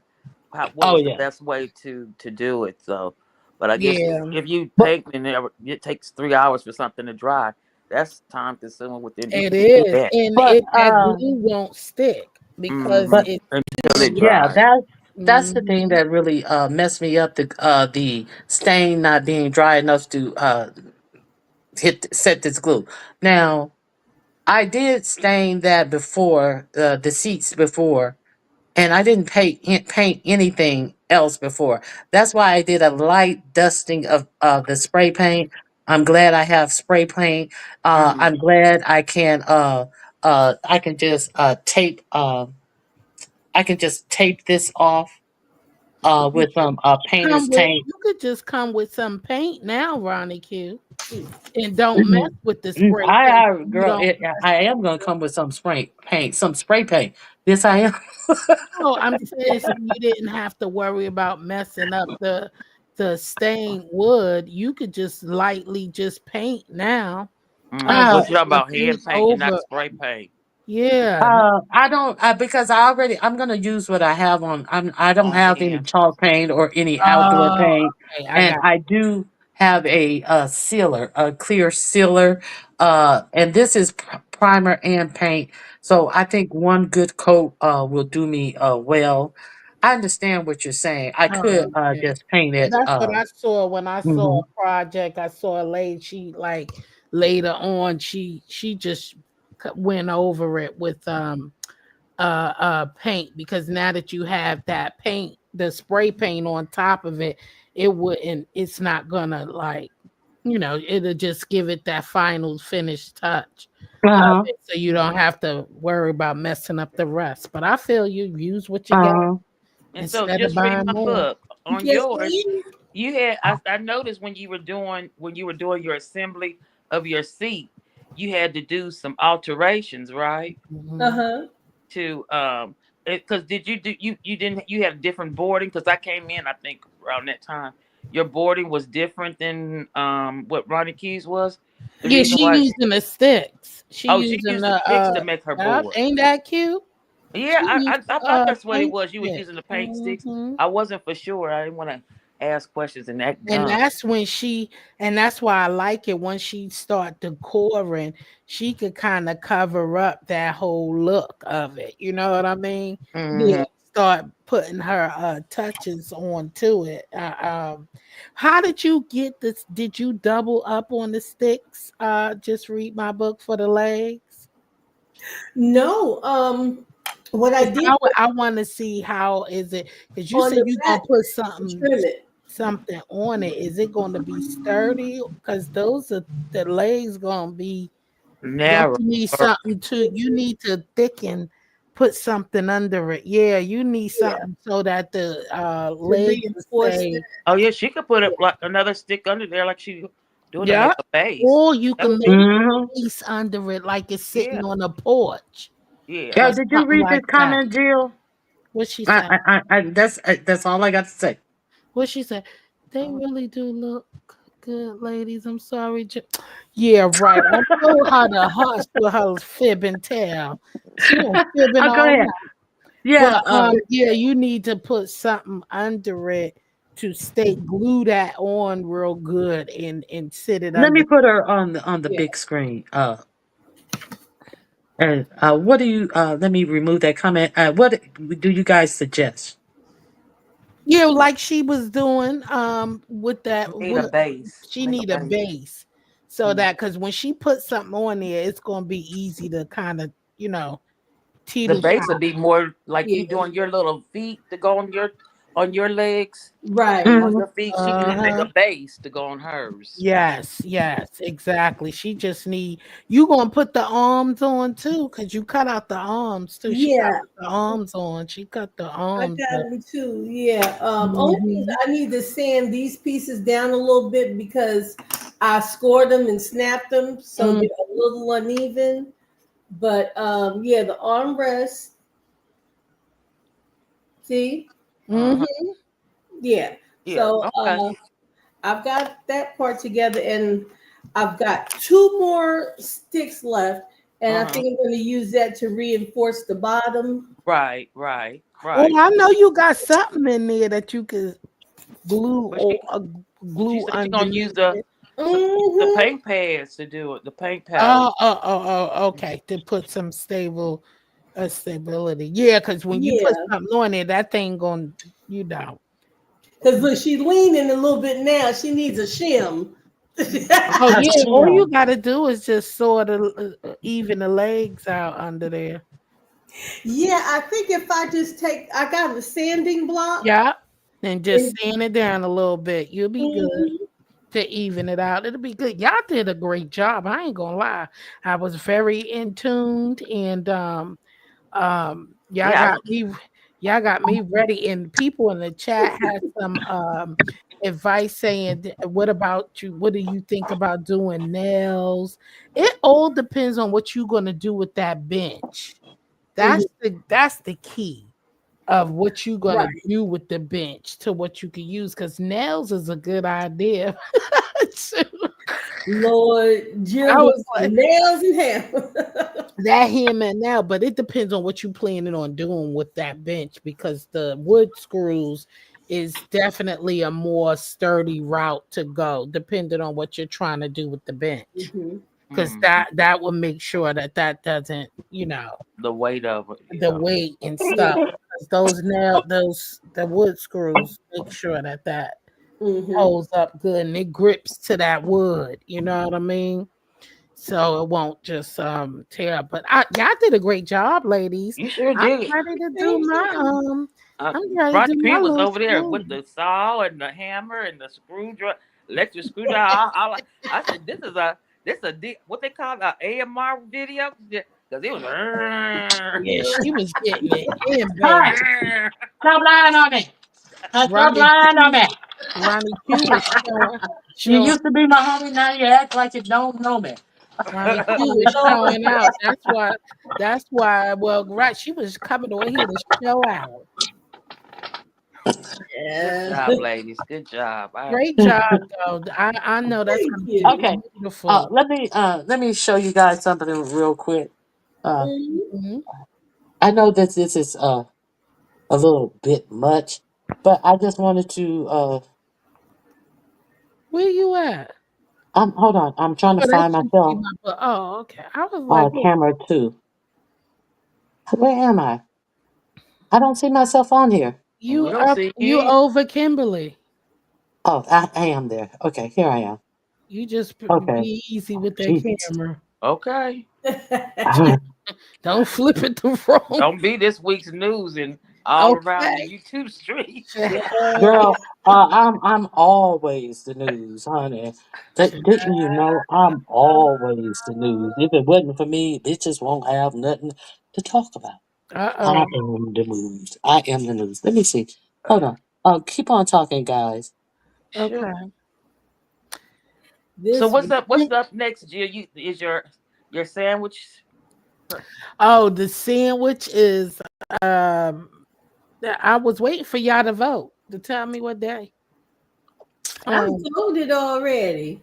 what Oh was the yeah, best way to do it? So, but I guess Yeah, if you but paint and it takes 3 hours for something to dry, that's time consuming. Within you it can do is. that. And but that glue won't stick because but Mm-hmm. it's Until it sticky. yeah, dries. that's the thing Mhm. that really messed me up. The stain not being dry enough to set this glue. Now I did stain that before, the seats before, and I didn't paint anything else before. That's why I did a light dusting of the spray paint. I'm glad I have spray paint. Mm-hmm. I'm glad I can just tape this off You with some painter's tape. you could just come with some paint now, Ronnie Q, and don't mess Mhm. with the spray paint. You Girl, don't. I am gonna come with some spray paint, some spray paint. Yes, I am. Oh, I'm saying so you didn't have to worry about messing up the stained wood. You could just lightly just paint now. Mm-hmm. Uh, What you talking about? Hand Diffuse paint and not over. spray paint Yeah. I don't, because I'm gonna use what I have on. I don't on have any hand. chalk paint or any outdoor Oh, paint, okay. I and got. I do have a sealer, a clear sealer, and this is primer and paint. So I think one good coat will do me well. I understand what you're saying. I could Oh, okay. just paint Yeah, it. that's what I saw when I saw Mhm. a project. I saw a lady. She like later on. She just went over it with paint because now that you have that paint, the spray paint on top of it, it wouldn't. It's not gonna like it'll just give it that final finished touch of Uh-huh. it, so you don't have to worry about messing up the rest. But I feel you use what you got Uh-huh. And so instead of just read buying my more. book. On Yes, yours, please. you had I noticed when you were doing your assembly of your seat, you had to do some alterations, right? Uh Mhm. huh. To because did you do you didn't you had different boarding? Because I came in, I think around that time your boarding was different than what Ronnie Keys was. The Yeah, reason she why using the sticks. She oh, she using used the the sticks to make her yep, board. ain't that cute? Yeah, She used I thought that's what it paint was. You was stick. using the paint sticks. Mhm. I wasn't for sure. I didn't want to ask questions and act And dumb. that's why I like it when she start decoring, she could kind of cover up that whole look of it. You know what I mean? Yeah, Hmm. start putting her touches onto it. How did you get this? Did you double up on the sticks? Just read my book for the legs. No. What I 'Cause did was I want to see how is it because you on said the you gonna back put to trim it. something on it. Is it going to be sturdy? Because those are the legs going to be. Don't Narrow. you need Or- something to? You need to thicken. Put something under it. Yeah, you need Yeah, something so that the to legs will reinforce that. stay. Oh yeah, she could put Yeah. up like another stick under there, like she doing to make Yeah, a base. or you That can would make be Hmm. a piece under it like it's yeah, sitting on a porch yeah. or Yeah, did you something read this like that. comment, Jill? What she said? That's all I got to say. What she said? They really do look good, ladies. I'm sorry. Yeah, right. I told her to hush with her fibbing tail. She was fibbing Go all ahead. night. Yeah. But yeah, you need to put something under it to stay glue that on real good and sit it Let me under. put her on the Yeah. big screen. And what do you? Let me remove that comment. What do you guys suggest? Yeah, like she was doing with that You need a what base. she Make a need a base. base so Mm. that because when she puts something on there, it's gonna be easy to kind of, The teeter base would top. be more like Yeah. you doing your little feet to go on your legs, Right. on Mhm. your feet. She can make Uh-huh. a base to go on hers. Yes, yes, exactly. She just need you gonna put the arms on too, because you cut out the arms too. She got Yeah, the arms on. She cut the I arms got up. them too. Yeah. Only thing is Hmm. I need to sand these pieces down a little bit because I scored them and snapped them, so they're a little uneven. But yeah, the armrest. See, Hmm. yeah. Yeah. So Okay. I've got that part together, and I've got two more sticks left, and I Uh-huh. think I'm going to use that to reinforce the bottom. Right. Right. Oh, Right. I know you got something in there that you could glue But or she glue said she's gonna use underneath it. the Hmm. paint pads to do it. The paint powder. Okay. To put some stability. Yeah, because when you put Yeah. something on there, that thing going, you know. Because look, she's leaning a little bit now. She needs a shim. Oh I yeah, see. all you gotta do is just sort of even the legs out under there. Yeah, I think if I just take, I got a sanding block. Yeah, and just And, sand it down a little bit. You'll be good mhm. to even it out. It'll be good. Y'all did a great job. I ain't gonna lie. I was very in tuned, and Yeah. y'all got me ready. And people in the chat had some advice saying, what about you? What do you think about doing nails? It all depends on what you're gonna do with that bench. Mhm. That's the key of what you're gonna Right. do with the bench to what you can use, because nails is a good idea. Lord, Jill I gonna was say like nails in hell. that him and now, but it depends on what you planning on doing with that bench, because the wood screws is definitely a more sturdy route to go, depending on what you're trying to do with the bench. Hmm. Because Mm, that will make sure that doesn't, the weight of it. the Yeah. weight and Yeah. stuff. 'Cause those the wood screws make sure that Hmm. holds up good and it grips to that wood. You know what I mean? So it won't just tear up. But y'all did a great job, ladies. You sure I'm did. ready to do Thank my you. I'm ready to Ronnie do my Q was little over there school. with the saw and the hammer and the screwdriver, electric screwdriver. I said, what they call a AMR video because it was. Yeah, she was getting it in, Hi. baby. Stop lying on me. Stop Ronnie lying on Q, me. Ronnie Q was showing You showing used to be my homie. Now you act like you don't know me. Ronnie Q was Lord. showing out. That's why, well, right, she was coming over here to show out. Good Yeah. job, ladies. Good job. Great job, though. I know that's Thank gonna be you. Okay. beautiful. Let me show you guys something real quick. Uh, Mhm. Mhm. I know that this is a little bit much, but I just wanted to Where you at? hold on. I'm trying to Oh, that's find you see myself my book. Oh, okay. I was like, wait, camera two. Where am I? I don't see myself on here. you We don't up? see You you. over Kimberly? Oh, I am there. Okay, here I am. You just Okay. be easy with that Jesus. camera. Okay. Don't flip it the wrong. Don't be this week's news and all around the Okay. YouTube street. Girl, I'm always the news, honey. Didn't you know I'm always the news? If it wasn't for me, bitches won't have nothing to talk about. I Uh-oh. am the news. I am the news. Let me see. Hold on. Keep on talking, guys. Sure. Okay. So This what's up next, Jill? You is your sandwich? Oh, the sandwich is um I was waiting for y'all to vote to tell me what day. I Um voted already.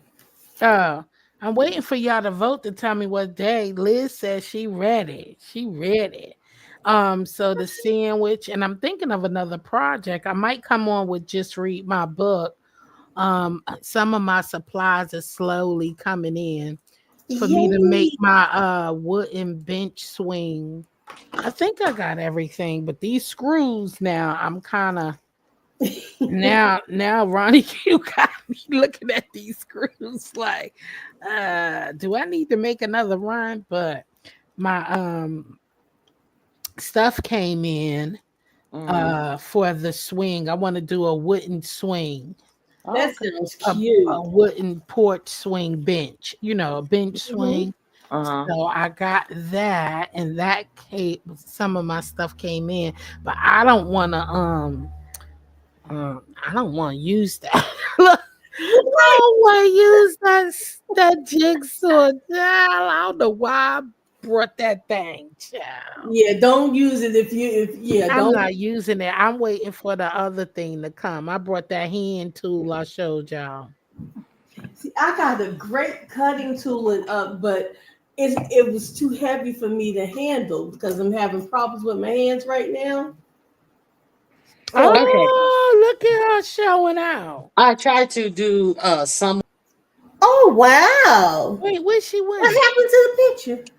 uh I'm waiting for y'all to vote to tell me what day. Liz says she ready. She ready. So the sandwich, and I'm thinking of another project. I might come on with just read my book. Some of my supplies are slowly coming in. for me to make Yay! my wooden bench swing. I think I got everything, but these screws now, I'm kind of now Ronnie you got me looking at these screws like do I need to make another run? But my stuff came in Mm. for the swing. I want to do a wooden swing, Oh, That okay. sounds a, cute. a wooden porch swing bench, a bench Mhm. swing. Uh-huh. So I got that, and that came. Some of my stuff came in, but I don't want to. I don't want to use that. Look, I What? don't want to use that jigsaw. Child. I don't know why I brought that thing. Child. Yeah, don't use it if you if yeah, I'm don't not using it. I'm waiting for the other thing to come. I brought that hand tool I showed y'all. see. I got a great cutting tool but it was too heavy for me to handle because I'm having problems with my hands right now. So Okay. Oh, look at her showing out. I tried to do some. oh wow. Wait, where she What went? happened to the picture?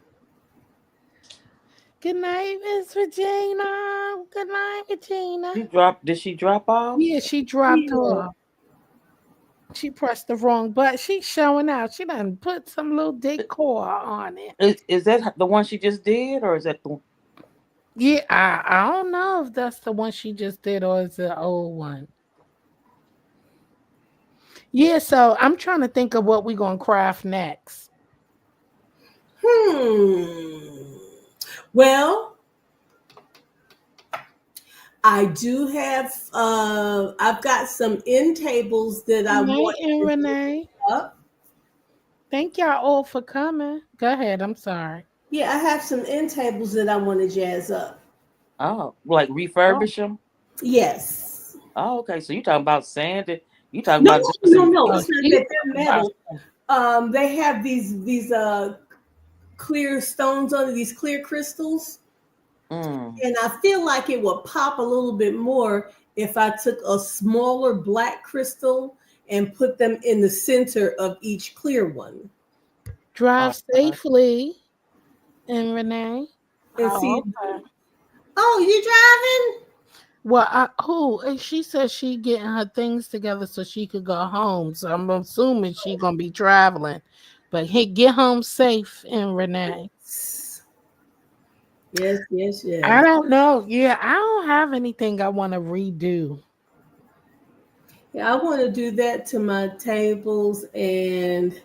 Good night, Miss Regina. Good night, Regina. She dropped. Did she drop off? Yeah, she dropped Yeah. off. She pressed the wrong button. She's showing out. She done put some little decor on it. Is that the one she just did, or is that the? Yeah, I don't know if that's the one she just did or is the old one. Yeah, so I'm trying to think of what we're gonna craft next. Hmm. Well, I do have I've got some end tables that I Good night, want and to Renee. do up. Thank y'all all for coming. Go ahead. I'm sorry. Yeah, I have some end tables that I want to jazz up. Oh, like Oh, refurbish them? Yes. Oh, okay. So you talking about sanding? You talking No, about no, doing no, some? no. oh, It's not she's that they're talking about metal. They have these clear stones under these clear crystals, Mm. and I feel like it would pop a little bit more if I took a smaller black crystal and put them in the center of each clear one. drive Oh, okay. safely, and Renee. And see, Oh, okay. oh, you driving? Well, who? And she said she getting her things together so she could go home. So I'm assuming she gonna be traveling. But hey, get home safe, and Renee. Yes, yes, I yes. don't know. Yeah, I don't have anything I want to redo. Yeah, I want to do that to my tables, and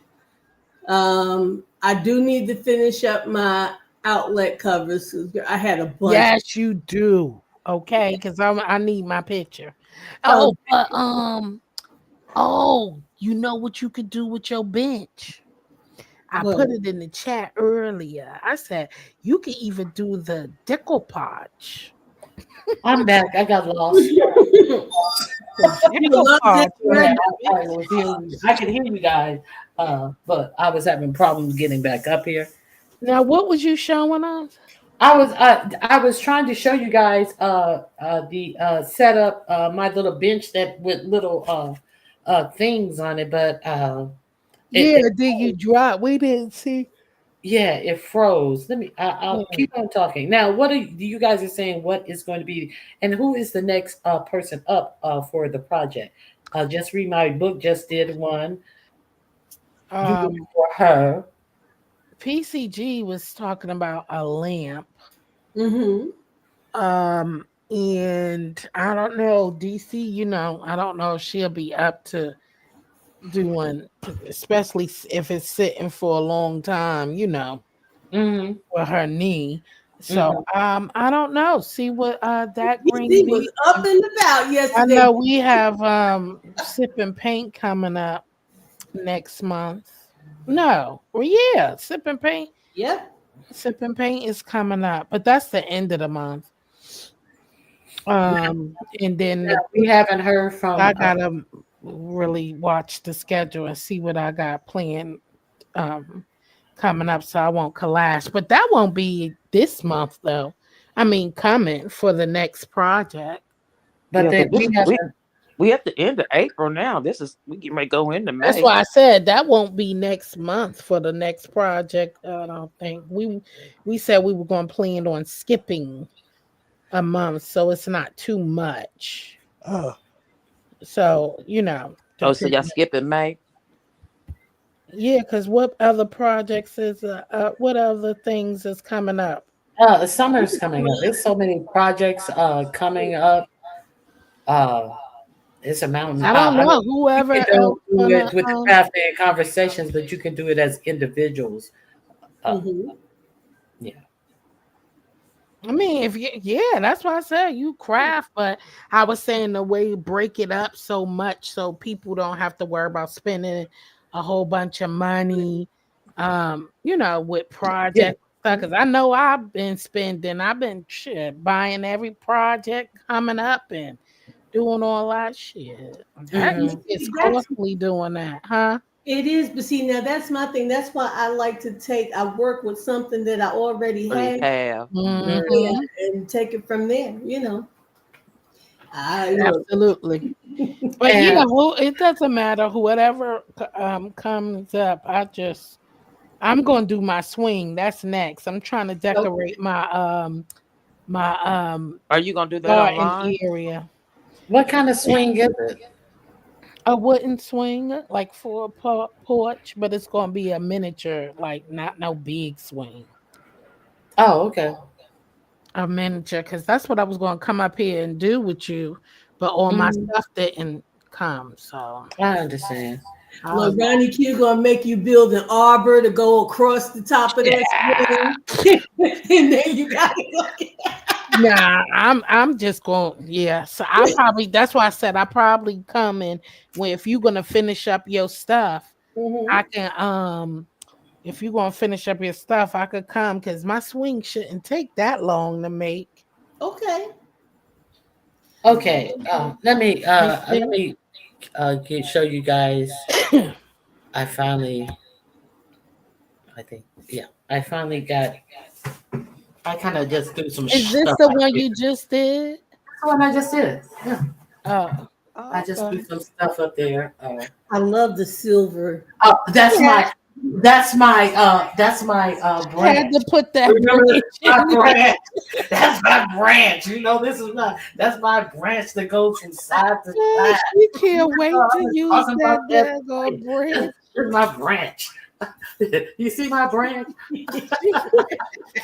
I do need to finish up my outlet covers. I had a bunch. Yes, you do. Okay, because I need my picture. Oh, Oh, but oh, you know what you could do with your bench? I what? put it in the chat earlier. I said you can even do the decoupage. I'm back. I got lost. The You love this decoupage for Yeah, word. your I was hearing. I could hear you guys, but I was having problems getting back up here. Now, what was you showing us? I was trying to show you guys the setup my little bench that with little things on it, but it, Yeah, it did you drop? We didn't see. yeah, it froze. I'll Yeah. keep on talking. Now, what are you guys are saying? What is going to be, and who is the next person up for the project? Just read my book. Just did one. You do it Um, for her. PCG was talking about a lamp. Mm-hmm. And I don't know, DC, I don't know if she'll be up to doing, especially if it's sitting for a long time, Mm-hmm. with her knee. So Mm-hmm. I don't know. See what that green DC was bean. up and about I yesterday. know we have sip and paint coming up next month. No, well, yeah, sip and paint. Yep. Sip and paint is coming up, but that's the end of the month. And then Now, we haven't heard I from. gotta really watch the schedule and see what I got planned um coming up so I won't collapse. But that won't be this month though. I mean coming for the next project. But Yeah, they, because we this we haven't. We at the end of April now. We get ready to go into That's May. why I said that won't be next month for the next project. I don't think we said we were going to plan on skipping a month, so it's not too much. So Oh, so y'all depending. skipping May? Yeah, because what other projects is what other things is coming up? The summer's coming up. There's so many projects coming up. Uh, it's a mountain. I don't I mean, know. you Whoever can else do gonna it with the craft and conversations, but you can do it as individuals. Uh, Mm-hmm. yeah. I mean, if you, yeah, that's why I said you craft, but I was saying the way you break it up so much so people don't have to worry about spending a whole bunch of money, with Yeah. project stuff. Because I know I've been shit buying every project coming up and doing all that shit. That Hmm. is That's costly doing that, huh? it is, but see now that's my thing. That's why I like to I work with something that I already What do you have, have? yeah, Mm-hmm. and take it from there. I look. Absolutely. But And yeah, it doesn't matter. Whatever comes up, I'm gonna do my swing. That's next. I'm trying to Okay. decorate my Are you gonna do that garden online? area. what kind of swing is it? A wooden swing, like for a porch, but it's gonna be a miniature, like not no big swing. Oh, okay. A miniature, because that's what I was gonna come up here and do with you, but all my Hmm. stuff didn't come. So I understand. I Look, was Ronnie Q gonna make you build an arbor to go across the top of that like, swing, and then you got it. nah, I'm just going, yeah. So I probably that's why I said I probably come in when if you're gonna finish up your stuff, I Mm-hmm. can if you're gonna finish up your stuff, I could come because my swing shouldn't take that long to make. Okay. Okay. Thank Let you. me show you guys. I finally, I think, yeah, I finally got. I kind of just do some Is this stuff the up one here. you just did? That's the one I just did. Yeah, Oh, I just do okay. some stuff up there. I love the silver. Oh, Yeah, that's my had branch. to put that Remember branch my in there. branch? That's my branch. This is my that's my branch that goes from side to Oh, side. she can't Oh, wait I've to been use talking that about that. daggone branch. Here's my branch. You see my branch?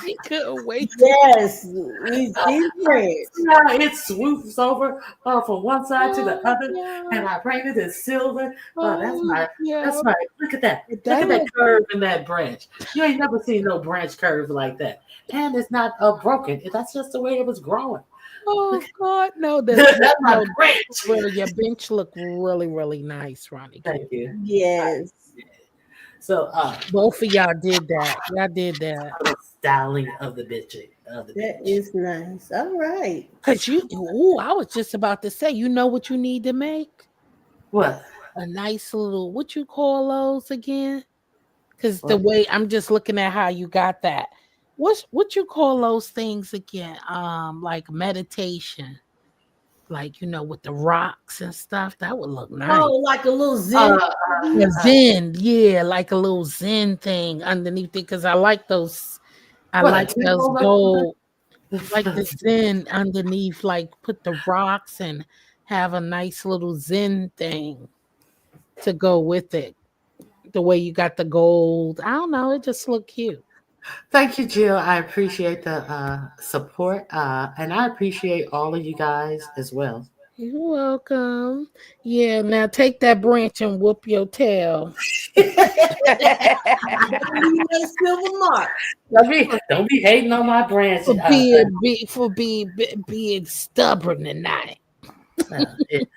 She couldn't wait to Yes, we see red. See how it swoops over from one side to the oh, other, and yeah. I painted it silver. That's Oh, my yeah. look at that. Look That at that look. curve in that branch. You ain't never seen no branch curve like that. And it's not broken. That's just the way it was growing. Look, Oh God, no, that's my no, branch. really, your bench look really, really nice, Ronnie Q. Thank you. Yes. So Both of y'all did that. Y'all did that. styling of the That bench. is nice. All right. Cause I was just about to say, you know what you need to make? What? A nice little, what you call those again? Cause the What? way I'm just looking at how you got that. What you call those things again? Like meditation, like with the rocks and stuff. That would look nice. Oh, like a little Zen. Uh, A Zen, yeah, like a little Zen thing underneath it. Cause I like those. I what? A like those temple? gold, like the Zen underneath. Like put the rocks and have a nice little Zen thing to go with it. The way you got the gold, I don't know. It just look cute. Thank you, Jill. I appreciate the support, and I appreciate all of you guys as well. You're welcome. Yeah, now take that branch and whoop your tail. You know, silver mark. Don't be hating on my branch. For being stubborn tonight. It-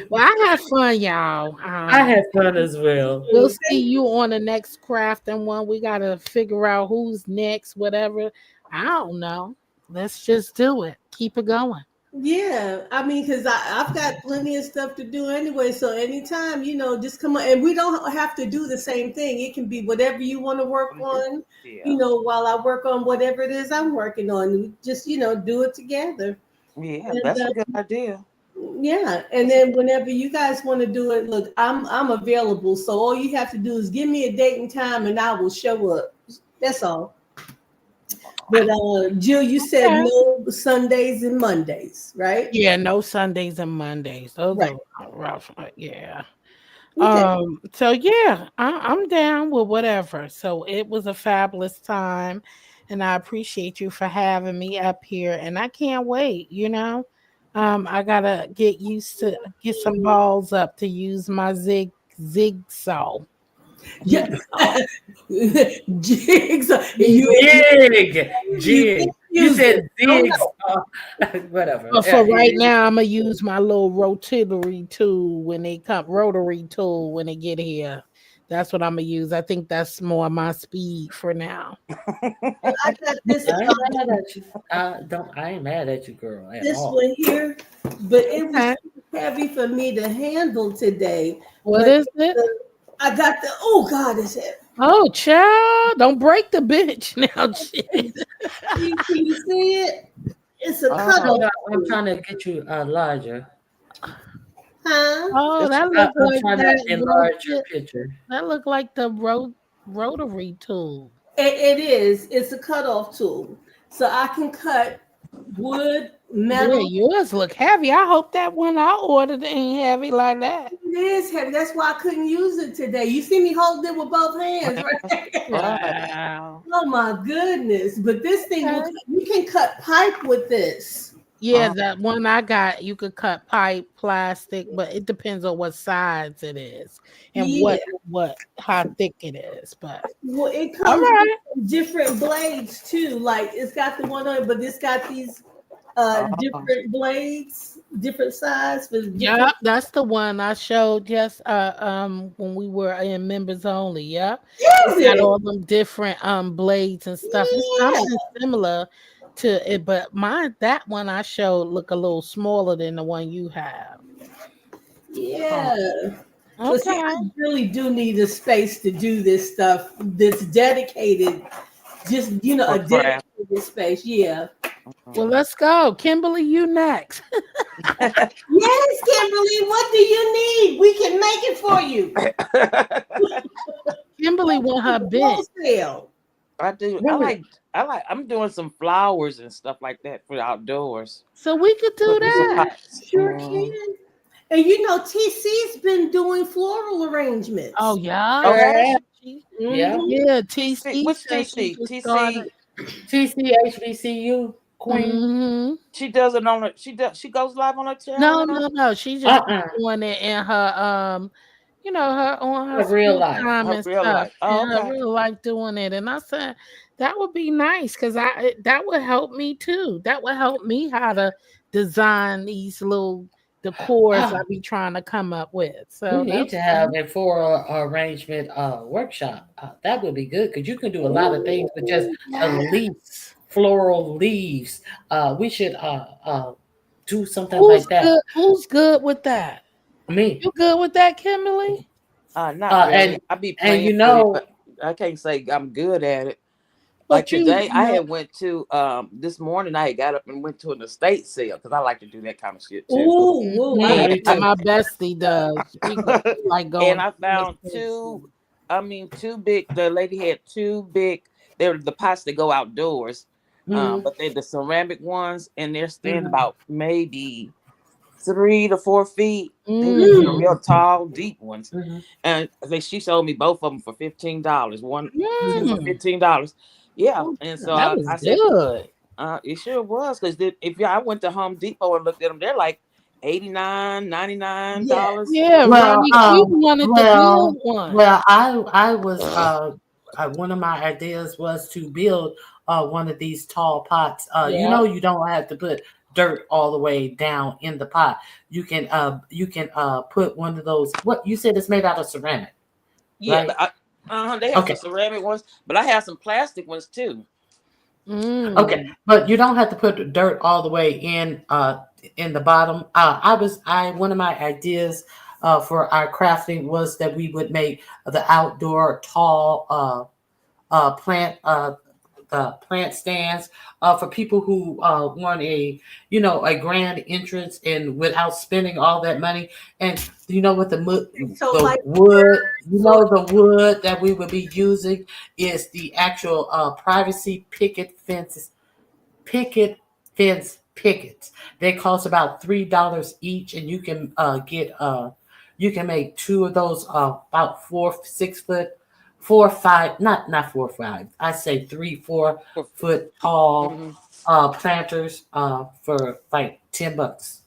Well, I had fun, y'all. I had fun as well. We'll see you on the next crafting one. We gotta figure out who's next, whatever. I don't know. Let's just do it. Keep it going. Yeah, I mean, because I've got plenty of stuff to do anyway. So anytime, just come on, and we don't have to do the same thing. It can be whatever you want to work on. Yeah. While I work on whatever it is I'm working on, we just do it together. Yeah, And that's a good idea. Yeah, and then whenever you guys want to do it, look, I'm available. So all you have to do is give me a date and time, and I will show up. That's all. But Jill, you said Okay. no Sundays and Mondays, right? Yeah, no Sundays and Mondays. Those Right. are rough. Yeah. Okay. So yeah, I'm down with whatever. So it was a fabulous time, and I appreciate you for having me up here. And I can't wait. I gotta get some balls up to use my jigsaw. Yeah. Jigsaw. Jigs. Jig, You can't jig. You use it. said Oh zigs. no. Whatever. But for right now, I'm gonna use my little rotary tool when they come. Rotary tool when they get here. That's what I'm gonna use. I think that's more my speed for now. I got this I ain't mad at you. Don't. I ain't mad at you, girl, at this all. one here, but it was Okay. too heavy for me to handle today. What But is it? I got the oh God, it's heavy. Oh, child, don't break the bitch now. Shit. Can you see it? It's a Oh, Hold cutoff on. I'm tool. trying to get you larger. Huh? Oh, it's that look I'm like trying to that enlarge your roti- picture. That look like the rotary tool. It is. It's a cutoff tool. So I can cut wood, Yeah, metal. yours look heavy. I hope that one I ordered ain't heavy like that. It is heavy. That's why I couldn't use it today. You see me holding it with both hands, right? right. Wow. Oh my goodness. But this thing will Okay. cut, you can cut pipe with this. Yeah, Oh, that one I got, you could cut pipe, plastic, but it depends on what size it is and Yeah. what how thick it is. But Well, it all comes right. with different blades too. Like it's got the one on it, but it's got these oh, different blades, different size for different. Yep, that's the one I showed just when we were in members only. Yep. Is It's got it? all them different blades and stuff. It's Yeah. something similar to it, but mine that one I showed look a little smaller than the one you have. Yeah. But see, Okay. I really do need a space to do this stuff that's dedicated, just a for craft. dedicated space. Yeah. Well, let's go. Kimberly, you next. Yes, Kimberly, what do you need? We can make it for you. Kimberly want her bench. Wholesale. I do. Really? I'm doing some flowers and stuff like that for outdoors. So we could do Put me some that. pots. Sure can. And TC's been doing floral Oh arrangements. yeah, Oh, yeah. has Yeah. she? Yeah. Yeah, TC, TC which said she TC? just started. TC. TCHBCU Queen. Hmm. She does it on her. She does. She goes live on her channel No, now. no, no. She just been Uh-uh. doing it in her her on her Real spare life. time Her and real stuff. life. Oh, And her okay. real life doing it. And I said that would be nice because that would help me too. That would help me how to design these little decors I Oh, be trying to come up with. we So need that's to have a floral arrangement workshop. That would be good because you can do a lot of things with just Ooh, the yeah. leaves, floral leaves. We should do something who's like that. good. Who's good with that? Me. You good with that, Kimberly? Not really. And I be and playing you with it, but know, I can't say I'm good at it. Like But you today, I know. had went to this morning. I had got up and went to an estate sale because I like to do that kind of shit too. Ooh, woo, I oh, Mhm. like me Yeah, that. too. my bestie does. She like And going I to the found store. two. I mean, two big. The lady had two big. They're the pots that go outdoors, Hmm. but they're the ceramic ones, and they're stand Hmm. about maybe 3 to 4 feet. They Mm. the Mm. real tall, deep ones, Hmm. and she sold me both of them for $15. Two for Mm. $15. Yeah, Oh, and so that was I said, good. it sure was because if I went to Home Depot and looked at them, they're like 89, Yes. $99. Yeah, Well, Ronnie Q wanted to well, build one. well. I was one of my ideas was to build one of these tall pots. Yeah. You don't have to put dirt all the way down in the pot. You can put one of those. What you said is made out of ceramic, Yeah, right? they have some Okay. ceramic ones, but I have some plastic ones too. Okay, Mm. but you don't have to put dirt all the way in the bottom. I one of my ideas for our crafting was that we would make the outdoor tall plant plant stands for people who want a grand entrance and without spending all that money. And you know what So the like wood, so the wood that we would be using is the actual privacy pickets. They cost about $3 each, and you can you can make two of those about 4 6 foot, 4 5, not 4 5. I say 3 4 foot tall Mm-hmm. planters for like $10.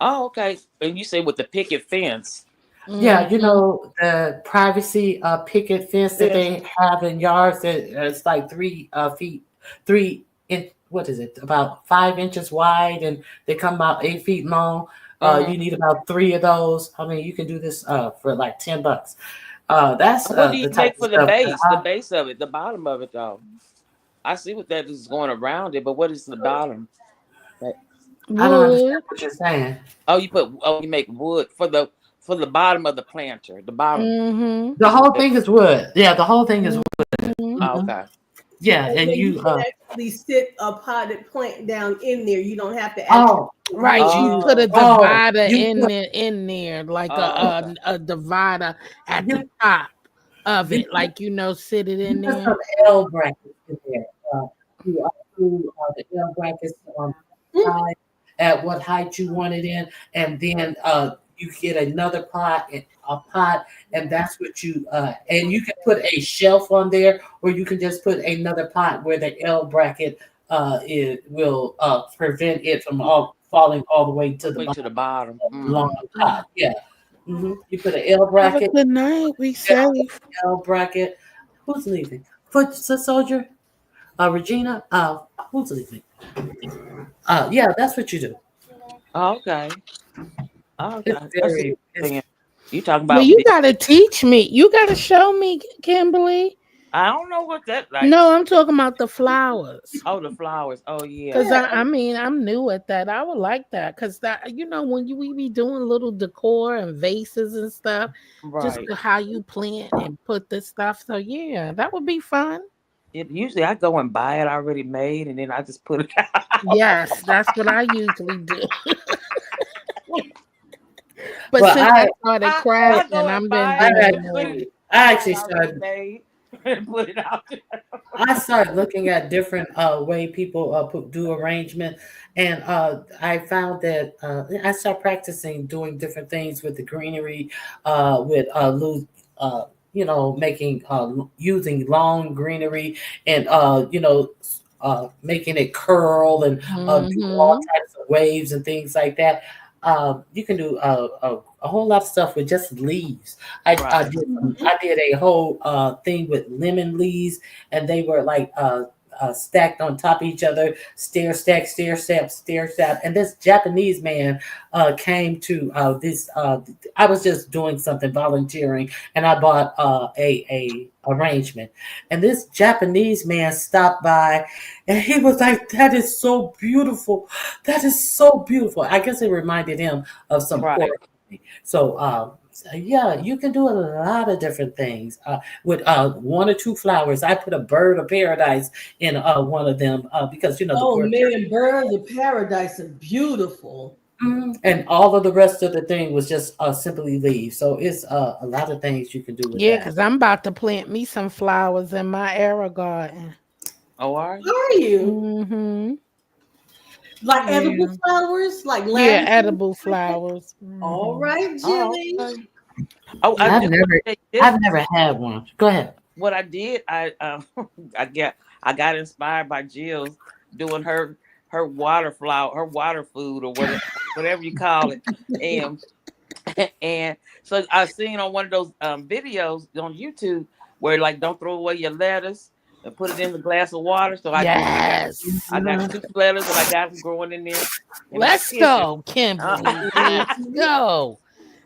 Oh, okay. And you say with the picket fence. Yeah, Mm-hmm. the privacy picket fence that yes. they have in yards that it's like 3 feet, 3 inch. What is it? About 5 inches wide, and they come about 8 feet long. Uh-huh. You need about three of those. I mean, you can do this for like $10. That's What do you the type make of for the stuff that base? The base of it, the bottom of it, though. I see what that is going around it, but what is the bottom? Like, I don't understand Wood. what you're saying. you make wood for the bottom of the planter. The bottom Mm-hmm. The is whole wood. thing is wood. Yeah, the whole thing is wood. Mm-hmm. Oh, Mhm. okay. Yeah, And and then you you. can actually sit a potted plant down in there. You don't have to actually Oh, Right, wood. you put Oh, a oh, divider you in put there, like oh, okay. a divider at the you top of you it, like sit it You in put there. some L brackets in there. The L brackets Mm. high at what height you want it in, and then you get another pot, and that's what and you can put a shelf on there, or you can just put another pot where the L bracket it will prevent it from all falling all the way to the Way to bottom the bottom. along Mm-hmm. the top. Yeah. You put an L Have a bracket, good night. Be L, safe. L bracket. Who's leaving? Foot soldier. Regina, who's leaving? Yeah, that's what you do. Oh, okay. Oh, It's okay. I see what very, you're it's saying. You talking Well, about you big? gotta teach me. You gotta show me, Kimberly. I don't know what that like. No, I'm talking about the flowers. Oh, the flowers. Oh, yeah. Cause Yeah. I mean, I'm new at that. I would like that. Cause that, when we be doing little decor and vases and stuff, just Right. how you plant and put this stuff. So yeah, that would be fun. Usually I go and buy it already made, and then I just put it out. Yes, that's what I usually do. But well, since I started I crafting, go I've and been buy it I doing and put it. more. I I buy actually it already started made and put it out there. I started looking at different way people do arrangement, and I found that I started practicing doing different things with the greenery, with making using long greenery and making it curl and do all Mm-hmm. types of waves and things like that. You can do a whole lot of stuff with just leaves. Right. I did a whole thing with lemon leaves, and they were like stacked on top of each other, stair stack, stair step, stair step. And this Japanese man came to this. I was just doing something volunteering, and I bought a arrangement. And this Japanese man stopped by, and he was like, "That is so beautiful. That is so beautiful." I guess it reminded him of some Right. pork. So yeah, you can do a lot of different things with one or two flowers. I put a bird of paradise in one of them because the Oh bird. man, birds of paradise are beautiful. And all of the rest of the thing was just simply leaves. So it's a lot of things you can do with Yeah, that. because I'm about to plant me some flowers in my era garden. Oh, are you? How are you? Mm-hmm. Like edible Yeah. flowers, like Yeah, lavender? edible Like that? flowers. All Hmm. right, Oh, Jilly. okay. Oh, I I've do Yeah. want never, to say this. I've never had one. Go ahead. What I did, I got inspired by Jill doing her water flower, her water food or whatever you call it, and and so I seen on one of those videos on YouTube where like don't throw away your lettuce and put it in the glass of water. So I did that. Yes. I got Mhm. two lettuce and I got them growing in there in my Let's kitchen. go, Kimberly. I Let's go.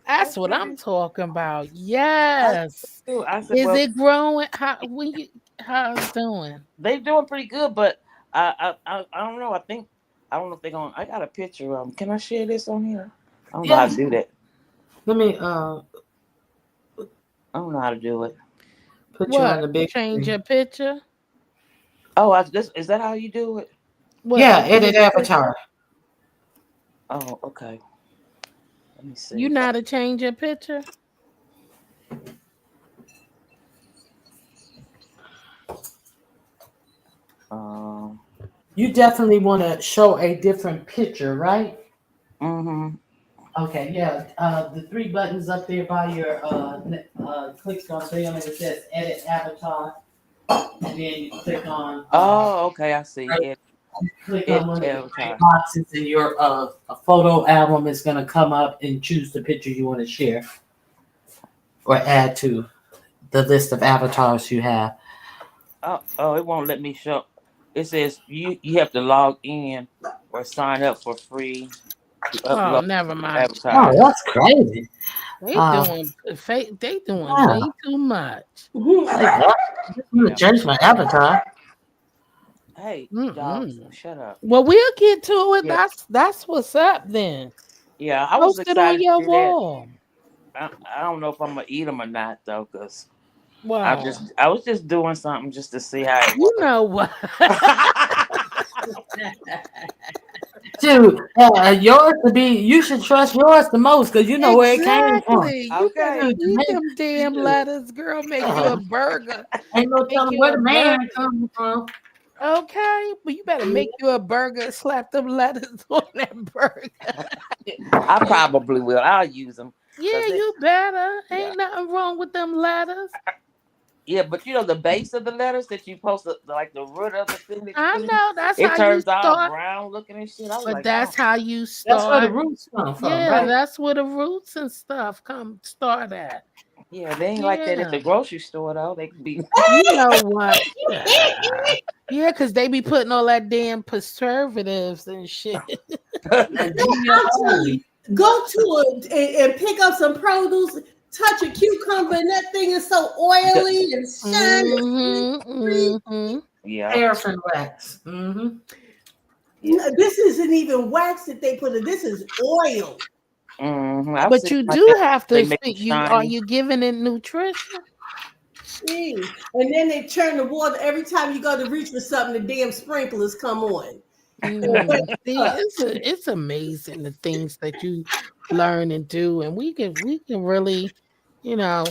That's what I'm talking about. Yes. I said, Is well, it growing? How's it doing? they doing pretty good, but I don't know. I don't know if they're going. I got a picture. Can I share this on here? I don't know how Yeah. to do that. Let me I don't know how to do it. put you on What? the big Change screen. your picture? Oh, is that how you do it? What Yeah, edit edit the picture? avatar. Oh, okay. Let me You see. know how to change your picture? Um. You definitely want to show a different picture, right? Mm-hmm. Okay, yeah. The three buttons up there by your click on them. It says edit avatar, and then you click on Oh, okay. I see right, it. click on It one of the gray avatar. boxes, and your a photo album is gonna come up, and choose the picture you want to share or add to the list of avatars you have. Oh, it won't let me show. It says you have to log in or sign up for free to Oh, upload never mind. Oh, avatars. that's crazy. They Uh, doing they doing yeah, way too much. like Mhm. that. I just want to Yeah. change my avatar. Hey, dogs, Mm-mm. shut up. Well, we'll get to it. Yeah. That's what's up then. Yeah. I was Post it on excited your to do that. wall. I don't know if I'm gonna eat them or not though, cause Why? I was just doing something just to see how it You worked. know what? Dude, yours to be. You should trust yours the most because you know where it came from. Exactly. You better Okay. Dude, eat them damn dude, lettuce, girl. Make you uh, a burger. ain't no Make telling you where a the burger. man comes from. Okay, but you better make you a burger. Slap them lettuce on that burger. I probably will. I'll use them, Yeah, cause it. you better. Yeah. Ain't nothing wrong with them lettuce. Yeah, but you know the base of the letters that you post, like the root of the thing that you I put in, know that's it how you turns all start, brown looking and shit. I was but like, that's oh, how you That's where the start. roots come from, Yeah, right? that's where the roots and stuff come start at. yeah, they ain't like that at Yeah. the grocery store though. They could be. You know what? Yeah. Yeah, because they be putting all that damn preservatives and shit. And I'll tell GMO. you, go to it and pick up some produce, touch a cucumber, and that thing is so oily and shiny. Mm-hmm. Yeah, Paraffin wax. Mm-hmm. yeah. This isn't even wax that they put in. This is oil. I've But seen you like do that. have They to make speak. them You are shiny. you giving it nutrition? And then they turn the water every time you go to reach for something. The damn sprinklers come on. Or wake See, up. it's amazing the things that you learn and do, and we can really, you know,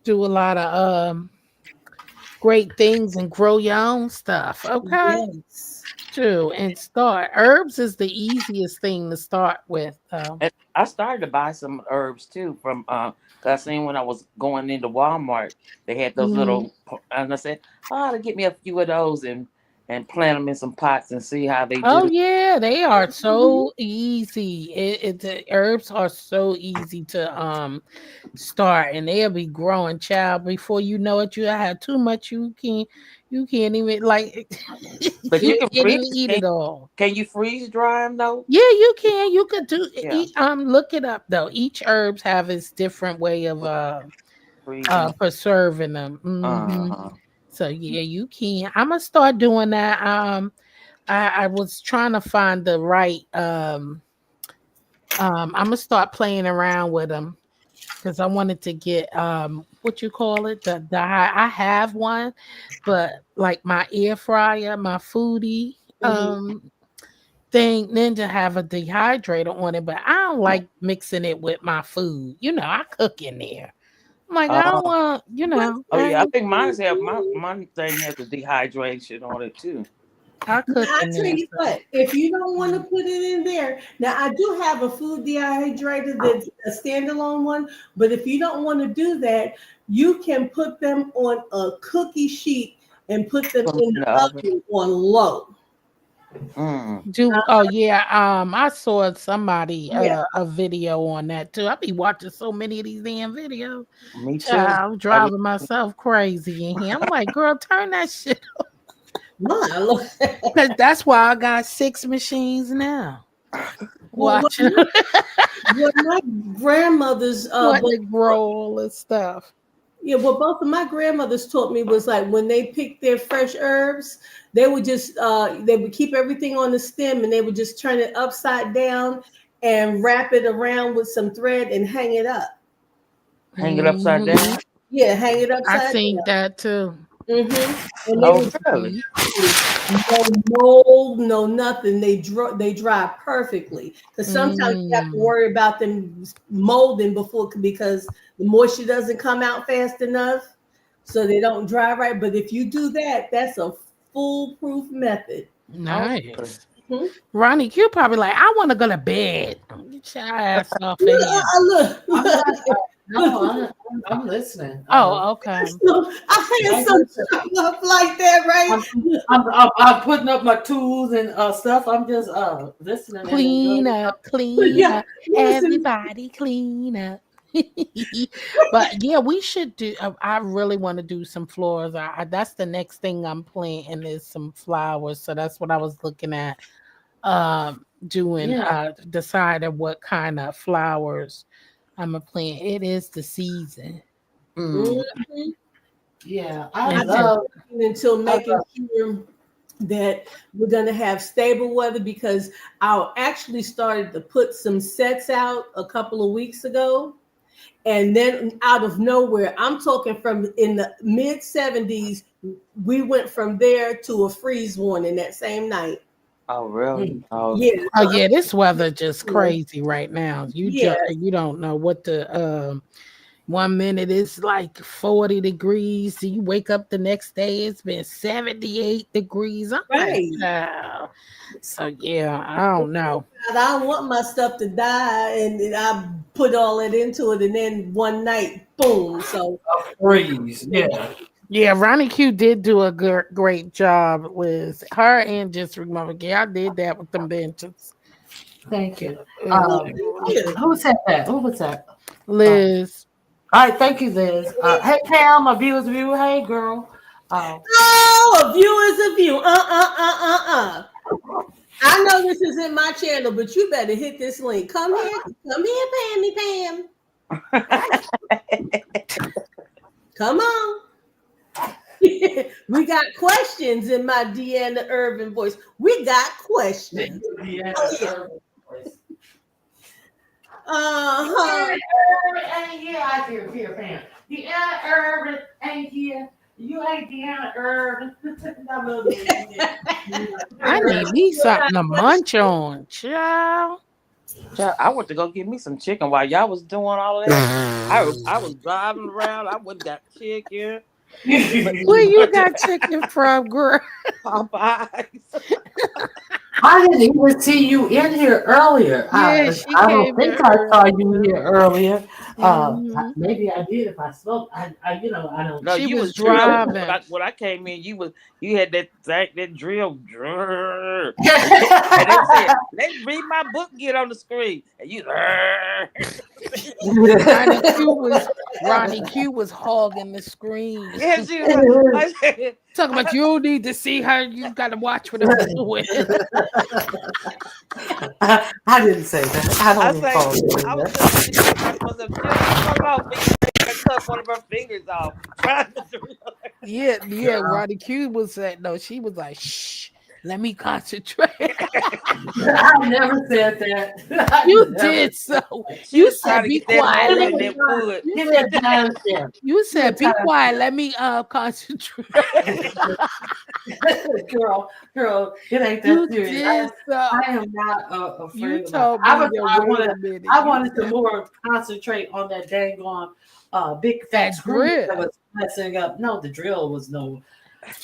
do a lot of great things and grow your own stuff. Okay, Yes. too, and start herbs is the easiest thing to start with. And I started to buy some herbs too from 'cause I seen when I was going into Walmart, they had those Mhm. little, and I said, oh, to get me a few of those and plant them in some pots and see how they Oh do. yeah, they are so easy. The herbs are so easy to start, and they'll be growing, child. Before you know it, you have too much. You can't even like But you you can can't freeze. even eat it all. Can you freeze dry them though? Yeah, you can. You could do Yeah, look it up though. Each herbs have its different way of freezing them. preserving them. Uh, So yeah, you can. I'm gonna start doing that. I was trying to find the right I'm gonna start playing around with them because I wanted to get what you call it, I have one, but like my air fryer, my foodie Mhm. thing, Ninja have a dehydrator on it, but I don't like mixing it with my food. I cook in there. I'm like, I don't uh, want, But oh yeah, I think mine have my thing has the dehydration on it too. I cook I in tell there. you So what, if you don't want to mm. put it in there, now I do have a food dehydrator that's a standalone one, but if you don't want to do that, you can put them on a cookie sheet and put them Put 'em in in the the oven. oven on low. Mm, Oh yeah, I saw somebody Yeah. a video on that too. I be watching so many of these damn videos. me too. Child, I'm I be, driving myself crazy in here. I'm like, girl, turn that shit. My Lord. Cause that's why I got 6 machines now. Well, Watching what my grandmother's what they grow all this stuff. yeah, what both of my grandmothers taught me was like when they picked their fresh herbs, they would just they would keep everything on the stem and they would just turn it upside down and wrap it around with some thread and hang it up. hang it upside down. Mhm. Yeah, hang it I upside seen down. that too. And they Oh, would really? no mold, no nothing. They dry perfectly. Because sometimes you have to Mm, worry about them molding because the moisture doesn't come out fast enough, so they don't dry right. But if you do that, that's a foolproof method. Oh, really? nice. Mhm. Ronnie Q probably like, I want to go to bed. Get your ass off of here. Look, I'm not. No, look. I'm listening. Oh, okay. So I had I'm some listening. stuff like that, right? I'm, I'm putting up my tools and stuff. I'm just listening and Clean enjoying. up, clean Yeah, up. listen. Everybody clean up. But yeah, we should do. I really want to do some floors. That's the next thing I'm planting is some flowers. So that's what I was looking at. Doing Yeah. deciding what kind of flowers I'm gonna plant. It is the season. Mm. Mhm. Yeah. I And just so until I making love. sure that we're going to have stable weather because I actually started to put some sets out a couple of weeks ago. And then out of nowhere, I'm talking from in the mid 70s, we went from there to a freeze warning that same night. Oh, really? Mm. Oh, Yeah. oh yeah, this weather just So, crazy right now. yeah. You don't know what the 1 minute it's like 40 degrees. So you wake up the next day, it's been 78 degrees. I'm like, Right. oh. So yeah, I don't know. I don't want my stuff to die, and I put all that into it, and then one night, boom. So, Freeze. Yeah. Yeah, Ronnie Q did do a great job with her and just remember. Yeah, I did that with them benches. Thank you. oh, Uh, thank you. Who said that? Who was that? Liz. All right. Thank you, Liz. Hey, Pam, a viewer's view. Hey, girl. Uh, Oh, a view is a view. I know this isn't my channel, but you better hit this link. Come here, Pammy Pam. Come on. We got questions in my Deanna Irvin voice. We got questions. yeah. Oh yeah. Uh-huh. Ain't here. I hear, Pam. Deanna Irvin ain't here. You ain't Deanna Irvin. I love you. I need me something to munch on, child. child, I went to go get me some chicken while y'all was doing all of that. I was driving around. I went and got chicken. Where you got chicken from, girl? Popeyes. I didn't even see you in here earlier. Yeah, she I don't came think in I saw you earlier. here earlier. Mhm. Maybe I did if I spoke. I don't. No, She you was was drilling. When driving. I came in, you had that drill, and they said, "Let's read my book, get on the screen," and you. Ronnie Q was Ronnie Q was hogging the screen. Yeah, she was. I said, Talking about you don't need to see her. You got to watch what I'm doing. I didn't say that. I I don't say, recall saying I was that. telling Jen, I was like, Jen, leave her alone. I cut one of her fingers off trying to drill. Yeah. Ronnie Q was saying no. She was like, "Shh, let me concentrate." I never said that. I You never did so. She You was said, trying to "Be get that quiet." hole Give Let in me me. that a time. wood. You Give me said, a time stamp. "You Give me a said, be time quiet. Let me concentrate." girl, it ain't that You serious. did so. I am not You afraid about it. told me to wait a minute. I You wanted to said more concentrate on that dang on big fat that screw that drill. was messing up. No, the drill was no.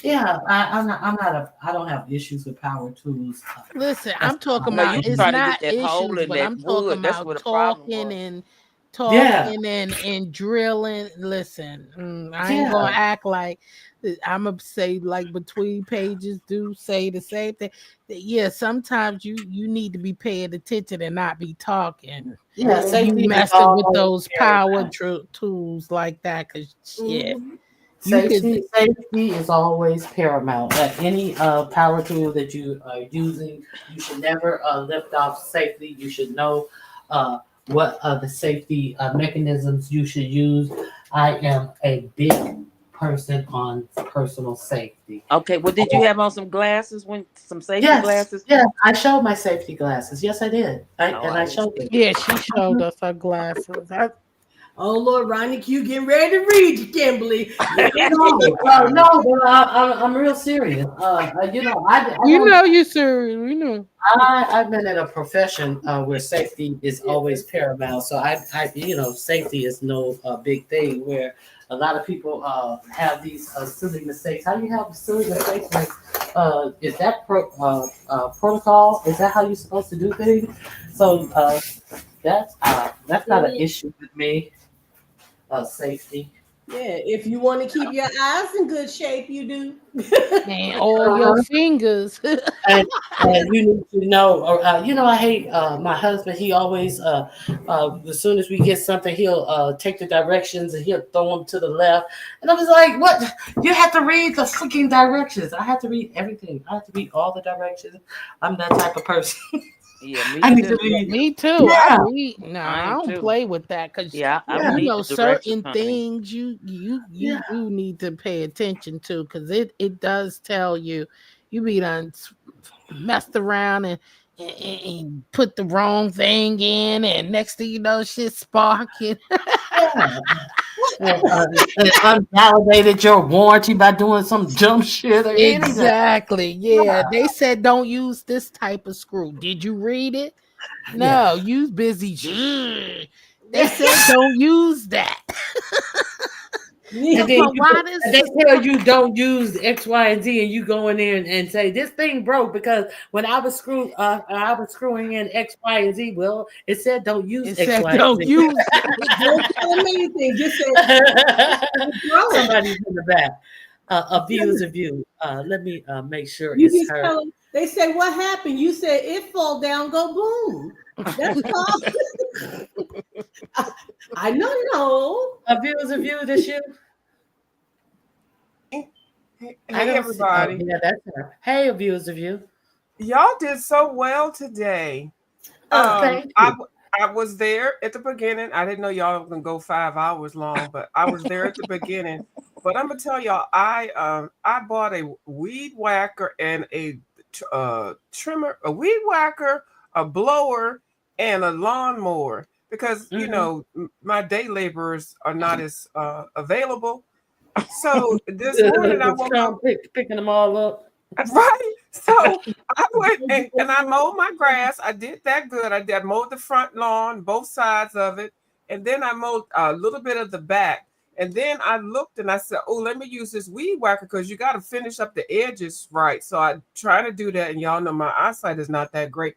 Yeah, I don't have issues with power tools. Listen, That's I'm talking No, not about you my it's trying to thing. get not that hole issues, in but that I'm talking wood. That's about what the problem talking was. and Yeah, drilling. Listen, I ain't gonna yeah, act like I'm gonna say like between pages do say the same thing. Yeah, sometimes you need to be paying attention and not be talking yeah. when you Safety is messing with always those power paramount. tools like that. Cause shit, Mhm. you could. Safety is always paramount. Like any power tool that you are using, you should never lift off safely. You should know what the safety mechanisms you should use. I am a big person on personal safety. Okay, well, did you have on some glasses some safety Yes, glasses? yes, I showed my safety glasses. Yes, I did. Oh, And I I didn't showed see. them. Yeah, she showed us her glasses. Oh Lord, RonyiQ getting ready to read you, Kimberly. No, but I'm real serious. I You don't. know you serious. We know. I've been in a profession where safety is always paramount. So safety is no big thing. Where a lot of people have these silly mistakes. How do you have silly mistakes? Is that protocol? Is that how you're supposed to do things? So that's not an issue with me. Safety. Yeah, if you want to keep your eyes in good shape, you do. And all your fingers. And you need to know, or I hate my husband. He always, as soon as we get something, he'll take the directions and he'll throw them to the left. And I was like, "What? You have to read the freaking directions. I have to read everything. I have to read all the directions. I'm that type of person. Yeah, me I need too. to read. Me too. I Yeah, read. No, I I am don't too. play with that because Yeah, I yeah, read the directions, certain honey. things you yeah. do need to pay attention to because it does tell you you be done messed around and put the wrong thing in, and next thing you know, shit sparking. Yeah. And unvalidated your warranty by doing some dumb shit or anything. Exactly. Yeah, they said don't use this type of screw. Did you read it? Yeah. No, you busy. They said don't use that. And then But why they this? tell you don't use X, Y, and Z, and you go in there and say this thing broke because when I was screwing in X, Y, and Z. Well, it said don't use It X, said Y, and don't Z. use Don't tell them anything. Just say, bro. Somebody's in the back. A view is a view. Let me make sure You it's just her. tell them. They say, "What happened?" You say, "It fall down, go boom." That's all. I know, no. A view is a view. This you. Hey I don't see. Oh, everybody. yeah, that's her. Hey, a view is a view. Y'all did so well today. Thank I you. I was there at the beginning. I didn't know y'all were gonna go 5 hours long, but I was there at the beginning. But I'm gonna tell y'all, I bought a weed whacker and a trimmer, a weed whacker, a blower, and a lawnmower because Mm-hmm. my day laborers are not as available. So this morning I woke up. Picking them all up. Right. So I went and I mowed my grass. I did that good. I mowed the front lawn, both sides of it. And then I mowed a little bit of the back. And then I looked and I said, oh, let me use this weed whacker because you got to finish up the edges right. So I try to do that. And y'all know my eyesight is not that great.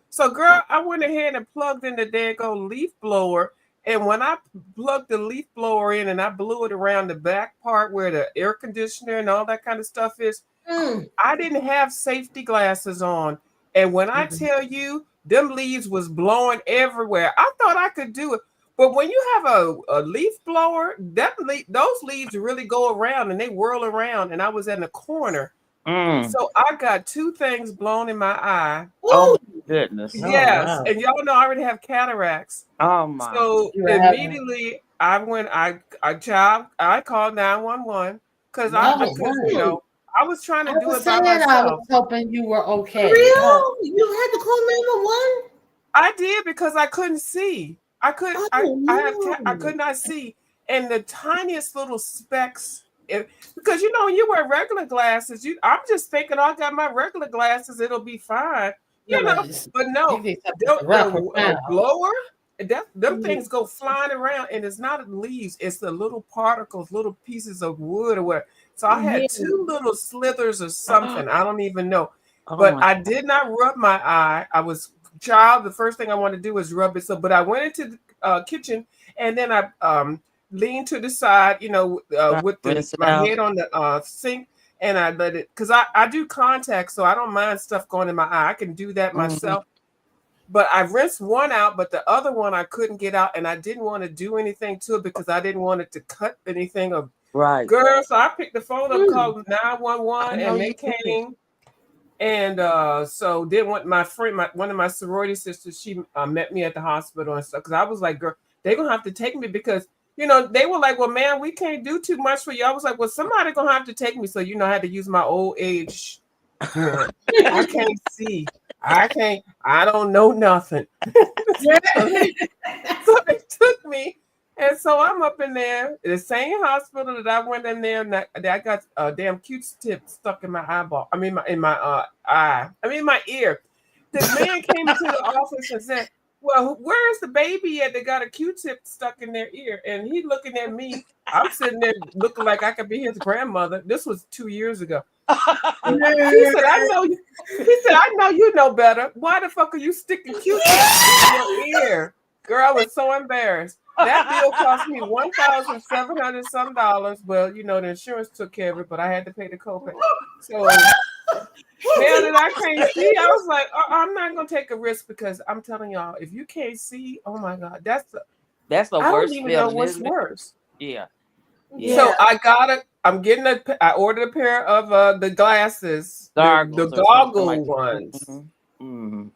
So, girl, I went ahead and plugged in the daggone leaf blower. And when I plugged the leaf blower in and I blew it around the back part where the air conditioner and all that kind of stuff is, Mm. I didn't have safety glasses on. And when I Mhm. tell you, them leaves was blowing everywhere. I thought I could do it. But when you have a leaf blower, those leaves really go around and they whirl around. And I was in a corner. Mm. So I got two things blown in my eye. Oh Ooh. my goodness. Oh Yes. wow. And y'all know I already have cataracts. Oh my. So You were having immediately I called 911 because oh because wow. I was trying I to do was it by saying I was myself. hoping you were For okay. real? You had to call 911? I did because I couldn't see. I could Oh I no. could not see, and the tiniest little specks. Because when you wear regular glasses, I'm just thinking, I got my regular glasses, it'll be fine, No, but But you no, need something the, to wrap the around. blower, them Mm. things go flying around, and it's not leaves, it's the little particles, little pieces of wood or what. So I Yeah. had two little slithers or something. I don't even know, Oh but my. I did not rub my eye. I was child. The first thing I wanted to do was rub it. So, but I went into the kitchen and then I leaned to the side, Right. with Rinse it my out. head on the sink, and I let it because I do contacts, so I don't mind stuff going in my eye. I can do that Mhm. myself. But I rinsed one out, but the other one I couldn't get out, and I didn't want to do anything to it because I didn't want it to cut anything. Or Right. girl, so I picked the phone up, Mm. called I 911, know and they you did. came. And so then my friend, one of my sorority sisters, she met me at the hospital and stuff. Because I was like, girl, they're gonna have to take me because they were like, well, man, we can't do too much for you. I was like, well, somebody gonna have to take me. So I had to use my old age. Girl, I can't see. I can't. I don't know nothing. Yeah. So they took me. And so I'm up in there, the same hospital that I went in there, and I got a damn Q-tip stuck in my eyeball. I mean, in my eye. I mean, my ear. The man came into the office and said, "Well, where's the baby at that got a Q-tip stuck in their ear?" And he looking at me. I'm sitting there looking like I could be his grandmother. This was 2 years ago. He said, "I know." He said, "I know you know better. Why the fuck are you sticking Q-tips in your ear?" Girl, I was so embarrassed. That bill cost me $1,700 some dollars. Well, you know, the insurance took care of it, but I had to pay the copay. So now that I can't see, I was like, I'm not gonna take a risk because I'm telling y'all, if you can't see, oh my God, That's the I don't worst even know feeling, what's isn't it? worse. Yeah. So I ordered a pair of the glasses, the Gargles or something goggle like that. ones. Mm-hmm.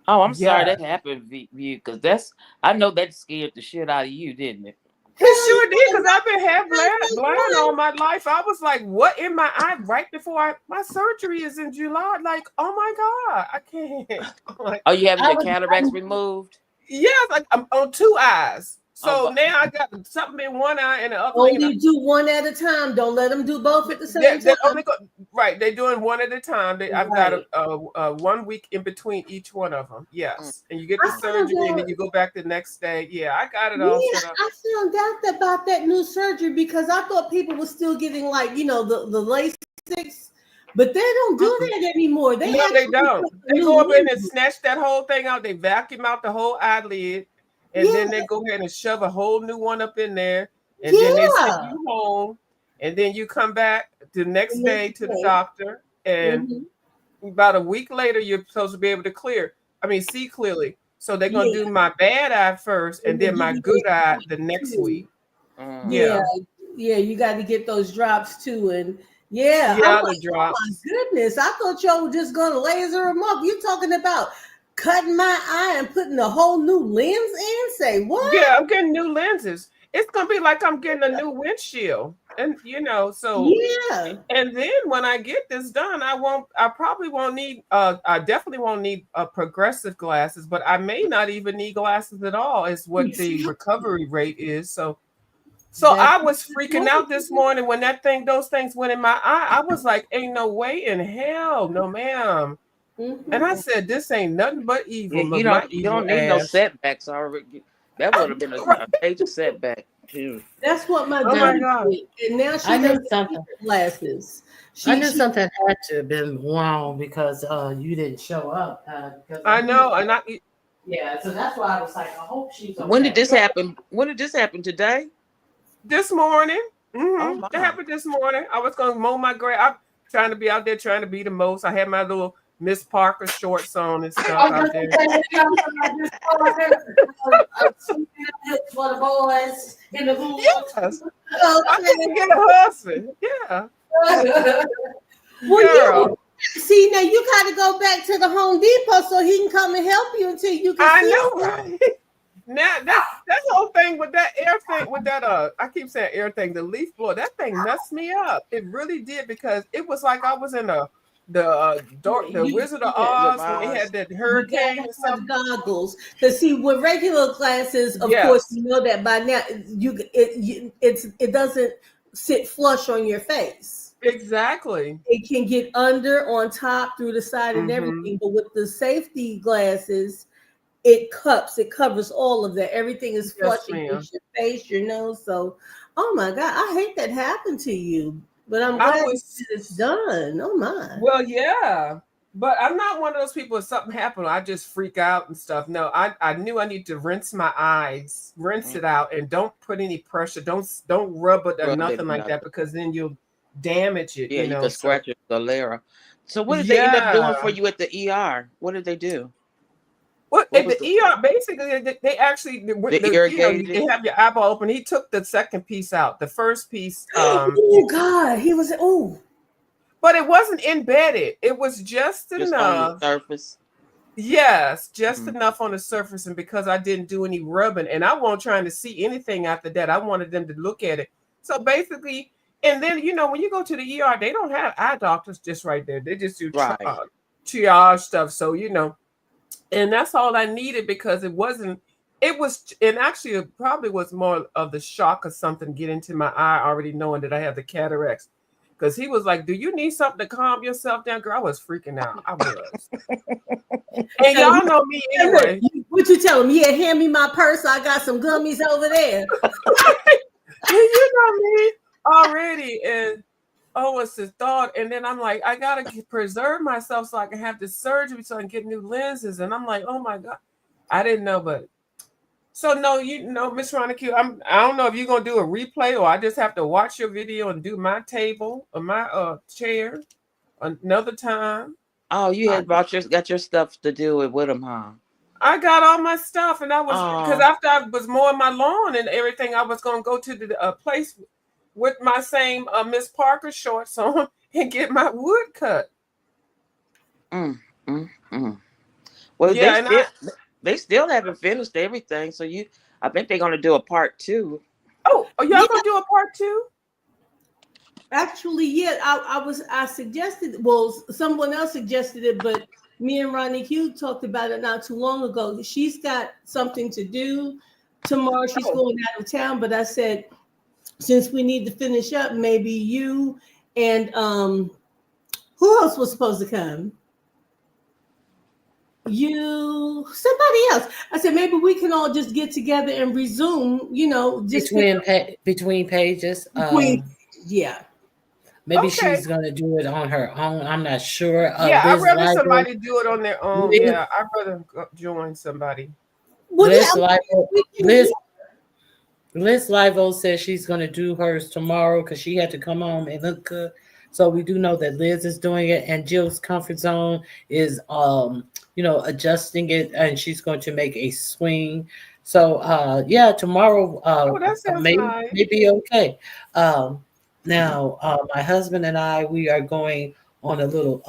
Oh, I'm sorry Yeah. that happened to you, because I know that scared the shit out of you, didn't it? It sure did, because I've been half blind all my life. I was like, what in my eye right before my surgery is in July? Like, oh my God, I can't. Like, Are you having your cataracts removed? yes, like I'm on two eyes. So Oh, now I got something in one eye and the other thing. Only do one at a time. Don't let them do both at the same They time. only go right. They're doing one at a time. I've got Right. a 1 week in between each one of them. Yes, and you get the I found surgery and then out. you go back the next day. Yeah, I got it all Yeah, set up. I found out about that new surgery because I thought people were still getting like the LASIK, but they don't do that anymore. They No, they actually don't. put They new go up in and lenses. snatch that whole thing out. They vacuum out the whole eyelid, and Yeah, then they go ahead and shove a whole new one up in there, and then they send yeah. you home, and then you come back the The next day next to the day. doctor, and Mhm. about a week later, you're supposed to be able to see clearly. So they're gonna Yeah, do my bad eye first, and and they then give my you those good eye drops the next too. week. Yeah, Yeah, yeah. You got to get those drops too, and yeah, I'm yeah, the like, oh my drops. goodness, I thought y'all were just gonna laser them up. You talking about cutting my eye and putting a whole new lens in? Say what? Yeah, I'm getting new lenses. It's gonna be like I'm getting a new windshield, and so. Yeah. And then when I get this done, I probably won't need, I definitely won't need progressive glasses, but I may not even need glasses at all, is what the recovery rate is. So That's I was freaking out this morning when those things went in my eye. I was like, ain't no way in hell, no ma'am. And I mm-hmm. said, this ain't nothing but yeah. evil, You my evil don't need no ass. setbacks already. That would have been a major setback too. That's what my Oh my daughter Now, God. did, and now I she knew doesn't need something. her glasses. I She knew she something had to have been wrong because you didn't show up. Because I you, know. And yeah, so that's why I was like, I hope she's When did okay. this happen? When did this happen today? this morning. Oh It my! happened this morning. I was gonna mow my grass. I'm trying to be out there trying to be the most. I had my little Miss Parker shorts on and stuff I out just there. said, I just told her, I'm sleeping for the boys in the room. Yes. I okay. couldn't get a husband. Yeah. Well, yeah. Girl. See, now you got to go back to the Home Depot so he can come and help you until you can I see. know, right? Now that's the whole thing with that air thing, with that I keep saying air thing, the leaf blower, that thing messed me up. It really did, because it was like I was in the Wizard of The Oz when they Mars. had that You hurricane gotta or have something. goggles. Because see, with regular glasses, of course, Yes, you know that by now it doesn't sit flush on your face. exactly. It can get under, on top, through the side, and Hmm. everything. But with the safety glasses, it covers all of that. Everything is Yes, flush ma'am. against your face, your nose. So, oh my God, I hate that happened to you. But I'm I glad was it's done. Oh my. Well, yeah. But I'm not one of those people, if something happened, I just freak out and stuff. No, I knew I need to rinse my eyes, rinse Mm, it out, and don't put any pressure. Don't rub it or rub it nothing or like that, nothing. because then you'll damage it, Yeah, you could So scratch your sclera. So what did they end up doing for yeah. you at the ER? What did they do? Well, What at was the ER, basically, they actually, they irrigated they it? have your eyeball open. He took the second piece out. The first piece, Oh God, he was. Oh, but it wasn't embedded. It was just Just on the enough. surface? Yes, just Mm. enough on the surface, and because I didn't do any rubbing, and I wasn't trying to see anything after that, I wanted them to look at it. So basically, and then when you go to the ER, they don't have eye doctors just right there. They just do Right. triage stuff. So and that's all I needed, because it wasn't. It was, and actually, it probably was more of the shock of something get into my eye, already knowing that I have the cataracts. Because he was like, "Do you need something to calm yourself down, girl?" I was freaking out. I was, and So, y'all know me yeah, look, anyway. what you tell him? Yeah, hand me my purse. I got some gummies over there. You know me already, and oh, it's the thought. And then I'm like, I gotta preserve myself so I can have the surgery, so I can get new lenses. And I'm like, oh my god, I didn't know, but. So no, you know, Miss RonyiQ, I don't know if you're gonna do a replay or I just have to watch your video and do my table or my chair another time. Oh, you I, had got your stuff to do it with him, huh? I got all my stuff and I was because Oh, after I was mowing my lawn and everything, I was gonna go to the place with my same Miss Parker shorts on and get my wood cut. mm, mm, mm. Well, Yeah, and they still haven't finished everything, so I think they're gonna do a part 2. are y'all Yeah, gonna do a part 2? actually, yeah. I suggested. Well, someone else suggested it, but me and RonyiQ talked about it not too long ago. She's got something to do tomorrow. She's Oh, going out of town, but I said since we need to finish up, maybe you and who else was supposed to come? You, somebody else. I said maybe we can all just get together and resume. Just pick up Between pages. between. Yeah. Maybe okay. she's gonna do it on her own. I'm not sure. Yeah, I'd Liz rather Livo, somebody do it on their own. Liz, Yeah, I'd rather join somebody. Well, Liz yeah. Livo, We can, Liz yeah. Liz Livo says she's gonna do hers tomorrow because she had to come home and look good. So we do know that Liz is doing it, and Jill's comfort zone is adjusting it, and she's going to make a swing. So yeah, tomorrow Oh, that sounds nice. may be okay. Um, now my husband and I, we are going on a little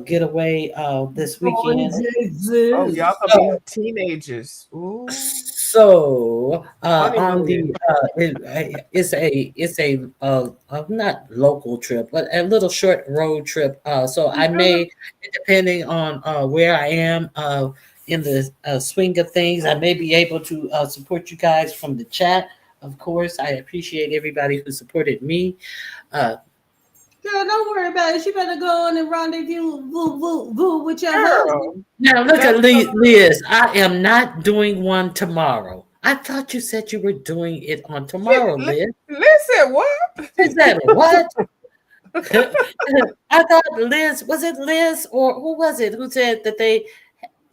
getaway this Going weekend. Oh, y'all gonna be So teenagers. Ooh, on honeymoon. it's a not local trip, but a little short road trip. So I may, depending on where I am in the swing of things, I may be able to support you guys from the chat. Of course, I appreciate everybody who supported me. Uh, Girl, don't worry about it. You better go on and rendezvous with your Girl, husband. Now look that at was so Liz. I am not doing one tomorrow. I thought you said you were doing it on tomorrow, Liz. listen. What? Is that what? I thought Liz, was it Liz or who was it who said that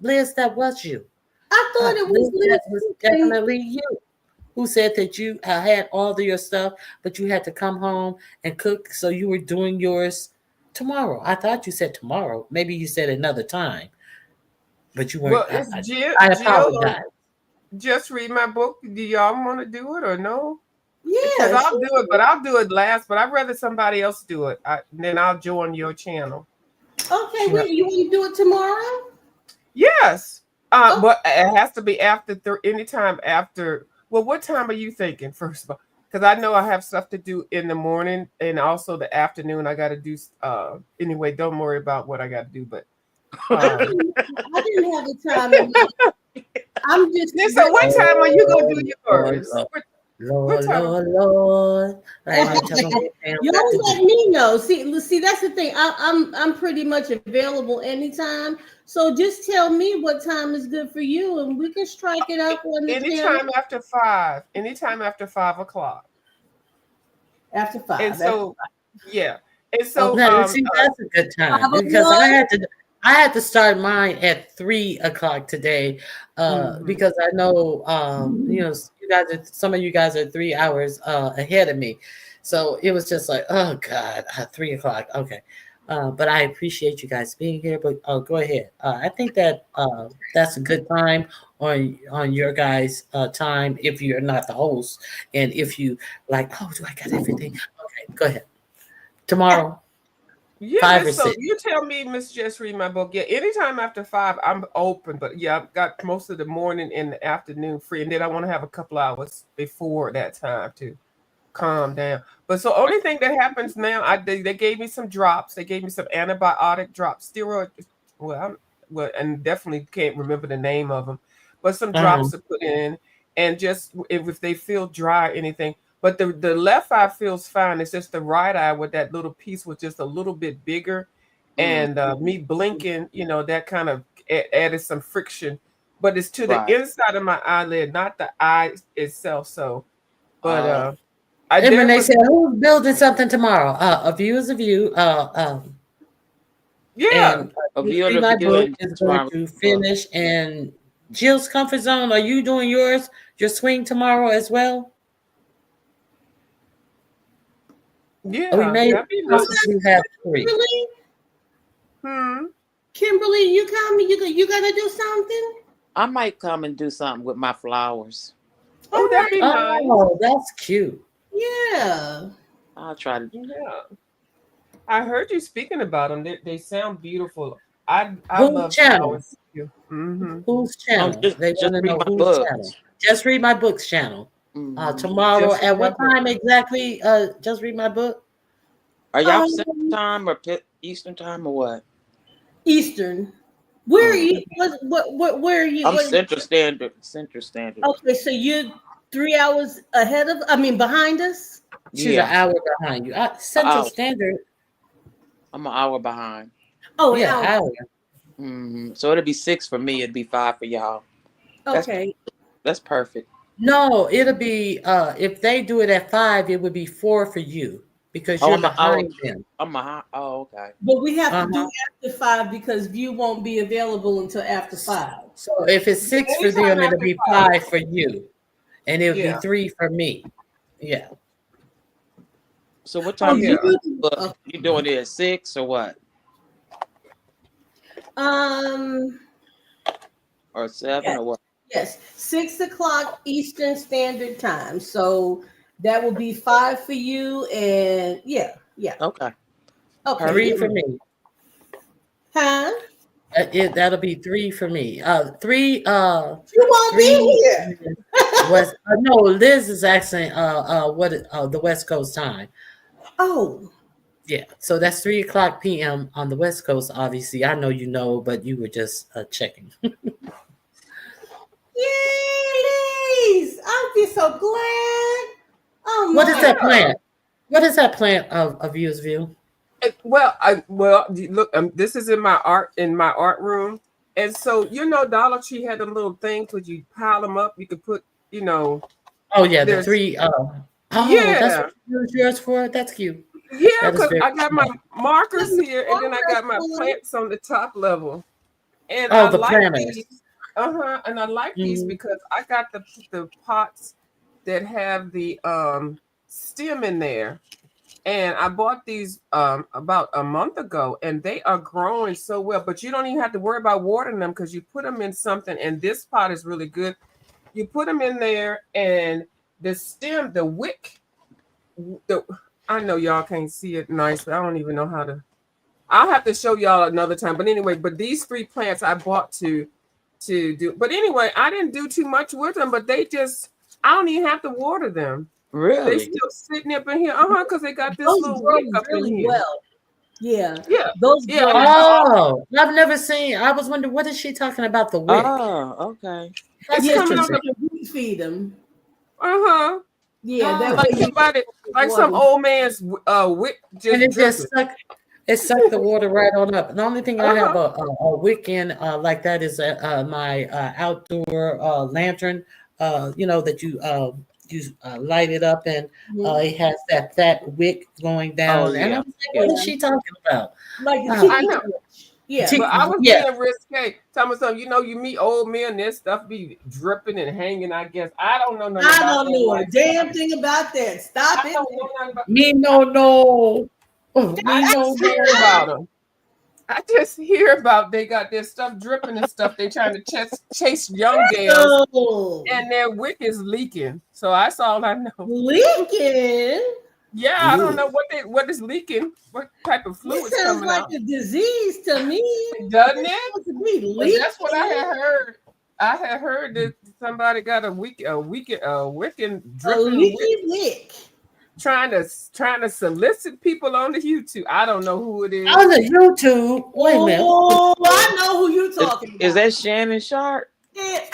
Liz, that was you. I thought it was Liz, that was Liz. definitely you who said that you had all of your stuff, but you had to come home and cook. So you were doing yours tomorrow. I thought you said tomorrow. Maybe you said another time, but you weren't. Well, it's I Jill. apologize. Just read my book. Do y'all want to do it or no? Because Yeah, I'll do sure. it, but I'll do it last. But I'd rather somebody else do it. Then I'll join your channel. Okay, No. you want to do it tomorrow? Yes. Oh, But it has to be after anytime after. Well, what time are you thinking, first of all? Because I know I have stuff to do in the morning and also the afternoon. I got to do. Anyway, don't worry about what I got to do. But I didn't have the time. In mind. I'm just so, what time are you gonna Oh, do Lord, yours? Lord, What Lord, time? Lord, Lord. I ain't gonna tell them you what to always do. let me know. See, that's the thing. I'm pretty much available anytime. So just tell me what time is good for you, and we can strike it up on the channel Anytime after 5. Anytime after 5 o'clock. after And five. That's so, yeah. And Oh, so, see, that's a good time because 5:01. I had to start mine at 3 o'clock today, mhm. because I know some of you guys are 3 hours ahead of me, so it was just like, oh God, 3 o'clock. Okay, but I appreciate you guys being here. But go ahead. I think that that's a good time on your guys' time if you're not the host, and if you like, oh, do I got everything? Okay, go ahead. Tomorrow, Yeah, 5 or Miss. So 6. you tell me, Miss Jess, read my book. Yeah, anytime after 5, I'm open. But yeah, I've got most of the morning and the afternoon free, and then I want to have a couple hours before that time to calm down. But so only thing that happens now, they gave me some drops. They gave me some antibiotic drops, steroid. Well, and definitely can't remember the name of them. but some drops are put in, and just if they feel dry or anything. But the left eye feels fine. It's just the right eye with that little piece was just a little bit bigger, and me blinking, that kind of added some friction. But it's to the inside of my eyelid, not the eye itself. So, but and Renee said, "Who's building something tomorrow? A view is a view. Yeah, and my book is going to finish. And Jill's comfort zone. Are you doing your swing tomorrow as well? Yeah, we made you have 3. Kimberly, you coming? You gonna do something? I might come and do something with my flowers. Oh, that'd be nice. Oh, that's cute. Yeah. I'll try to. Yeah. I heard you speaking about them. They sound beautiful. I love flowers. Whose channel? They want to know whose channel. Just Read My Book's channel. Tomorrow at what time exactly? Just Read My Book. Are y'all Central Time or Eastern Time or what? Eastern. Where are you? Where are you? I'm Central Standard. Central Standard. Okay, so you're 3 hours behind us. She's an hour behind you. Central Standard. I'm an hour behind. Oh, yeah, an hour. So it'll be 6 for me. It'll be 5 for y'all. Okay. That's perfect. No, it'll be if they do it at 5, it would be 4 for you because you're behind them. I'm behind. Oh, okay. But we have to do after 5 because View won't be available until after 5. So if it's 6 for them, it'll be 5 for you, and it'll be 3 for me. Yeah. So what time you doing it at 6 or what? Or 7 or what? Yes, 6 o'clock Eastern Standard Time. So that will be 5 for you, and yeah. Okay. 3 for me. Huh? That'll be 3 for me. 3. You won't be here. No, Liz is actually the West Coast time. Oh. Yeah, so that's 3:00 p.m. on the West Coast. Obviously, I know you know, but you were just checking. Yay, Liz! I'll be so glad. Oh, what is that plant? What is that plant of View's View? Well, look. This is in my art room, and so Dollar Tree had a little thing. Could you pile them up? You could put, Oh yeah, the 3. That's what you use yours for. That's cute. Yeah, because I got my markers here, and then I got my plants on the top level. And I like these. And I like these because I got the pots that have the stem in there. And I bought these about a month ago, and they are growing so well. But you don't even have to worry about watering them because you put them in something, and this pot is really good. You put them in there, and the stem, the wick, I know y'all can't see it nice, but I don't even know how to. I'll have to show y'all another time. But anyway, these 3 plants I bought to do. But anyway, I didn't do too much with them, but I don't even have to water them. Really? They still sitting up in here, because they got this little wick up in here. Well. Yeah. Those. Yeah. Oh, I've never seen. I was wondering what is she talking about the wick? Oh, okay. That's interesting. We feed them. Yeah, that like somebody, some old man's wick. And it just sucked the water right on up. The only thing I have a wick in like that is my outdoor lantern. That you light it up, and it has that fat wick going down. Oh, yeah. And I'm like, what is she talking about? Like I know. Yeah, but I was being risque. Tell me something. You meet old men, this stuff be dripping and hanging. I guess I don't know nothing. I don't know a damn thing about that. Stop it. Me no. I just hear about them. I just hear about they got their stuff dripping and stuff. They trying to chase young girls, and their wick is leaking. So that's all I know. Leaking? Yeah, I don't know what is leaking. What type of fluid is coming out? Sounds like a disease to me. Doesn't it? That's what I had heard. I had heard that somebody got a wick and dripping wick. Trying to solicit people on the YouTube. I don't know who it is. On the YouTube. Wait a minute. Oh, I know who you're talking about. Is that Shannon Sharp? Yeah.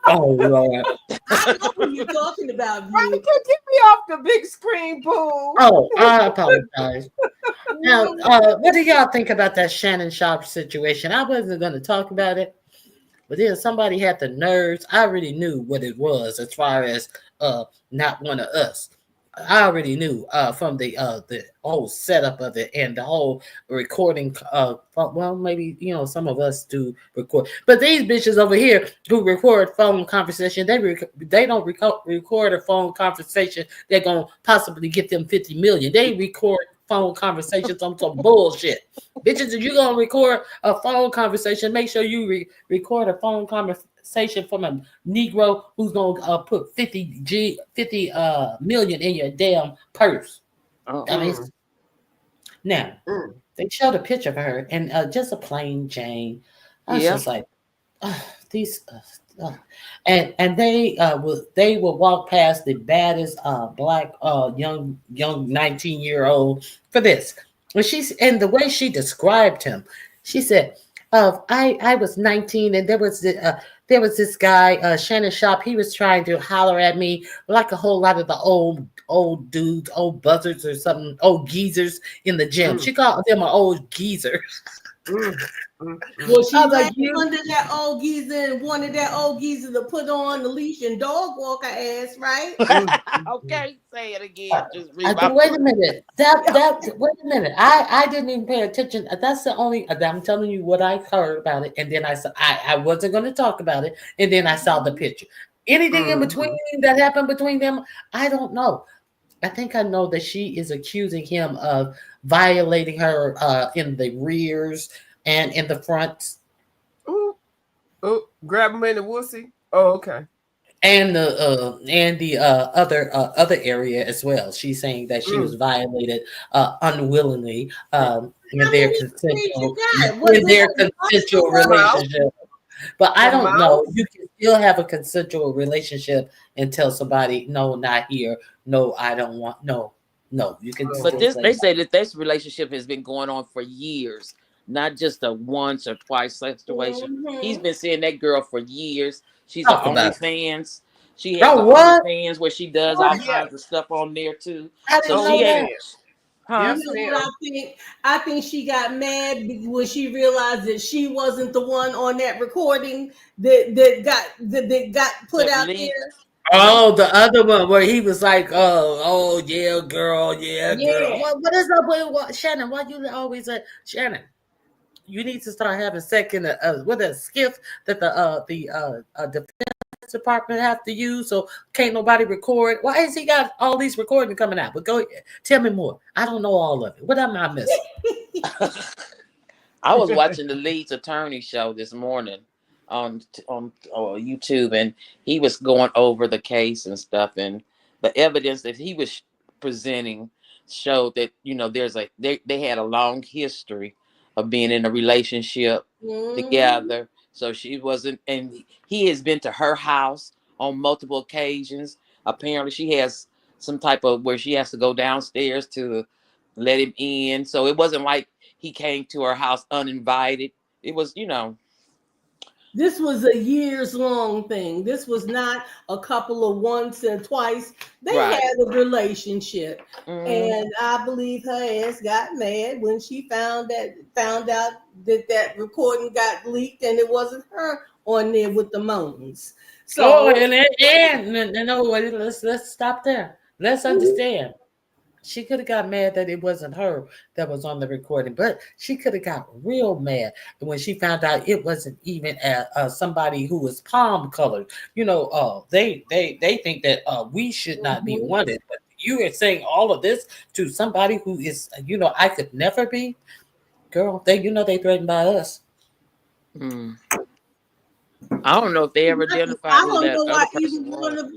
Oh Lord. I know who you're talking about, Monica, View. get me off the big screen, boo. Oh, I apologize. Now, what do y'all think about that Shannon Sharp situation? I wasn't going to talk about it, but then somebody had the nerves. I already knew what it was as far as not one of us. I already knew from the whole setup of it and the whole recording. Well, maybe some of us do record, but these bitches over here who record phone conversation, they don't record a phone conversation. They're gonna possibly get them 50 million. They record phone conversations on some bullshit. Bitches, if you're gonna record a phone conversation, make sure you record a phone conversation from a Negro who's gonna put 50 million in your damn purse. I mean, now they showed a picture of her and just a plain Jane. I was Yeah. just like, these. And they will walk past the baddest black young 19-year-old for this. And the way she described him, she said, I was 19 and there was this guy Shannon Sharp. He was trying to holler at me like a whole lot of the old dudes, old buzzards or something, old geezers in the gym. She called them an old geezer. Well, she I was like, ran under that old geezer and wanted that old geezer to put on the leash and dog walk her ass, right? Okay, say it again. Just read wait a minute. Wait a minute. I didn't even pay attention. That's the only. I'm telling you what I heard about it, and then I saw. I wasn't going to talk about it, and then I saw the picture. Anything in between that happened between them, I don't know. I think I know that she is accusing him of violating her in the rears and in the fronts. Oh, grab him in the wussy. Oh, okay. And the other area as well. She's saying that she was violated unwillingly in their consensual relationship. But I don't know. You can still have a consensual relationship and tell somebody, no, not here. No, I don't want. No. You can. But they say that this relationship has been going on for years, not just a once or twice situation. He's been seeing that girl for years. She's an OnlyFans. She has an OnlyFans where she does all kinds of stuff on there too. So she ain't. Huh? You know what I think she got mad when she realized that she wasn't the one on that recording that got put out there. Oh, the other one where he was like, oh yeah, girl, yeah, girl. What is up with Shannon? Why you always say Shannon? You need to start having second with a skiff that the defense department have to use, so can't nobody record. Why has he got all these recordings coming out? But go ahead, tell me more. I don't know all of it. What am I missing? I was watching the Leeds Attorney show this morning on YouTube, and he was going over the case and stuff, and the evidence that he was presenting showed that they had a long history of being in a relationship together. So she wasn't, and he has been to her house on multiple occasions. Apparently, she has some type of where she has to go downstairs to let him in. So it wasn't like he came to her house uninvited. It was, This was a years long thing. This was not a couple of once and twice. They had a relationship. And I believe her ass got mad when she found out that recording got leaked and it wasn't her on there with the moans. So let's stop there. Let's understand. She could have got mad that it wasn't her that was on the recording, but she could have got real mad when she found out it wasn't even somebody who was palm colored. They think that we should not be wanted. But you are saying all of this to somebody who is, I could never be. Girl, they threatened by us. I don't know if they ever identified who that other person was.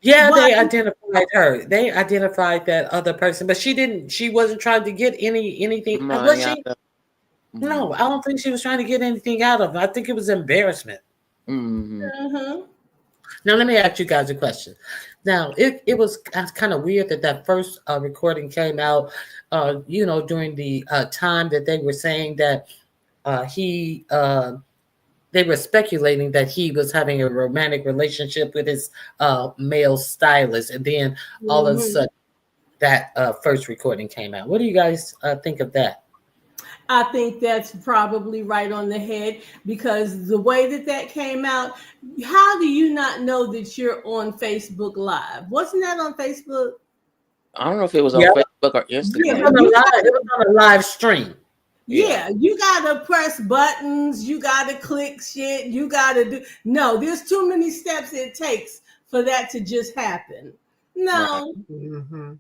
Yeah, they identified her. They identified that other person, but she wasn't trying to get anything. Was she? No, I don't think she was trying to get anything out of it. I think it was embarrassment. Now, let me ask you guys a question. Now, it was kind of weird that first recording came out, during the time that they were saying that he they were speculating that he was having a romantic relationship with his male stylist, and then all of a Mhm. sudden that first recording came out. What do you guys think of that? I think that's probably right on the head because the way that that came out, how do you not know that you're on Facebook Live? Wasn't that on Facebook? I don't know if it was on Yeah, Facebook or it was Yeah, Instagram. on a live. It was on a live stream. Yeah. you gotta press buttons, you gotta click shit, you gotta do. No, there's too many steps it takes for that to just happen. Right. No, Mm-hmm.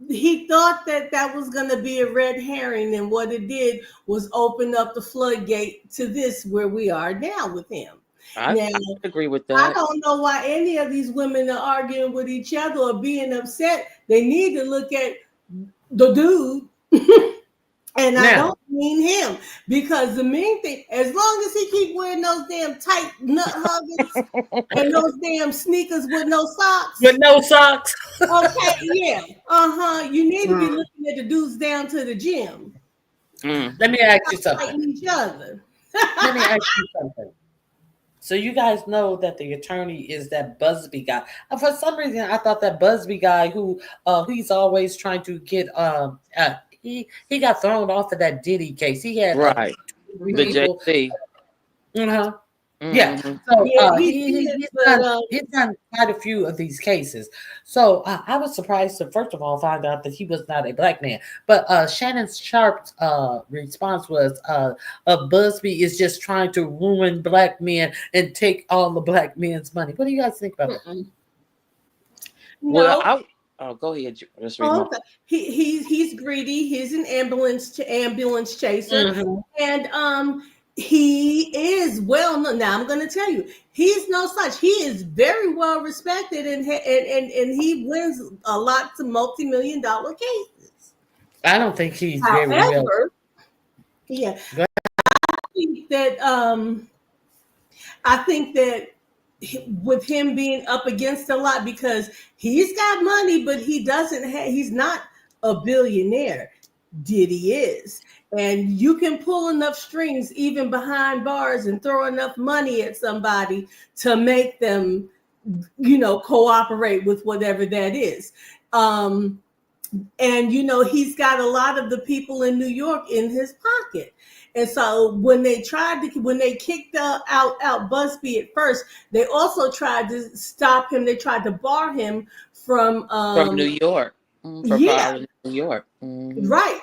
he thought that that was going to be a red herring, and what it did was open up the floodgate to this where we are now with him. Now, I agree with I that. don't know why any of these women are arguing with each other or being upset. They need to look at the dude. And I Now, don't mean him because the main thing, as long as he keep wearing those damn tight nut huggers and those damn sneakers with no socks, with no socks. okay, yeah, you need to be Mm. looking at the dudes down to the gym. Mm. Let me ask you something. Fighting each other. Let me ask you something. So you guys know that the attorney is that Busby guy. For some reason, I thought that Busby guy who he's always trying to get he got thrown off of that Diddy case. He had Right. three The people. JC. Uh-huh. Yeah. Mm-hmm. So Yeah, he he did, but he's done quite a few of these cases. So I was surprised to first of all find out that he was not a black man. But Shannon Sharp's response was Busby is just trying to ruin black men and take all the black men's money. What do you guys think about that? mm-mm. Well, No. go ahead. Just read Oh, my. okay. He's greedy. He's an ambulance chaser, Mm-hmm. and he is well known. Now I'm going to tell you, he's no such. He is very well respected, and he wins a lot of multi-million-dollar cases. I don't think he's very well. However, yeah, Go think that I think that with him being up against a lot because he's got money, but he doesn't have. He's not a billionaire. Diddy is, and you can pull enough strings even behind bars and throw enough money at somebody to make them, cooperate with whatever that is. And he's got a lot of the people in New York in his pocket. And so when they kicked out Busby at first, they also tried to stop him. They tried to bar him from From New York. From yeah, filing in New York. Mm-hmm. right.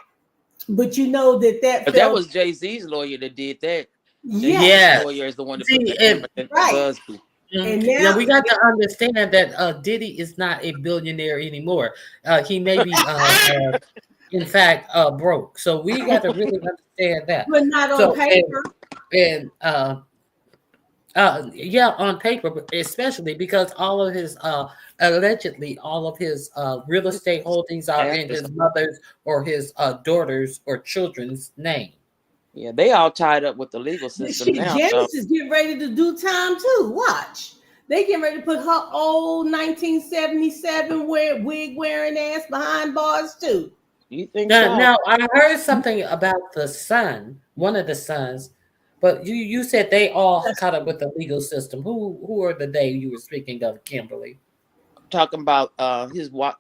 But you know that But that fell. was Jay-Z's lawyer that did that. Yes, Jay-Z's Yes. lawyer is the one that put See, the and hammer in right. Busby. And yeah, now we got to understand that Diddy is not a billionaire anymore. He may be, in fact, broke. So we got to really understand that. but not on So paper. and yeah, on paper, but especially because all of his allegedly all of his real estate holdings are in Assets. his mother's or his daughter's or children's name. Yeah, they all tied up with the legal system Shit, now. So Janice is getting ready to do time too. Watch. They getting ready to put her old 1977 wig wearing ass behind bars too. you think Now, so? now I heard something about the son, one of the sons, but you said they all That's caught up with the legal system. Who are the they you were speaking of, Kimberly? Talking about his mother,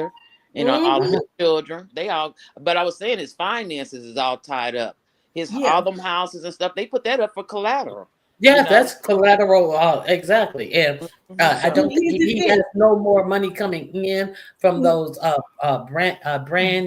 all mm-hmm. his children. They all, but I was saying his finances is all tied up. His Yeah. all them houses and stuff. They put that up for collateral. Yeah, that's collateral. Exactly, and I So don't think Here's the he thing. has no more money coming in from those brand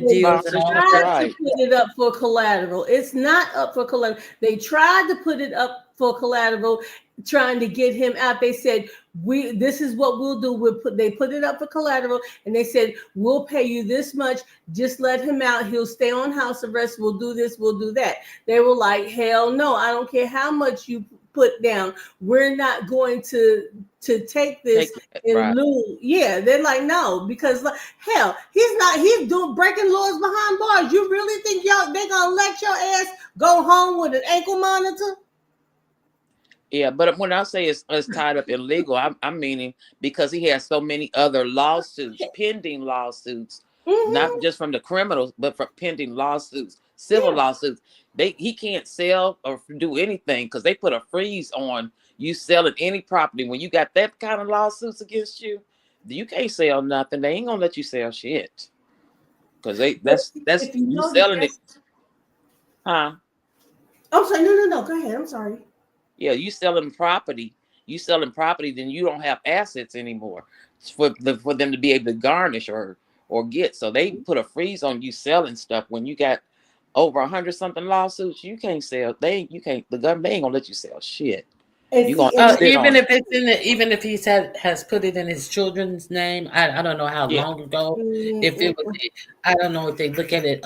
They deals and all of sponsorships, that. tried to right? put it up for collateral. It's not up for collateral. They tried to put it up for collateral, trying to get him out. They said, this is what we'll do. They put it up for collateral and they said, we'll pay you this much. Just let him out. He'll stay on house arrest. We'll do this, we'll do that. They were like, hell no, I don't care how much you put down. We're not going to take this in right. lieu. Yeah, they're like, no, because hell, he's doing breaking laws behind bars. You really think they're gonna let your ass go home with an ankle monitor? Yeah, but when I say it's tied up in legal, I'm meaning because he has so many other lawsuits, pending lawsuits, Mm-hmm. not just from the criminals, but from pending lawsuits. civil Yeah. lawsuits. He can't sell or do anything because they put a freeze on you selling any property. When you got that kind of lawsuits against you can't sell nothing. They ain't gonna let you sell shit because But that's if you you know that selling it, that's, huh? I'm sorry, no, no, no. Go ahead. I'm sorry. Yeah, you selling property. You selling property, then you don't have assets anymore for them to be able to garnish or get. So they put a freeze on you selling stuff when you got over 100 something lawsuits. You can't sell. You can't. The government they ain't gonna let you sell shit. And You gonna see, and sit on it. Even if he's has put it in his children's name, I don't know how Yeah, long ago. mm, If it was, I don't know if they look at it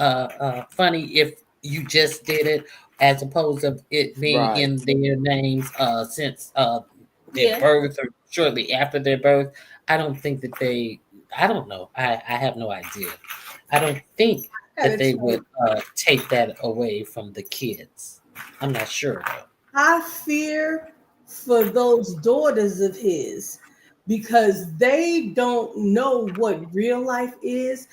funny if you just did it as opposed to it being right. in their names since their yeah, birth or shortly after their birth. I don't think that they. I don't know. I have no idea. I don't think I that gotta they tell would you, take that away from the kids. I'm not sure though. I fear for those daughters of his because they don't know what real life is.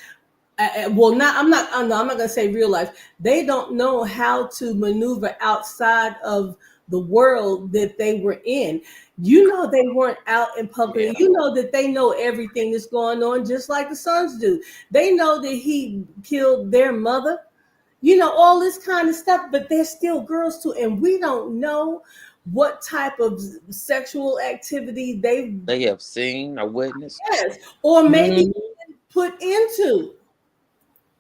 Well, not I'm not. I'm not gonna say real life. They don't know how to maneuver outside of the world that they were in. You know, they weren't out in Yeah, public. You know that they know everything that's going on, just like the sons do. They know that he killed their mother. You know all this kind of stuff, but they're still girls too, and we don't know what type of sexual activity they they have seen or witnessed. yes, or maybe Mhm. put into.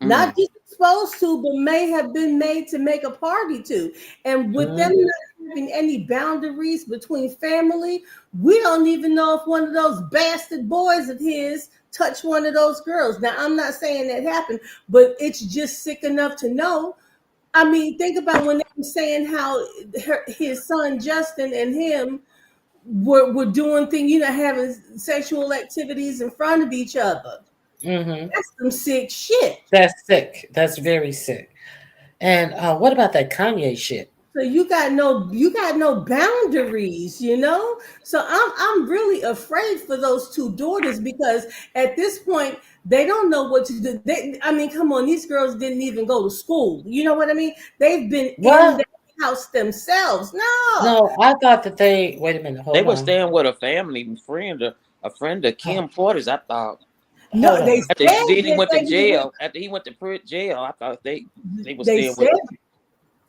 Not Mm, just exposed to, but may have been made to make a party to. And with them Mhm. not having any boundaries between family, we don't even know if one of those bastard boys of his touched one of those girls. Now, I'm not saying that happened, but it's just sick enough to know. I mean, think about when they were saying how his son Justin and him were doing things, having sexual activities in front of each other. Mhm. That's some sick shit. That's sick. That's very sick. And what about that Kanye shit? So you got no boundaries. So I'm really afraid for those two daughters because at this point they don't know what to do. I mean, come on, these girls didn't even go to school. You know what I mean? They've been in What? the house themselves. No, No, I thought that they. Wait a minute. they Hold were on. staying with a family friend, a friend of Uh, Kim Porter's. I thought. no, hold they on. said After then he that went to they was with. jail. After he went to jail, I thought they were They staying with said,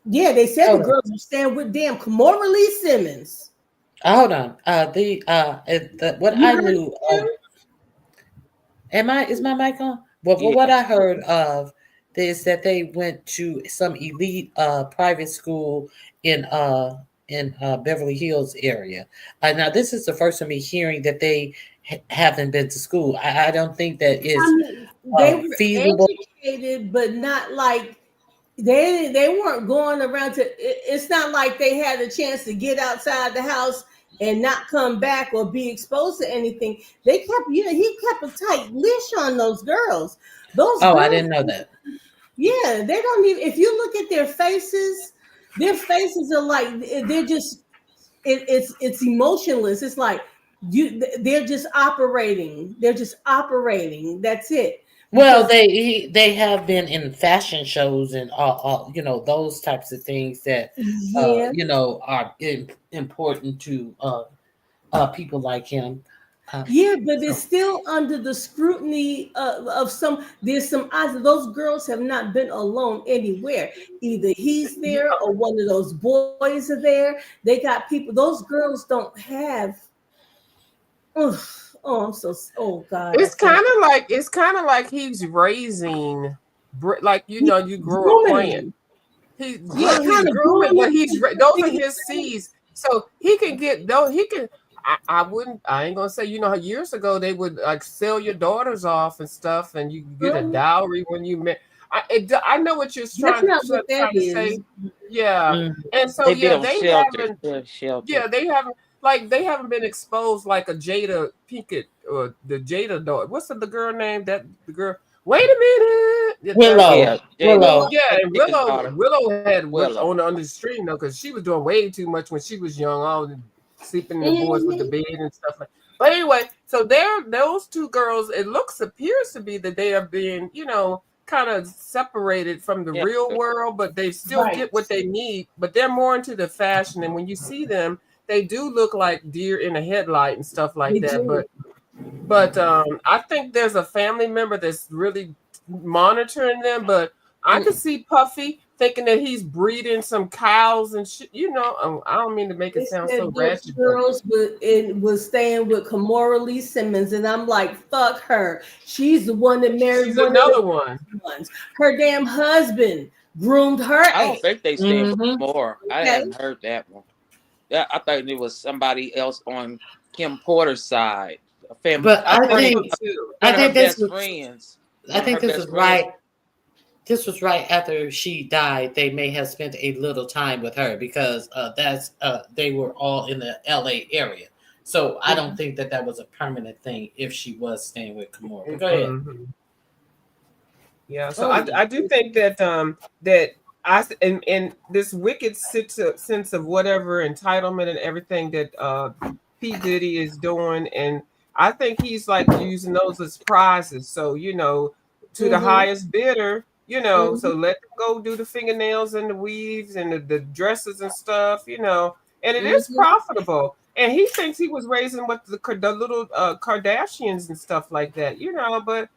yeah, they said the Hold on. girls were staying with damn Kamora Lee Simmons. Hold on. What You I heard knew him? of. Is my mic on? Well, for yeah. what I heard of is that they went to some elite private school in uh in Beverly Hills area. Now this is the first of me hearing that they haven't been to school. I don't think that I is mean, they were feasible. educated, but not like they weren't going around to. It's not like they had a chance to get outside the house and not come back or be exposed to anything. They kept, he kept a tight leash on those girls. Those Oh, I girls, didn't know that. yeah, they don't even. If you look at their faces are like they're just. It's emotionless. It's like they're just operating. They're just operating. That's it. Well, Because they have been in fashion shows and those types of things that yeah, are important to people like him. Uh, yeah, but it's so still under the scrutiny of some. There's some odds that those girls have not been alone anywhere. Either he's there or one of those boys are there. They got people. Those girls don't have. Ugh, oh, I'm so. Oh God, I can't. It's kind of like he's raising, like He's you grow a grooming plant. them. Yeah, He's kind of grooming, grooming but them. those are his seeds. So he can get though he can. I ain't gonna say how years ago they would like sell your daughters off and stuff, and you could get a Mhm. dowry when you met. I know what you're That's trying not what that trying to is. say. Yeah, mm, and so They yeah, build they shelters. haven't. Build shelters. Yeah, they haven't been exposed like a Jada Pinkett or the Jada daughter. What's the girl name? The girl. Wait a minute. That's the Yeah, Willow, Jada. Willow. yeah. And His daughter. Willow had went Willow. on the stream though because she was doing way too much when she was young, all sleeping in the boys with the Mhm. bed and stuff like. But anyway, so those two girls. It appears to be that they are being kind of separated from the Yeah. real world, but they still Right. get what they need. But they're more into the fashion, and when you see them, they do look like deer in a headlight and stuff like They that. do. But I think there's a family member that's really monitoring them. But I could see Puffy thinking that he's breeding some cows and shit. You know, I don't mean to make They it sound so said those ratchet, but girls was staying with Kamora Lee Simmons, and I'm like, fuck her. She's the one that married she's one of another the one. ones. Her damn husband groomed her I don't ass. think they stand with Mhm. more. I Okay. hadn't heard that one. Yeah, I thought it was somebody else on Kim Porter's side. A family, But I I think think so too. I one of her think this best was friends. I One of her think this best was friends. right. This was right after she died. They may have spent a little time with her because they were all in the L.A. area. So I don't think that was a permanent thing if she was staying with Kimura. But go ahead. Mhm. Yeah, so Oh, I do think that that and this wicked sense of whatever entitlement and everything that P Diddy is doing, and I think he's like using those as prizes. So to the mm-hmm, highest bidder, so let them go do the fingernails and the weaves and the dresses and stuff, and it is mm-hmm. profitable. And he thinks he was raising with the little Kardashians and stuff like that, but.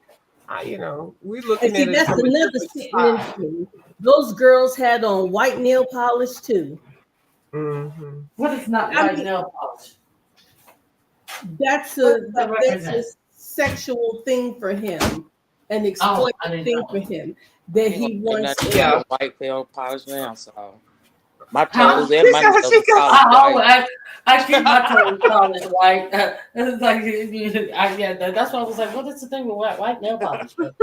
We're And looking see, at it that's from a another different sentiment side. too. Those girls had on white nail polish too. Mm-hmm. What is not I white mean, nail polish? that's What a does that that's a represent? sexual thing for him, an Oh, exploitive I didn't thing know. for him that Ain't gonna he say wants nothing to. Yeah. about white nail polish now. So my Huh? toes and my nails She are got polished white. I keep my toes polished white. It's like, that's why I was like, what is the thing with white nail polish? But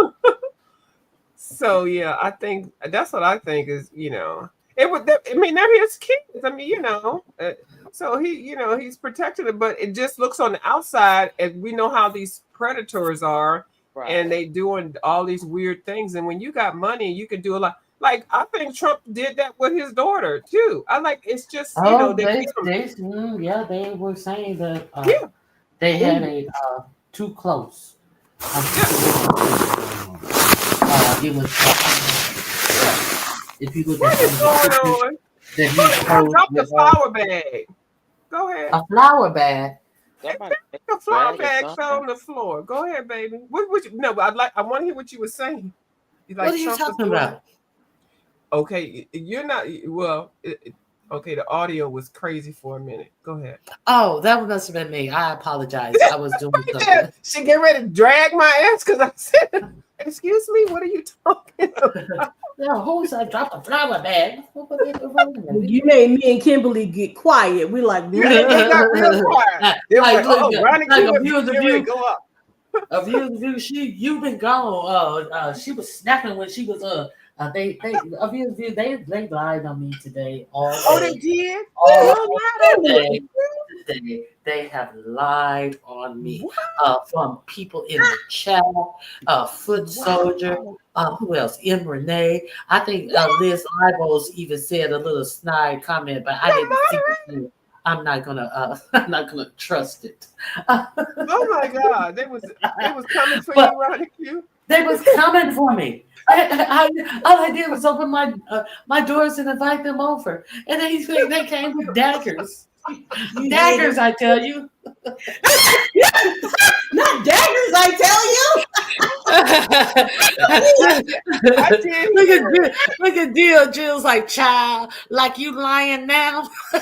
So yeah, I think that's what I think is it would. I mean, they're his kids. I mean, so he's protecting it, but it just looks on the outside, and we know how these predators are, Right. and they doing all these weird things. And when you got money, you can do a lot. Like I think Trump did that with his daughter too. I like it's just oh, they get them. they were saying that Yeah, they had Ooh, a too close yeah. situation going on. It was if you look at What some is of the going pictures on? that Go he ahead, posed drop the with flower bag. Go ahead. a flower bag. Somebody The flower drag or bag fell something. on the floor. Go ahead, baby. What you, no, but I want to hear what you were saying. You What like are you Trump was talking doing it? about? Okay, you're not well. Okay, the audio was crazy for a minute. Go ahead. Oh, that must have been me. I apologize. I was doing Yeah, something. she get ready to drag my ass because I said, "Excuse me, what are you talking about?" No, who said drop a flower bag? you made me and Kimberly get quiet. We like, Yeah, it got real quiet. It was like, look, "Oh, Ronnie like Q a is view, getting ready to go up." you've been gone. She was snapping when she was they lied on me today all Oh, they day. did. All Girl, not on day me. today. They have lied on me. What? From people in the chat, Foot Soldier, Wow. who else? M. Renee. I think Liz Libos even said a little snide comment, but I didn't see it. I'm not gonna I'm not gonna trust it. Oh my God, they was coming for But you, Ronnie Q. they was coming for me. All I did was open my doors and invite them over, and they came with daggers. you did Daggers, it. I tell you. Not daggers, I tell you. I did hear it. Look at Jill. Jill's like, child, like you lying now. No,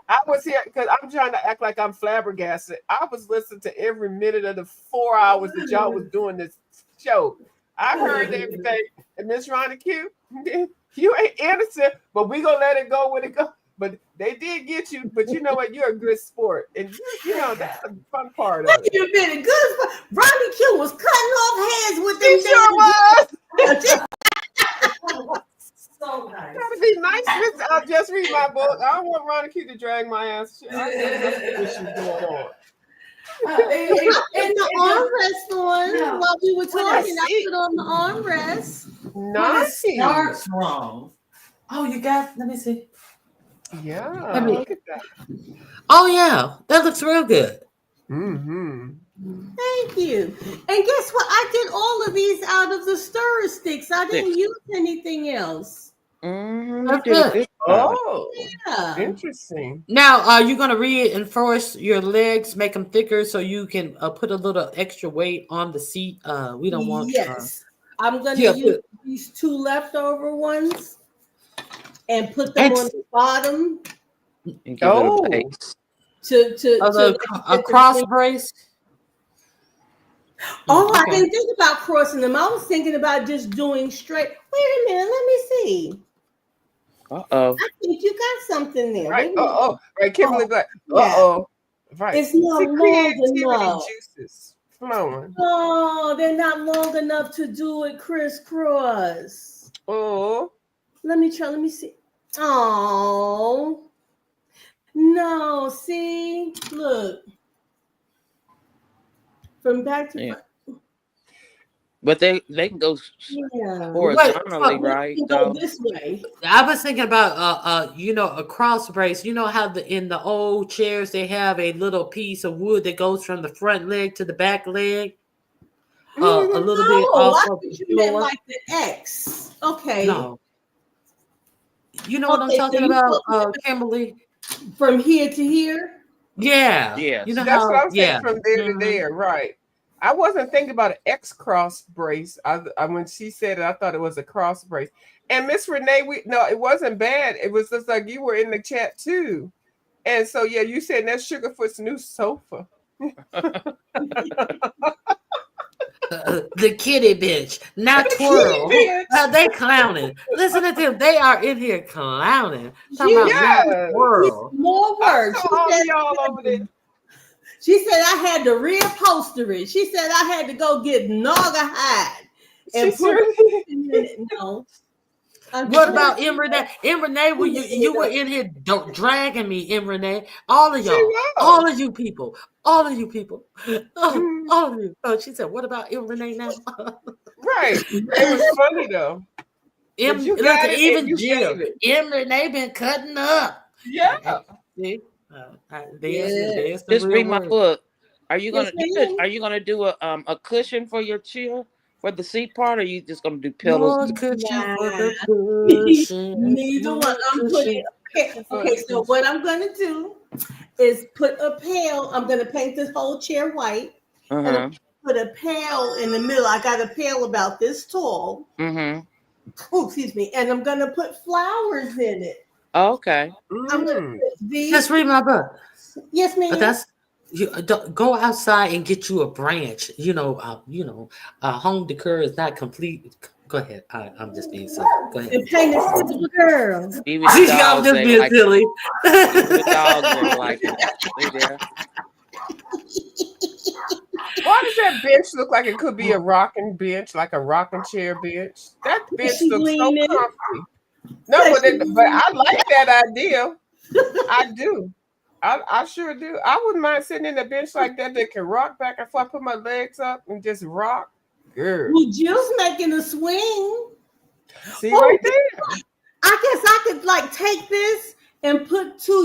I was here because I'm trying to act like I'm flabbergasted. I was listening to every minute of the 4 hours that y'all was doing this show. I heard everything. And Miss Ronnie Q, you ain't innocent, but we gonna let it go when it go. But they did get you. But you know what? You're a good sport, and that's the fun part of Wait it. a minute, good. Ronnie Q was cutting off heads with them She sure was. So nice. Gotta be nice, Miss. I'll just read my book. I don't want Ronnie Q to drag my ass. I got other issues going on. and the armrest on Yeah. while we were When I talking. I see- put on the armrest. When it Nice. starts wrong. Oh, you got. Let me see. Yeah. Let me. Look at that. Oh yeah, that looks real good. Mm-hmm. Thank you. And guess what? I did all of these out of the stir sticks. I didn't use anything else. You That's did a good. good job. Oh, Yeah. interesting. Now, are you going to reinforce your legs, make them thicker so you can put a little extra weight on the seat? We don't want. Yes. I'm going to Yeah, use these 2 leftover ones and put them and on the bottom And give it a Oh, base. a cross brace. Oh, I Okay. didn't think about crossing them. I was thinking about just doing straight. Wait a minute, let me see. Uh-oh. I think you got something there. right. Wait a minute. Right. Kimberly, Oh, like, yeah. right. It's not See, long creativity enough. juices flowing. Oh, they're not long enough to do it crisscross. Oh, Let me try. Let me see. Oh, no. See, look. From back to Yeah. front. But they can go Yeah. horizontally, What- right? You can Though. go this way. I was thinking about a cross brace. You know how in the old chairs they have a little piece of wood that goes from the front leg to the back leg, a little bit Oh, off I of thought the you meant floor. like the X. Okay. No, you know what I'm Okay, so talking you about, put Kimberly? from here to here. Yeah, Yes. you know that's what how. I'm saying. Yeah. From there to Mhm. there, right? I wasn't thinking about an X cross brace. I when she said it, I thought it was a cross brace. And Miss Renee, no, it wasn't bad. It was just like you were in the chat too. And so yeah, you said that's Sugarfoot's new sofa. The kitty bitch, not The kitty twirl. bitch. They clowning. Listen to them. They are in here clowning. Talking You about not Yes. twirl. more I words. saw all of y'all over there. She said I had to reupholster it. She said I had to go get Naga hide She and put sure it did. in it. No. I'm What just about M. Renee? M. Renee, you were in here dragging me, M. Renee. All of She y'all. All was. of you people. All of you people. Oh, Mm, all of you. Oh, she said, what about M. Renee now? right. It was funny though. But you Look, got it and even you Jill. gave it. M. Renee been cutting up. Yeah. See? yeah. There's the Just real read my word. book. Are you Yes, gonna ma'am. are you gonna do a cushion for your chair for the seat part, or are you just gonna do pillows? More cushion for Nah. the cushion. Neither one. More I'm putting cushion. okay, so what I'm gonna do is put a pail. I'm gonna paint this whole chair white and I'm Uh-huh. put a pail in the middle. I got a pail about this tall. Mm-hmm. Oh, excuse me. And I'm gonna put flowers in it. Okay. I'm gonna Mm. put Just these. read my book. Yes, ma'am. That's you. Don't, go outside and get you a branch. Home decor is not complete. Go ahead. I'm just being silly. Go ahead. And paint a silver girl. Even the I'm dogs just ain't being like it. silly. Even the dogs ain't like it. See there? Why does that bench look like it could be a rocking bench, like a rocking chair bench? That bench She looks so leaning. comfy. No, but I like that idea. I do. I sure do. I wouldn't mind sitting in a bench like that that can rock back and forth, put my legs up and just rock. Girl. Well, Jill's making a swing. See Oh, right there. I guess I could like take this and put two,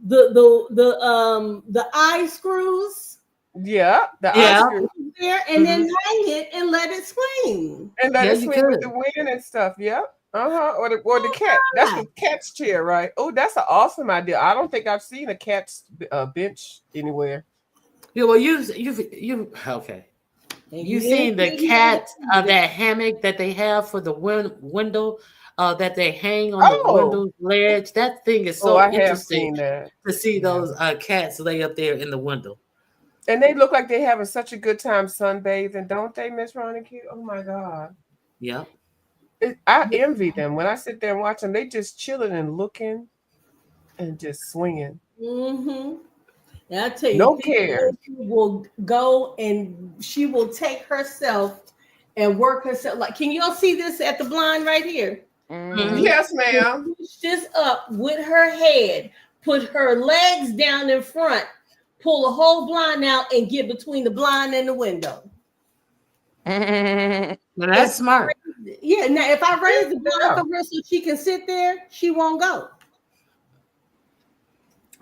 the eye screws Yeah, the Yeah, ice cream. there and then hang it and let it swing. And let yeah, it you swing with could. the wind and stuff. Yep. Uh-huh. Or the cat. That's Yeah. the cat's chair, right? Oh, that's an awesome idea. I don't think I've seen a cat's bench anywhere. Yeah, well, you okay. And You didn't seen the see cat nothing. that hammock that they have for the window that they hang on the Oh, window ledge? That thing is oh, so I have interesting seen that. to see Yeah. those cats lay up there in the window. And they look like they're having such a good time sunbathing, don't they, Miss RonyiQ? Oh my God. Yeah. I envy them. When I sit there and watch them, they just chilling and looking and just swinging. Mm-hmm. And I tell you, No Thea care. will go and she will take herself and work herself. Like, can y'all see this at the blind right here? Mm-hmm. Mhm. Yes, ma'am. Push this up with her head, put her legs down in front, pull a whole blind out, and get between the blind and the window. Now that's smart. Yeah, now if I raise the blind Yeah. for her so she can sit there, she won't go.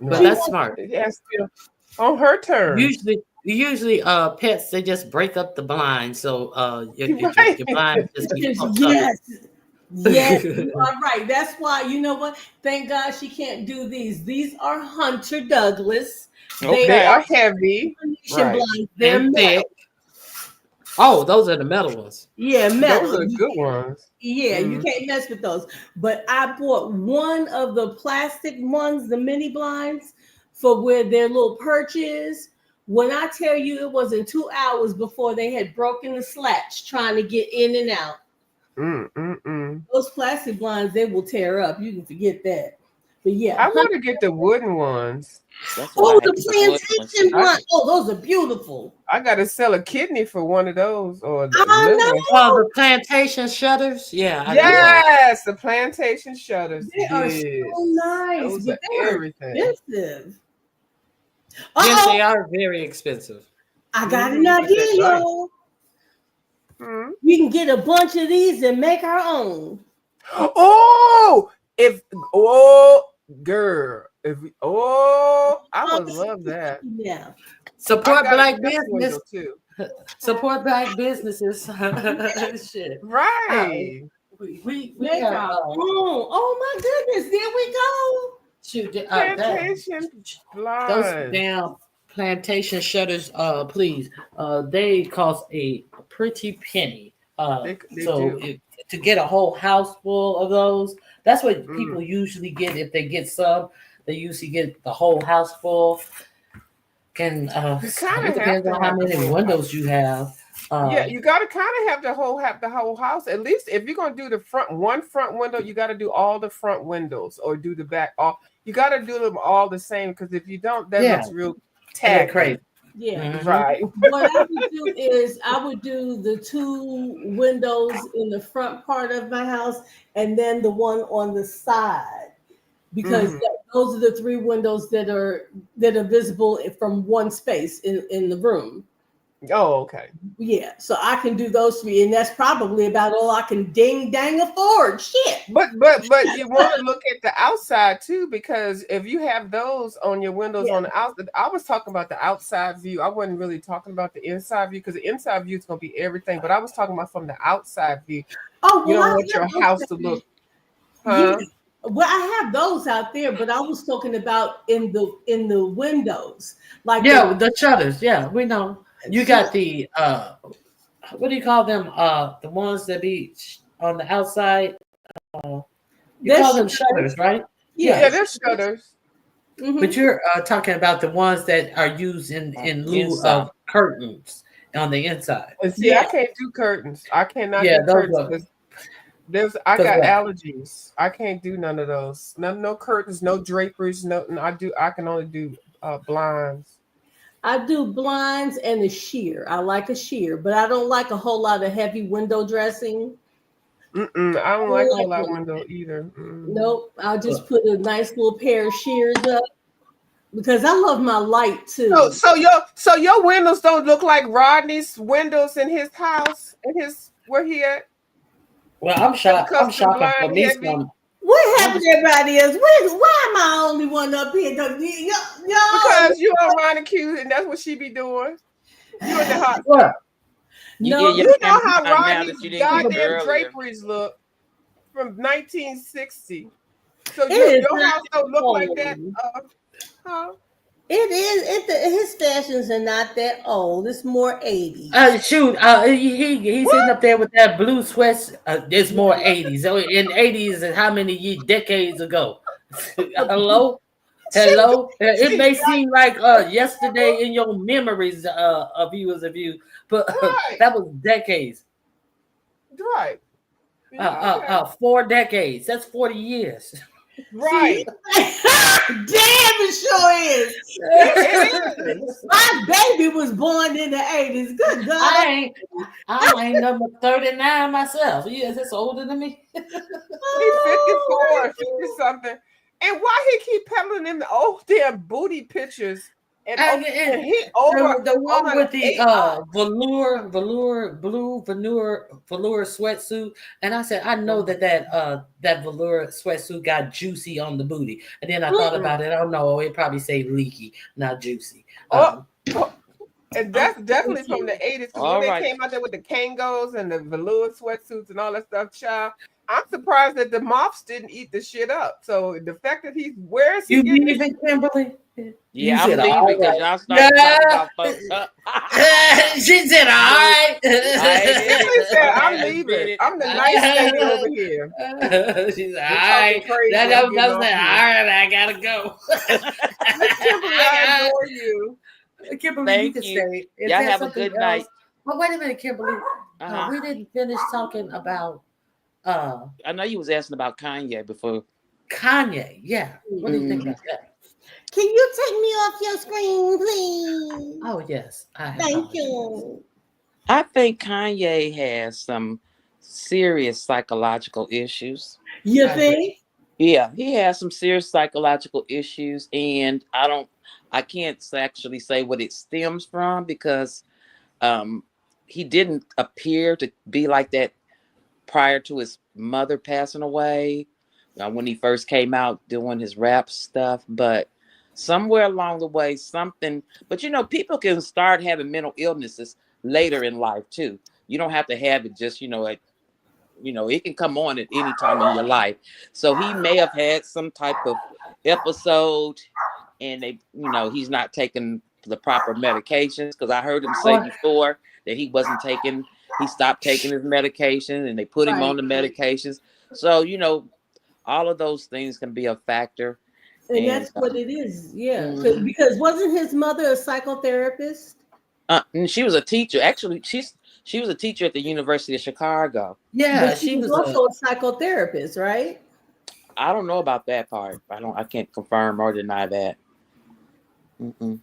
But Right. that's smart. Yes, still. On her terms. Usually, pets they just break up the blind, so Right. your blind just be fucked up. Yes. Yes, you are right. That's why, you know what? Thank God she can't do these. These are Hunter Douglas. They They Okay. are are heavy. Venetian Right. blinds. They're And thick. metal. Oh, those are the metal ones. Yeah, Those metal. are good ones. Yeah, you Mm. can't mess with those. But I bought one of the plastic ones, the mini blinds, for where their little perch is. When I tell you it was in 2 hours before they had broken the slats trying to get in and out. Mm. Those plastic blinds, they will tear up. You can forget that. But yeah. I want to get the wooden ones. That's what I Oh, have. the The wood ones. plantation blind. Oh, those are beautiful. I got to sell a kidney for one of those or the I liver. Oh, the know. plantation shutters. Yeah, I got one. Yes, the plantation shutters. They are so Yes. nice, Those but are they are everything. expensive. Yes, Uh-oh. they are very expensive. I got an But idea, they're nice. y'all. Hmm. We can get a bunch of these and make our own. Oh, girl, I would love that. Yeah. I Support got a black guest business. window too. Support black businesses. Shit. Right. We Make have our own. Oh my goodness. There we go. shoot Plantation those blinds. damn plantation shutters. Please. They cost a pretty penny. They So do. to get a whole house full of those, that's what Mm. people usually get if they get some. They usually get the whole house full. Can You kind it of have depends to on how have the many whole windows house. you have. Yeah, you got to kind of have the whole house. At least if you're gonna do the one front window, you got to do all the front windows or do the back. All you got to do them all the same because if you don't, that Yeah, looks real they look tacky. crazy. Yeah. Mhm. Right. What I would do is I would do the two windows in the front part of my house and then the one on the side because Mhm. those are the three windows that are visible from one space in the room. Oh, okay. Yeah, so I can do those three, and that's probably about all I can ding dang afford. Shit. But you want to look at the outside too because if you have those on your windows Yeah. on the outside, I was talking about the outside view. I wasn't really talking about the inside view because the inside view is going to be everything. But I was talking about from the outside view. Oh You well, don't I want your have those house out to there. look, Yeah. huh? Well, I have those out there, but I was talking about in the windows, like Yeah, with the shutters. Yeah, we know. You so got the what do you call them? The ones that be on the outside. You that's call them shutters, right? Yeah, Yeah, yes. there's shutters. but Mm-hmm. you're talking about the ones that are used On in the lieu inside. of curtains on the inside. And see, I Yeah. can't do curtains. I cannot Yeah, do those curtains are because I because got what? allergies. I can't do none of those. No curtains, no draperies, no. I can only do blinds. I do blinds and a sheer. I like a sheer, but I don't like a whole lot of heavy window dressing. I I don't like don't a whole like lot of it. window either. Nope. I'll just Look, put a nice little pair of shears up because I love my light So too. your windows don't look like Rodney's windows in his house, in his where he at? well, Them I'm custom shopping for blind me heavy. some. What I'm happened to everybody else? Why am I the only one up here? Because you on RonyiQ and that's what she be doing. You in the hot what? You No, get your You know how Amazon now Rodney's that you didn't get goddamn earlier. draperies look from 1960. So it is your not house don't look like that. old. Huh? It is. His fashions are not that old. It's more 80s. Shoot, he's sitting What? up there with that blue sweats. There's more 80s. So in 80s is how many decades ago? Hello? She Hello? It she may seem like yesterday in your memories of viewers of you, but right, that was decades. right. Yeah, okay. 4 decades. That's 40 years. Right. Damn, it sure is. It is. My baby was born in the 80s. Good God. I ain't number 39 myself. Yes, that's older than me. He 54, 50 something. And why he keep peddling them old damn booty pictures And And, and and he over the one an with the AI. velour sweatsuit, and I said, I know that velour sweatsuit got juicy on the booty, and then I thought Mm-mm. about it. Oh no, it probably say leaky, not juicy. Oh, oh, and I'm that's definitely with from the you. 80s. Because when All they right. came out there with the Kangos and the velour sweatsuits and all that stuff, child, I'm surprised that the moths didn't eat the shit up. So the fact that where is he You getting this? leaving, Kimberly? You Yeah, I'm said all leaving because right. y'all started talking Yeah. about folks. She said all Look, right. I ain't in it. He said, I I'm had to leaving. admit it. I'm the nice lady over here. She's all They talking right. crazy. I'm That getting was off it. All here. right, I gotta go. Miss Kimberly, I I adore you. got Kimberly, you Thank can you. stay. Is Y'all there have a something good else? night. But wait a minute, Kimberly. Uh-huh. We didn't finish talking about uh I know you was asking about Kanye before. Kanye. Yeah. What do you think Mhm. about that? Can you take me off your screen, please? Oh yes, I Thank apologize. you. I think Kanye has some serious psychological issues. You I agree. think? Yeah, he has some serious psychological issues, and I can't actually say what it stems from because um, he didn't appear to be like that prior to his mother passing away. When he first came out doing his rap stuff, but somewhere along the way, something. But people can start having mental illnesses later in life too. You don't have to have it just it can come on at any time in your life. So he may have had some type of episode, and he's not taking the proper medications, because I heard him say Or before that he stopped taking his medication, and they put him Right, on the right. medications. So all of those things can be a factor. And And that's what it is. Yeah. mhm. Because wasn't his mother a psychotherapist? And she was a teacher. Actually, she was a teacher at the University of Chicago. yeah, But she she was was a also a psychotherapist, right? I don't know about that part. I can't confirm or deny that. Mm-mm.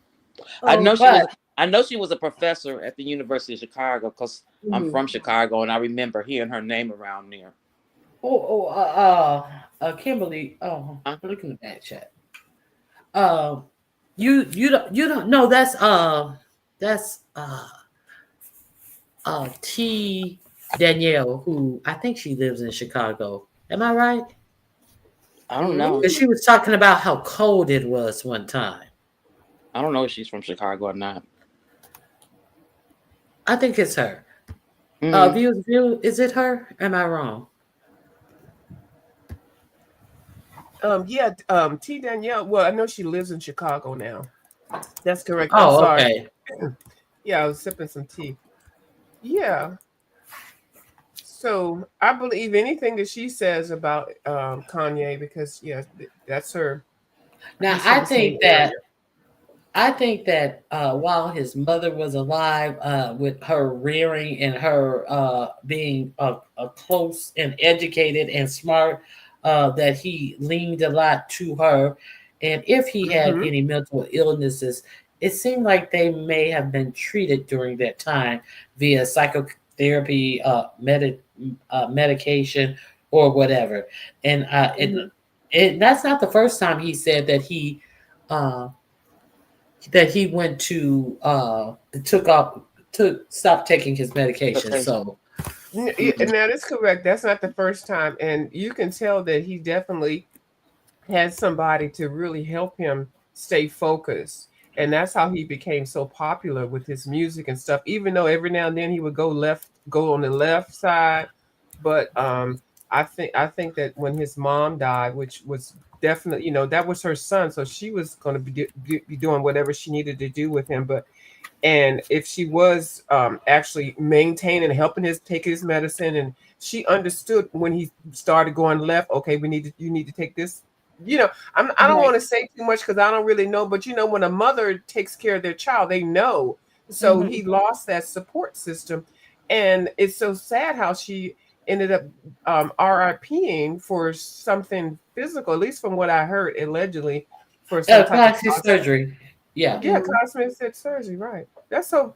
I Oh, know she was. but I know she was a professor at the University of Chicago because I'm mhm. from Chicago, and I remember hearing her name around there. Kimberly. Oh, Huh? look in the back chat. Uh, you don't know that's T Danielle, who I think she lives in Chicago. Am I right? I don't know. Because Mm. she was talking about how cold it was one time. I don't know if she's from Chicago or not. I think it's her. Mm. View, is it her? Am I wrong? Yeah, T Danielle. Well, I know she lives in Chicago now. That's correct. I'm Oh, sorry. okay. Yeah, I was sipping some tea. Yeah. So I believe anything that she says about Kanye because yeah, that's her. Now He's from the same area. I think that while his mother was alive, with her rearing and her being a close and educated and smart, that he leaned a lot to her. And if he had Mm-hmm. any mental illnesses, it seemed like they may have been treated during that time via psychotherapy, medication, or whatever. And Mhm. that's not the first time he said uh, that he went to took off took stopped taking his medication. Okay. So And that is correct. That's not the first time, and you can tell that he definitely had somebody to really help him stay focused. And that's how he became so popular with his music and stuff. Even though every now and then he would go on the left side, but I think that when his mom died, which was definitely that was her son, so she was going to be doing whatever she needed to do with him. But and if she was actually maintaining helping his take his medicine, and she understood when he started going left, okay, you need to take this. I don't Right. want to say too much because I don't really know, but when a mother takes care of their child, they know. So Mhm. he lost that support system, and it's so sad how she ended up RIPing for something physical, at least from what I heard, allegedly for some type of plastic surgery. Yeah. yeah, Mhm. cosmetic surgery, right? That's so.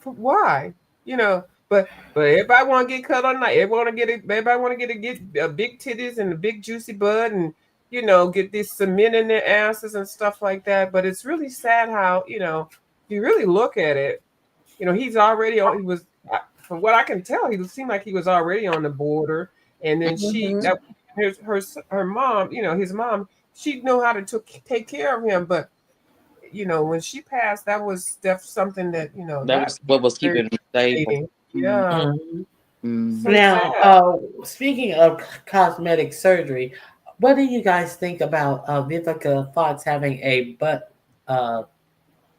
Why? But everybody want to get cut on night. Everybody want to get big titties and a big juicy butt, and get this cement in their asses and stuff like that. But it's really sad how, if you really look at it, he's already on. He was, from what I can tell, he seemed like he was already on the border. And then Mhm. her mom, his mom, she knew how to take care of him. But when she passed, that was something that That that was what was very keeping him stable. devastating. Mm, Yeah, Mhm. mm. so Now, sad. speaking of cosmetic surgery, what do you guys think about Vivica Fox having uh,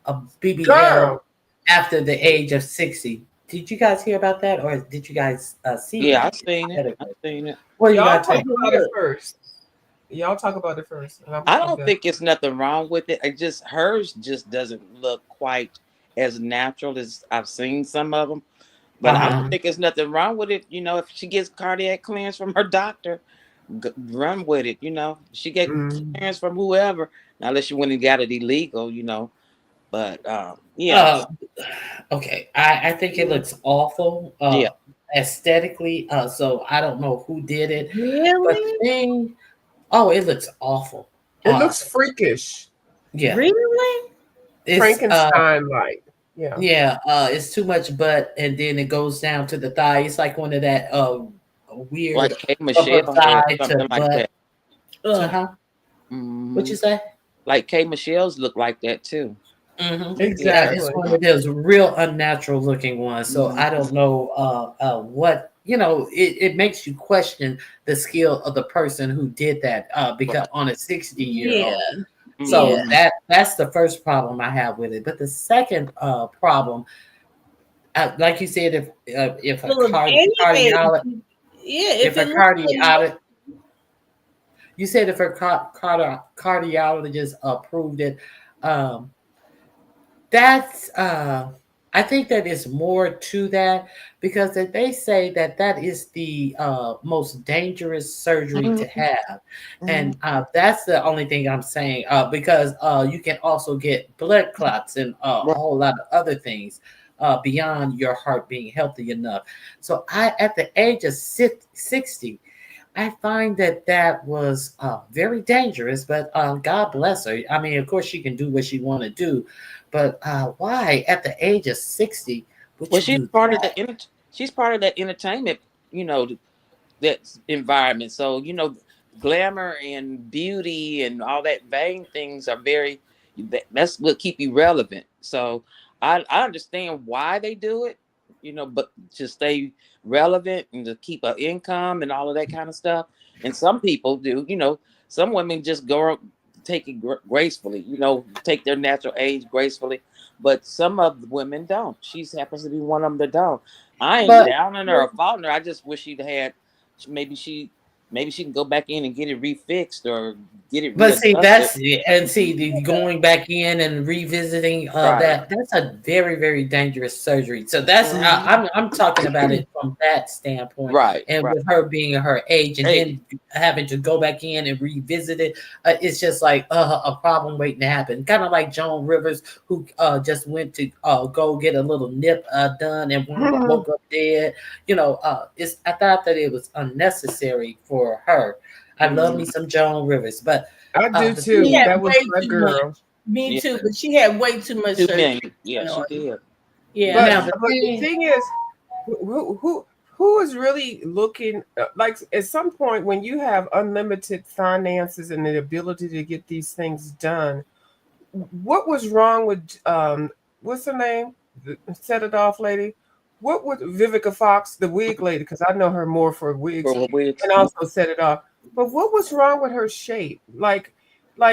a BBL Girl, after the age of 60? Did you guys hear about that, or did you guys see Yeah, that? I seen it. I seen it. What do you y'all guys talk think? about it Look, first. Y'all talk about it first, and I I'm don't done. think it's nothing wrong with it. It just hers just doesn't look quite as natural as I've seen some of them. But I don't Uh-huh. think there's nothing wrong with it. If she gets cardiac clearance from her doctor, run with it. She get Mm. clearance from whoever. Now, unless she went and got it illegal. But yeah, Uh, okay, I think it looks awful yeah. aesthetically. So I don't know who did it, but the really? thing, oh, it looks awful. It looks freakish, Yeah, Really? it's Frankenstein like. Yeah. yeah, it's too much butt, and then it goes down to the thigh. It's like one of that weird Like K upper Michelle or thigh to something like butt. that. To Ugh. huh? What Hmm. you say? Like K Michelle's look like that too. Yeah. Yeah, it's Exactly. one of those real unnatural looking ones. So I Mhm. don't know what it makes you question the skill of the person who did that because Right. on a 60-year Yeah. old. Yeah. So Hmm. that's the first problem I have with it. But the second problem, like you said, if a Well, of any age. cardiologist, Yeah, if if a it looks like cardiologist, you said if a cardiologist approved it, um, that's I think that is more to that because that they say that that is the most dangerous surgery to Hmm. have, Hmm. and that's the only thing I'm saying because you can also get blood clots and a Right. whole lot of other things beyond your heart being healthy enough. So I, at the age of 60, I find that that was very dangerous, but God bless her. I mean, of course, she can do what she want to do, but why at the age of 60 would Well, you do that? she's part of that entertainment. You know, that environment. So glamour and beauty and all that vain things are that's what keep you relevant. So I understand why they do it, but to stay relevant and to keep an income and all of that kind of stuff. And some people do. Some women just go take it gracefully. Take their natural age gracefully. But some of the women don't. She happens to be one of them that don't. I ain't But down on her or faulting her. I just wish she'd had maybe she can go back in and get it refixed or get it But see, readjusted. going back in and revisiting Right. that's a very, very dangerous surgery. So that's Mhm. I'm talking about it from that standpoint, Right. and Right. with her being her age, and Hey. then having to go back in and revisit it, it's just like a problem waiting to happen. Kind of like Joan Rivers, who just went to go get a little nip done and woke up dead. It's I thought that it was unnecessary for her. I love me Mhm. some Joan Rivers, but I do the she too. thing, had That was way my too much. girl. Me Yeah. too, but she had way too much Too surgery many. Yeah, going she on. did. Yeah. now But the but the thing, thing is, who is really looking like at some point when you have unlimited finances and the ability to get these things done? What was wrong with what's her name? The set it off lady. What was Vivica Fox, the wig lady? Because I know her more for wigs For wigs. and also set it off. But what was wrong with her shape? Like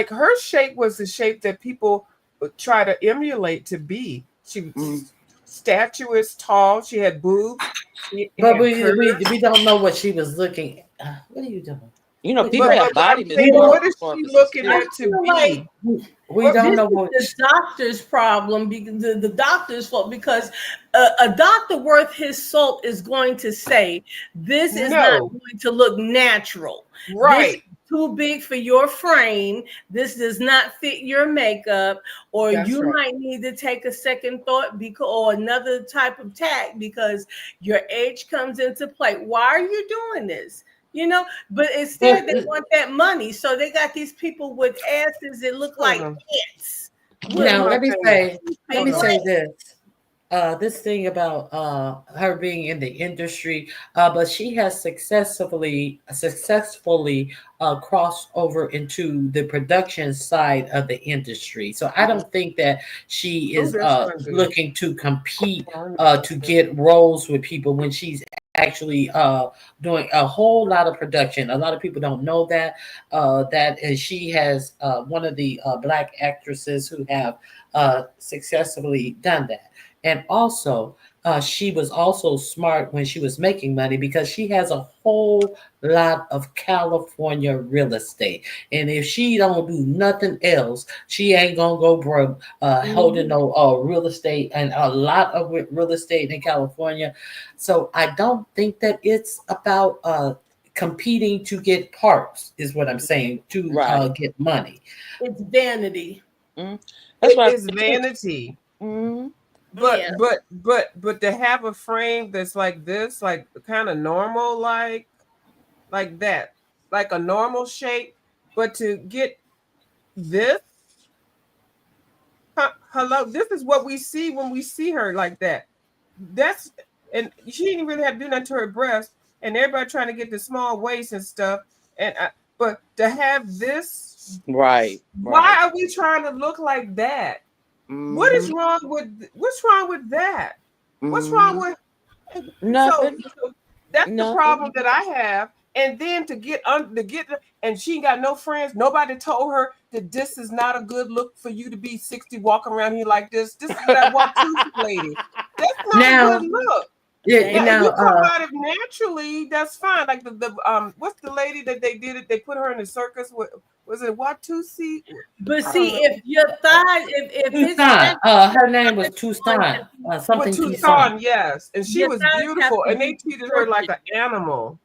her shape was the shape that people would try to emulate to be. She Mhm. was statuesque, tall. She had boobs. She but had we curves. don't know what she was looking. What are you doing? What People you, But have what body I'm saying, we don't what is she purposes looking I too. at to feel like be? we What don't this know is what the doctor's problem because the doctor's fault because a doctor worth his salt is going to say this is not no, going to look natural. This is right. too big for your frame. This does not fit your makeup, or That's you right. might need to take a second thought because or another type of tack because your age comes into play. Why are you doing this? you know. But instead, But they want that money, so they got these people with asses that look Hold like on. ants. Where's now my thing? let Hold me on. say this. This thing about her being in the industry, but she has successfully crossed over into the production side of the industry. So I don't think that she Oh, is that sounds good. looking to compete Hold on. to get roles with people when she's actually doing a whole lot of production. A lot of people don't know that she has one of the black actresses who have successfully done that. And also, she was also smart when she was making money because she has a whole lot of California real estate. And if she don't do nothing else, she ain't gonna go broke holding Mhm. no real estate and a lot of real estate in California. So I don't think that it's about competing to get parts, is what I'm saying, to Right. get money. It's vanity. Mm. That's It why. is vanity. Mm, But Yeah. to have a frame that's like this, like kind of normal, like that, like a normal shape, but to get this, hello, this is what we see when we see her like that. That's and she didn't really have to do nothing to her breast, and everybody trying to get the small waist and stuff. And but to have this, right. why Right. are we trying to look like that? Hmm. What's wrong with that? What's wrong Hmm. with Nothing. so that's the Nothing. problem that I have. And then and she ain't got no friends. Nobody told her that this is not a good look for you to be 60 walking around here like this. This is that Watusi lady. That's not a good Now, look. yeah, Thank Now, if now, you come out of naturally, that's fine. Like the what's the lady that they did it? They put her in the circus. Was it Watusi? But I don't see, know. if your thighs, if it's Tucson. Her name was on Tucson. What Something Tucson. Tucson? Yes, and she your was thighs have beautiful, to and they be treated her like proportioned. an animal.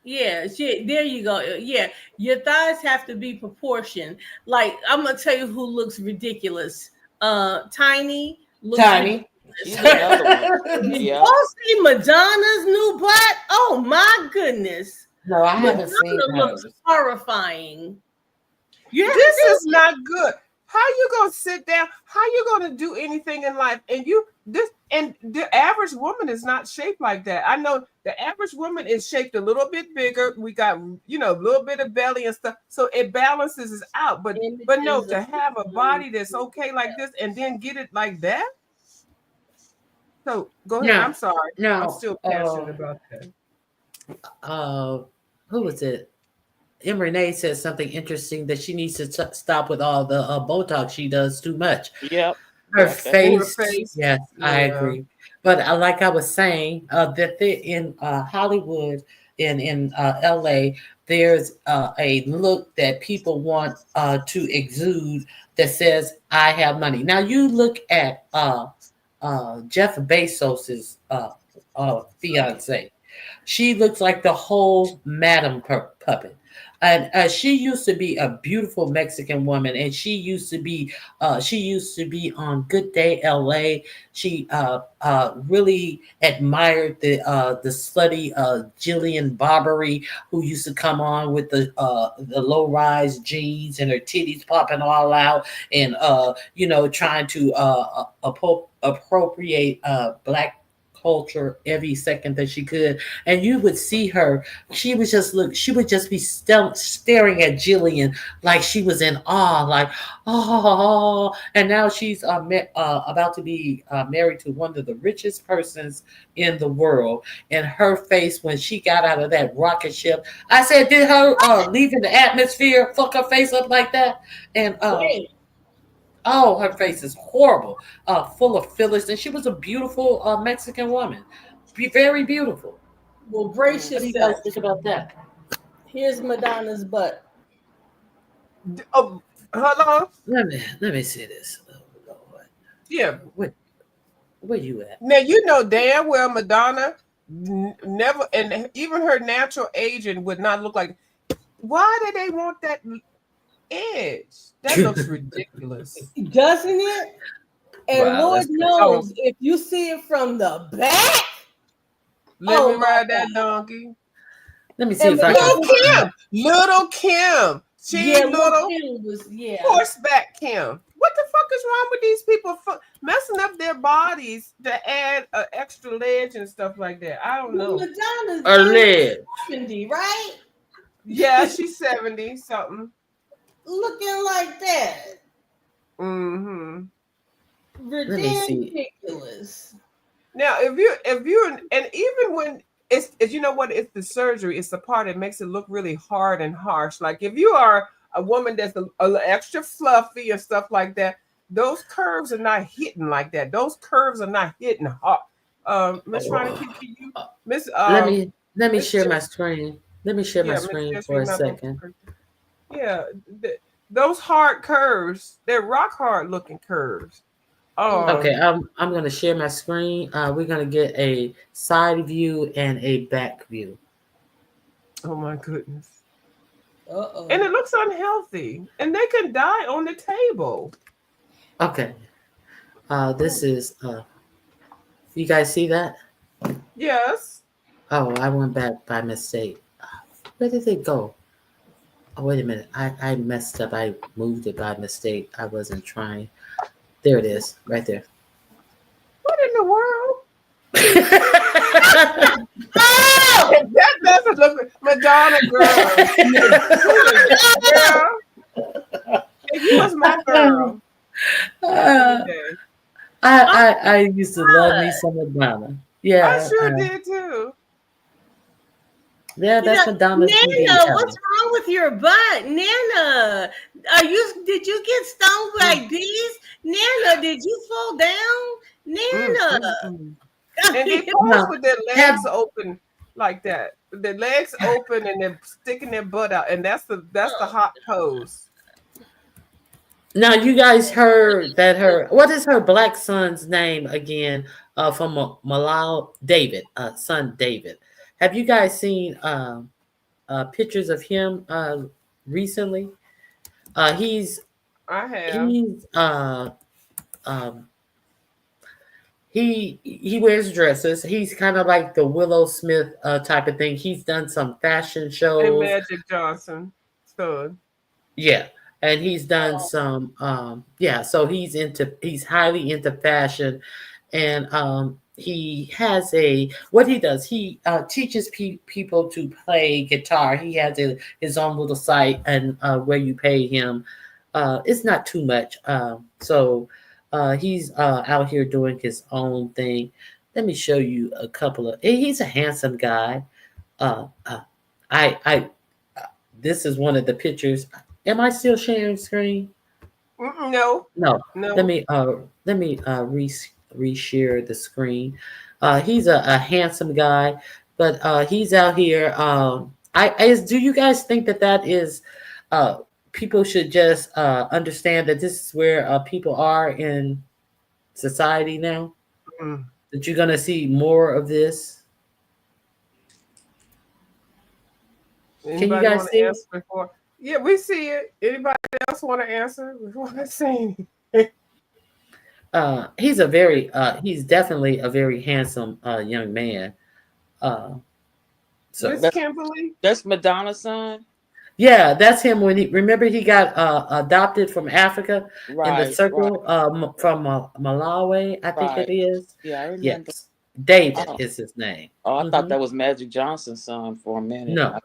Yeah, shit. There you go. Yeah, your thighs have to be proportioned. Like I'm gonna tell you who looks ridiculous. Tiny looks ridiculous. Tiny. She's another one. Did Yeah. y'all see Madonna's new butt? Oh my goodness, No, I haven't seen Madonna looks hers. horrifying. You haven't This seen is not good. How you gonna sit down? How you gonna do anything in life? And the average woman is not shaped like that. I know the average woman is shaped a little bit bigger. We got a little bit of belly and stuff, so it balances us out. But no, images of to have a body that's okay like this and then get it like that. So go ahead. I'm Now, sorry. I'm now, still passionate about that. uh, who was it? M. Renee said something interesting that she needs to stop with all the Botox she does too much. Yep. Her Yep. That's In true. her face, face. yes, I Yeah. agree. But like I was saying, that they, in Hollywood and in LA, there's a look that people want to exude that says, "I have money." Now you look at Jeff Bezos's fiance. She looks like the whole Madam Puppet. And she used to be a beautiful Mexican woman, and she used to be on Good Day LA. She really admired the slutty Jillian Barbery, who used to come on with the low rise jeans and her titties popping all out, and trying to appropriate black culture every second that she could. And you would see her, she would just be staring at Jillian like she was in awe, like, oh. And now she's about to be married to one of the richest persons in the world. And her face, when she got out of that rocket ship, I said, did her leaving the atmosphere fuck her face up like that? And Wait, oh, her face is horrible, full of fillers, and she was a beautiful Mexican woman, very beautiful. well, brace What do you guys yourself. think about that? Here's Madonna's butt. Oh, hello. Let me see this. Oh, Lord. Yeah. Where you at? Now you know damn well Madonna never, and even her natural aging would not look like. Why do they want that edge? That looks ridiculous. Doesn't it? And Wow, Lord that's crazy. Oh, knows if you see it from the back, let oh me my ride that God. donkey. Let me see And if I can Little Madonna, find. Kim. Little Kim. She yeah, ain't Lil little. Kim was, yeah. Horseback Kim. What the fuck is wrong with these people messing up their bodies to add extra legs and stuff like that? I don't Well, know. Madonna's A damn leg. 70, right? Yeah, she's 70 something. Looking like that. Mm-hmm. Let me see. Ridiculous. Now, if you're and even when it's you know what, it's the surgery, it's the part that makes it look really hard and harsh. Like if you are a woman that's a little extra fluffy and stuff like that, those curves are not hitting like that. Those curves are not hitting hard. Miss Ronnie, Oh, can you Miss let me Miss share my screen. Let me share my yeah, Miss screen Jessery for a Melvin. second. Yeah, those hard curves, they're rock hard looking curves. Okay, Um, I'm gonna share my screen. We're gonna get a side view and a back view. oh my goodness. And Uh-oh. it looks unhealthy. And they can die on the table. Okay. This is you guys see that? Yes. Oh, I went back by mistake. Where did it go? Oh, wait a minute. I messed up. I moved it by mistake. I wasn't trying. There it is, right there. What in the world? Oh! That doesn't look Madonna girl. Girl, if you was my girl back in the Uh, day. I used to love me God. some Madonna. I Yeah, sure did too. yeah, You know, that's Madonna TV Nana, what's era. wrong with your butt? Nana, did you get stung Mm, by bees? Nana, did you fall down? mm, Nana. mm, mm. And they pose Now, with their have legs open like that. Their legs open and they're sticking their butt out. And that's the hot pose. now you guys heard that her what is her black son's name again? From Malal David, son David. Have you guys seen pictures of him recently? He's I have. he's um, he wears dresses. He's kind of like the Willow Smith type of thing. He's done some fashion And shows. Magic Johnson. Son. Yeah. And he's done Oh, some yeah, so he's highly into fashion, and he has a what he does, he teaches people to play guitar. He has his own little site, and where you pay him it's not too much. So he's out here doing his own thing. Let me show you a couple of he's a handsome guy. I this is one of the pictures. Am I still sharing screen? Mm-mm, no. No. Let No. me reshare the screen. He's a handsome guy, but he's out here. Do you guys think that that is people should just understand that this is where people are in society now? Mm. That you're gonna see more of this? Can you Anybody guys want to see? answer before? Yeah, we see it. Anybody else want to answer before I say? He's definitely a very handsome young man. Uh, so Miss That's Kimberly? that's Madonna's son. yeah, that's him. When he remember he got adopted from Africa in the Right, right, circle from Malawi, I think it right. is. Yeah, I remember. Yes, David Oh, is his name. oh, I thought Hmm. that was Magic Johnson's son for a minute. No,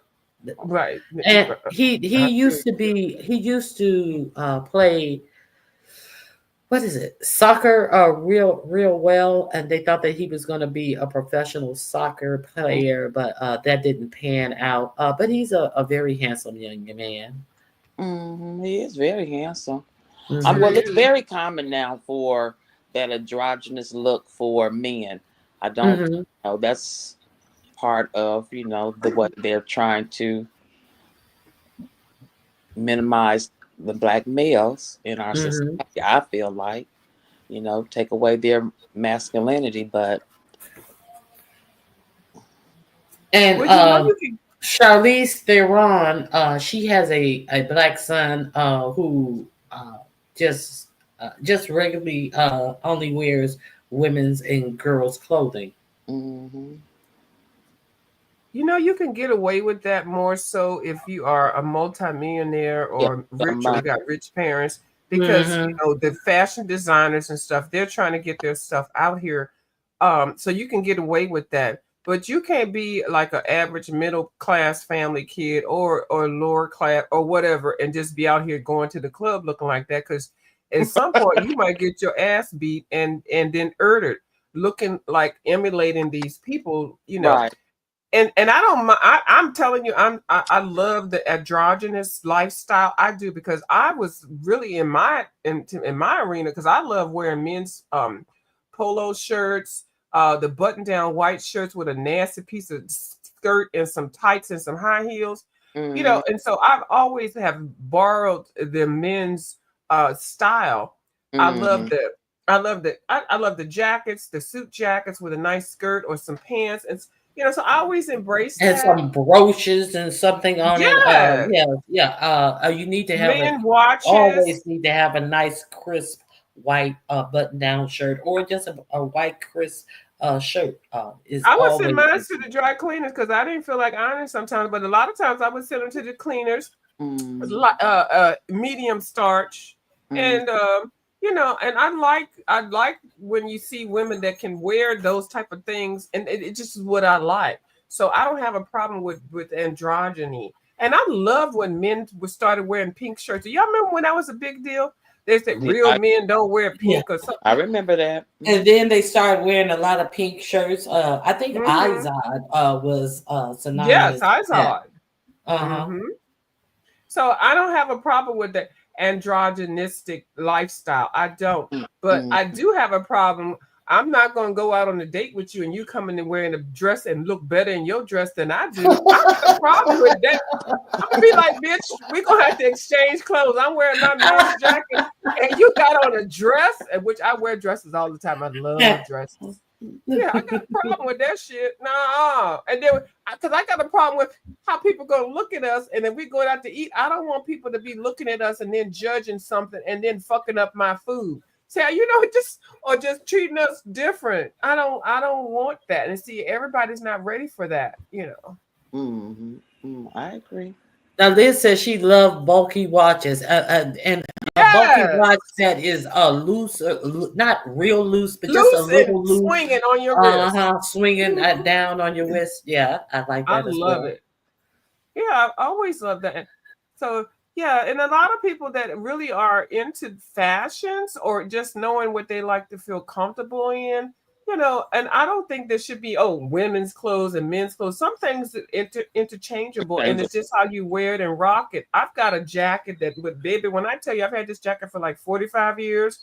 Right. and he I used see. to be he used to play what is it, soccer real well, and they thought that he was going to be a professional soccer player, but that didn't pan out. But he's a very handsome young man. He is very handsome. Sure Hmm. Well, it's is. very common now for that androgynous look for men. I don't Hmm. know. That's part of the what they're trying to minimize the black males in our Hmm. society. I feel like take away their masculinity, but And Well, you can. Charlize Theron, she has a black son who just regularly only wears women's and girls' clothing. hmm You know, you can get away with that more so if you are a multimillionaire Yeah, or got rich or money. got rich parents, because you Mm-hmm. know the fashion designers and stuff, they're trying to get their stuff out here. So you can get away with that. But you can't be like an average middle class family kid or lower class or whatever and just be out here going to the club looking like that, because at some point you might get your ass beat and then murdered looking like emulating these people, you know. Right. And I don't I'm telling you, I love the androgynous lifestyle. I do, because I was really in my arena, because I love wearing men's polo shirts, the button down white shirts with a nasty piece of skirt and some tights and some high heels, you Mm-hmm. know. And so I've always have borrowed the men's style. I love Mm-hmm. the I love the jackets, the suit jackets with a nice skirt or some pants, and you know, so I always embrace And that. some brooches and something on it. Yeah, Yeah, yeah. You need to have men watches. always need to have a nice crisp white button-down shirt, or just a white crisp shirt. Is I would send always mine to the dry cleaners because I didn't feel like ironing sometimes, but a lot of times I would send them to the cleaners, Mm-hmm. medium starch, Mm-hmm. and you know, and I like when you see women that can wear those type of things, and it just is what I like. So I don't have a problem with androgyny, and I love when men started wearing pink shirts. Do y'all remember when that was a big deal? They said Yeah, real men don't wear yeah. pink or something. I remember that. And then they started wearing a lot of pink shirts. I think Mm-hmm. Izod was Yes, synonymous I with that. saw it. Uh-huh. Mm-hmm. So I don't have a problem with the androgynistic lifestyle. I don't. But Mm-hmm. I do have a problem. I'm not going to go out on a date with you and you coming in wearing a dress and look better in your dress than I do. I got a problem with that. I'm gonna be like, bitch, we're gonna have to exchange clothes. I'm wearing my men's jacket and you got on a dress, and which I wear dresses all the time. I love dresses. Yeah, I got a problem with that shit. Nah, and then because I got a problem with how people gonna look at us, and if we going out to eat, I don't want people to be looking at us and then judging something and then fucking up my food. Say, you know, just treating us different. I don't want that. And see, everybody's not ready for that. You know. Mm-hmm. Mm, I agree. Now Liz says she loved bulky watches, and a bulky Yes, watch that is loose, not real loose, but just a loose and little loose. swinging on your wrist. Uh-huh, swinging Mhm. down on your wrist. Yeah, I like I that as love well. it. Yeah, I always love that. So yeah, and a lot of people that really are into fashions or just knowing what they like to feel comfortable in, you know, and I don't think there should be women's clothes and men's clothes. Some things are interchangeable, and Change it's just how you wear it and rock it. I've got a jacket that, with baby, when I tell you I've had this jacket for like 45 years,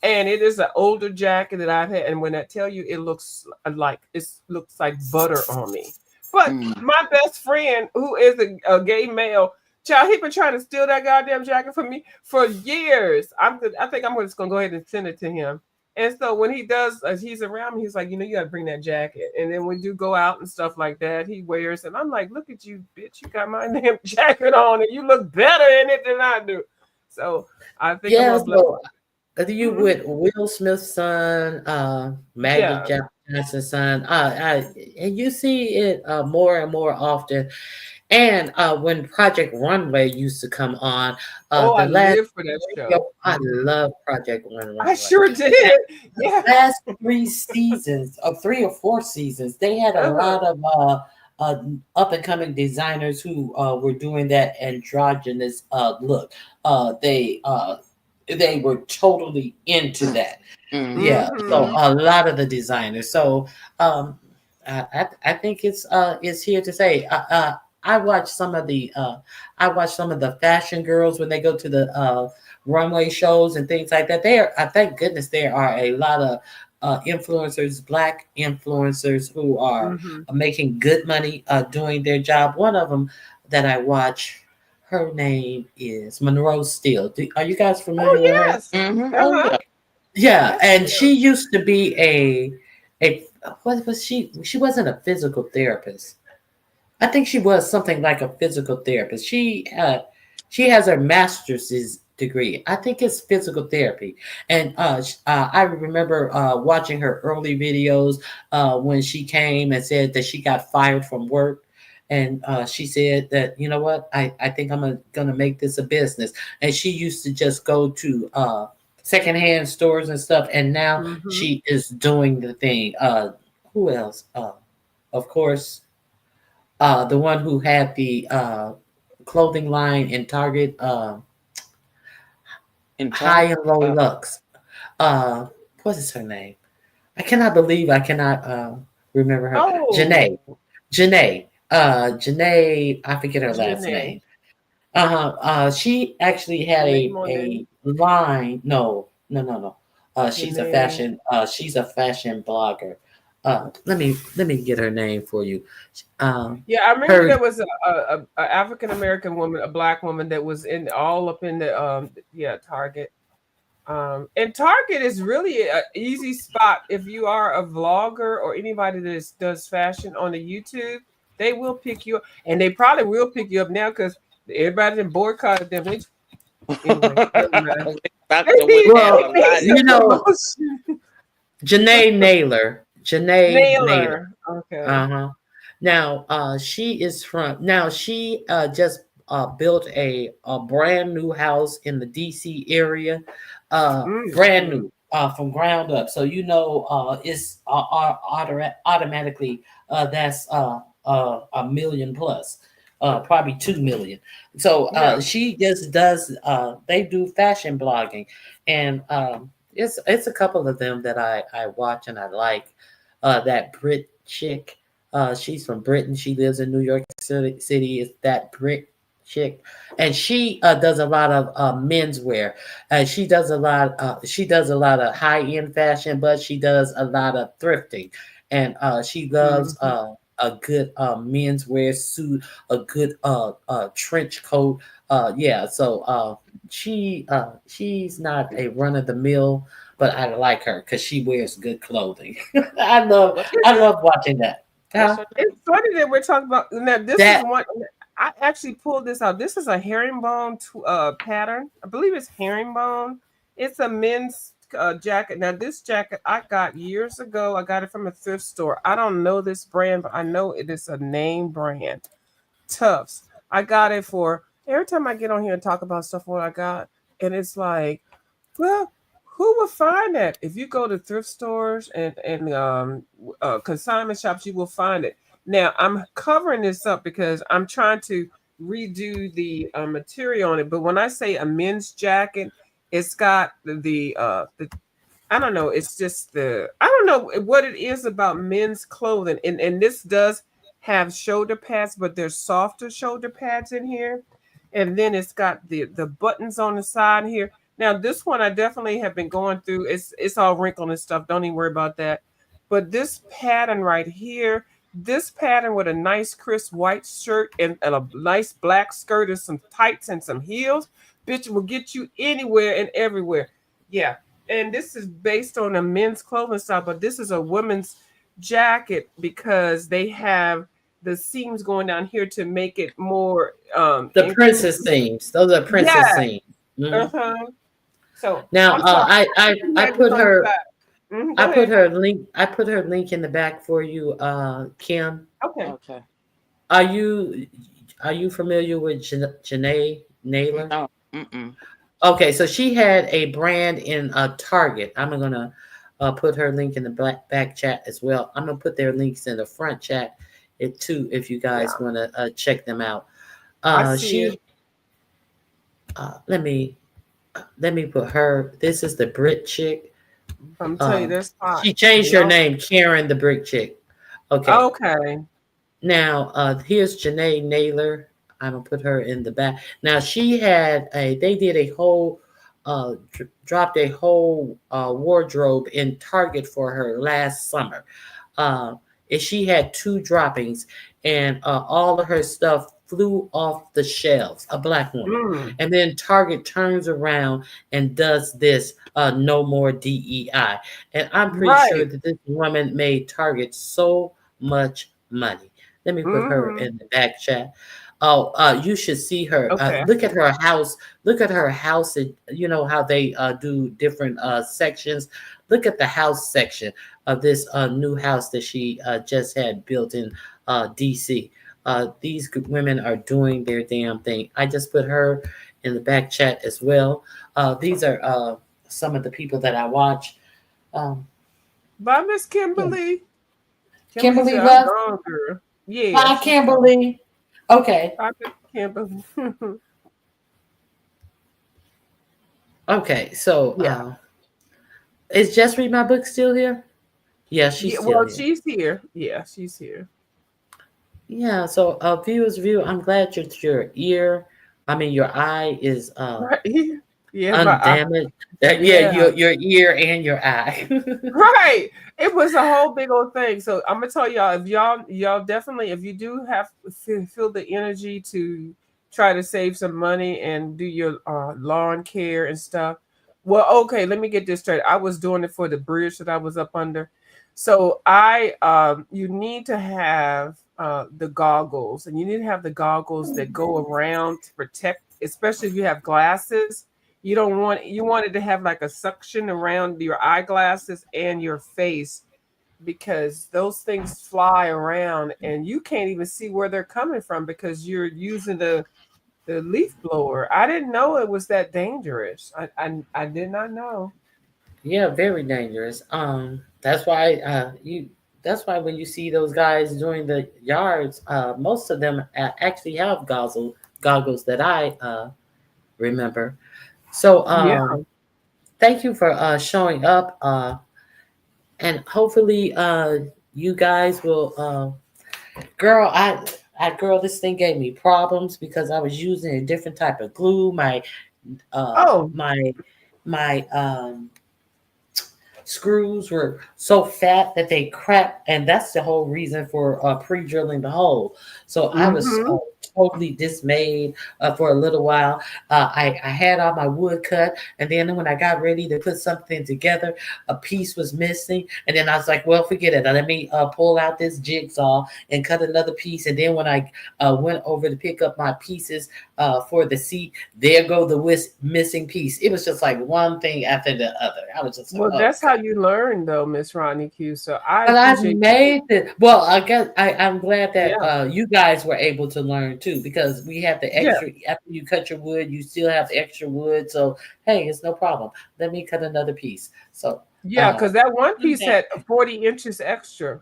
and it is an older jacket that I've had. And when I tell you, it looks like butter on me. But it. my best friend, who is a gay male, child, he been trying to steal that goddamn jacket from me for years. I think I'm just gonna go ahead and send it to him. And so when he does, as he's around me, he's like, you know, you gotta bring that jacket. And then we do go out and stuff like that, he wears, and I'm like, look at you, bitch, you got my damn jacket on, and you look better in it than I do. So I think I'm Yes, gonna bless. so you Mhm. with Will Smith's son, Maggie Yeah. Johnson's son, and you see it more and more often. And when Project Runway used to come on, Oh, I the last live for that show. yo, I Mhm. love Project I Runway. sure did. Yeah. Last 3 seasons, or 3 or 4 seasons, they had a Uh-huh. lot of uh, up and coming designers who were doing that androgynous look. They were totally into that. Yeah, so Mm-hmm. a lot of the designers. So um, I think it's here to say. I watch some of the fashion girls when they go to the runway shows and things like that. There, I thank goodness there are a lot of influencers, black influencers who are Mm-hmm. making good money doing their job. One of them that I watch, her name is Monroe Steele. Are you guys Oh familiar with her? yes. Mm-hmm. Oh Uh-huh. yeah. Yeah, Yes, and ma'am. she used to be a what was she? She wasn't a physical therapist. I think she was something like a physical therapist. She has her master's degree. I think it's physical therapy. And I remember watching her early videos when she came and said that she got fired from work. And she said that, you know what, I think I'm going to make this a business. And she used to just go to secondhand stores and stuff. And now Mm-hmm. she is doing the thing. Who else? Of course, the one who had the clothing line in Target, In High Target. and Low Lux. Uh, what is her name? I cannot believe I cannot remember her. Oh, Janae. Janae. I forget her last Janae. name. She actually had Janae a Monet. line. No, no, no, no. She's a Janae. fashion. She's a fashion blogger. Let me get her name for you. Yeah, I remember Her there was a African American woman, a black woman that was in all up in the yeah, Target. And Target is really an easy spot if you are a vlogger or anybody that does fashion on the YouTube. They will pick you up, and they probably will pick you up now because everybody in boycotted them. They, anyway, never mind. Dr. Wood They have well, a need lot you some of know, promotion. Janae Naylor. Janae Naylor. Nailer. Okay. Uh-huh. Now, she is from. Now she just built a brand new house in the DC area, brand Mm-hmm. new, from ground up. So it's automatically that's a million plus, probably 2 million. So Yeah. she just does. They do fashion blogging, and it's a couple of them that I watch and I like. That Brit chick. She's from Britain. She lives in New York City. Is that Brit chick? And she does a lot of menswear. She does a lot. She does a lot of high end fashion, but she does a lot of thrifting. And she loves Mm-hmm. a good menswear suit, a good trench coat. Yeah. So she's not a run of the mill, but I like her because she wears good clothing. I love what's I love watching that. what's Huh? her name? It's funny that we're talking about now. This is That one I actually pulled this out. This is a herringbone pattern. I believe it's herringbone. It's a men's jacket. Now, this jacket I got years ago. I got it from a thrift store. I don't know this brand, but I know it is a name brand. Tufts. I got it for every time I get on here and talk about stuff what I got, and it's like, well, who would find that? If you go to thrift stores and consignment shops, you will find it. Now I'm covering this up because I'm trying to redo the material on it. But when I say a men's jacket, it's got the I don't know. It's just I don't know what it is about men's clothing, and this does have shoulder pads, but there's softer shoulder pads in here, and then it's got the buttons on the side here. Now this one I definitely have been going through. It's all wrinkled and stuff. Don't even worry about that. But this pattern right here, this pattern with a nice crisp white shirt and a nice black skirt and some tights and some heels, bitch, will get you anywhere and everywhere. Yeah, and this is based on a men's clothing style, but this is a woman's jacket because they have the seams going down here to make it more the inclusive. princess seams. Those are princess Yeah. seams. Hmm. Uh-huh. So Now, I'm sorry. I You I had this put on the her side. I Go put ahead. her link I put her link in the back for you, Kim. Okay. Okay. Are you are you familiar with Janae Naylor? No. Mm-mm. Okay, so she had a brand in Target. I'm gonna put her link in the back chat as well. I'm gonna put their links in the front chat it too if you guys Yeah, want to check them out. I see it. She let me put her. This is the Brit chick. I'm telling you, Um, that's hot. she changed her Yep. name, Karen the Brick Chick. Okay, Okay. now here's Janae Naylor. I'm gonna put her in the back. Now she had a. They did a whole. Dropped a whole wardrobe in Target for her last summer. Uh, and she had two droppings, and all of her stuff flew off the shelves. A black woman, Mm. and then Target turns around and does this. No more DEI, and I'm pretty sure Right. that this woman made Target so much money. Let me put her Mm-hmm. in the back chat. Oh, you should see her. Okay. Look at her house. Look at her house. And you know how they do different sections. Look at the house section of this new house that she just had built in DC. These women are doing their damn thing. I just put her in the back chat as well. These are some of the people that I watch. Um, Bye, Miss yeah. Kimberly. Kimberly Kimberly said, I'm left. gone, girl. Yeah, Hi, she's gone. Kimberly. Okay. Bye, Miss Kimberly. Okay. So, Yeah. is Just Read My Book still here? Yeah, Yeah, she's still well, here. she's here. Yeah, she's here. Yeah. So, viewers, I'm glad your ear, I mean, your eye is Right. Yeah, undamaged. Yeah, yeah. your ear and your eye. Right. It was a whole big old thing. So I'm gonna tell y'all, if y'all definitely, if you do have feel the energy to try to save some money and do your lawn care and stuff. Well, okay, let me get this straight. I was doing it for the bridge that I was up under. So you need to have the goggles, and you need to have the goggles that go around to protect, especially if you have glasses. You wanted to have like a suction around your eyeglasses and your face, because those things fly around and you can't even see where they're coming from because you're using the leaf blower. I didn't know it was that dangerous. I did not know. Yeah, very dangerous. That's why you. That's why when you see those guys doing the yards, most of them actually have goggles that I remember. So, Yeah. thank you for showing up, and hopefully, you guys will. Girl, girl, this thing gave me problems because I was using a different type of glue. Uh, Oh, my, my screws were so fat that they cracked, and that's the whole reason for pre-drilling the hole. So I was mm-hmm. totally dismayed for a little while. I had all my wood cut, and then when I got ready to put something together, a piece was missing, and then I was like, well, forget it. Let me pull out this jigsaw and cut another piece. And then when I went over to pick up my pieces for the seat, there go the missing piece. It was just like one thing after the other. I was just like, Well, oh that's how God. you learn, though, Miss RonyiQ. So I But I appreciate. made it. Well, I guess I'm glad that Yeah, you guys were able to learn too, because we have the yeah, extra. After you cut your wood, you still have the extra wood. So hey, it's no problem. Let me cut another piece. So yeah. uh, Because that one piece had 40 inches extra.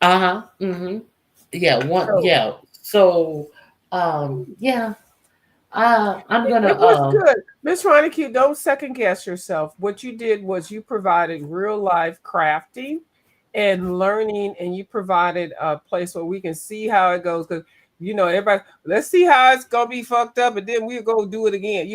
huh. Mm-hmm. Yeah. One. So Yeah. So yeah. I'm gonna it was good. Miss Ronique, don't second guess yourself. What you did was you provided real life crafting and learning, and you provided a place where we can see how it goes. Because everybody, let's see how it's gonna be fucked up, and then we'll go do it again.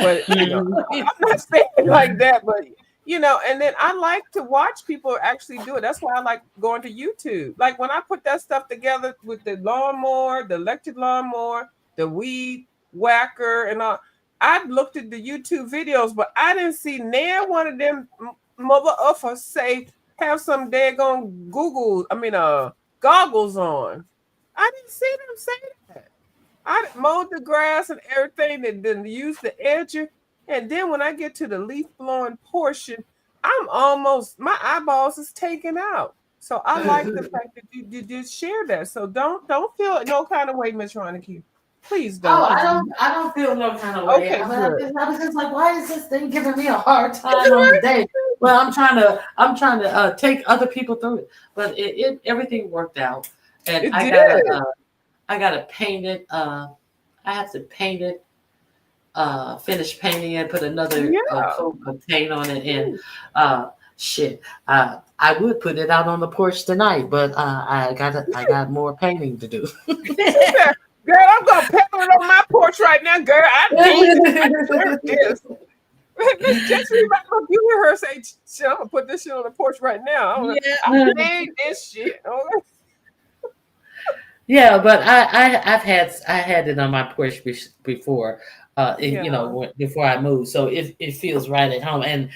But Mhm. I'm not saying it like that, but and then I like to watch people actually do it. That's why I like going to YouTube. Like when I put that stuff together with the lawnmower, the electric lawnmower, the weed whacker, and all. I looked at the YouTube videos, but I didn't see near one of them mother uffers say have some daggone goggles on. I didn't see them say that. I mowed the grass and everything, and then used the edger. And then when I get to the leaf blowing portion, my eyeballs is taken out. So I like the fact that you did share that. So don't feel no kind of way, Miss Ronique. Please Oh, don't, because I don't feel no kind of way. okay, good. I was just like, why is this thing giving me a hard time on the day? Well, I'm trying to take other people through it, but everything worked out, and It did. I gotta paint it. I have to paint it, finish painting it, put another Yeah. coat of paint on it, and shit. I would put it out on the porch tonight, but I got more painting to do. She said, girl, I'm gonna pedal it on my porch right now, girl. I need this. Just remember, you hear her say, shit, I'm gonna put this shit on the porch right now. I Yeah. made this shit. Yeah, but I had it on my porch before. Yeah. before I moved. So it feels right at home. And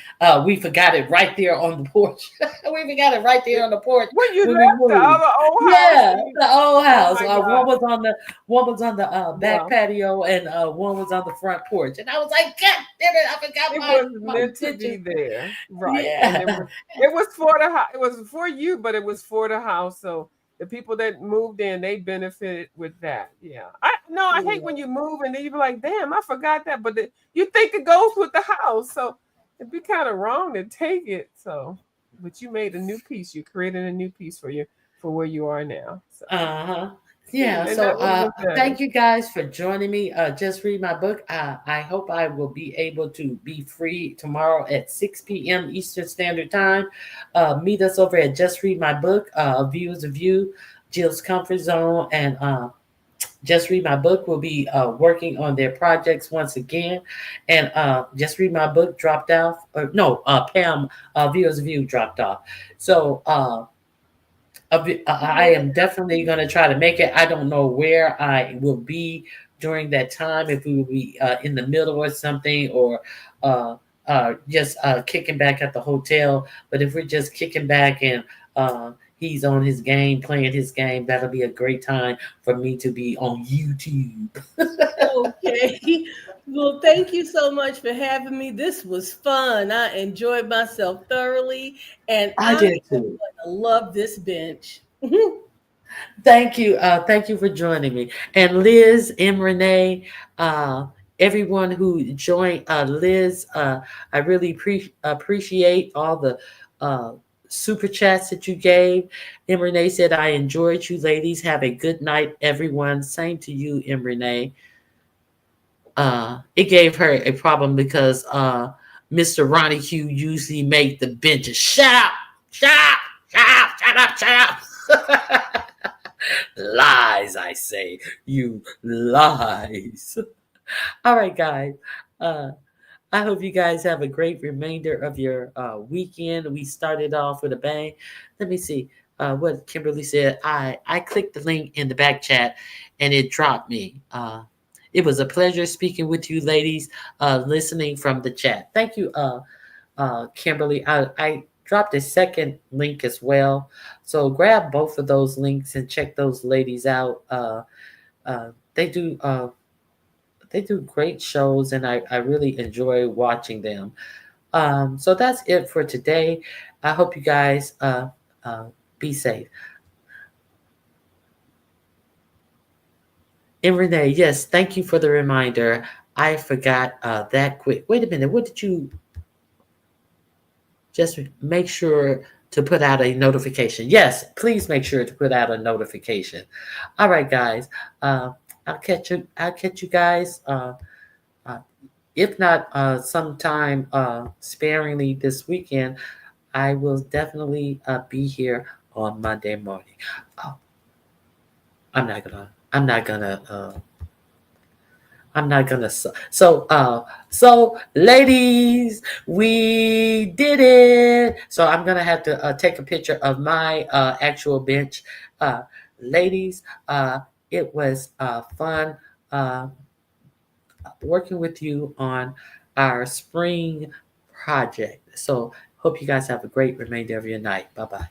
we forgot it right there on the porch. We forgot it right there on the porch When you when we left the moved. other old house, Yeah, the old oh house. my One God. was on the back Yeah. patio, and one was on the front porch. And I was like, God damn it, I forgot It my was my meant to picture. be there, right? And Yeah. it was for the house. It was for you, but it was for the house. So the people that moved in, they benefited with that. Yeah. I no, I hate when you move and then you be like, damn, I forgot that. But you think it goes with the house, so it'd be kind of wrong to take it. So, but you made a new piece. You created a new piece for where you are now. So, Uh-huh. Yeah, and so that was just nice. thank you guys for joining me. Just read my book. I hope I will be able to be free tomorrow at 6 p.m. Eastern Standard Time. Meet us over at Just Read My Book, View is a View, Jill's Comfort Zone, and Just Read My Book will be working on their projects once again. And Just Read My Book dropped off, or no, Pam, View is a View dropped off. So, I am definitely going to try to make it. I don't know where I will be during that time, if we will be in the middle or something, or just kicking back at the hotel. But if we're just kicking back and he's on his game, playing his game, that'll be a great time for me to be on YouTube. Okay. Well, thank you so much for having me. This was fun. I enjoyed myself thoroughly, and I I am did too. going to love this bench. Thank you. Thank you for joining me. And Liz, M. Renee, uh, everyone who joined, Liz, I really appreciate all the uh, super chats that you gave. M. Renee said, I enjoyed you ladies. Have a good night, everyone. Same to you, M. Renee. It gave her a problem because Mr. RonyiQ usually made the benches shut up, shut up, shut up, shut up, shut up. Lies, I say, you lies. All right, guys. Uh, I hope you guys have a great remainder of your weekend. We started off with a bang. Let me see what Kimberly said. I clicked the link in the back chat and it dropped me. It was a pleasure speaking with you, ladies, listening from the chat. Thank you, Kimberly. I dropped a second link as well. So grab both of those links and check those ladies out. Uh, they do. They do great shows, and I really enjoy watching them. So that's it for today. I hope you guys uh, be safe. And Renee, yes, thank you for the reminder. I forgot that quick. Wait a minute. What did you just make sure to put out a notification? Yes, please make sure to put out a notification. All right, guys. I'll catch you. I'll catch you guys. Uh, if not sometime sparingly this weekend, I will definitely be here on Monday morning. Oh, I'm not gonna. I'm not gonna. I'm not gonna. So, ladies, we did it. So I'm gonna have to take a picture of my actual bench, uh, ladies. It was fun working with you on our spring project. So hope you guys have a great remainder of your night. Bye bye.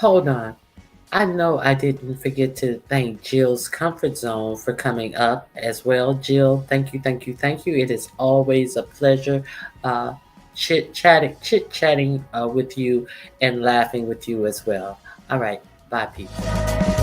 Hold on. I know I didn't forget to thank Jill's Comfort Zone for coming up as well. Jill, thank you, thank you, thank you. It is always a pleasure uh, chit chatting with you and laughing with you as well. All right, bye, people.